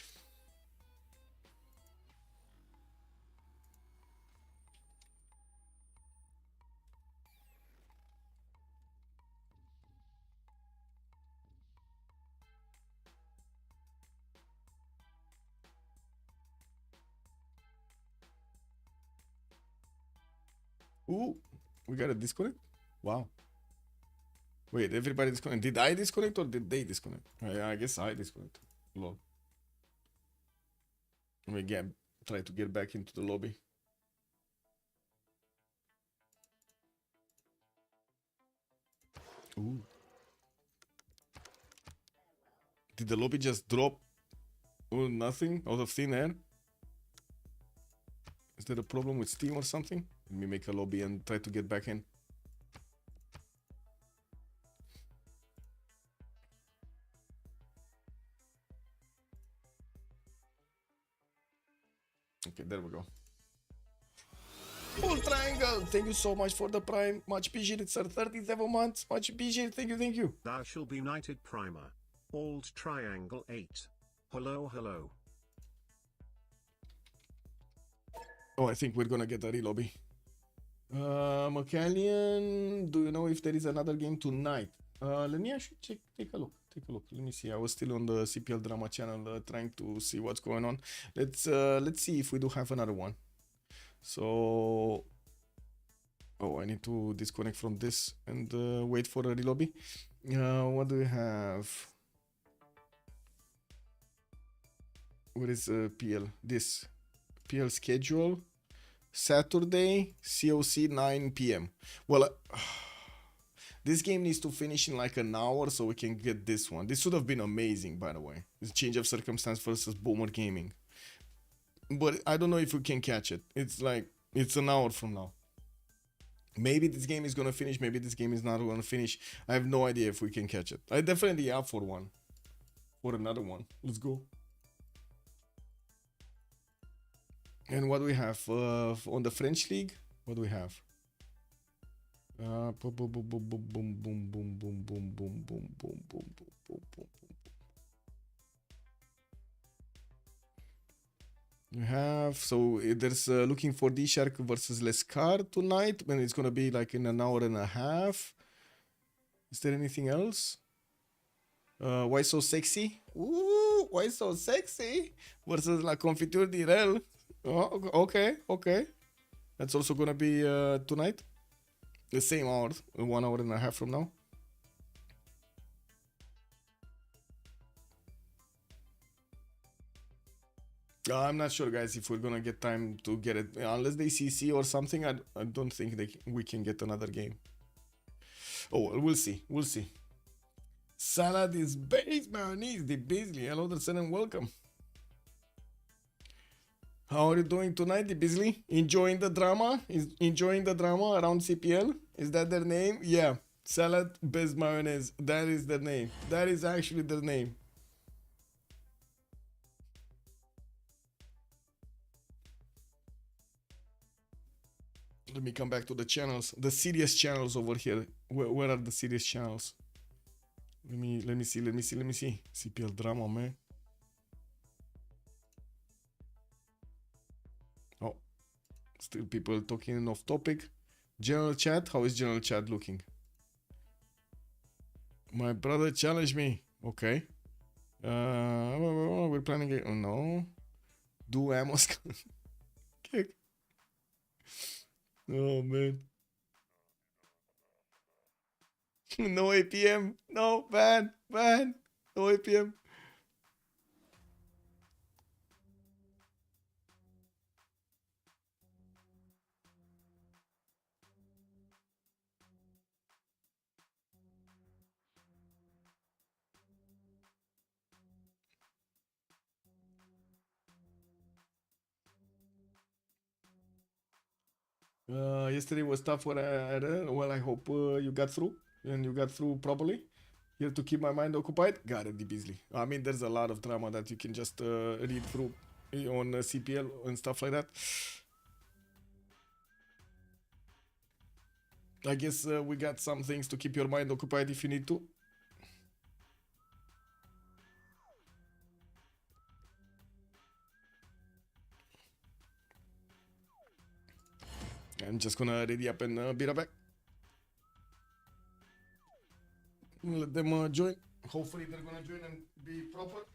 Ooh, we got a disconnect? Wow. Wait, everybody disconnect. Did I disconnect or did they disconnect? I guess I disconnected. Lol. Let me try to get back into the lobby. Ooh. Did the lobby just drop nothing out of thin air? Is there a problem with Steam or something? Let me make a lobby and try to get back in. Okay, there we go. Full triangle! Thank you so much for the prime. Much appreciated, sir. 37 months. Much appreciated. Thank you, thank you.
Thou shall be knighted primer. Alt triangle 8. Hello, hello.
Oh, I think we're gonna get a re-lobby. McCallion, do you know if there is another game tonight? Let me actually take a look. Let me see. I was still on the CPL drama channel trying to see what's going on. Let's see if we do have another one. So, oh, I need to disconnect from this and wait for a re-lobby. What do we have? What is PL? This PL schedule. Saturday, COC 9 p.m. Well, this game needs to finish in like an hour so we can get this one. This would have been amazing, by the way. This Change of Circumstance versus Boomer Gaming. But I don't know if we can catch it. It's like, it's an hour from now. Maybe this game is gonna finish, maybe this game is not gonna finish. I have no idea if we can catch it. I definitely up for one. For another one. Let's go. And what do we have on the French league? What do we have? Boom, boom, boom, boom, boom, boom, boom, boom, boom, boom, boom, boom, boom, boom, boom, boom. We have, so there's looking for D-Shark versus Lescar tonight, and it's gonna be like in an hour and a half. Is there anything else? Why So Sexy? Ooh, Why So Sexy versus La Confiture d'Irel. Oh, okay. That's also gonna be tonight. The same hour, 1 hour and a half from now. I'm not sure, guys, if we're gonna get time to get it. Unless they CC or something, I don't think we can get another game. Oh, we'll see. Salad is base mayonnaise, the Beasley. Hello, there, and welcome. How are you doing tonight, the Beasley? Enjoying the drama? Enjoying the drama around CPL? Is that their name? Yeah. Salad base mayonnaise. That is their name. That is actually their name. Let me come back to the channels. The serious channels over here. Where are the serious channels? Let me see. CPL drama, man. Oh, still people talking off topic. General chat. How is general chat looking? My brother challenged me. Okay. We're planning it. Oh no. Do ammo. Oh man. No APM. No, ban. No APM. Yesterday was tough for well, I hope you got through and you got through properly. Here to keep my mind occupied. Got it, Beasley. I mean, there's a lot of drama that you can just read through on CPL and stuff like that. I guess we got some things to keep your mind occupied if you need to. I'm just gonna ready up and be right back. Let them join. Hopefully they're gonna join and be proper.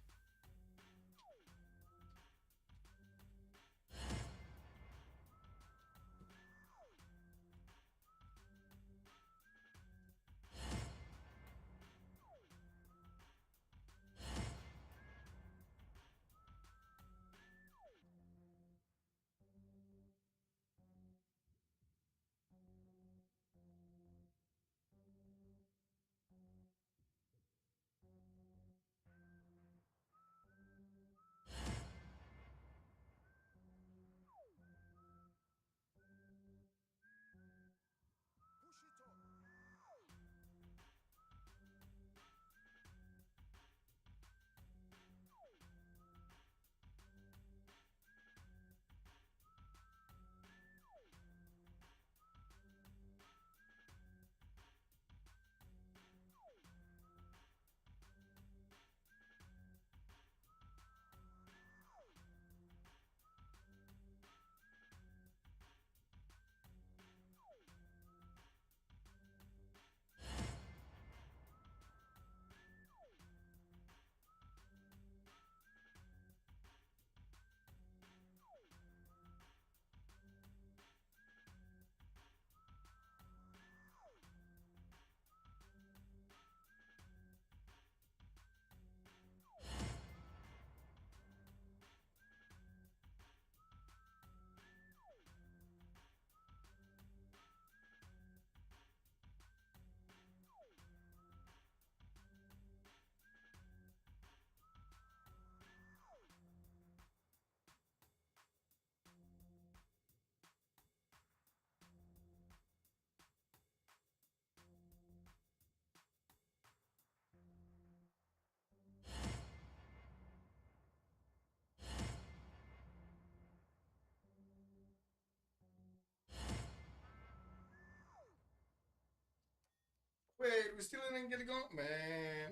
Wait, we still didn't get it going?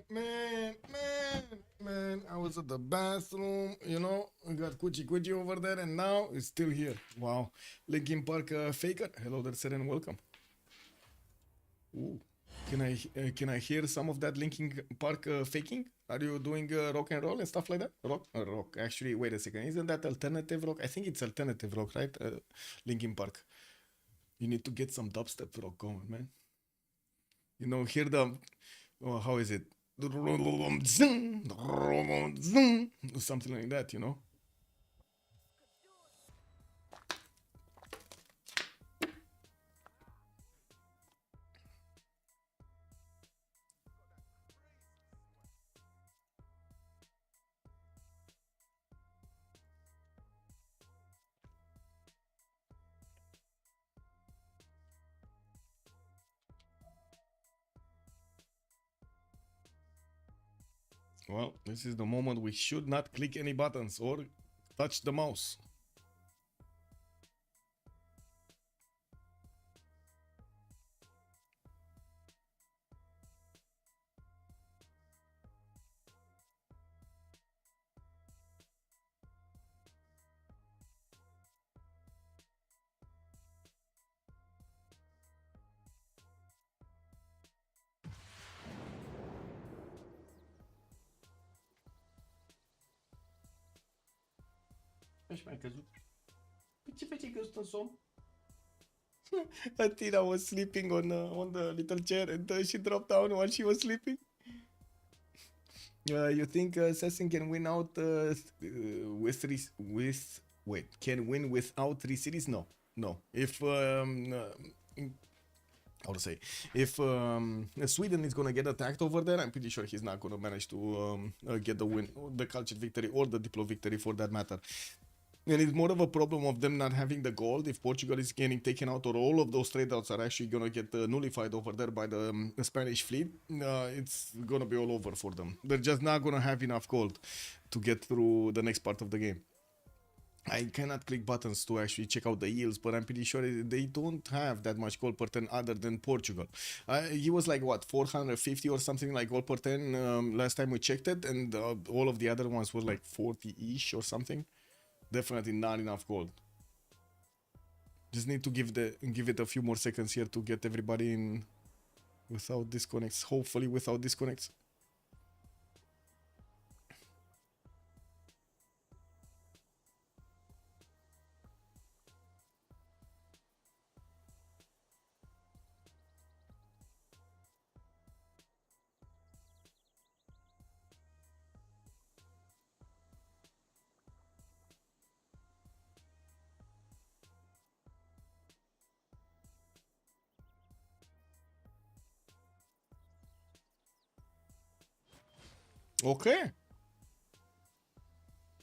Man. I was at the bathroom, you know. We got Kuchi over there, and now it's still here. Wow. Linkin Park Faker. Hello there, sir, and welcome. Ooh. Can I hear some of that Linkin Park faking? Are you doing rock and roll and stuff like that? Rock. Actually, wait a second. Isn't that alternative rock? I think it's alternative rock, right? Linkin Park. You need to get some dubstep rock going, man. You know, hear the how is it? Something like that, you know. Well, this is the moment we should not click any buttons or touch the mouse. Ești mai căzut? Păi ce faci căzut în somn? Athena was sleeping on the little chair and she dropped down while she was sleeping. You think Assassin can win out can win without 3 cities? No. If how to say, if Sweden is gonna get attacked over there, I'm pretty sure he's not gonna manage to get the win, the culture victory or the Diplo victory for that matter. And it's more of a problem of them not having the gold. If Portugal is getting taken out, or all of those trade routes are actually gonna get nullified over there by the Spanish fleet, it's gonna be all over for them. They're just not gonna have enough gold to get through the next part of the game. I cannot click buttons to actually check out the yields, but I'm pretty sure they don't have that much gold per 10 other than Portugal. He was like, what, 450 or something like gold per 10 last time we checked it, and all of the other ones were like 40-ish or something. Definitely not enough gold. Just need to give it a few more seconds here to get everybody in without disconnects. Hopefully without disconnects. Okay.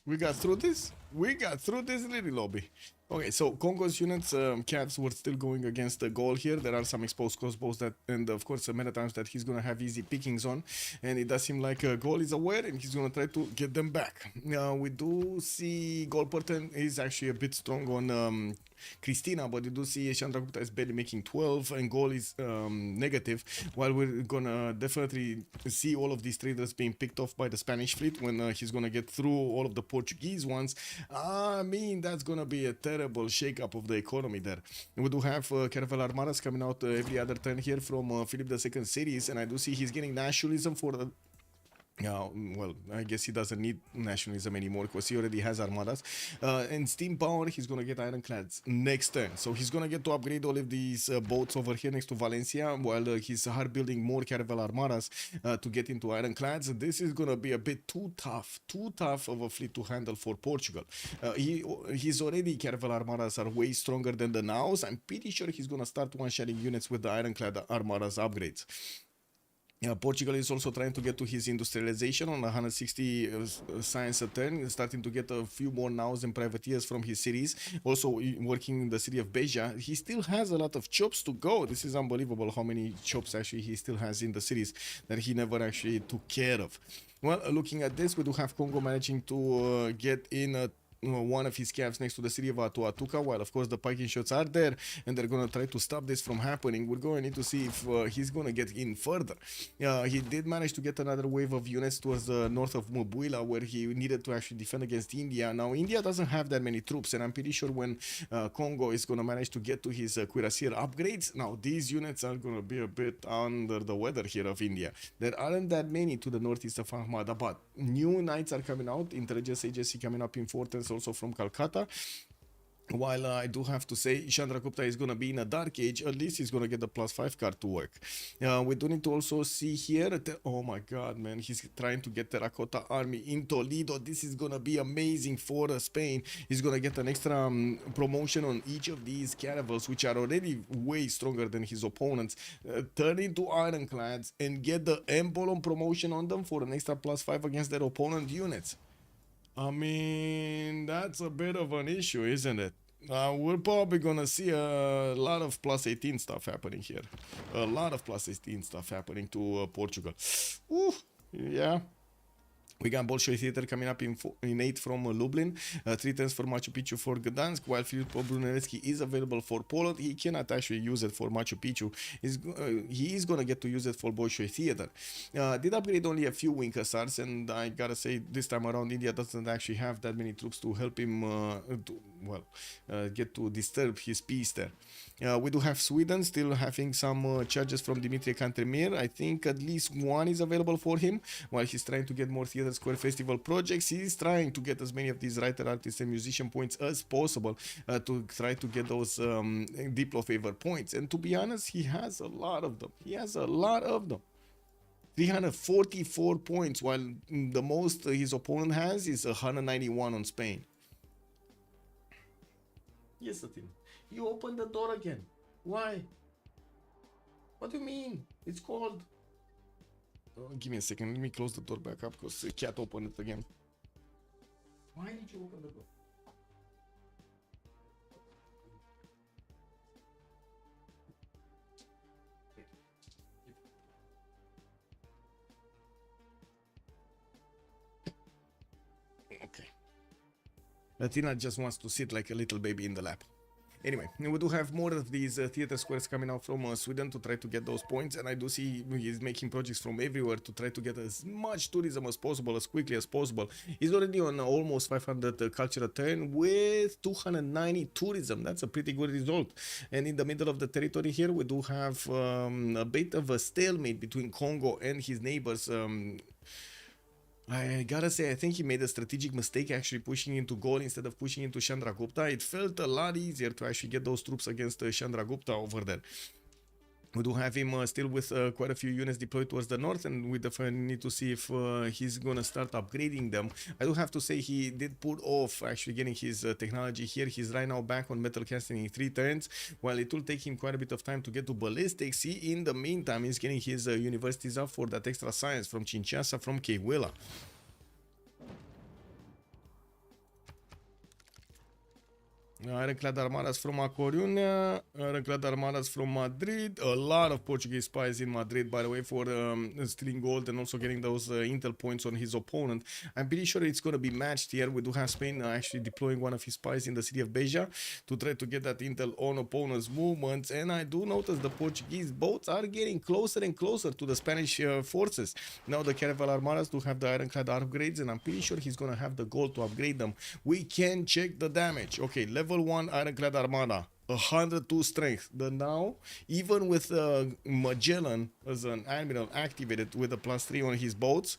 We got through this. We got through this little lobby. Okay, so Congo's units, Cavs were still going against the goal here. There are some exposed crossbows that, and of course, many times that he's gonna have easy pickings on, and it does seem like Goal is aware and he's gonna try to get them back. We do see Goal Porten is actually a bit strong on Christina, but you do see Chandra Gupta is barely making 12 and Goal is negative. While we're gonna definitely see all of these traders being picked off by the Spanish fleet when he's gonna get through all of the Portuguese ones. I mean, that's gonna be a terrible shake-up of the economy there. And we do have Caravel Armadas coming out every other turn here from Philip II series, and I do see he's getting nationalism for the... well, I guess he doesn't need nationalism anymore because he already has armadas. And steam power, he's gonna get ironclads next turn. So he's gonna get to upgrade all of these boats over here next to Valencia, while he's hard building more caravel armadas to get into ironclads. This is gonna be a bit too tough of a fleet to handle for Portugal. He's already caravel armadas are way stronger than the nows. I'm pretty sure he's gonna start one-shotting units with the ironclad armadas upgrades. Portugal is also trying to get to his industrialization on 160 science a turn, starting to get a few more nows and privateers from his cities. Also working in the city of Beja. He still has a lot of chops to go. This is unbelievable how many chops actually he still has in the cities that he never actually took care of. Well, looking at this, we do have Congo managing to get in one of his camps next to the city of Atuatuca, while of course the piking shots are there and they're gonna try to stop this from happening. We're going to need to see if he's gonna get in further. He did manage to get another wave of units towards the north of Mubuila, where he needed to actually defend against India. Now India doesn't have that many troops, and I'm pretty sure when Congo is gonna manage to get to his cuirassier upgrades, now these units are gonna be a bit under the weather here of India. There aren't that many to the northeast of Ahmedabad. New knights are coming out, intelligence agency coming up in Fortens also from Calcutta. While I do have to say Chandra Gupta is going to be in a dark age, at least he's going to get the +5 card to work. We do need to also see here, oh my god man, he's trying to get Terracotta Army in Toledo. This is going to be amazing for Spain. He's going to get an extra promotion on each of these caravels, which are already way stronger than his opponents, turn into ironclads and get the emblem promotion on them for an extra +5 against their opponent units. I mean, that's a bit of an issue, isn't it? We're probably gonna see a lot of +18 stuff happening here. A lot of +18 stuff happening to Portugal. Ooh, yeah. We got Bolshoi Theater coming up in 8 from Lublin, 3 turns for Machu Picchu for Gdansk, while Filip Brunelleschi is available for Poland. He cannot actually use it for Machu Picchu. He is going to get to use it for Bolshoi Theater. Did upgrade only a few wing hussars, and I gotta say, this time around, India doesn't actually have that many troops to help him get to disturb his peace there. We do have Sweden still having some charges from Dimitri Cantemir. I think at least one is available for him, while he's trying to get more Theater Square Festival projects. He's trying to get as many of these writer, artist, and musician points as possible to try to get those Diplo favor points. And to be honest, he has a lot of them. 344 points, while the most his opponent has is 191 on Spain. Yes, Satin. You opened the door again. Why? What do you mean? It's cold. Give me a second. Let me close the door back up because the cat opened it again. Why did you open the door? Latina just wants to sit like a little baby in the lap. Anyway, we do have more of these theater squares coming out from Sweden to try to get those points, and I do see he's making projects from everywhere to try to get as much tourism as possible, as quickly as possible. He's already on almost 500 cultural turn with 290 tourism. That's a pretty good result. And in the middle of the territory here, we do have a bit of a stalemate between Congo and his neighbors. I gotta say, I think he made a strategic mistake actually pushing into Gaul instead of pushing into Chandragupta. It felt a lot easier to actually get those troops against Chandragupta over there. We do have him still with quite a few units deployed towards the north, and we definitely need to see if he's gonna start upgrading them. I do have to say he did put off actually getting his technology here. He's right now back on metal casting in 3 turns, while it will take him quite a bit of time to get to ballistics. He, in the meantime, is getting his universities up for that extra science from Kinshasa, from Keiguela. Ironclad armadas from A Coruña, ironclad armadas from Madrid. A lot of Portuguese spies in Madrid, by the way, for stealing gold and also getting those intel points on his opponent. I'm pretty sure it's going to be matched here. We do have Spain actually deploying one of his spies in the city of Beja to try to get that intel on opponent's movements. And I do notice the Portuguese boats are getting closer and closer to the Spanish forces. Now the Caravel armadas do have the ironclad upgrades, and I'm pretty sure he's going to have the gold to upgrade them. We can check the damage. Okay, level 1 ironclad armada, 102 strength. The now, even with Magellan as an admiral activated with a +3 on his boats,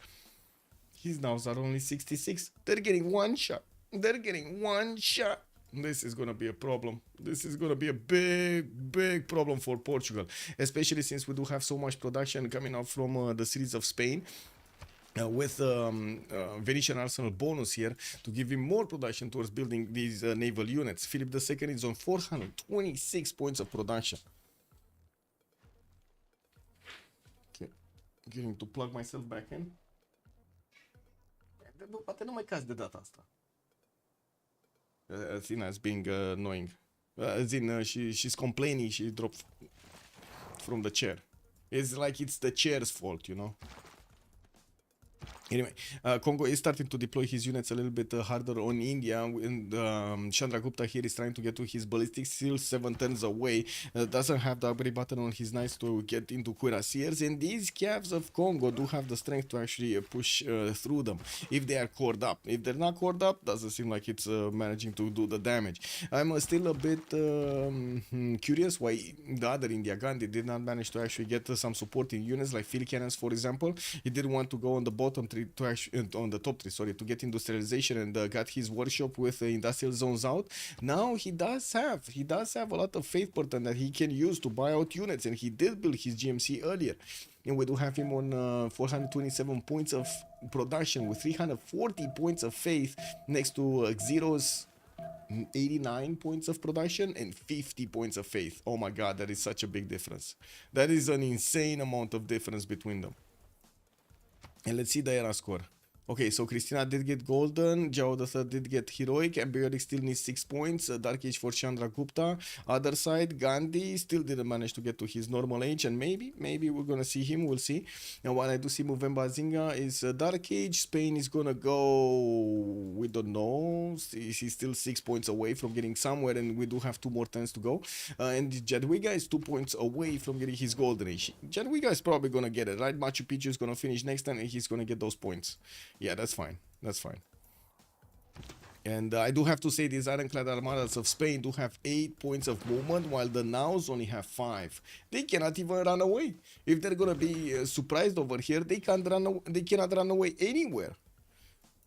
his nows are only 66. They're getting one shot. They're getting one shot. This is going to be a problem. This is going to be a big problem for Portugal, especially since we do have so much production coming out from the cities of Spain. With Venetian Arsenal bonus here to give him more production towards building these naval units. Philip II is on 426 points of production. Okay, getting to plug myself back in. Poate nu mai caz de data asta. Athena is being annoying. As in, she's complaining she dropped from the chair. It's like it's the chair's fault, you know. Anyway, Congo is starting to deploy his units a little bit harder on India, and Chandragupta here is trying to get to his ballistics, still 7 turns away. Doesn't have the upgrade button on his knights to get into cuirassiers, and these Cavs of Congo do have the strength to actually push through them if they are cored up. If they're not cored up, doesn't seem like it's managing to do the damage. I'm still a bit curious why the other India Gandhi did not manage to actually get some supporting units like field cannons, for example. He did want to go on the bottom to actually on the top 3, sorry, to get industrialization, and got his workshop with industrial zones out. Now he does have a lot of faith pattern that he can use to buy out units, and he did build his GMC earlier. And we do have him on 427 points of production with 340 points of faith next to Zero's 89 points of production and 50 points of faith. Oh my god, that is such a big difference. That is an insane amount of difference between them. And let's see the era score. Okay, so Christina did get golden, Jao III did get heroic, Embryonic still needs 6 points, Dark Age for Chandragupta. Other side, Gandhi still didn't manage to get to his normal age, and maybe we're gonna see him, we'll see. And what I do see Movemba Zinga is Dark Age. Spain is gonna go, we don't know, he's still 6 points away from getting somewhere, and we do have 2 more turns to go. And Jadwiga is 2 points away from getting his golden age. Jadwiga is probably gonna get it, right? Machu Picchu is gonna finish next time, and he's gonna get those points. Yeah, that's fine. That's fine. And I do have to say these ironclad armadas of Spain do have 8 points of movement, while the nows only have 5. They cannot even run away. If they're gonna be surprised over here, they cannot run away anywhere.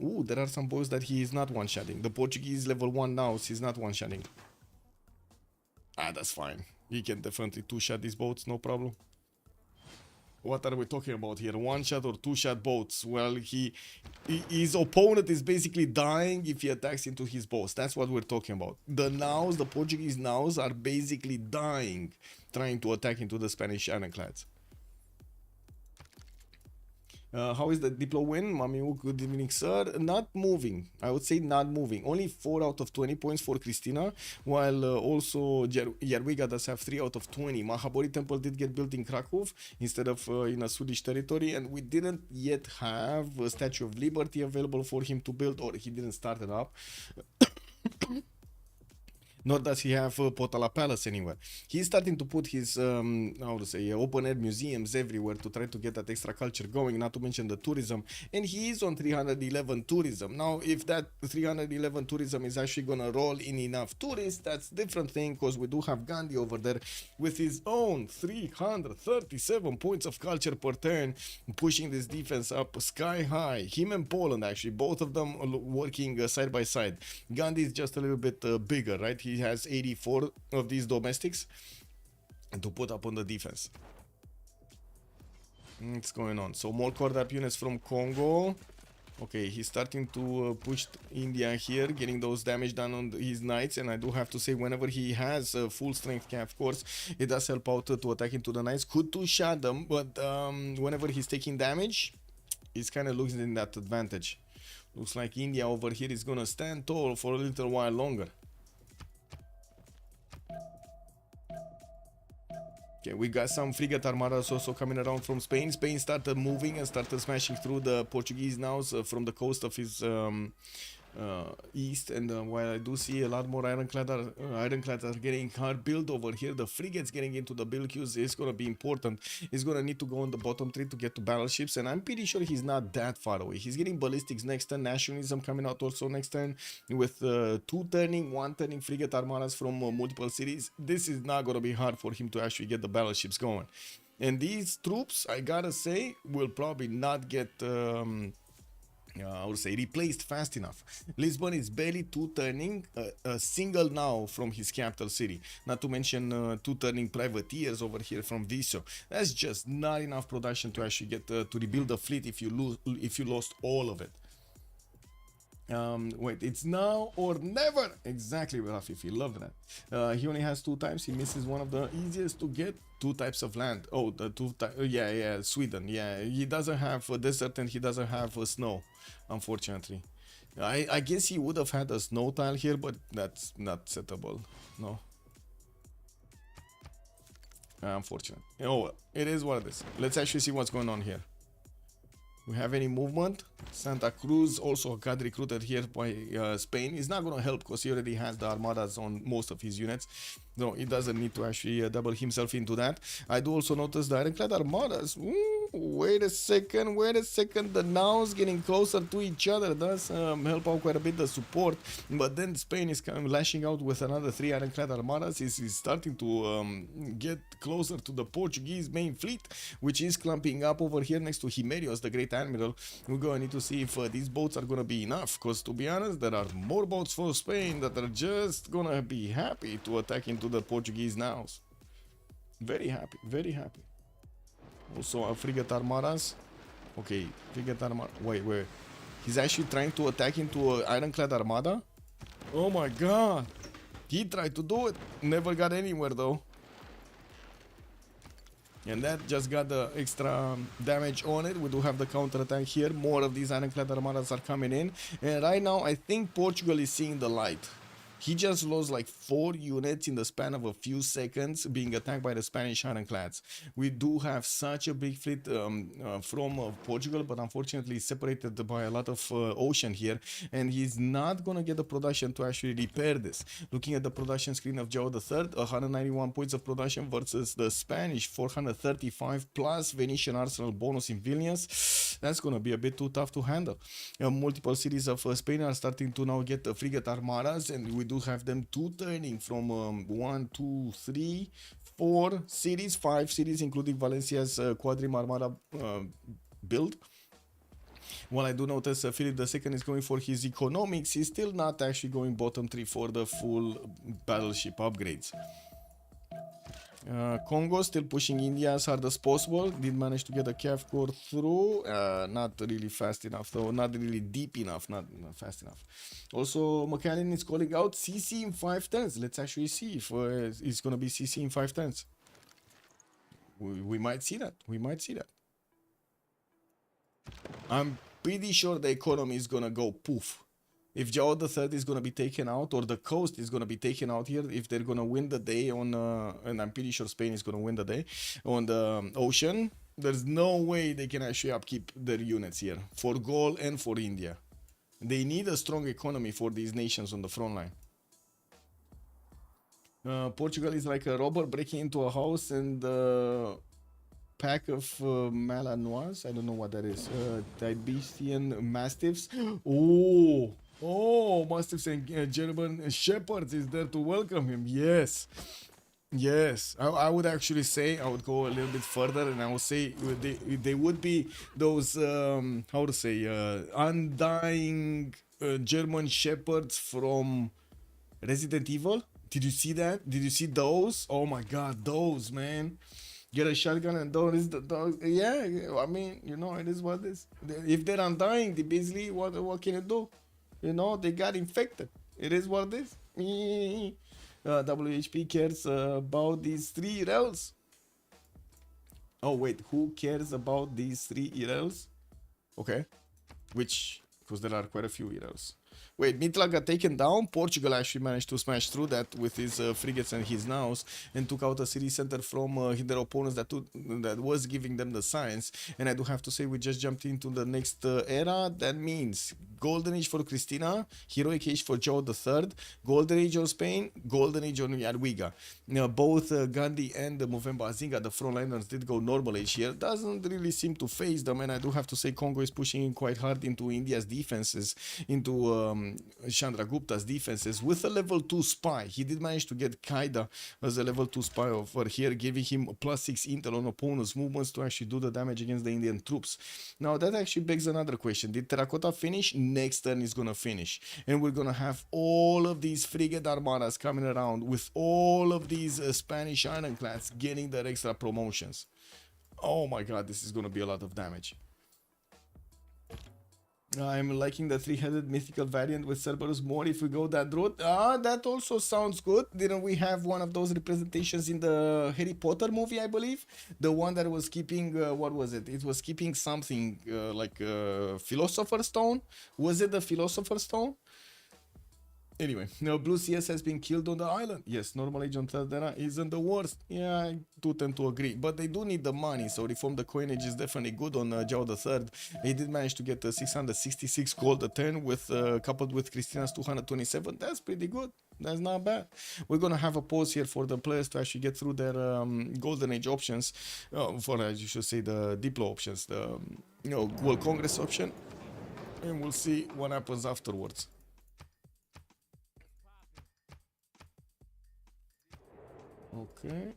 Ooh, there are some boys that he is not one-shotting. The Portuguese level 1 nows he's not one-shotting. Ah, that's fine. He can definitely 2-shot these boats, no problem. What are we talking about here? 1-shot or 2-shot boats? Well, his opponent is basically dying if he attacks into his boats. That's what we're talking about. The nows, the Portuguese nows, are basically dying trying to attack into the Spanish ironclads. How is the Diplo win? Mamiu, good evening, sir. Not moving. I would say not moving. Only 4 out of 20 points for Christina, while also Jadwiga does have 3 out of 20. Mahabori Temple did get built in Krakow instead of in a Swedish territory, and we didn't yet have a Statue of Liberty available for him to build, or he didn't start it up. Nor does he have Potala Palace anywhere. He's starting to put his, how to say, open air museums everywhere to try to get that extra culture going, not to mention the tourism. And he is on 311 tourism. Now, if that 311 tourism is actually going to roll in enough tourists, that's a different thing, because we do have Gandhi over there with his own 337 points of culture per turn, pushing this defense up sky high. Him and Poland, actually, both of them working side by side. Gandhi is just a little bit bigger, right? He has 84 of these domestics to put up on the defense. What's going on? So more Cordap units from Congo. Okay, he's starting to push India here, getting those damage done on his knights. And I do have to say, whenever he has full strength cap, of course, it does help out to attack into the knights. Could two-shot them, but whenever he's taking damage, he's kind of losing that advantage. Looks like India over here is gonna stand tall for a little while longer. Okay, we got some frigate armadas also coming around from Spain. Spain started moving and started smashing through the Portuguese nows from the coast of his east. And while I do see a lot more ironclads are getting hard built over here, the frigates getting into the build queues is going to be important. He's going to need to go on the bottom 3 to get to battleships, and I'm pretty sure he's not that far away. He's getting ballistics next turn, nationalism coming out also next turn, with 2 turning, 1 turning frigate armadas from multiple cities. This is not going to be hard for him to actually get the battleships going. And these troops, I gotta say, will probably not get I would say replaced fast enough. Lisbon is barely 2 turning a single now from his capital city, not to mention 2 turning privateers over here from Viso. That's just not enough production to actually get to rebuild the fleet if you lost all of it. Wait, it's now or never. Exactly, Rafifi, love that. He only has 2 times. He misses one of the easiest to get 2 types of land. Oh, the 2 types. Yeah, Sweden. Yeah, he doesn't have a desert and he doesn't have snow, unfortunately. I guess he would have had a snow tile here, but that's not settable. No. Unfortunate. Oh, well, it is what it is. Let's actually see what's going on here. We have any movement? Santa Cruz also got recruited here by Spain. He's not going to help because he already has the armadas on most of his units. No, he doesn't need to actually double himself into that. I do also notice the ironclad armadas. Ooh, wait a second. The nows getting closer to each other does help out quite a bit the support. But then Spain is kind of lashing out with another 3 ironclad armadas. He's starting to get closer to the Portuguese main fleet, which is clumping up over here next to Himerios, the Great Admiral. We're going to need to see if these boats are going to be enough, because to be honest, there are more boats for Spain that are just going to be happy to attack into the Portuguese nows. Very happy, very happy. Also, frigate armadas. Okay, frigate armada. Wait. He's actually trying to attack into an ironclad armada? Oh my god. He tried to do it. Never got anywhere though. And that just got the extra damage on it. We do have the counter attack here. More of these ironclad armadas are coming in. And right now, I think Portugal is seeing the light. He just lost like 4 units in the span of a few seconds being attacked by the Spanish ironclads. We do have such a big fleet from Portugal, but unfortunately separated by a lot of ocean here, and he's not gonna get the production to actually repair this. Looking at the production screen of João III, 191 points of production versus the Spanish 435 plus Venetian arsenal bonus in Vilnius. That's gonna be a bit too tough to handle. Multiple cities of Spain are starting to now get frigate armadas, and we do have them 2 turning from 1, 2, 3, 4 cities, 5 cities, including Valencia's Quadrim Armada build. While I do notice Philip II is going for his economics, he's still not actually going bottom 3 for the full battleship upgrades. Congo still pushing India as hard as possible. Did manage to get a CAF core through. Not really fast enough though. Not really deep enough. Not fast enough. Also, McAllen is calling out CC in 5 turns. Let's actually see if it's going to be CC in 5 turns. We might see that. I'm pretty sure the economy is going to go poof. If João III is going to be taken out, or the coast is going to be taken out here, if they're going to win the day on, and I'm pretty sure Spain is going to win the day on the ocean, there's no way they can actually upkeep their units here for Gaul and for India. They need a strong economy for these nations on the front line. Portugal is like a robber breaking into a house and pack of Malinois. I don't know what that is. Tibetian Mastiffs. Oh, oh, Mastiffs and German Shepherds is there to welcome him. Yes. Yes, I would actually say I would go a little bit further, and I would say they would be those how to say undying German shepherds from Resident Evil. Did you see that? Did you see those? Oh my God, those, man! Get a shotgun and those. Yeah, I mean, you know, it is what it is. If they're undying, they basically what can you do? You know, they got infected. It is what it is. WHP cares about these 3 ERLs. Oh wait, who cares about these 3 ERLs? Okay, which, because there are quite a few ERLs. Wait, Mitla got taken down. Portugal actually managed to smash through that with his frigates and his naus and took out a city center from their opponents that was giving them the signs. And I do have to say, we just jumped into the next era. That means Golden Age for Cristina, Heroic Age for Joe III, Golden Age on Spain, Golden Age on Jadwiga. Both Gandhi and Movember Azinga, the frontliners, did go normal age here. Doesn't really seem to phase them, and I do have to say Congo is pushing in quite hard into India's defenses, into Chandragupta's defenses with a level 2 spy. He did manage to get Qaeda as a level 2 spy over here, giving him +6 intel on opponents' movements to actually do the damage against the Indian troops. Now that actually begs another question. Did Terracotta finish? Next turn is gonna finish, and we're gonna have all of these frigate armadas coming around with all of these Spanish ironclads getting their extra promotions. Oh my God, this is gonna be a lot of damage. I'm liking the 3-headed mythical variant with Cerberus more if we go that route. That also sounds good. Didn't we have one of those representations in the Harry Potter movie, I believe? The one that was keeping, what was it? It was keeping something like Philosopher's Stone. Was it the Philosopher's Stone? Anyway, now Blue CS has been killed on the island. Yes, normal age on third era isn't the worst. Yeah, I do tend to agree. But they do need the money, so reform the coinage is definitely good on Zhao III. He did manage to get 666 gold a turn with coupled with Christina's 227. That's pretty good. That's not bad. We're gonna have a pause here for the players to actually get through their golden age options. For you should say the Diplo options, the World Congress option, and we'll see what happens afterwards. Okay.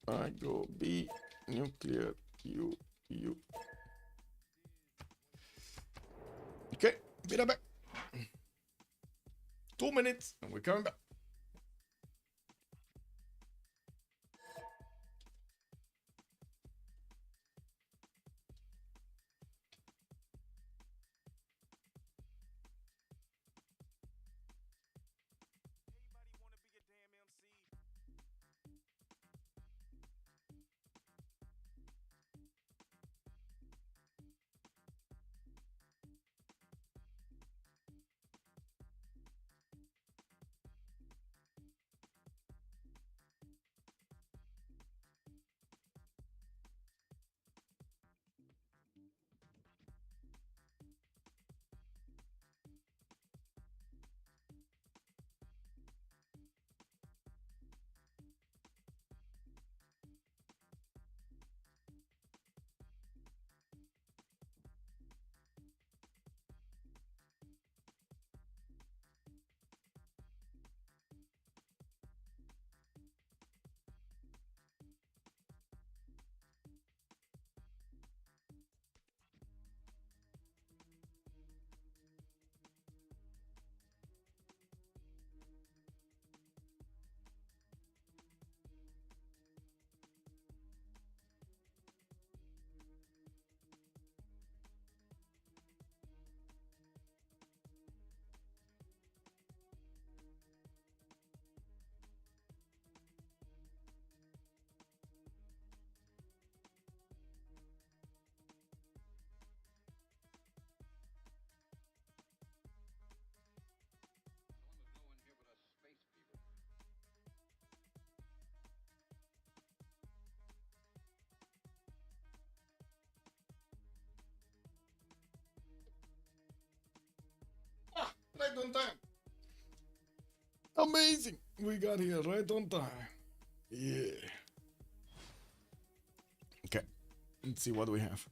I go B, nuclear, U. Okay, be right back. 2 minutes, and we're coming back. Right on time. Amazing. we got here right on time. Yeah. Okay, let's see what we have.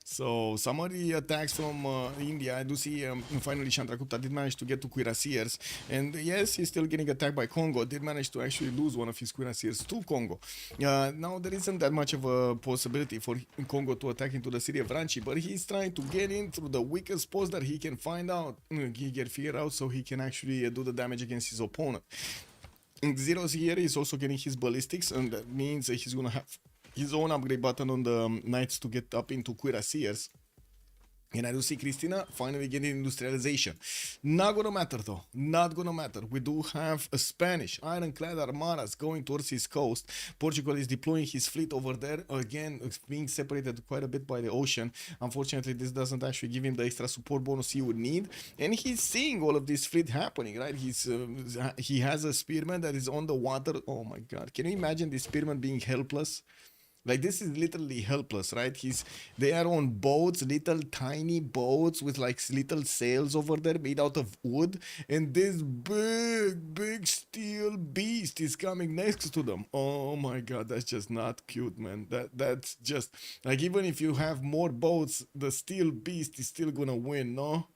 So, summary attacks from India. I do see finally Chandragupta did manage to get to cuirassiers. And yes, he's still getting attacked by Congo. Did manage to actually lose one of his cuirassiers to Congo. Now, there isn't that much of a possibility for Congo to attack into the city of Ranchi. But he's trying to get in through the weakest post that he can find out. He can figure out so he can actually do the damage against his opponent. And Zero's here is also getting his ballistics. And that means he's going to have his own upgrade button on the knights to get up into cuirassiers. And I do see Christina finally getting industrialization. Not gonna matter though, not gonna matter. We do have a Spanish ironclad armadas going towards his coast. Portugal is deploying his fleet over there. Again, it's being separated quite a bit by the ocean. Unfortunately, this doesn't actually give him the extra support bonus he would need. And he's seeing all of this fleet happening, right? He has a spearman that is on the water. Oh my god, can you imagine this spearman being helpless? Like, this is literally helpless, right? They are on boats, little tiny boats with like little sails over there made out of wood. And this big steel beast is coming next to them. Oh my god, that's just not cute, man. That's just like, even if you have more boats, the steel beast is still gonna win, no?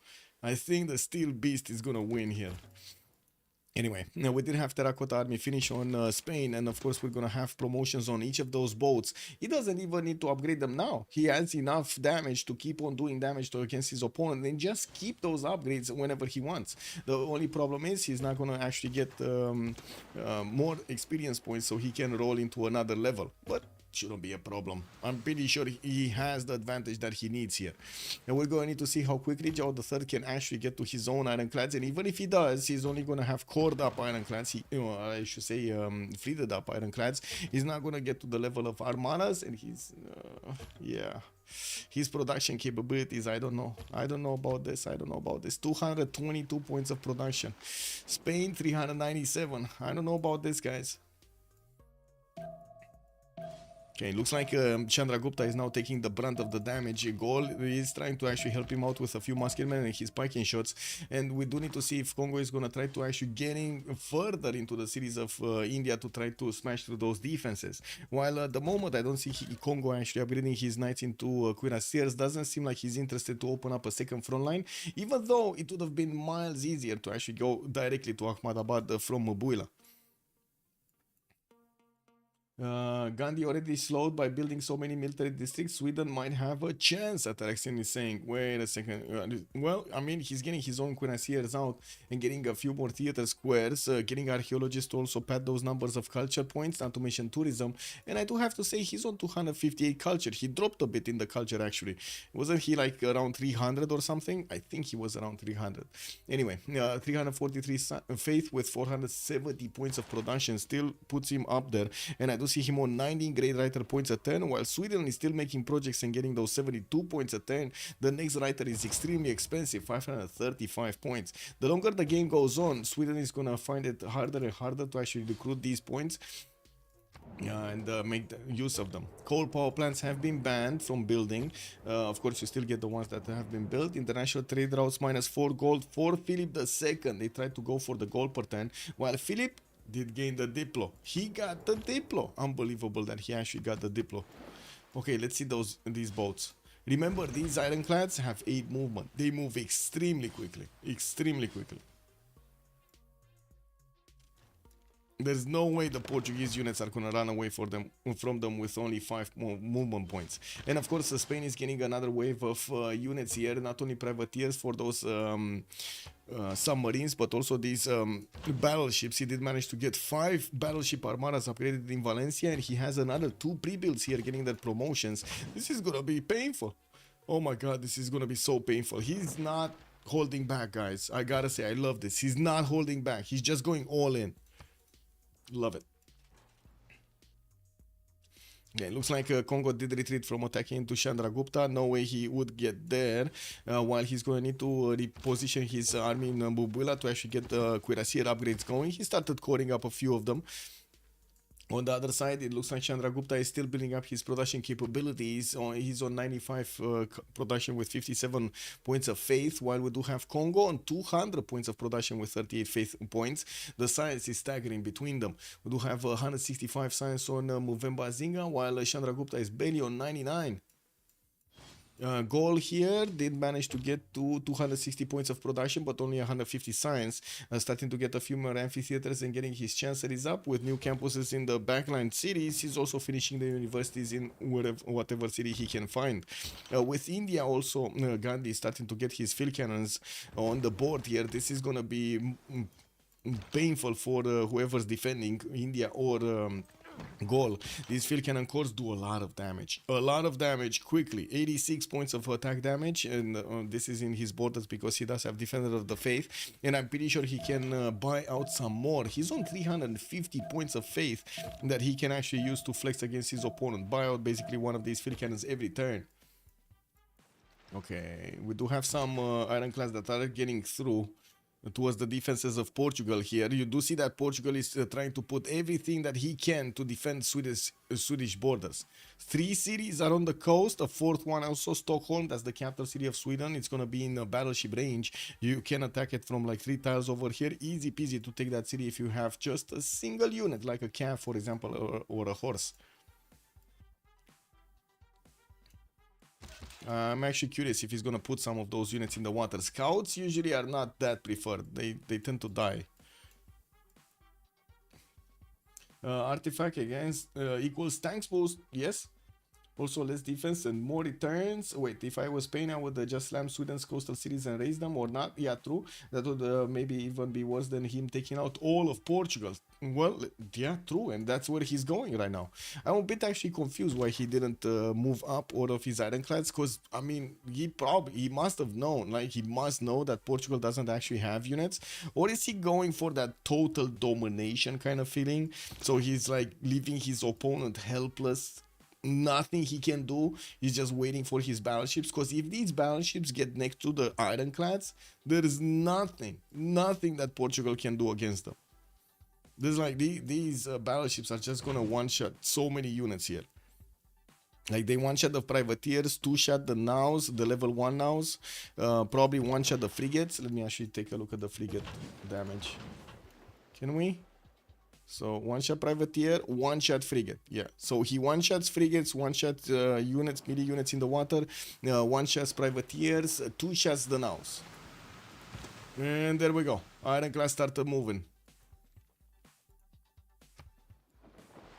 I think the steel beast is gonna win here. Anyway, now we did have Terracotta Army finish on Spain, and of course we're gonna have promotions on each of those boats. He doesn't even need to upgrade them now. He has enough damage to keep on doing damage against his opponent and just keep those upgrades whenever he wants. The only problem is he's not gonna actually get more experience points so he can roll into another level. But shouldn't be a problem. I'm pretty sure he has the advantage that he needs here. And we're going to need to see how quickly Zhao III can actually get to his own ironclads. And even if he does, he's only going to have cored up ironclads. I should say fleeted up ironclads. He's not going to get to the level of armadas. And yeah. His production capabilities, I don't know. I don't know about this. 222 points of production. Spain, 397. I don't know about this, guys. Okay, looks like Chandragupta is now taking the brunt of the damage. Goal is trying to actually help him out with a few muskemen and his piking shots. And we do need to see if Congo is going to try to actually getting further into the cities of India to try to smash through those defenses. While at the moment I don't see Congo actually upgrading his knights into cuirassiers. Doesn't seem like he's interested to open up a second front line, even though it would have been miles easier to actually go directly to Ahmedabad from Mubuila. Gandhi already slowed by building so many military districts. Sweden might have a chance, Ataraxian is saying. Wait a second. Well, I mean, he's getting his own cuirassiers out and getting a few more theater squares, getting archaeologists to also pad those numbers of culture points, not to mention tourism. And I do have to say, he's on 258 culture. He dropped a bit in the culture, actually. Wasn't he like around 300 or something? I think he was around 300. Anyway, 343 faith with 470 points of production still puts him up there. And I do see him on 19 grade writer points a turn, while Sweden is still making projects and getting those 72 points a turn. The next writer is extremely expensive, 535 points. The longer the game goes on, Sweden is gonna find it harder and harder to actually recruit these points and make use of them. Coal power plants have been banned from building. Of course, you still get the ones that have been built. International trade routes -4 gold for Philip II. They tried to go for the gold per turn, while Philip did gain the Diplo. He got the Diplo. Unbelievable that he actually got the Diplo. Okay, let's see these boats. Remember, these ironclads have 8 movement. They move extremely quickly. Extremely quickly. There's no way the Portuguese units are gonna run away from them with only 5 movement points. And of course, Spain is getting another wave of units here, not only privateers for those submarines, but also these battleships. He did manage to get 5 battleship armadas upgraded in Valencia, and he has another 2 pre-builds here getting their promotions. This is gonna be painful. Oh my god, this is gonna be so painful. He's not holding back, guys. I gotta say, I love this. He's not holding back. He's just going all in. Love it. Yeah, it looks like Congo did retreat from attacking into Chandragupta. No way he would get there. While he's going to need to reposition his army in Mubuila to actually get the cuirassier upgrades going. He started coding up a few of them. On the other side, it looks like Chandragupta is still building up his production capabilities. He's on 95 production with 57 points of faith, while we do have Congo on 200 points of production with 38 faith points. The science is staggering between them. We do have 165 science on Muvemba Zinga, while Chandragupta is barely on 99. Goal here did manage to get to 260 points of production, but only 150 science. Starting to get a few more amphitheaters and getting his chanceries up with new campuses in the backline cities. He's also finishing the universities in whatever city he can find. With India also, Gandhi starting to get his field cannons on the board here. This is gonna be painful for whoever's defending India or goal. These field cannon cores do a lot of damage quickly. 86 points of attack damage, and this is in his borders because he does have Defender of the Faith, and I'm pretty sure he can buy out some more. He's on 350 points of faith that he can actually use to flex against his opponent. Buy out basically one of these field cannons every turn. Okay, we do have some ironclads that are getting through towards the defenses of Portugal here. You do see that Portugal is trying to put everything that he can to defend Swedish borders. 3 cities are on the coast, a 4th one also Stockholm, that's the capital city of Sweden. It's gonna be in a battleship range. You can attack it from like 3 tiles over here. Easy peasy to take that city if you have just a single unit, like a calf for example, or a horse. I'm actually curious if he's gonna put some of those units in the water. Scouts usually are not that preferred. They tend to die. Artifact against equals tanks boost. Yes. Also less defense and more returns. Wait, if I was Spain, I would just slam Sweden's coastal cities and raise them or not? Yeah, true. That would maybe even be worse than him taking out all of Portugal. Well, yeah, true. And that's where he's going right now. I'm a bit actually confused why he didn't move up all of his ironclads. Because, I mean, he must have known. Like, he must know that Portugal doesn't actually have units. Or is he going for that total domination kind of feeling? So he's like leaving his opponent helpless. Nothing he can do. He's just waiting for his battleships, because if these battleships get next to the ironclads, there is nothing that Portugal can do against them. There's like these battleships are just gonna one-shot so many units here. Like they one-shot the privateers, two-shot the naus, the level 1 naus, probably one-shot the frigates. Let me actually take a look at the frigate damage. Can we? So one-shot privateer, one-shot frigate. Yeah. So he one-shots frigates, one-shot units, melee units in the water, one-shots privateers, two-shots the naus. And there we go. Ironclad started moving.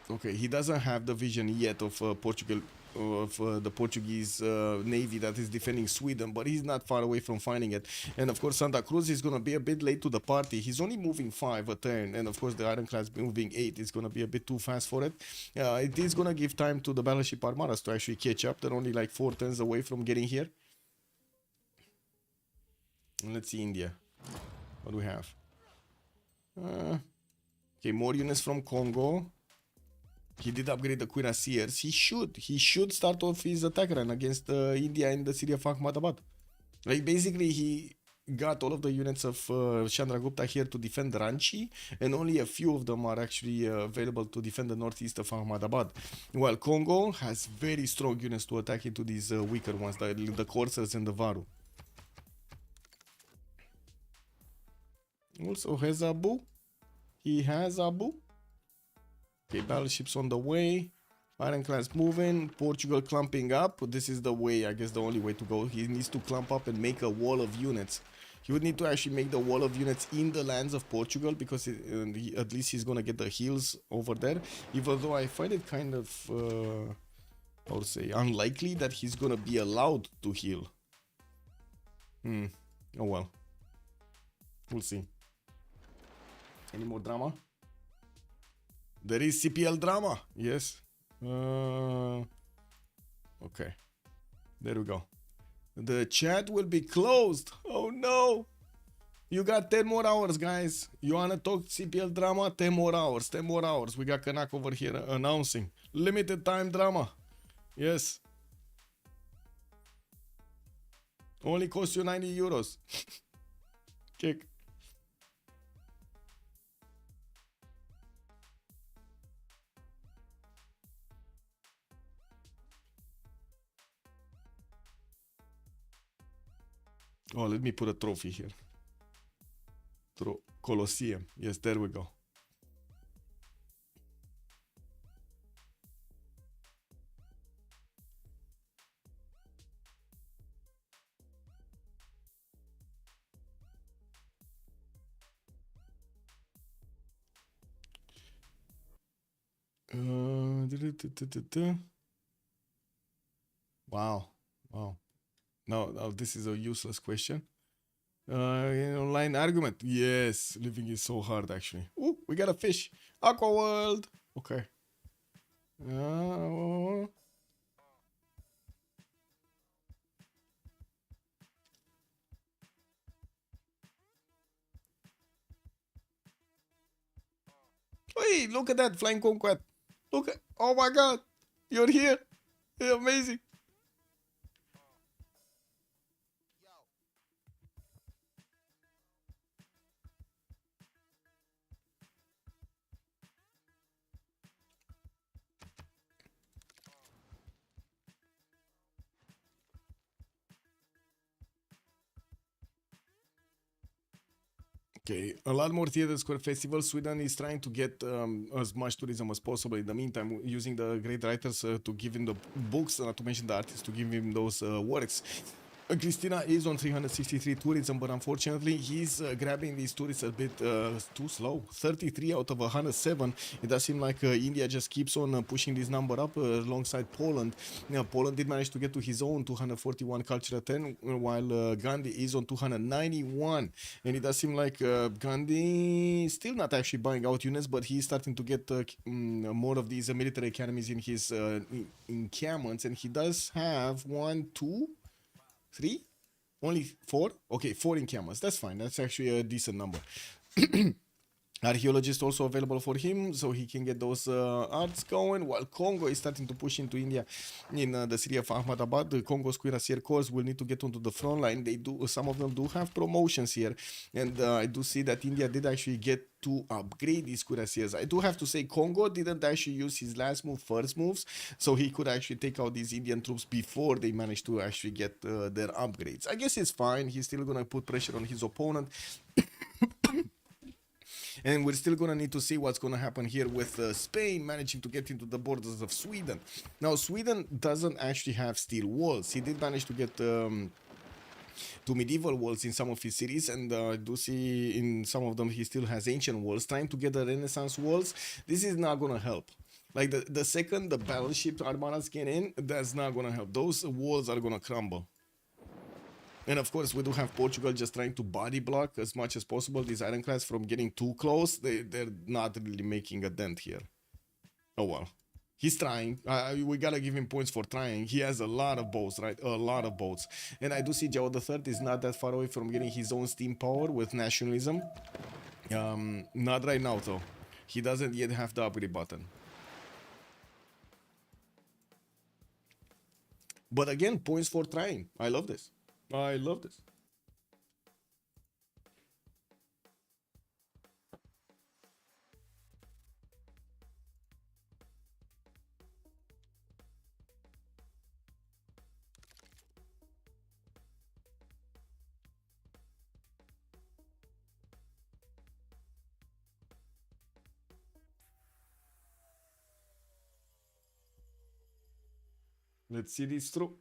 Okay, he doesn't have the vision yet of Portugal, of the Portuguese navy that is defending Sweden, but he's not far away from finding it. And of course, Santa Cruz is going to be a bit late to the party. He's only moving 5 a turn, and of course, the ironclad's moving 8. It's going to be a bit too fast for it. It is going to give time to the battleship armadas to actually catch up. They're only like 4 turns away from getting here. And let's see India. What do we have? Okay, more units from Congo. He did upgrade the cuirassiers. He should start off his attack run against India in the city of Ahmedabad. Like basically he got all of the units of Chandragupta here to defend Ranchi, and only a few of them are actually available to defend the northeast of Ahmedabad. While Congo has very strong units to attack into these weaker ones, the coursers and the Varu. Also has Abu. He has Abu. Okay, battleships on the way. Ironclads moving. Portugal clumping up. This is the way, I guess the only way to go. He needs to clump up and make a wall of units. He would need to actually make the wall of units in the lands of Portugal, because at least he's gonna get the heals over there. Even though I find it kind of, I would say, unlikely that he's gonna be allowed to heal. Oh well. We'll see. Any more drama? There is CPL drama. Yes. Okay. There we go. The chat will be closed. Oh no. You got 10 more hours, guys. You wanna talk CPL drama? 10 more hours. 10 more hours. We got Kanak over here announcing. Limited time drama. Yes. Only cost you 90 euros. Kick. Oh, let me put a trophy here. Colosseum. Yes, there we go. Wow. Wow. No, this is a useless question. In online argument. Yes, living is so hard actually. Ooh, we got a fish. Aqua World. Okay. Uh, hey, look at that flying conquest. Look at, oh my god, you're here. You're amazing. Okay, a lot more theater square festivals. Sweden is trying to get as much tourism as possible. In the meantime, using the great writers to give him the books, not to mention the artists to give him those works. Christina is on 363 tourism, but unfortunately, he's grabbing these tourists a bit too slow. 33 out of 107. It does seem like India just keeps on pushing this number up alongside Poland. Now, Poland did manage to get to his own 241 cultural 10, while Gandhi is on 291. And it does seem like Gandhi still not actually buying out units, but he's starting to get more of these military academies in his encampments, and he does have 1, 2, 3? Only 4? Okay, 4 encampments. That's fine. That's actually a decent number. Archaeologist also available for him, so he can get those arts going, while Congo is starting to push into India in the city of Ahmedabad. The Congo's cuirassier corps will need to get onto the front line. They do, some of them do have promotions here, and I do see that India did actually get to upgrade these cuirassiers. I do have to say Congo didn't actually use his last move, first moves, so he could actually take out these Indian troops before they managed to actually get their upgrades. I guess it's fine. He's still gonna put pressure on his opponent. And we're still gonna need to see what's gonna happen here with Spain managing to get into the borders of Sweden. Now, Sweden doesn't actually have steel walls. He did manage to get to medieval walls in some of his cities, and I do see in some of them he still has ancient walls. Trying to get the Renaissance walls, this is not gonna help. Like the second the battleship armadas get in, that's not gonna help. Those walls are gonna crumble. And of course, we do have Portugal just trying to body block as much as possible these ironclads from getting too close. They're not really making a dent here. Oh well. He's trying. We gotta give him points for trying. He has a lot of boats, right? A lot of boats. And I do see Jao III is not that far away from getting his own steam power with nationalism. Not right now, though. He doesn't yet have the upgrade button. But again, points for trying. I love this. I love this. Let's see this through.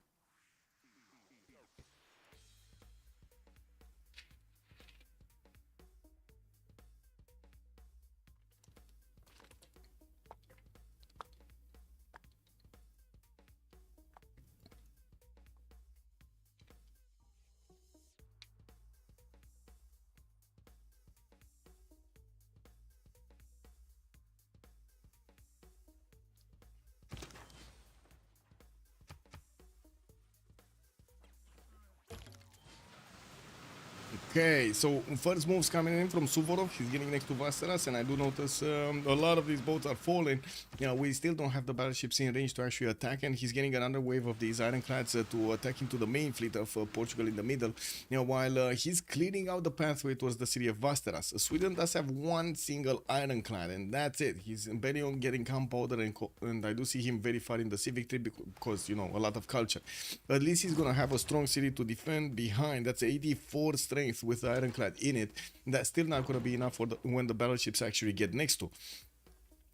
Okay, so first moves coming in from Suvorov. He's getting next to Vasteras, and I do notice a lot of these boats are falling. We still don't have the battleships in range to actually attack, and he's getting another wave of these ironclads to attack into the main fleet of Portugal in the middle. While he's clearing out the pathway towards the city of Vasteras. Sweden does have one single ironclad, and that's it. He's betting on getting gunpowder, and I do see him very far in the civic tree because, a lot of culture. At least he's gonna have a strong city to defend behind. That's 84 strength with the ironclad in it. That's still not going to be enough for when the battleships actually get next to.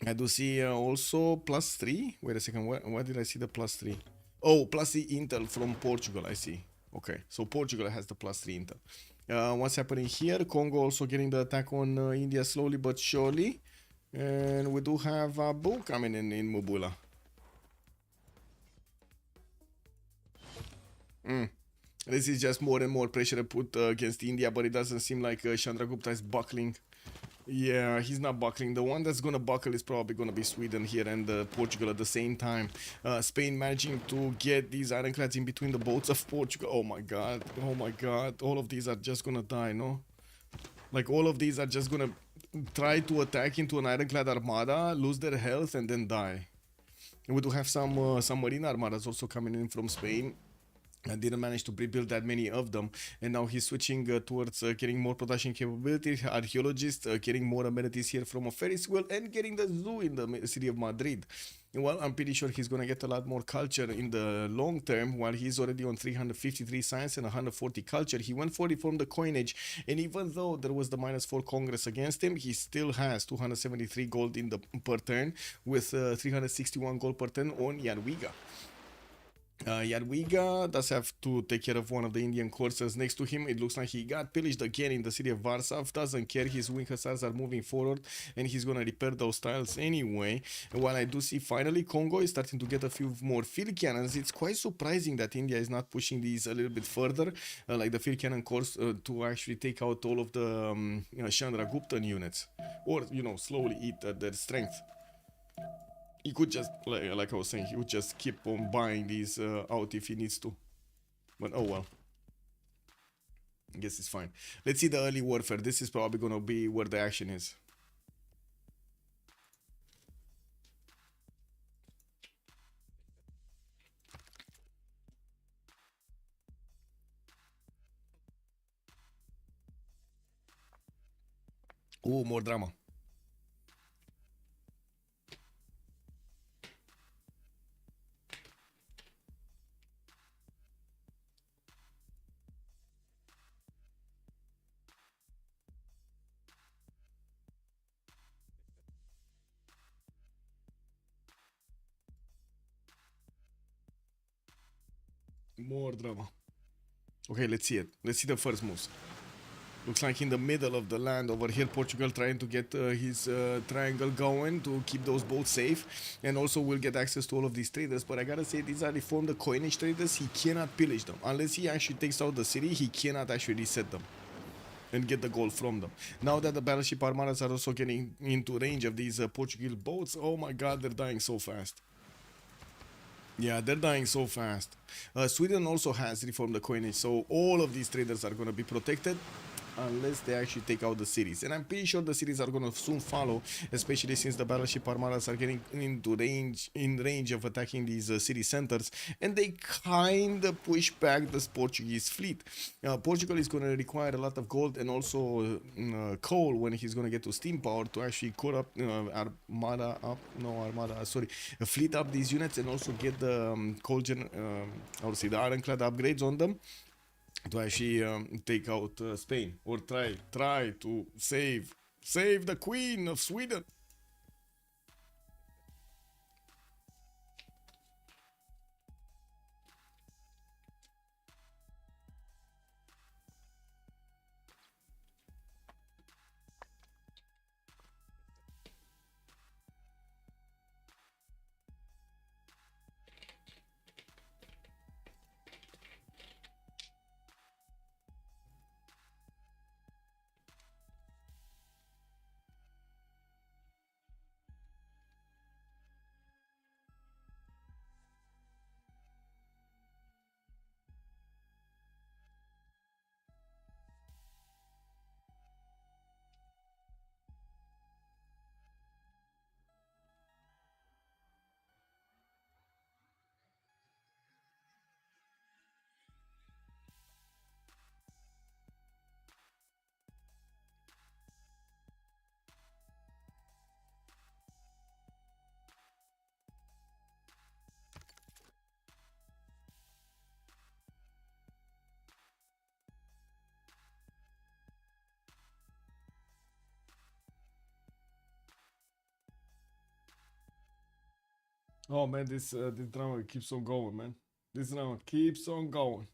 I do see also +3. Wait a second, where did I see the +3? Oh, +3 intel from Portugal, I see. Okay, so Portugal has the +3 intel. What's happening here? Congo also getting the attack on India slowly but surely. And we do have Abu coming in Mubula. This is just more and more pressure put against India, but it doesn't seem like Chandragupta is buckling. Yeah, he's not buckling. The one that's gonna buckle is probably gonna be Sweden here and Portugal at the same time. Spain managing to get these ironclads in between the boats of Portugal. Oh my god, oh my god. All of these are just gonna die, no? Like, all of these are just gonna try to attack into an ironclad armada, lose their health, and then die. And we do have some marine armadas also coming in from Spain. I didn't manage to rebuild that many of them, and now he's switching towards getting more production capability, archaeologists, getting more amenities here from a Ferris wheel, and getting the zoo in the city of Madrid. Well, I'm pretty sure he's gonna get a lot more culture in the long term. While he's already on 353 science and 140 culture, he went for reform the coinage, and even though there was the -4 Congress against him, he still has 273 gold in the per turn, with 361 gold per turn on Jadwiga. Jadwiga does have to take care of one of the Indian courses next to him. It looks like he got pillaged again in the city of Warsaw. Doesn't care, his wing hussars are moving forward, and he's gonna repair those tiles anyway. And while I do see finally Congo is starting to get a few more field cannons, it's quite surprising that India is not pushing these a little bit further, like the field cannon course, to actually take out all of the Chandraguptan units, or slowly eat their strength. He could just, like I was saying, he would just keep on buying these out if he needs to. But oh well. I guess it's fine. Let's see the early warfare. This is probably gonna be where the action is. Oh, more drama. More drama. Okay, let's see it. Let's see the first moves. Looks like in the middle of the land over here, Portugal trying to get his triangle going to keep those boats safe, and also will get access to all of these traders. But I gotta say, these are reformed the coinage traders. He cannot pillage them unless he actually takes out the city. He cannot actually reset them and get the gold from them. Now that the battleship armadas are also getting into range of these Portuguese boats, oh my god, they're dying so fast. Yeah, they're dying so fast. Sweden also has reformed the coinage, so all of these traders are going to be protected unless they actually take out the cities. And I'm pretty sure the cities are going to soon follow, especially since the battleship armadas are getting into range of attacking these city centers, and they kind of push back this Portuguese fleet. Portugal is going to require a lot of gold and also coal when he's going to get to steam power to actually core up fleet up these units, and also get the the ironclad upgrades on them to actually take out Spain, or try to save the Queen of Sweden. Oh man, this drama keeps on going, man. This drama keeps on going.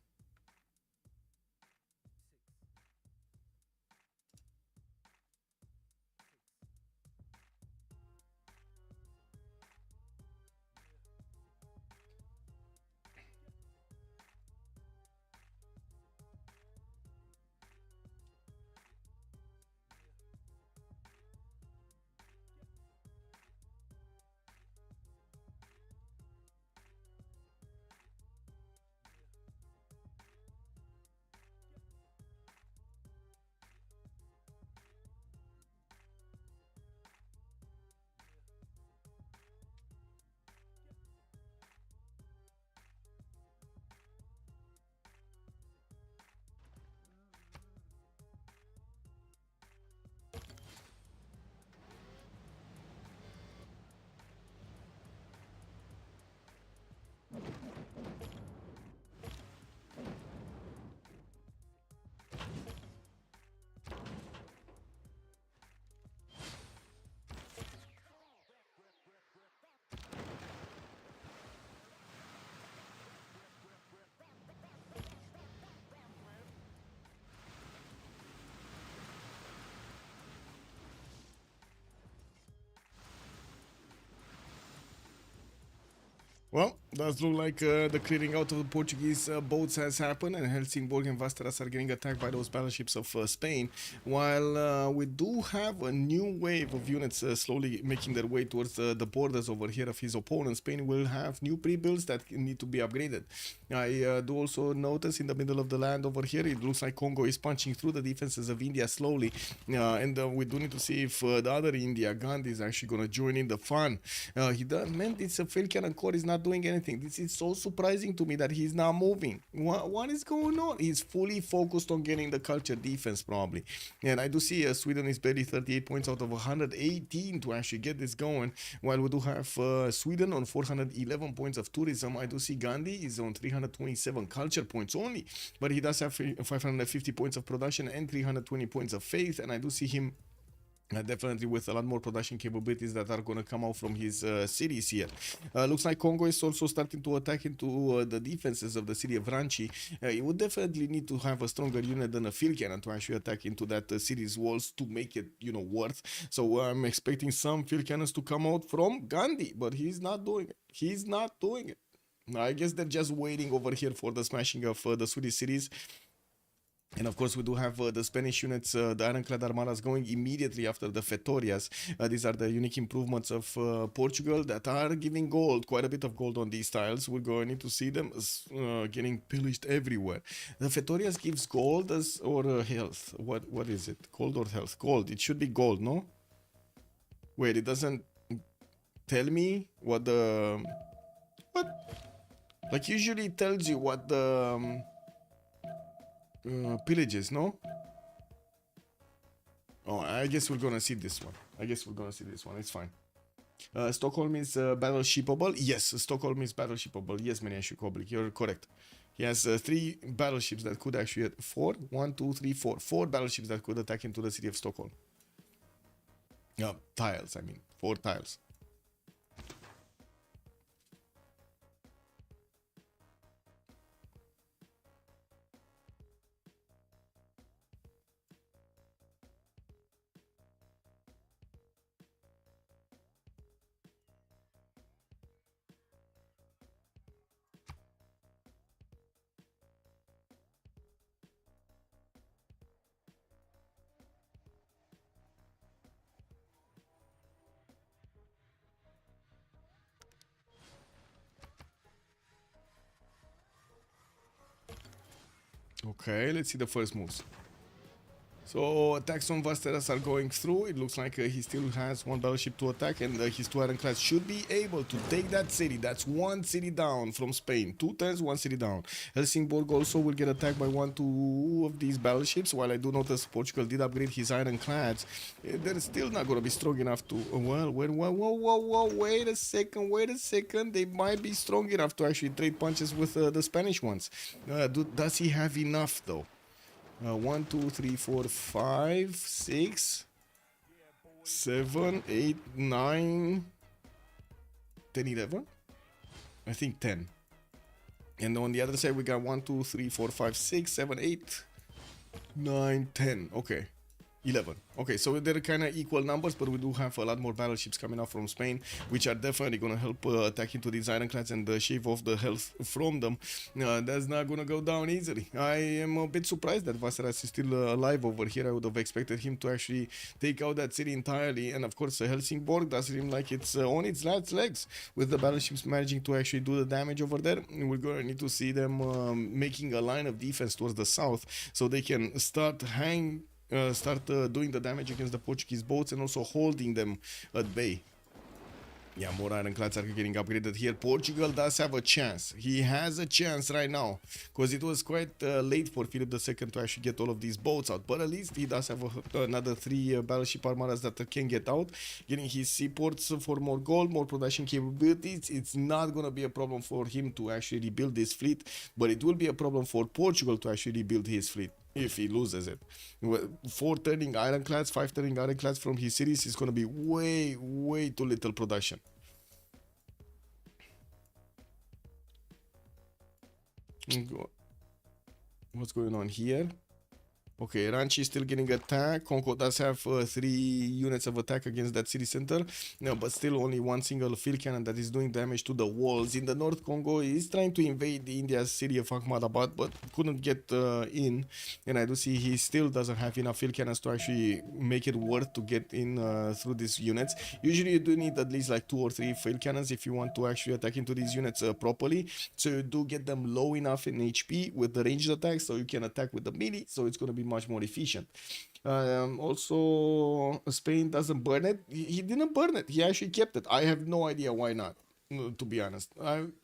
Well, does look like the clearing out of the Portuguese boats has happened, and Helsingborg and Vasteras are getting attacked by those battleships of Spain. While we do have a new wave of units slowly making their way towards the borders over here of his opponent, Spain will have new pre-builds that need to be upgraded. I do also notice in the middle of the land over here, it looks like Congo is punching through the defenses of India slowly, and we do need to see if the other India, Gandhi, is actually going to join in the fun. He does, man, it's a failed cannon core is not doing anything. This is so surprising to me that he's not moving. What is going on? He's fully focused on getting the culture defense probably. And I do see Sweden is barely 38 points out of 118 to actually get this going. While we do have Sweden on 411 points of tourism, I do see Gandhi is on 327 culture points only. But he does have 550 points of production and 320 points of faith. And I do see him definitely with a lot more production capabilities that are going to come out from his cities here. Looks like Congo is also starting to attack into the defenses of the city of Ranchi. It would definitely need to have a stronger unit than a field cannon to actually attack into that city's walls to make it, you know, worth. So I'm expecting some field cannons to come out from Gandhi, but he's not doing it. He's not doing it. I guess they're just waiting over here for the smashing of the Swedish cities. And of course, we do have the Spanish units, the Ironclad Armadas, going immediately after the Fetorias. These are the unique improvements of Portugal that are giving gold, quite a bit of gold on these tiles. We're going to need to see them getting pillaged everywhere. The Fetorias gives gold or health. What is it? Gold or health? Gold. It should be gold, no? Wait, it doesn't tell me what the... What? Like, usually it tells you what the... pillages, no? Oh, I guess we're gonna see this one. It's fine. Stockholm is battleshipable. Yes, Stockholm is battleshipable. Yes, Maniashu Koblik, you're correct. He has 3 battleships that could actually... 4? 1, 2, 3, 4. 4 battleships that could attack into the city of Stockholm. Tiles, I mean. 4 tiles. Okay, let's see the first moves. So attacks on Vasteras are going through. It looks like he still has 1 battleship to attack, and his 2 ironclads should be able to take that city. That's 1 city down from Spain. 2 turns, 1 city down. Helsingborg also will get attacked by 1, 2 of these battleships. While I do notice Portugal did upgrade his ironclads, they're still not going to be strong enough to... Well, whoa, wait a second. They might be strong enough to actually trade punches with the Spanish ones. Does he have enough, though? 1, 2, 3, 4, 5, 6, 7, 8, 9, 10, 11. I think 10. And on the other side, we got 1, 2, 3, 4, 5, 6, 7, 8, 9, 10. Okay. 11. Okay, so they're kind of equal numbers, but we do have a lot more battleships coming out from Spain, which are definitely going to help attack into these ironclads and shave off the health from them. That's not going to go down easily. I am a bit surprised that Vasaras is still alive over here. I would have expected him to actually take out that city entirely. And of course, Helsingborg does seem like it's on its last legs, with the battleships managing to actually do the damage over there. We're going to need to see them making a line of defense towards the south so they can start doing the damage against the Portuguese boats and also holding them at bay. Yeah, more ironclads are getting upgraded here. Portugal does have a chance. He has a chance right now, because it was quite late for Philip II to actually get all of these boats out. But at least he does have another 3 battleship armadas that can get out, getting his seaports for more gold, more production capabilities. It's not going to be a problem for him to actually rebuild this fleet, but it will be a problem for Portugal to actually rebuild his fleet if he loses it. 4 turning ironclads, 5 turning ironclads from his cities is going to be way too little production. What's going on here? Okay, Ranchi is still getting attacked. Conco does have 3 units of attack against that city center. No, but still only 1 single field cannon that is doing damage to the walls. In the north, Congo is trying to invade India's city of Ahmadabad, but couldn't get in. And I do see he still doesn't have enough field cannons to actually make it worth to get in through these units. Usually you do need at least like 2 or 3 field cannons if you want to actually attack into these units properly. So you do get them low enough in HP with the ranged attacks, so you can attack with the melee. So it's going to be much more efficient. Also, Spain doesn't burn it. He didn't burn it. He actually kept it. I have no idea why not, to be honest.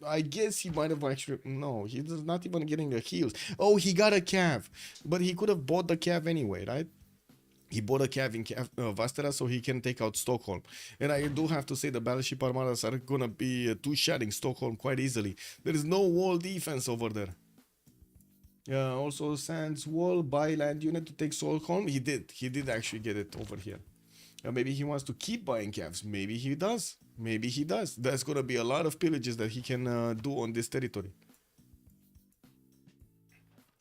I guess he might have actually... No, he's not even getting a heal. Oh, he got a cav. But he could have bought the cav anyway, right? He bought a cav in Vastera so he can take out Stockholm. And I do have to say the battleship armadas are going to be two-shotting Stockholm quite easily. There is no wall defense over there. Also Sands wall, buy land unit to take Stockholm. He did actually get it over here. Maybe he wants to keep buying cavs. Maybe he does. Maybe he does. There's gonna be a lot of pillages that he can do on this territory.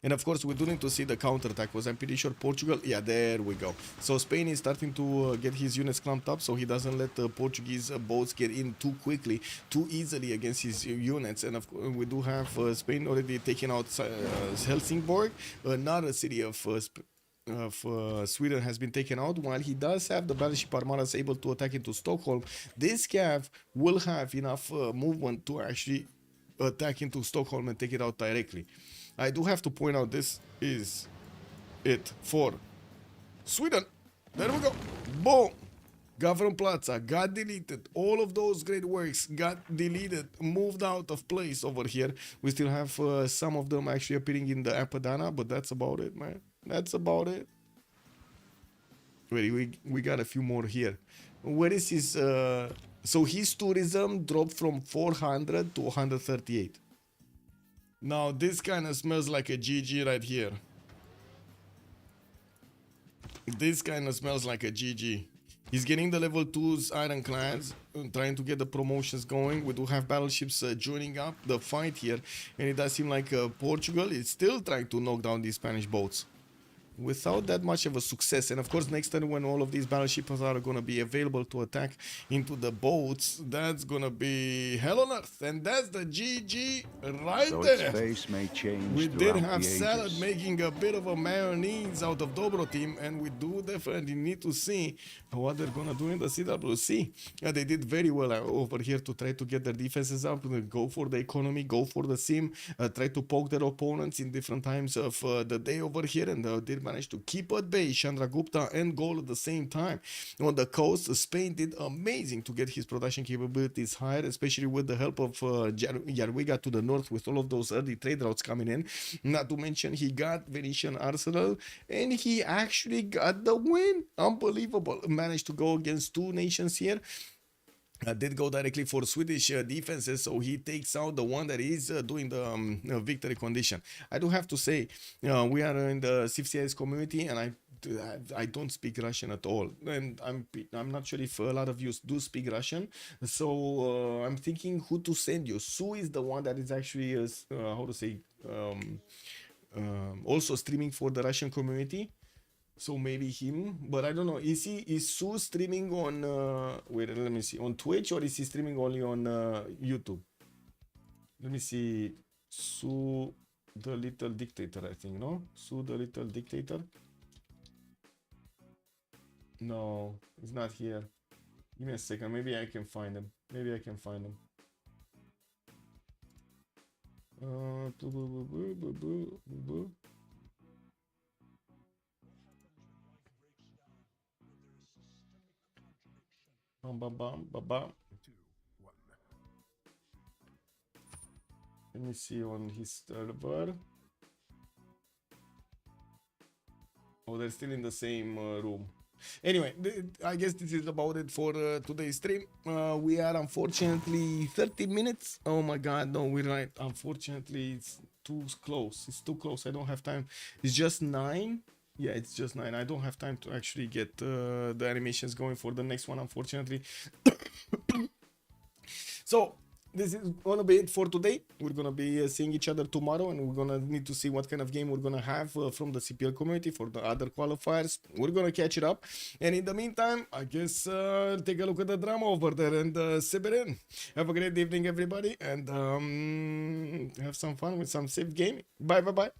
And of course, we do need to see the counterattack, because I'm pretty sure Portugal... Yeah, there we go. So Spain is starting to get his units clamped up, so he doesn't let the Portuguese boats get in too quickly, too easily against his units. And of course, we do have Spain already taking out Helsingborg, another city of Sweden has been taken out, while he does have the battleship armadas able to attack into Stockholm. This cav will have enough movement to actually attack into Stockholm and take it out directly. I do have to point out this is it for Sweden. There we go. Boom. Gavron Plaza got deleted. All of those great works got deleted, moved out of place over here. We still have some of them actually appearing in the Apadana, but that's about it, man. That's about it. Wait, we got a few more here. Where is his... So his tourism dropped from 400 to 138. Now this kind of smells like a GG right here. This kind of smells like a GG. He's getting the level 2's ironclads, trying to get the promotions going. We do have battleships joining up the fight here. And it does seem like Portugal is still trying to knock down these Spanish boats without that much of a success. And of course, next time when all of these battleships are going to be available to attack into the boats, that's going to be hell on earth. And that's the GG right
Though
there.
its face may change
We did
throughout
have
the
Salad
ages.
making a bit of a mayonnaise out of Dobroteam, and we do definitely need to see what they're going to do in the CWC. They did very well over here to try to get their defenses up, go for the economy, go for the sim, try to poke their opponents in different times of the day over here, and did manage to keep at bay Chandragupta and Gaul at the same time. On the coast, Spain did amazing to get his production capabilities higher, especially with the help of Yarwiga to the north, with all of those early trade routes coming in. Not to mention, he got Venetian Arsenal, and he actually got the win. Unbelievable. Managed to go against 2 nations here. did go directly for Swedish defenses, so he takes out the one that is doing the victory condition. I do have to say, we are in the CivCIS community, and I don't speak Russian at all, and I'm not sure if a lot of you do speak Russian, so I'm thinking who to send you. Sue is the one that is actually how to say also streaming for the Russian community. So maybe him, but I don't know. Is Sue streaming on wait, let me see, on Twitch, or is he streaming only on YouTube? Let me see. Sue the Little Dictator, I think, no? Sue the Little Dictator. No, it's not here. Give me a second. Maybe I can find him. Maybe I can find him. Bam, bam, bam, bam, bam. Let me see on his server. Oh, they're still in the same room. Anyway, I guess this is about it for today's stream. We are unfortunately 30 minutes. Oh my god, no, we're right. Unfortunately, it's too close. It's too close. I don't have time. It's just 9. Yeah, it's just 9. I don't have time to actually get the animations going for the next one, unfortunately. So this is gonna be it for today. We're gonna be seeing each other tomorrow, and we're gonna need to see what kind of game we're gonna have from the CPL community for the other qualifiers. We're gonna catch it up, and in the meantime, I guess take a look at the drama over there and sip it in. Have a great evening, everybody, and have some fun with some safe gaming. Bye, bye, bye.